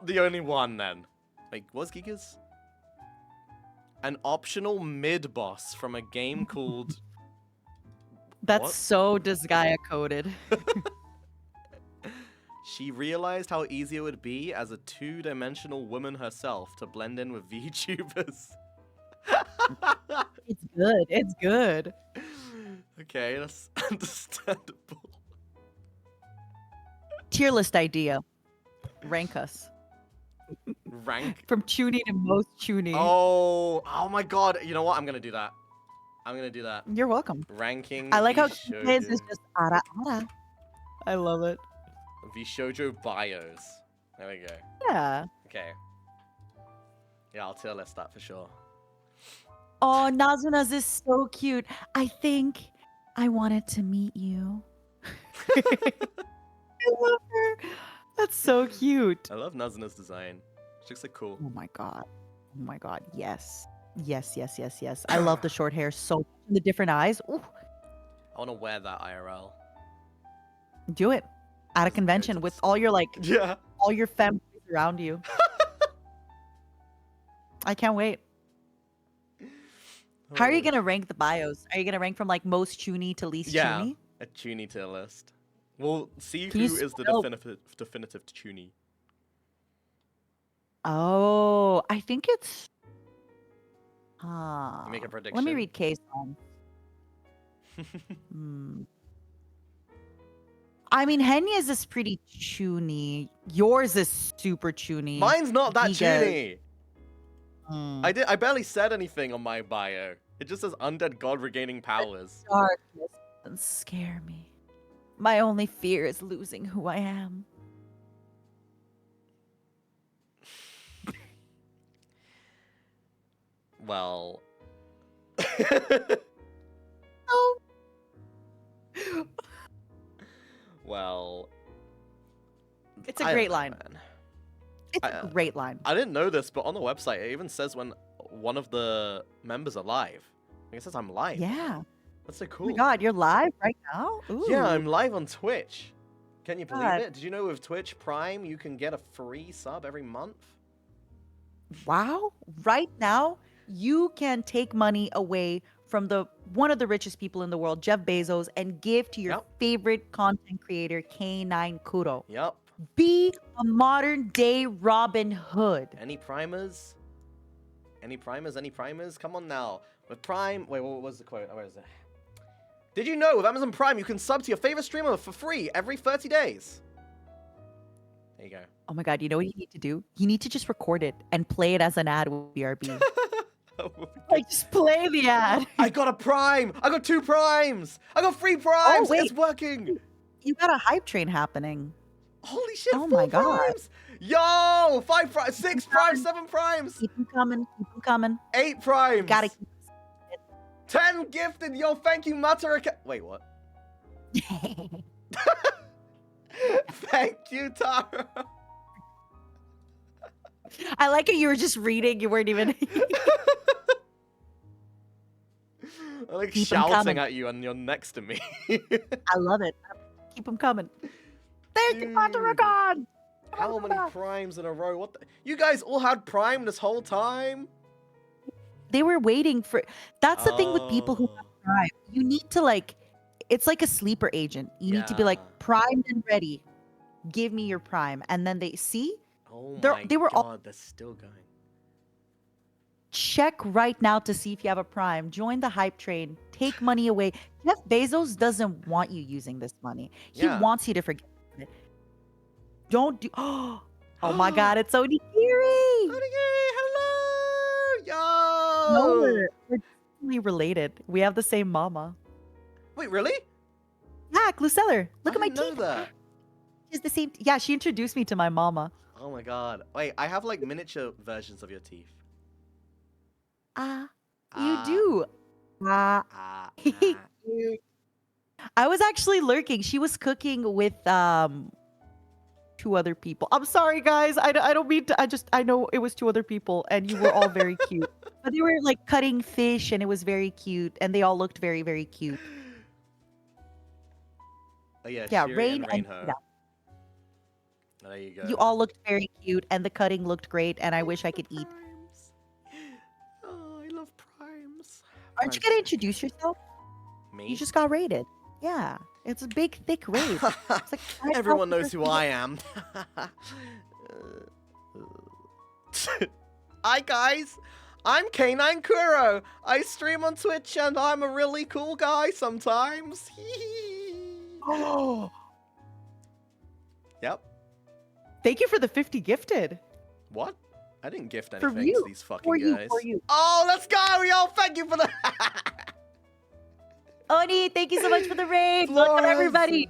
the only one then. Wait, what's Giga's? An optional mid boss from a game called. That's What? so Disgaea coded. She realized how easy it would be as a two-dimensional woman herself to blend in with VTubers. It's good. It's good. Okay, that's understandable. Tier list idea. Rank us. Rank. From Chuny to most Chuny. Oh my god. You know what? I'm gonna do that. You're welcome. Ranking I like how VShojo. his is just ara ara. I love it. VShojo bios. There we go. Yeah. Okay. Yeah, I'll tier list that for sure. Oh, Nazuna's is so cute. I think I wanted to meet you. I love her. That's so cute. I love Nazuna's design. She looks so cool. Oh my god. Oh my god. Yes. Yes. I love the short hair so the different eyes. Ooh. I want to wear that IRL. Do it. At a convention with all your Yeah. all your families around you. I can't wait. How are you gonna rank the bios? Are you gonna rank from like most Chuny to least Yeah, Chuny? a Chuny tier list. We'll see Can who you is the spell- definitive Chuny. Oh, I think it's. Make a prediction. Let me read K's song. I mean, Henya's is pretty Chuny. Yours is super Chuny. Mine's not that Giga's- Chuny. I barely said anything on my bio. It just says undead god regaining powers. Darkness doesn't scare me. My only fear is losing who I am. Well. Oh. Well. It's a I great don't know, line. man. It's a great line. I didn't know this, but on the website it even says when one of the members are live. Like, it says I'm live. Yeah. That's so Oh cool. my god, you're live right now? Ooh. Yeah, I'm live on Twitch. Can you believe God. it? Did you know with Twitch Prime you can get a free sub every month? Wow. Right now, you can take money away from one of the richest people in the world, Jeff Bezos, and give to your Yep. favorite content creator, K9 Kuro. Yup. Be a modern day Robin Hood. Any primers? Any primers? Come on now. With Prime, wait, what was the quote? Where is it? Did you know with Amazon Prime you can sub to your favorite streamer for free every 30 days? There you go. Oh my God, you know what you need to do? You need to just record it and play it as an ad with BRB. Like, just play the ad. I got a Prime! I got 2 Primes! I got 3 Primes! wait. It's working! You got a hype train happening. Holy shit, Oh 4 my God. Primes! Yo! 5 Primes, 6 Primes, 7 Primes! Keep them coming. Keep them coming. 8 Primes! Gotta keep 10 gifted! Yo, thank you, Matara. Wait, what? Thank you, Tara. I like it. You were just reading. You weren't even. I'm like Keep 'em shouting coming. at you and you're next to me. I love it. Keep them coming. Thank you, Dude. Matara. How many Primes in a row? What the? You guys all had Prime this whole time? They were waiting for. That's the thing with people who Oh. have Prime. You need to like. It's like a sleeper agent. You need to be like Yeah. primed and ready. Give me your Prime, and then they see. Oh They were all- God, they're still going. Check right now to see if you have a Prime. Join the hype train. Take money away. Jeff Bezos doesn't want you using this money. He Yeah. wants you to forget it. Don't do. Oh my God! It's Onigiri. Hello! Yo! No, we're definitely related. We have the same mama. Wait, really? Yeah, Gluceller. Look I at my didn't know teeth. that. She's the same. Yeah, she introduced me to my mama. Oh my God. Wait, I have like miniature versions of your teeth. You Ah. do. Ah. ah. Cute. I was actually lurking. She was cooking with 2 other people. I'm sorry, guys. I don't mean to. I know it was 2 other people, and you were all very cute. But they were like cutting fish, and it was very cute, and they all looked very, very cute. Oh yeah, Yeah, Shiri Rain and and Rainho. yeah, There you go. you all looked very cute, and the cutting looked great, and I wish I could eat. Primes. Oh, I love Primes. Aren't you gonna introduce yourself? Me? You just got rated. Yeah, it's a big, thick raid. It's like Everyone knows who I am. Hi guys, I'm K9 Kuro. I stream on Twitch and I'm a really cool guy sometimes. Oh, Yep. thank you for the 50 gifted. What? I didn't gift For anything you. to these fucking For you, guys. for you. Oh, let's go, yo! Thank you for the Oni, thank you so much for the raid. Welcome, Flores, everybody.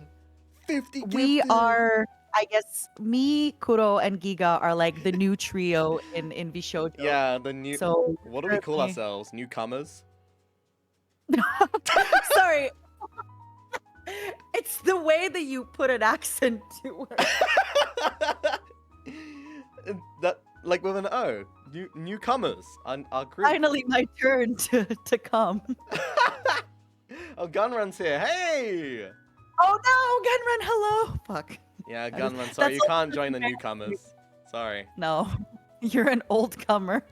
50 We gifted. are, I guess, me, Kuro, and Giga are like the new trio in VShojo. Yeah, the new. So What do we call currently- ourselves? Newcomers? Sorry. It's the way that you put an accent to it. That like with an O. Newcomers. Our group. Finally, my turn to come. Oh, Gunrun's here. Hey. Oh no, Gunrun, hello. Fuck. Yeah, That is- Gunrun. Sorry, you that's can't also join the embarrassing. newcomers. Sorry. No, you're an old comer.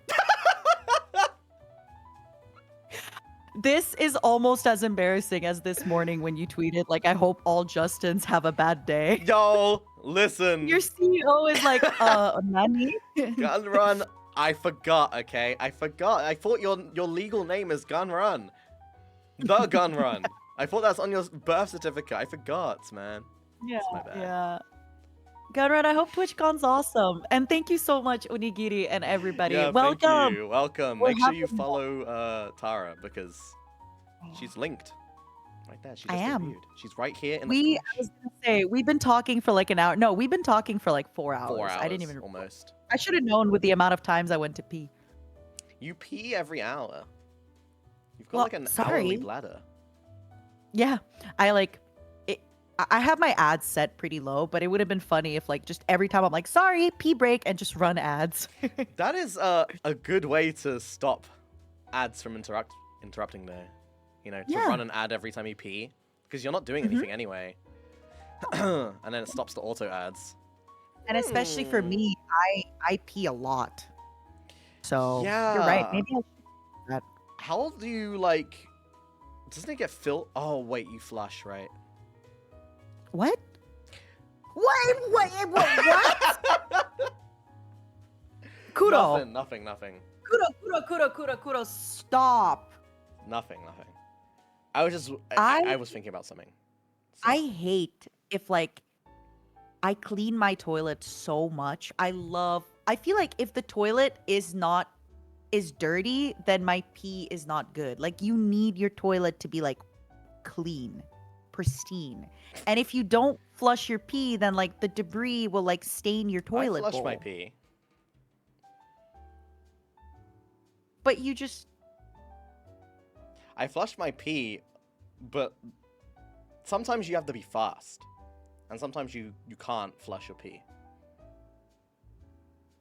This is almost as embarrassing as this morning when you tweeted, like, I hope all Justins have a bad day. Yo, listen. Your CEO is like, Nani? Gunrun. I forgot. Okay, I forgot. I thought your legal name is Gunrun. The Gunrun. I thought that's on your birth certificate. I forgot, man. Yeah, my bad. yeah. Gunrun, I hope TwitchCon's awesome. And thank you so much, Onigiri and everybody. Yeah, Welcome. thank you. Welcome. We're Make sure you happy- follow Tara because she's linked. Right there. She just I am. debuted. She's right here in I the was gonna say, we've been talking for like an hour. No, we've been talking for like 4 hours. 4 hours. I didn't even. Almost. I should have known with the amount of times I went to pee. You pee every hour. You've got Well, like an sorry. hourly bladder. Yeah, I like it. I have my ads set pretty low, but it would have been funny if like just every time I'm like, sorry, pee break, and just run ads. That is a good way to stop ads from interrupting there. You know, to Yeah. run an ad every time you pee. Because you're not doing Mhm. anything anyway. And then it stops the auto ads. And especially for me, I pee a lot. So you're right. Yeah. Maybe How do you, like... Doesn't it get filled? Oh, wait, you flush, right? what? What? Kudo. Nothing. Kudo. Stop. Nothing. I was just I I was thinking about something. So I hate if like I clean my toilet so much. I feel like if the toilet is dirty, then my pee is not good. Like you need your toilet to be like clean, pristine. And if you don't flush your pee, then like the debris will like stain your I toilet flush my bowl. pee. But you just I flush my pee, but sometimes you have to be fast, and sometimes you can't flush your pee.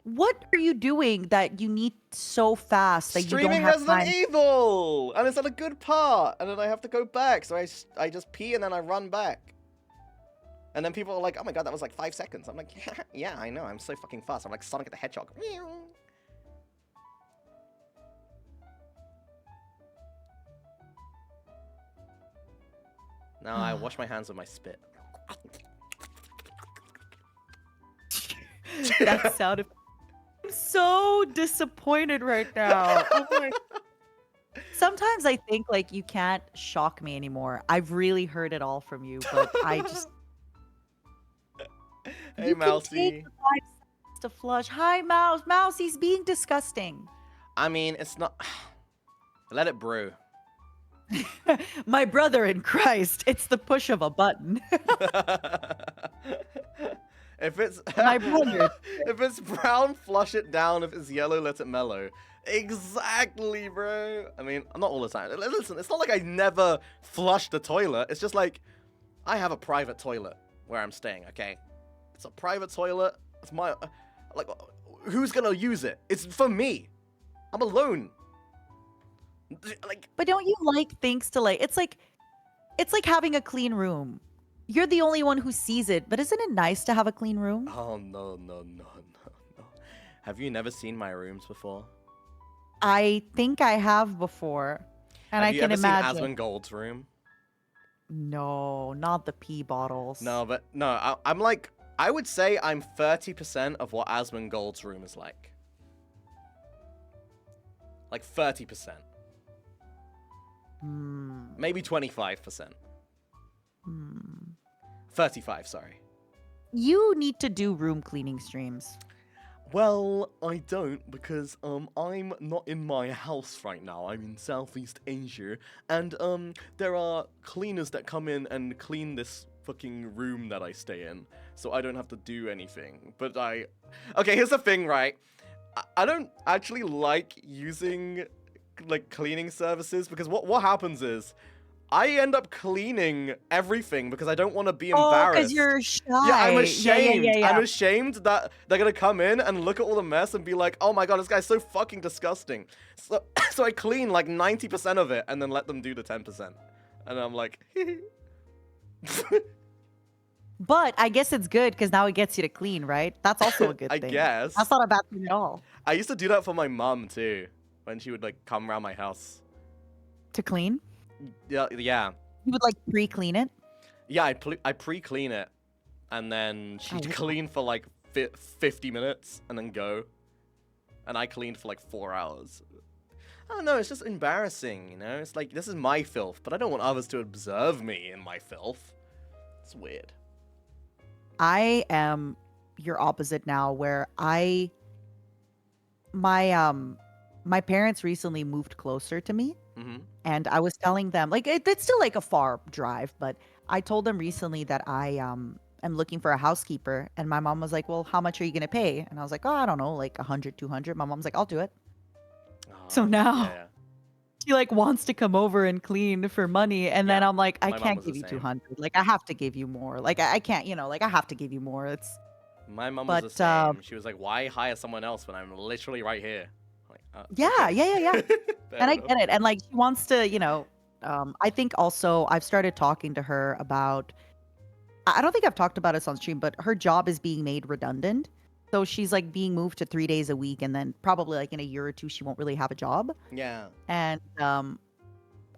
what are you doing that you need so fast that you don't Streaming have Resident time? Evil, and it's at a good part, and then I have to go back, so I just pee and then I run back. And then people are like, "Oh my god, that was like 5 seconds." I'm like, "Yeah, I know. I'm so fucking fast. I'm like Sonic the Hedgehog." Now I wash my hands with my spit. That sounded I'm so disappointed right now. Oh my Sometimes I think like you can't shock me anymore. I've really heard it all from you, but I just Hey, you can take Mousy. the 5 seconds to flush. Hi, Mouse. Mouse, he's being disgusting. I mean, it's not. Let it brew. My brother in Christ, it's the push of a button. If it's My brother. if it's brown, flush it down. If it's yellow, let it mellow. Exactly, bro. I mean, not all the time. Listen, it's not like I never flush the toilet. It's just like I have a private toilet where I'm staying. Okay, it's a private toilet. It's my like. Who's gonna use it? It's for me. I'm alone. Like, But don't you like things to like it's like having a clean room. You're the only one who sees it, but isn't it nice to have a clean room? oh no, no, no, no, no. Have you never seen my rooms before? I think I have before. And Have I you can ever seen imagine. Asmongold's room? No, not the pee bottles. No, but no, I'm like, I would say I'm 30% of what Asmongold's room is like. Like 30%. Hmm. Maybe 25%. Hmm. 35, sorry. You need to do room cleaning streams. Well, I don't because I'm not in my house right now. I'm in Southeast Asia, and there are cleaners that come in and clean this fucking room that I stay in, so I don't have to do anything. But okay, here's the thing, right? I don't actually like using like cleaning services because what happens is I end up cleaning everything because I don't want to be Oh, because embarrassed. you're Yeah, I'm shy. ashamed. I'm Yeah. ashamed that they're gonna come in and look at all the mess and be like, "Oh my god, this guy's so fucking disgusting." So, so I clean like 90% of it and then let them do the 10%, and I'm like, But I guess it's good because now it gets you to clean, right? That's also a good I thing. guess. That's not a bad thing at all. I used to do that for my mum too, when she would like come around my house. To clean? Yeah. You would like pre-clean it? Yeah, I pre-clean it, and then I she'd like clean for like 50 minutes and then go. And I cleaned for like 4 hours. I don't know, it's just embarrassing, you know? It's like, this is my filth, but I don't want others to observe me in my filth. It's weird. I am your opposite now where my parents recently moved closer to me Mm-hmm. and I was telling them like it's still like a far drive, but I told them recently that I am looking for a housekeeper and my mom was like, "Well, how much are you going to pay?" And I was like, "Oh, I don't know, like 100, 200." My mom's like, "I'll do it." So Oh, now yeah. she like wants to come over and clean for money and then Yeah, I'm like, "I my mom can't was the give you same. 200. Like I have to give you more. Like I can't, like I have to give you more." It's My mom was the but same. She was like, why hire someone else when I'm literally right here? I'm like, yeah, okay. yeah. Fair And I enough. get it. And like she wants to, I think also I've started talking to her about I don't think I've talked about this on stream, but her job is being made redundant. So she's like being moved to 3 days a week and then probably like in a year or two she won't really have a job. Yeah. And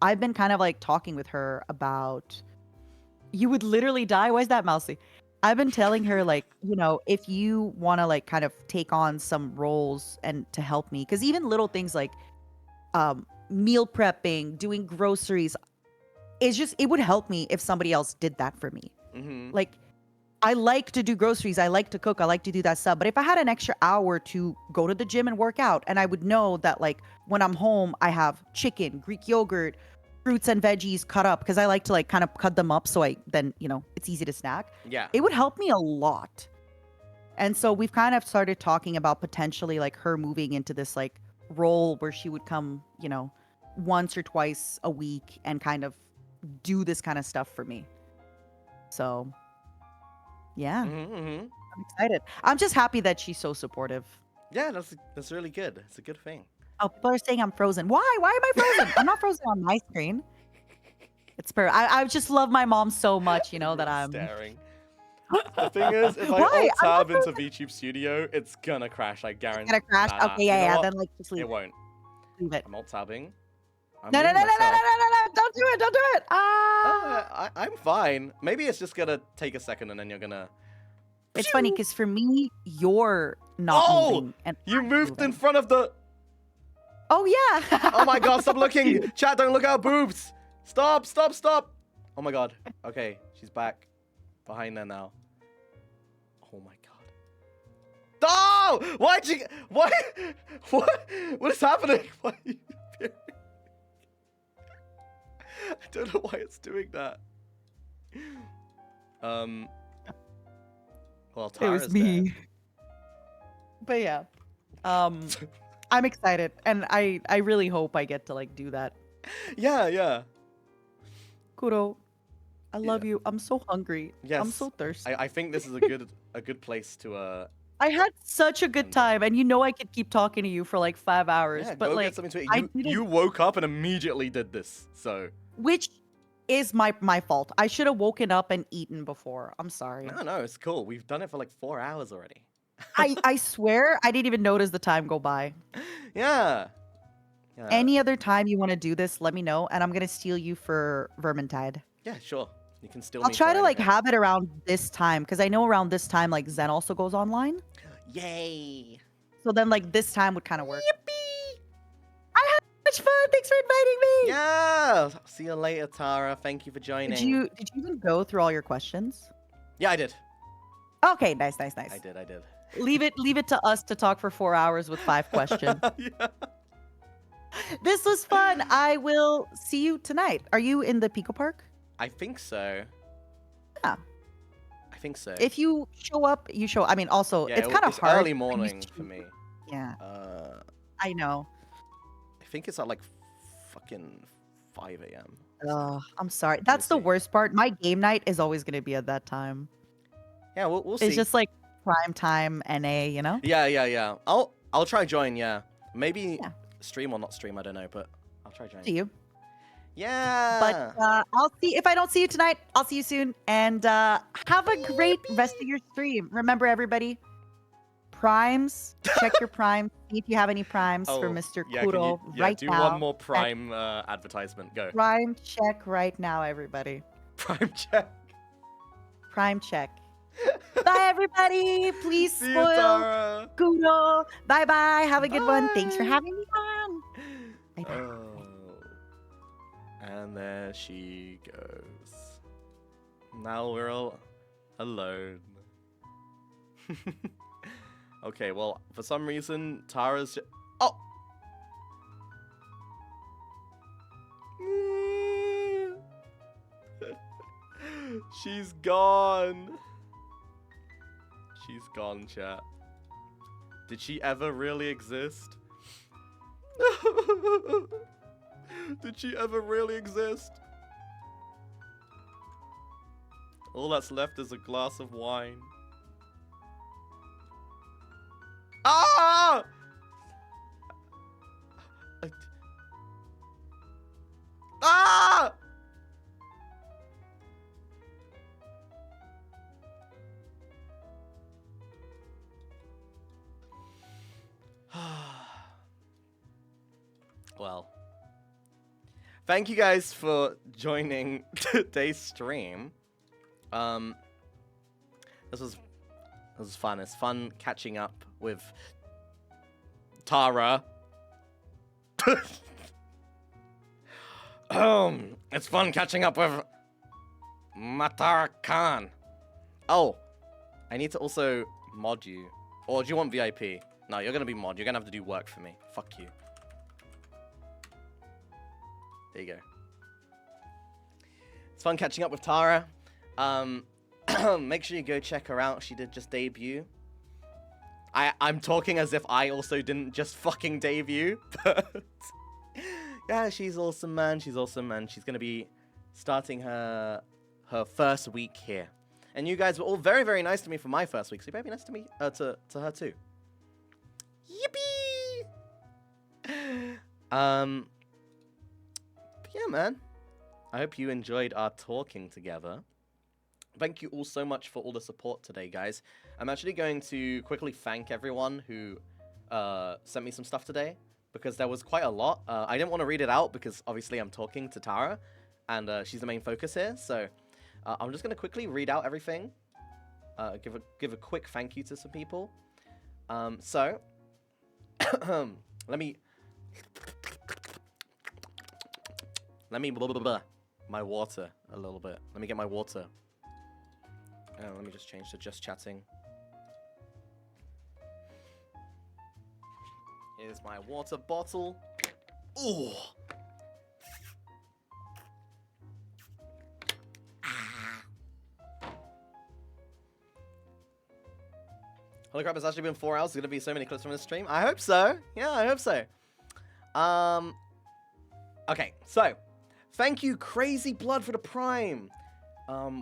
I've been kind of like talking with her about you would literally die. Why is that, Mousy? I've been telling her like, if you want to like kind of take on some roles and to help me, because even little things like meal prepping, doing groceries, it's just it would help me if somebody else did that for me. Mm-hmm. Like I like to do groceries, I like to cook, I like to do that stuff. But if I had an extra hour to go to the gym and work out, and I would know that like when I'm home, I have chicken, Greek yogurt, fruits and veggies cut up because I like to like kind of cut them up so I then, it's easy to snack. Yeah. It would help me a lot. And so we've kind of started talking about potentially like her moving into this like role where she would come, once or twice a week and kind of do this kind of stuff for me. So, yeah, Mm-hmm, mm-hmm. I'm excited. I'm just happy that she's so supportive. Yeah, that's really good. It's a good thing. Oh, people are saying I'm frozen. Why? Why am I frozen? I'm not frozen on my screen. It's I just love my mom so much, that I'm staring. The thing is, if I Why? alt tab into VTube Studio, it's gonna crash. I guarantee. It's gonna crash. Nah, Okay, you know yeah. what? Then like just leave It won't. Leave it. I'm alt tabbing. I'm No, no, no, muting no, no, no, myself. no, no! Don't do it! Don't do it! Ah! I'm fine. Maybe it's just gonna take a second and then you're gonna. It's funny because for me, you're not moving, and You I'm moved moving. in front of the. Oh yeah! Oh my god! Stop looking! Chat, don't look at our boobs! Stop! Stop! Stop! Oh my god. Okay, she's back. Behind there now. Oh my god. Oh! Why'd you? Why? What is happening? Why are you appearing? I don't know why it's doing that. Well, It Tara's was me. But yeah, I'm excited, and I really hope I get to like do that. there. Yeah. Kuro, I love Yeah. you. I'm so hungry. Yes. I'm so thirsty. I think this is a good place to I had such a good time, and I could keep talking to you for like 5 hours, yeah, but go like get something to eat. I You didn't- you woke up and immediately did this. So which is my fault. I should have woken up and eaten before. I'm sorry. no, it's cool. We've done it for like 4 hours already. I swear I didn't even notice the time go by. Yeah. Yeah. Any other time you want to do this, let me know, and I'm gonna steal you for Vermintide. Yeah, sure. You can steal I'll me try for to like anything. have it around this time because I know around this time like Zen also goes online. Yay. So then like this time would kind of work. I had so much fun. Thanks for inviting me. Yeah. See you later, Tara. Thank you for joining. Did you even go through all your questions? Yeah, I did. Okay, nice. I did. Leave it to us to talk for 4 hours with 5 questions. Yeah. This was fun. I will see you tonight. Are you in the Pico Park? I think so. Yeah. I think so. If you show up, you show. I mean, also yeah, it's kind of it's hard. early for you morning to- for me. Yeah, Uh, I know. I think it's at like fucking 5 a.m. I'm sorry. That's the see. worst part. My game night is always gonna be at that time. Yeah, we'll see. It's just like prime time NA. Yeah. I'll try join. Yeah, maybe Yeah. stream or not stream. I don't know, but I'll try join. See you. Yeah. But I'll see if I don't see you tonight. I'll see you soon, and have a great rest of your stream. Remember, everybody, primes. Check your primes. See if you have any primes for Mr. Yeah, can Kuro you, right do now. one more Prime advertisement. Go. Prime check right now, everybody. Prime check. Prime check. Bye, everybody. Please See you, spoil Tara. Kuro. Bye bye. Have a good one. Thanks for Bye. having me on. Bye-bye. Oh. And there she goes. Now we're all alone. Okay, well, for some reason, Tara's oh! She's gone. She's gone, chat. Did she ever really exist? Did she ever really exist? All that's left is a glass of wine. Ah! Ah! Well, thank you guys for joining today's stream. This was fun. It's fun catching up with Tara. It's fun catching up with Matara Khan. Oh, I need to also mod you. Or do you want VIP? No, you're gonna be mod. You're gonna have to do work for me. Fuck you. There you go. It's fun catching up with Tara. Make sure you go check her out. She did just debut. I'm talking as if I also didn't just fucking debut, but yeah, she's awesome, man. She's awesome, man. She's gonna be starting her first week here, and you guys were all very, very nice to me for my first week, so you better be nice to me to her too. Yippee! But yeah, man. I hope you enjoyed our talking together. Thank you all so much for all the support today, guys. I'm actually going to quickly thank everyone who sent me some stuff today, because there was quite a lot. I didn't want to read it out because obviously I'm talking to Tara, and she's the main focus here. So I'm just going to quickly read out everything. Give a quick thank you to some people. So let me blah, blah, blah, my water a little bit. Let me get my water. Let me just change to just chatting. Here's my water bottle. Ooh. Holy crap, it's actually been 4 hours. There's gonna be so many clips from this stream. I hope so. Yeah, I hope so. Okay, so thank you, Crazy Blood, for the Prime.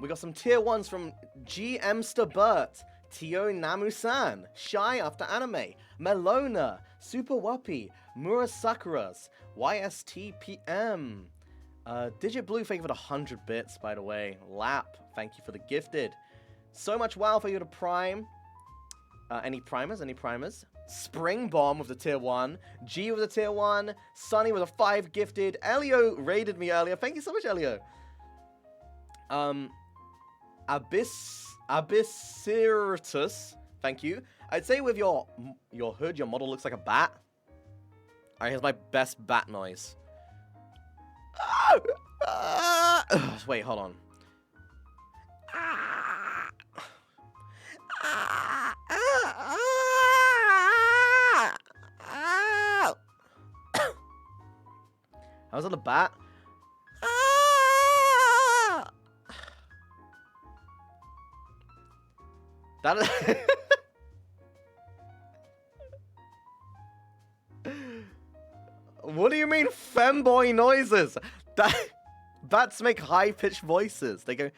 We got some tier 1s from GM Stabert, Tio Namu-san, Shy After Anime, Melona, Super Whoppy, Murasakuras, YSTPM, Digit Blue, thank you for the 100 bits, by the way. Lap, thank you for the gifted. So much wow, thank you to Prime. Any primers? Any primers? Spring Bomb with the tier 1, G with the tier 1, Sunny with a 5 gifted, Elio raided me earlier, thank you so much, Elio. Abyssiratus, thank you. I'd say with your hood, your model looks like a bat. Alright, here's my best bat noise. Wait, hold on. I was on the bat. That What do you mean femboy noises? Bats make high-pitched voices. They go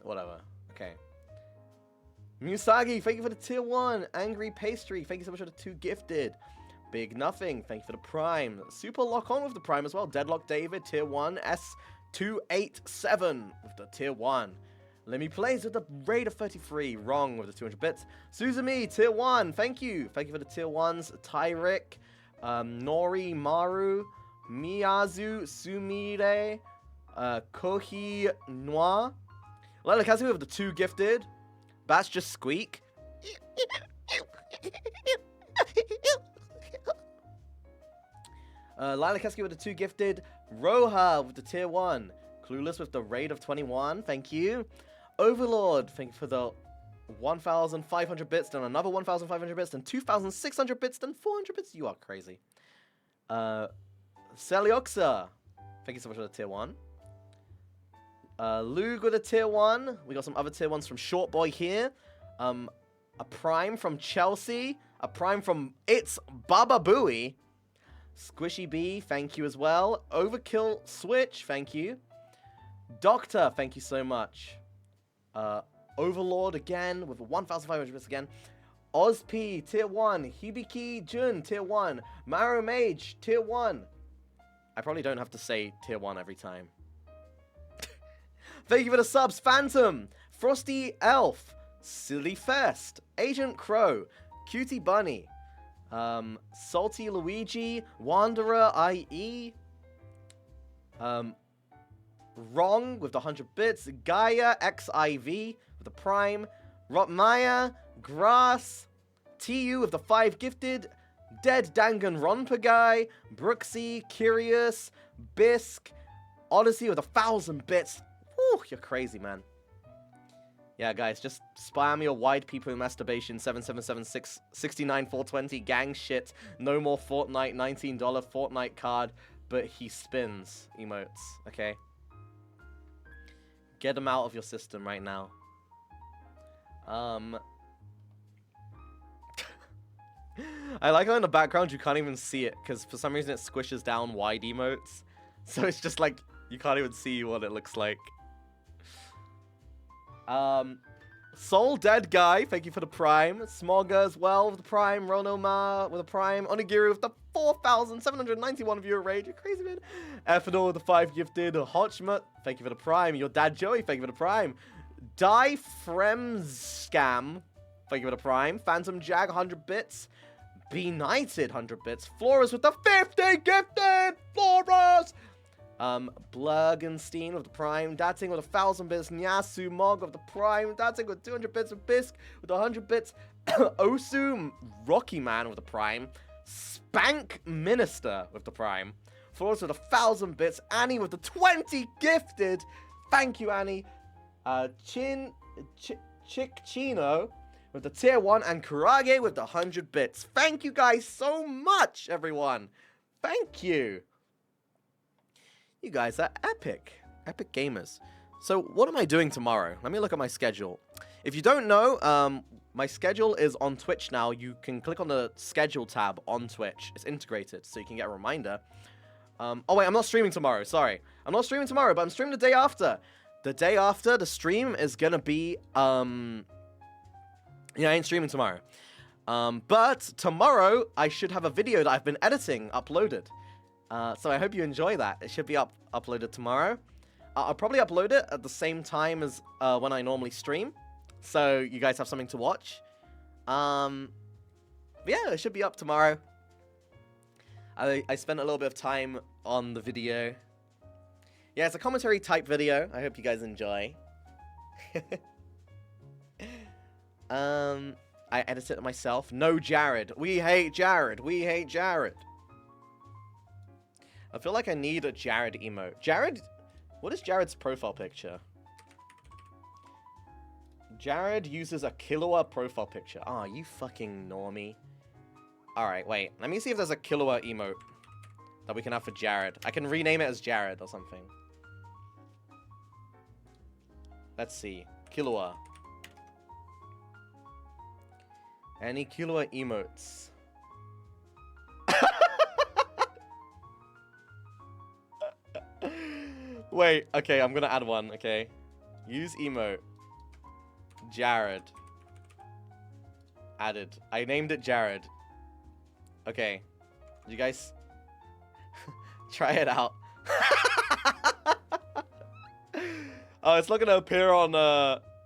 whatever. Okay. Musagi, thank you for the tier 1. Angry Pastry, thank you so much for the 2 gifted. Big Nothing, thank you for the Prime. Super Lock On with the Prime as well. Deadlock David, tier 1. S287 with the tier 1. Lemmy Plays with the raid of 33. Wrong with the 200 bits. Suzumi, tier 1. Thank you. Thank you for the tier 1s. Tyrick, Nori Maru, Miyazu Sumire, Kohi Noir. Lila Kazu with the 2 gifted. Bats just squeak. Lila Keski with the 2 gifted. Roha with the tier 1. Clueless with the raid of 21. Thank you. Overlord, thank you for the 1,500 bits, then another 1,500 bits, then 2,600 bits, then 400 bits. You are crazy. Celioxa, thank you so much for the tier 1. Lug with a tier 1. We got some other tier 1s from Short Boy here. A Prime from Chelsea. A Prime from It's Baba Booey. Squishy B, thank you as well. Overkill Switch, thank you. Doctor, thank you so much. Overlord again with 1,500 bits again. Ozp, tier 1. Hibiki Jun, tier 1. Maro Mage, tier 1. I probably don't have to say tier 1 every time. Thank you for the subs. Phantom, Frosty Elf, Silly Fest, Agent Crow, Cutie Bunny, Salty Luigi, Wanderer IE, Wrong with the 100 bits, Gaia XIV with the Prime, Rotmaya, Grass, TU with the 5 gifted, Dead Danganronpa guy, Brooksy, Curious, Bisque, Odyssey with 1,000 bits. Whew, you're crazy, man. Yeah, guys, just spam your wide people masturbation 7776 69 420 gang shit. No more Fortnite $19 Fortnite card, but he spins emotes. Okay, get them out of your system right now. I like how in the background you can't even see it because for some reason it squishes down wide emotes, so it's just like you can't even see what it looks like. Soul Dead Guy, thank you for the Prime. Smogger as well with the Prime. Ronoma with the Prime. Onigiri with the 4,791 viewer rate. You're crazy, man. Ethanol with the 5 gifted. Hotchmut, thank you for the Prime. Your dad Joey, thank you for the Prime. Die Fremscam, thank you for the Prime. Phantom Jag, 100 bits. Benighted, 100 bits. Floras with the 50 gifted. Floras! Blurgenstein with the Prime, Dating with 1,000 bits, Nyasu Mog with the Prime, Dating with 200 bits of Bisque with 100 bits, Osum Rocky Man with the Prime, Spank Minister with the Prime, Flores with 1,000 bits, Annie with the 20 gifted, thank you Annie, Chick Chino with the tier 1, and Kurage with the 100 bits. Thank you guys so much, everyone. Thank you. You guys are epic. Epic gamers. So what am I doing tomorrow? Let me look at my schedule. If you don't know, my schedule is on Twitch now. You can click on the schedule tab on Twitch. It's integrated, so you can get a reminder. Oh wait, I'm not streaming tomorrow. Sorry. I'm not streaming tomorrow, but I'm streaming the day after. The day after, the stream is gonna be, yeah, I ain't streaming tomorrow. But tomorrow, I should have a video that I've been editing uploaded. So I hope you enjoy that. It should be uploaded tomorrow. I'll probably upload it at the same time as when I normally stream, so you guys have something to watch. But yeah, it should be up tomorrow. I spent a little bit of time on the video. Yeah, it's a commentary type video. I hope you guys enjoy. I edited it myself. No Jared. We hate Jared. We hate Jared. I feel like I need a Jared emote. Jared? What is Jared's profile picture? Jared uses a Killua profile picture. Ah, you fucking normie. Alright, wait. Let me see if there's a Killua emote that we can have for Jared. I can rename it as Jared or something. Let's see. Killua. Any Killua emotes? Wait, okay, I'm gonna add one, okay? Use emote. Jared. Added. I named it Jared. Okay. You guys try it out. Oh, it's not gonna appear on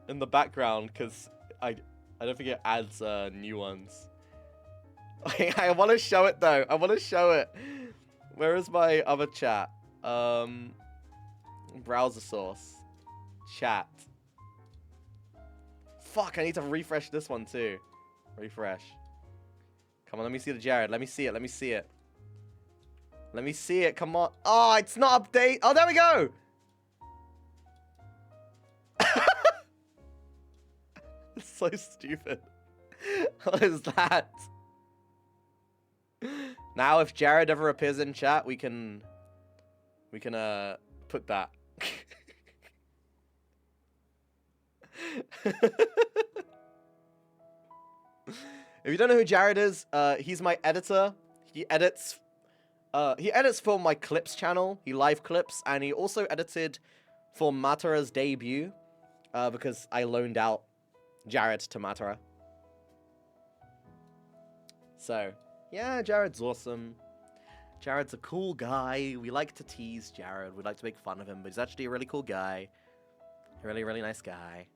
in the background because I don't think it adds new ones. I want to show it though. I want to show it. Where is my other chat? Browser source. Chat. Fuck, I need to refresh this one too. Refresh. Come on, let me see the Jared. Let me see it. Let me see it. Let me see it. Come on. Oh, it's not update. Oh, there we go. It's so stupid. What is that? Now, if Jared ever appears in chat, we can put that. If you don't know who Jared is, he's my editor. He edits for my clips channel. He live clips, and he also edited for Matara's debut, because I loaned out Jared to Matara. So, yeah, Jared's awesome. Jared's a cool guy. We like to tease Jared. We like to make fun of him, but he's actually a really cool guy. A really, really nice guy.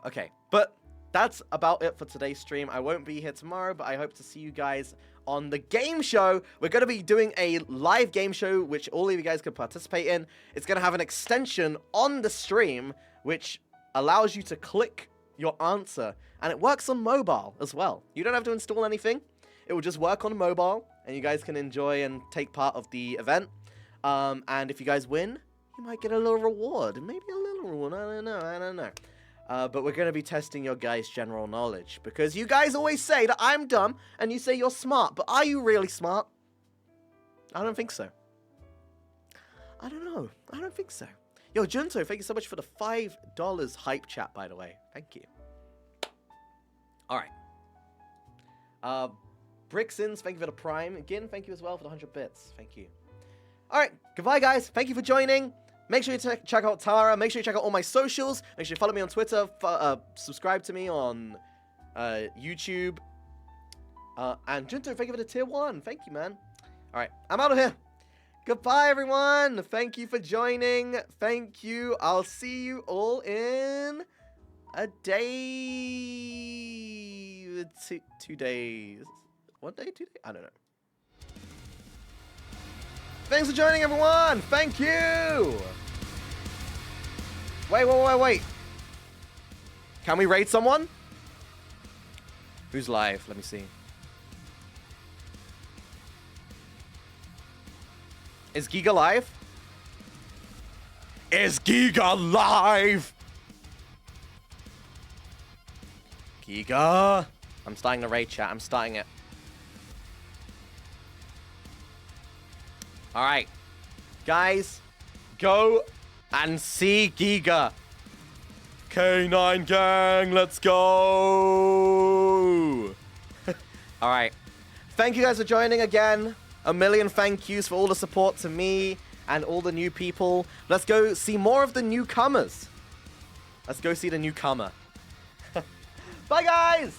Okay, but that's about it for today's stream. I won't be here tomorrow, but I hope to see you guys on the game show. We're going to be doing a live game show, which all of you guys can participate in. It's going to have an extension on the stream which allows you to click your answer, and it works on mobile as well. You don't have to install anything. It will just work on mobile, and you guys can enjoy and take part of the event. And if you guys win, you might get a little reward. Maybe a little reward. I don't know. But we're going to be testing your guys' general knowledge, because you guys always say that I'm dumb, and you say you're smart. But are you really smart? I don't think so. I don't know. I don't think so. Yo, Junto, thank you so much for the $5 hype chat, by the way. Thank you. All right. Brixins, thank you for the prime. Gin, thank you as well for the 100 bits. Thank you. All right. Goodbye, guys. Thank you for joining. Make sure you check out Tara. Make sure you check out all my socials. Make sure you follow me on Twitter. Subscribe to me on YouTube. And Junto, thank you for the tier 1. Thank you, man. All right. I'm out of here. Goodbye, everyone. Thank you for joining. Thank you. I'll see you all in a day. 2 days. 1 day? 2 days? I don't know. Thanks for joining, everyone. Thank you. Wait. Can we raid someone? Who's live? Let me see. Is Giga live? Is Giga live? Giga. I'm starting the raid chat. I'm starting it. All right. Guys, go and see Giga. K9 gang, let's go. All right. Thank you guys for joining again. A million thank yous for all the support to me and all the new people. Let's go see more of the newcomers. Let's go see the newcomer. Bye, guys.